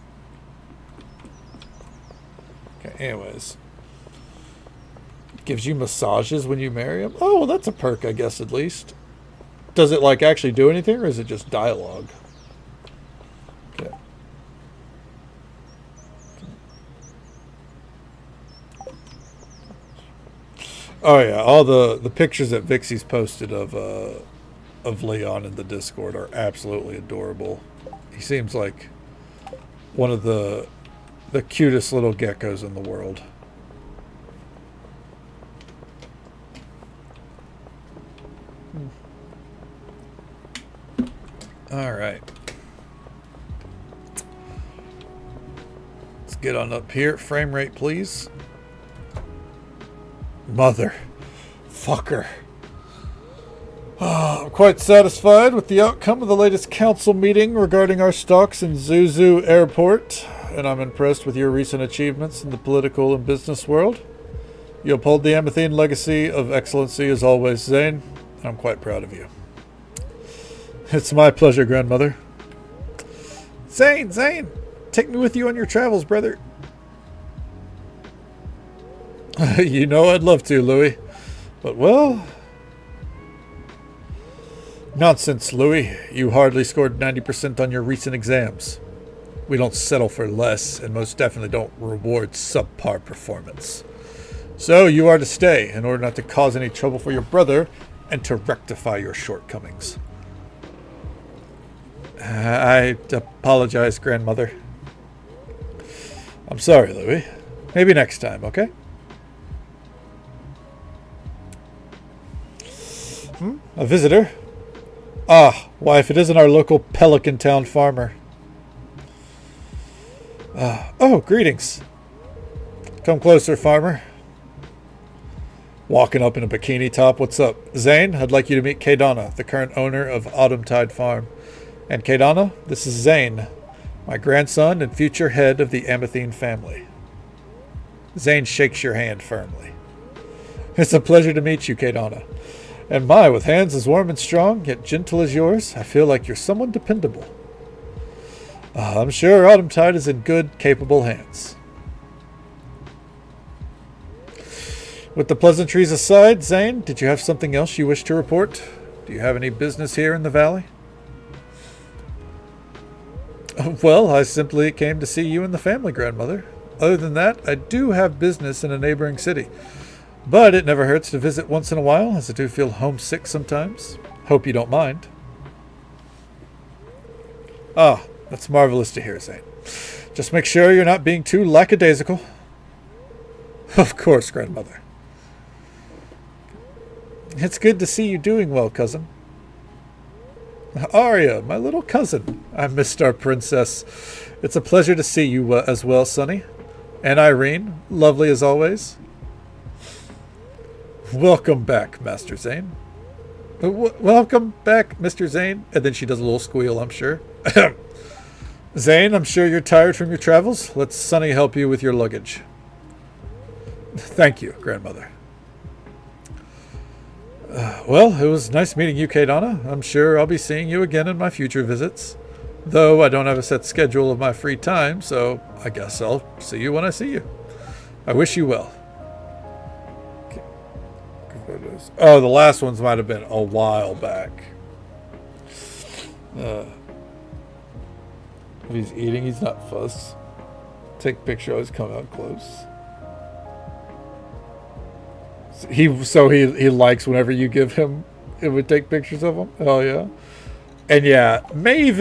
Okay, anyways. Gives you massages when you marry him. Oh, well, that's a perk, I guess, at least. Does it, like, actually do anything, or is it just dialogue? Okay. Oh, yeah. All the pictures that Vixie's posted of Leon in the Discord are absolutely adorable. He seems like one of the cutest little geckos in the world. All right. Let's get on up here. Frame rate, please. Mother fucker. I'm quite satisfied with the outcome of the latest council meeting regarding our stocks in Zuzu Airport, and I'm impressed with your recent achievements in the political and business world. You uphold the Amathene legacy of excellency as always, Zane. I'm quite proud of you. It's my pleasure, grandmother. Zane, take me with you on your travels, brother. You know I'd love to, Louis. But, well... Nonsense, Louis. You hardly scored 90% on your recent exams. We don't settle for less, and most definitely don't reward subpar performance. So you are to stay, in order not to cause any trouble for your brother, and to rectify your shortcomings. I apologize, grandmother. I'm sorry, Louis. Maybe next time, okay? A visitor? Ah, why, if it isn't our local Pelican Town farmer. Oh, greetings. Come closer, farmer. Walking up in a bikini top. What's up? Zane, I'd like you to meet Kaydana, the current owner of Autumntide Farm. And Kaydana, this is Zane, my grandson and future head of the Amathine family. Zane shakes your hand firmly. It's a pleasure to meet you, Kaydana. And my, with hands as warm and strong, yet gentle as yours, I feel like you're someone dependable. I'm sure Autumntide is in good, capable hands. With the pleasantries aside, Zane, did you have something else you wish to report? Do you have any business here in the valley? Well, I simply came to see you and the family, grandmother. Other than that, I do have business in a neighboring city. But it never hurts to visit once in a while, as I do feel homesick sometimes. Hope you don't mind. Ah, that's marvelous to hear, Zane. Just make sure you're not being too lackadaisical. Of course, grandmother. It's good to see you doing well, cousin. Arya, my little cousin. I missed our princess. It's a pleasure to see you as well, Sonny. And Irene, lovely as always. Welcome back, Master Zane. Welcome back, Mr. Zane. And then she does a little squeal, I'm sure. Zane, I'm sure you're tired from your travels. Let Sonny help you with your luggage. Thank you, grandmother. Well, it was nice meeting you, Kaydana. I'm sure I'll be seeing you again in my future visits. Though I don't have a set schedule of my free time, so I guess I'll see you when I see you. I wish you well. Oh, the last ones might have been a while back. If he's eating, he's not fuss. Take picture, always come out close. He likes whenever you give him, it would take pictures of him. Oh yeah. And yeah, Maeve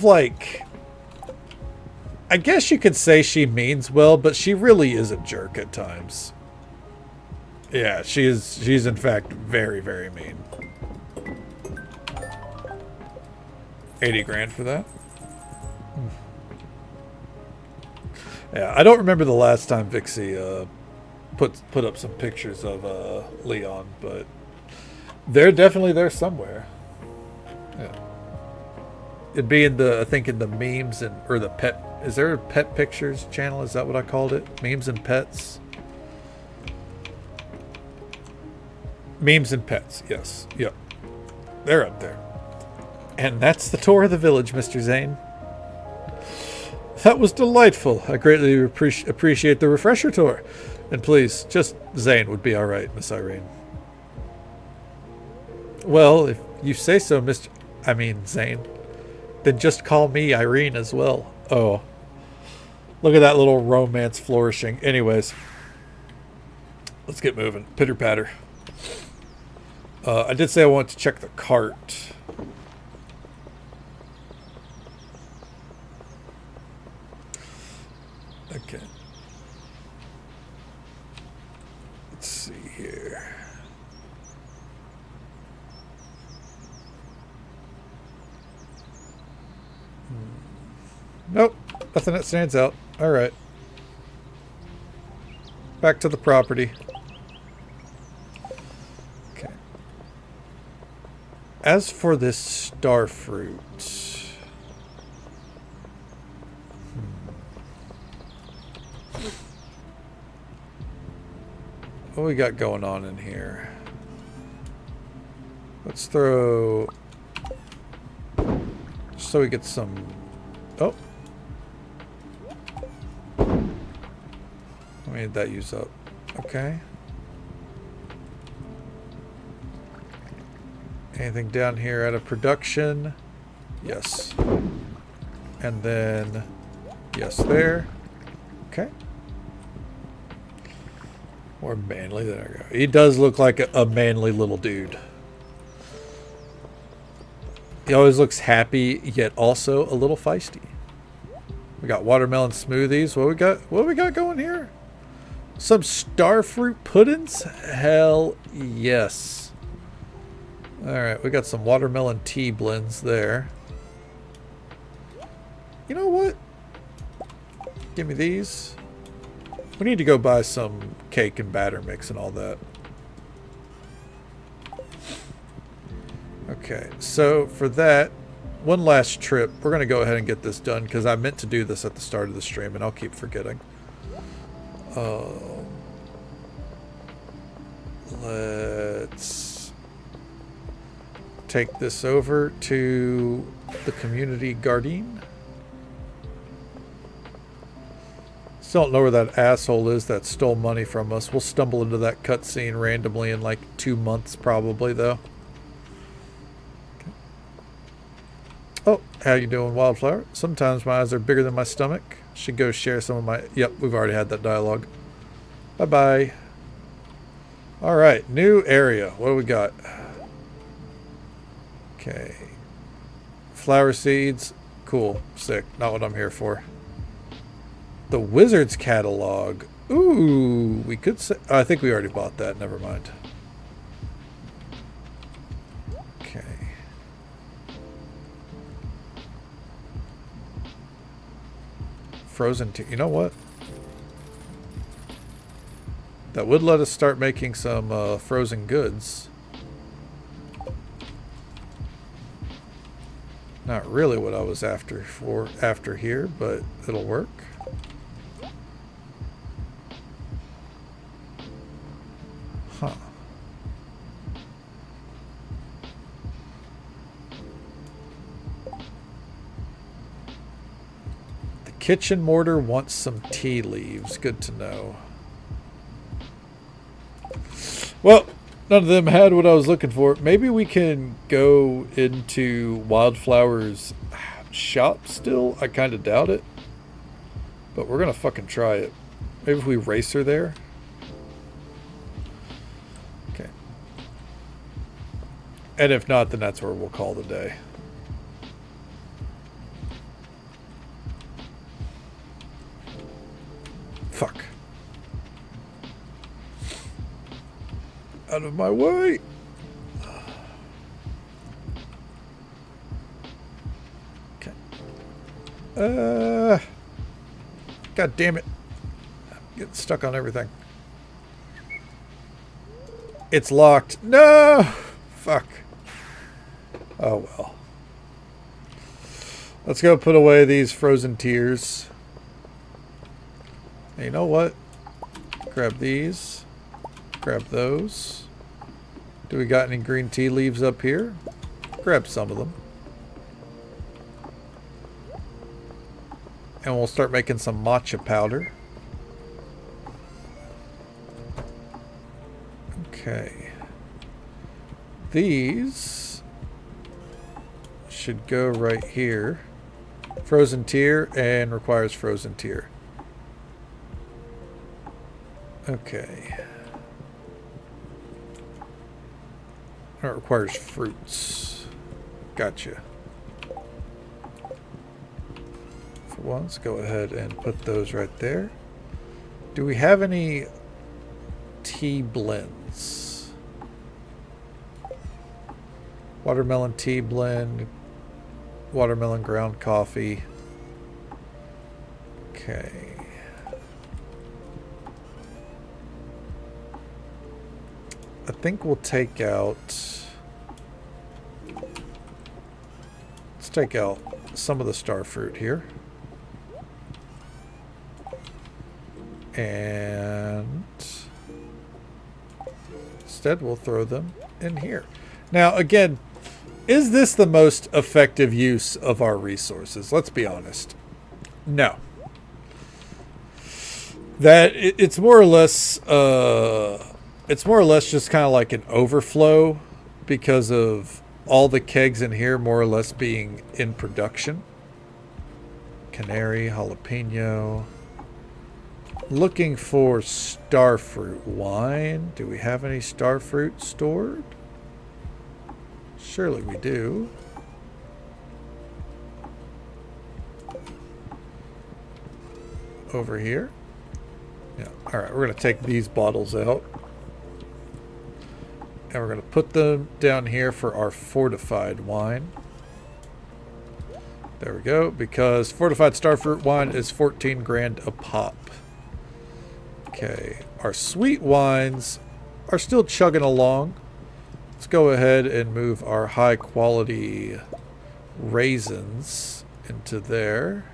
like, I guess you could say she means well, but she really is a jerk at times. Yeah, she's in fact very, very mean. 80 grand for that? Yeah, I don't remember the last time Vixie put up some pictures of Leon, but they're definitely there somewhere. Yeah. It'd be in the, I think in the memes and, or the pet, is there a pet pictures channel? Is that what I called it? Memes and pets? Memes and pets, yes. Yep. They're up there. And that's the tour of the village, Mr. Zane. That was delightful. I greatly appreciate the refresher tour. And please, just Zane would be alright, Miss Irene. Well, if you say so, Zane, then just call me Irene as well. Oh. Look at that little romance flourishing. Anyways. Let's get moving. Pitter patter. I did say I wanted to check the cart. Okay. Let's see here. Nope. Nothing that stands out. Alright. Back to the property. Okay. As for this star fruit... What we got going on in here? Let's throw... So we get some... Oh. How many did that use up? Okay. Anything down here out of production? Yes. And then, yes, there. Okay. More manly than I go. He does look like a manly little dude. He always looks happy, yet also a little feisty. We got watermelon smoothies. What we got? What we got going here? Some starfruit puddings? Hell yes. All right, we got some watermelon tea blends there. You know what? Give me these. We need to go buy some cake and batter mix and all that. Okay, so for that, one last trip. We're going to go ahead and get this done because I meant to do this at the start of the stream and I'll keep forgetting. Let's take this over to the community garden. Still don't know where that asshole is that stole money from us. We'll stumble into that cutscene randomly in like 2 months probably though. Okay. Oh, how you doing, Wildflower? Sometimes my eyes are bigger than my stomach. Should go share some of my... Yep, we've already had that dialogue. Bye-bye. Alright, new area. What do we got? Okay. Flower seeds. Cool. Sick. Not what I'm here for. The Wizard's Catalog. Ooh, we could say... I think we already bought that. Never mind. Okay. Frozen tea. You know what? That would let us start making some frozen goods. Not really what I was after here, but it'll work. Huh. The kitchen mortar wants some tea leaves. Good to know. Well, none of them had what I was looking for. Maybe we can go into Wildflower's shop still. I kind of doubt it. But we're going to fucking try it. Maybe if we race her there. Okay. And if not, then that's where we'll call the day. Fuck. Out of my way. Okay. God damn it. I'm getting stuck on everything. It's locked. No! Fuck. Oh well. Let's go put away these frozen tears. And you know what? Grab these. Grab those. Do we got any green tea leaves up here? Grab some of them. And we'll start making some matcha powder. Okay. These should go right here. Frozen tear and requires frozen tear. Okay. It requires fruits. Gotcha. For once, go ahead and put those right there. Do we have any tea blends? Watermelon tea blend. Watermelon ground coffee. Okay. I think we'll take out... Let's take out some of the star fruit here. And instead we'll throw them in here. Now again, is this the most effective use of our resources? Let's be honest. No. That it's more or less just kind of like an overflow because of all the kegs in here more or less being in production. Canary, jalapeno. Looking for starfruit wine. Do we have any starfruit stored? Surely we do. Over here. Yeah. All right, we're going to take these bottles out. And we're going to put them down here for our fortified wine. There we go. Because fortified starfruit wine is 14 grand a pop. Okay. Our sweet wines are still chugging along. Let's go ahead and move our high quality raisins into there.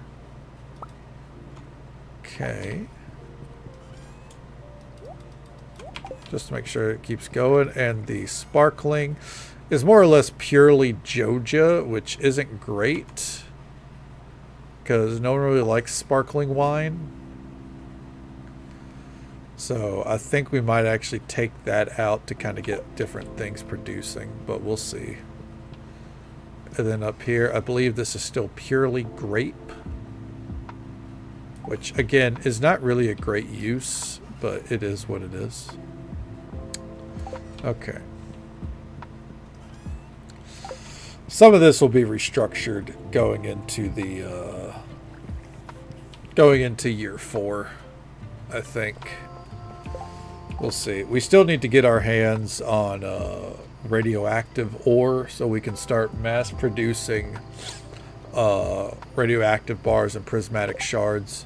Okay. Just to make sure it keeps going. And the sparkling is more or less purely Joja, which isn't great because no one really likes sparkling wine. So I think we might actually take that out to kind of get different things producing, but we'll see. And then up here, I believe this is still purely grape, which again is not really a great use, but it is what it is. Okay. Some of this will be restructured going into the going into year 4, I think. We'll see. We still need to get our hands on radioactive ore so we can start mass producing radioactive bars and prismatic shards.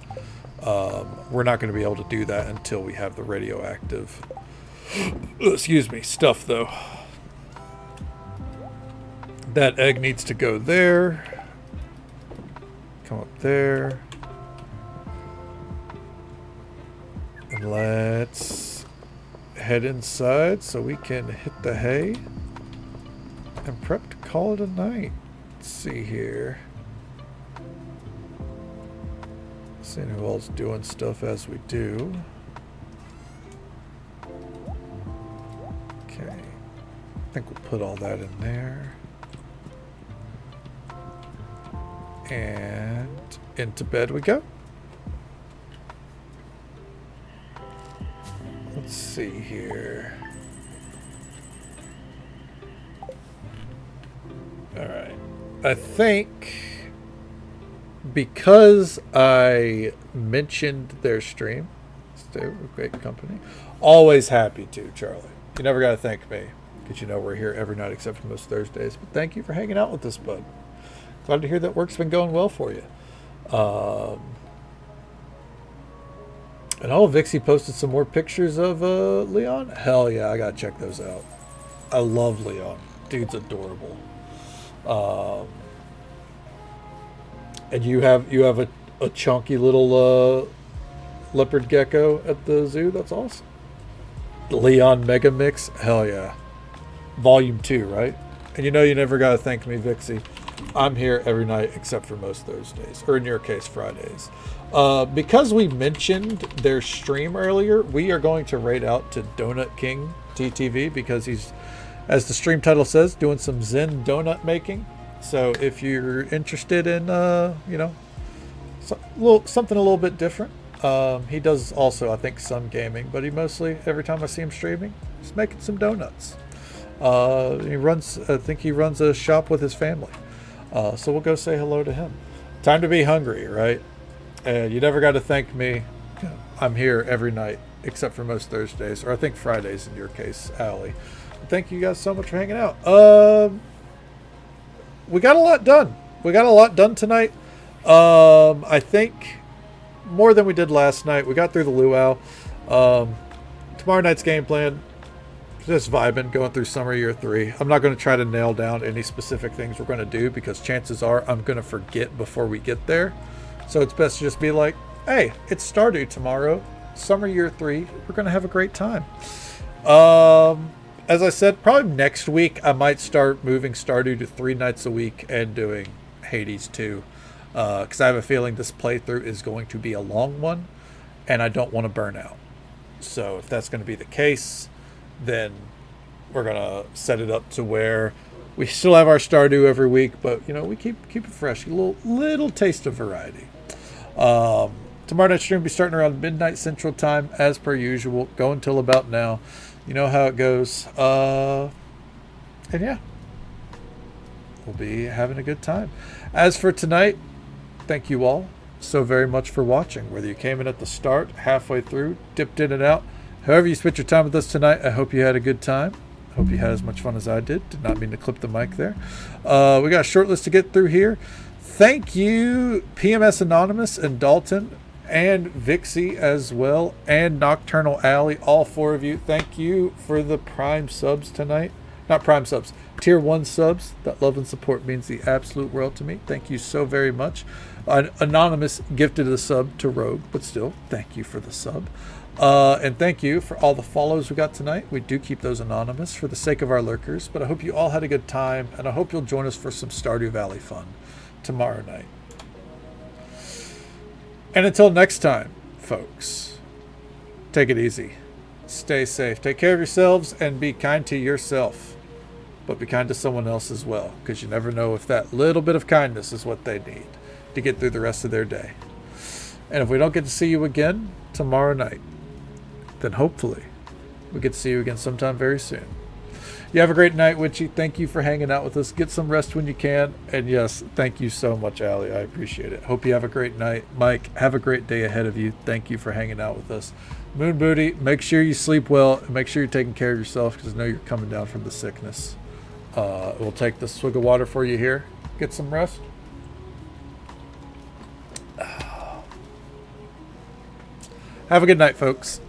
We're not going to be able to do that until we have the radioactive excuse me, stuff though. That egg needs to go there. Come up there. And let's head inside so we can hit the hay and prep to call it a night. Let's see here. Seeing who else doing stuff as we do. Okay. I think we'll put all that in there. And into bed we go. Let's see here. Alright. I think because I mentioned their stream, stay with great company. Always happy to, Charlie. You never got to thank me because you know we're here every night except for most Thursdays. But thank you for hanging out with us, bud. Glad to hear that work's been going well for you. And Vixie posted some more pictures of Leon. Hell yeah, I gotta check those out. I love Leon. Dude's adorable. And you have a chunky little leopard gecko at the zoo. That's awesome. The Leon Mega Mix. Hell yeah. Volume 2, right? And you know you never gotta thank me, Vixie. I'm here every night except for most Thursdays, or in your case, Fridays. Because we mentioned their stream earlier, we are going to raid out to Donut King TTV because he's, as the stream title says, doing some Zen donut making. So if you're interested in, you know, something a little bit different, he does also, I think, some gaming, but he mostly, every time I see him streaming, he's making some donuts. He runs, I think he runs a shop with his family. So we'll go say hello to him. Time to be hungry, right? And you never got to thank me. I'm here every night, except for most Thursdays, or I think Fridays in your case, Allie. Thank you guys so much for hanging out. We got a lot done. We got a lot done tonight. I think more than we did last night. We got through the luau. Tomorrow night's game plan, just vibing, going through summer year 3. I'm not going to try to nail down any specific things we're going to do because chances are I'm going to forget before we get there. So it's best to just be like, hey, it's Stardew tomorrow. Summer year 3. We're going to have a great time. As I said, probably next week I might start moving Stardew to 3 nights a week and doing Hades 2. Because I have a feeling this playthrough is going to be a long one. and I don't want to burn out. So if that's going to be the case, then we're going to set it up to where we still have our Stardew every week, but you know, we keep it fresh, a little taste of variety. Tomorrow night stream will be starting around midnight Central Time as per usual, go until about now. You know how it goes. And yeah, we'll be having a good time. As for tonight, thank you all so very much for watching. Whether you came in at the start, halfway through, dipped in and out, however you spent your time with us tonight, I hope you had a good time. Hope you had as much fun as I did. Did not mean to clip the mic there. We got a short list to get through here. Thank you, PMS Anonymous and Dalton and Vixie as well, and Nocturnal Alley, all four of you. Thank you for the Prime subs tonight. Not Prime subs, Tier 1 subs. That love and support means the absolute world to me. Thank you so very much. Anonymous gifted a sub to Rogue, but still, thank you for the sub. And thank you for all the follows we got tonight. We do keep those anonymous for the sake of our lurkers, but I hope you all had a good time, and I hope you'll join us for some Stardew Valley fun tomorrow night. And until next time, folks, take it easy. Stay safe. Take care of yourselves and be kind to yourself. But be kind to someone else as well, because you never know if that little bit of kindness is what they need to get through the rest of their day. And if we don't get to see you again tomorrow night, then hopefully we get to see you again sometime very soon. You have a great night, Witchy. Thank you for hanging out with us. Get some rest when you can. And yes, thank you so much, Allie. I appreciate it. Hope you have a great night. Mike, have a great day ahead of you. Thank you for hanging out with us. Moon Booty, make sure you sleep well and make sure you're taking care of yourself, because I know you're coming down from the sickness. We'll take the swig of water for you here. Get some rest. Have a good night, folks.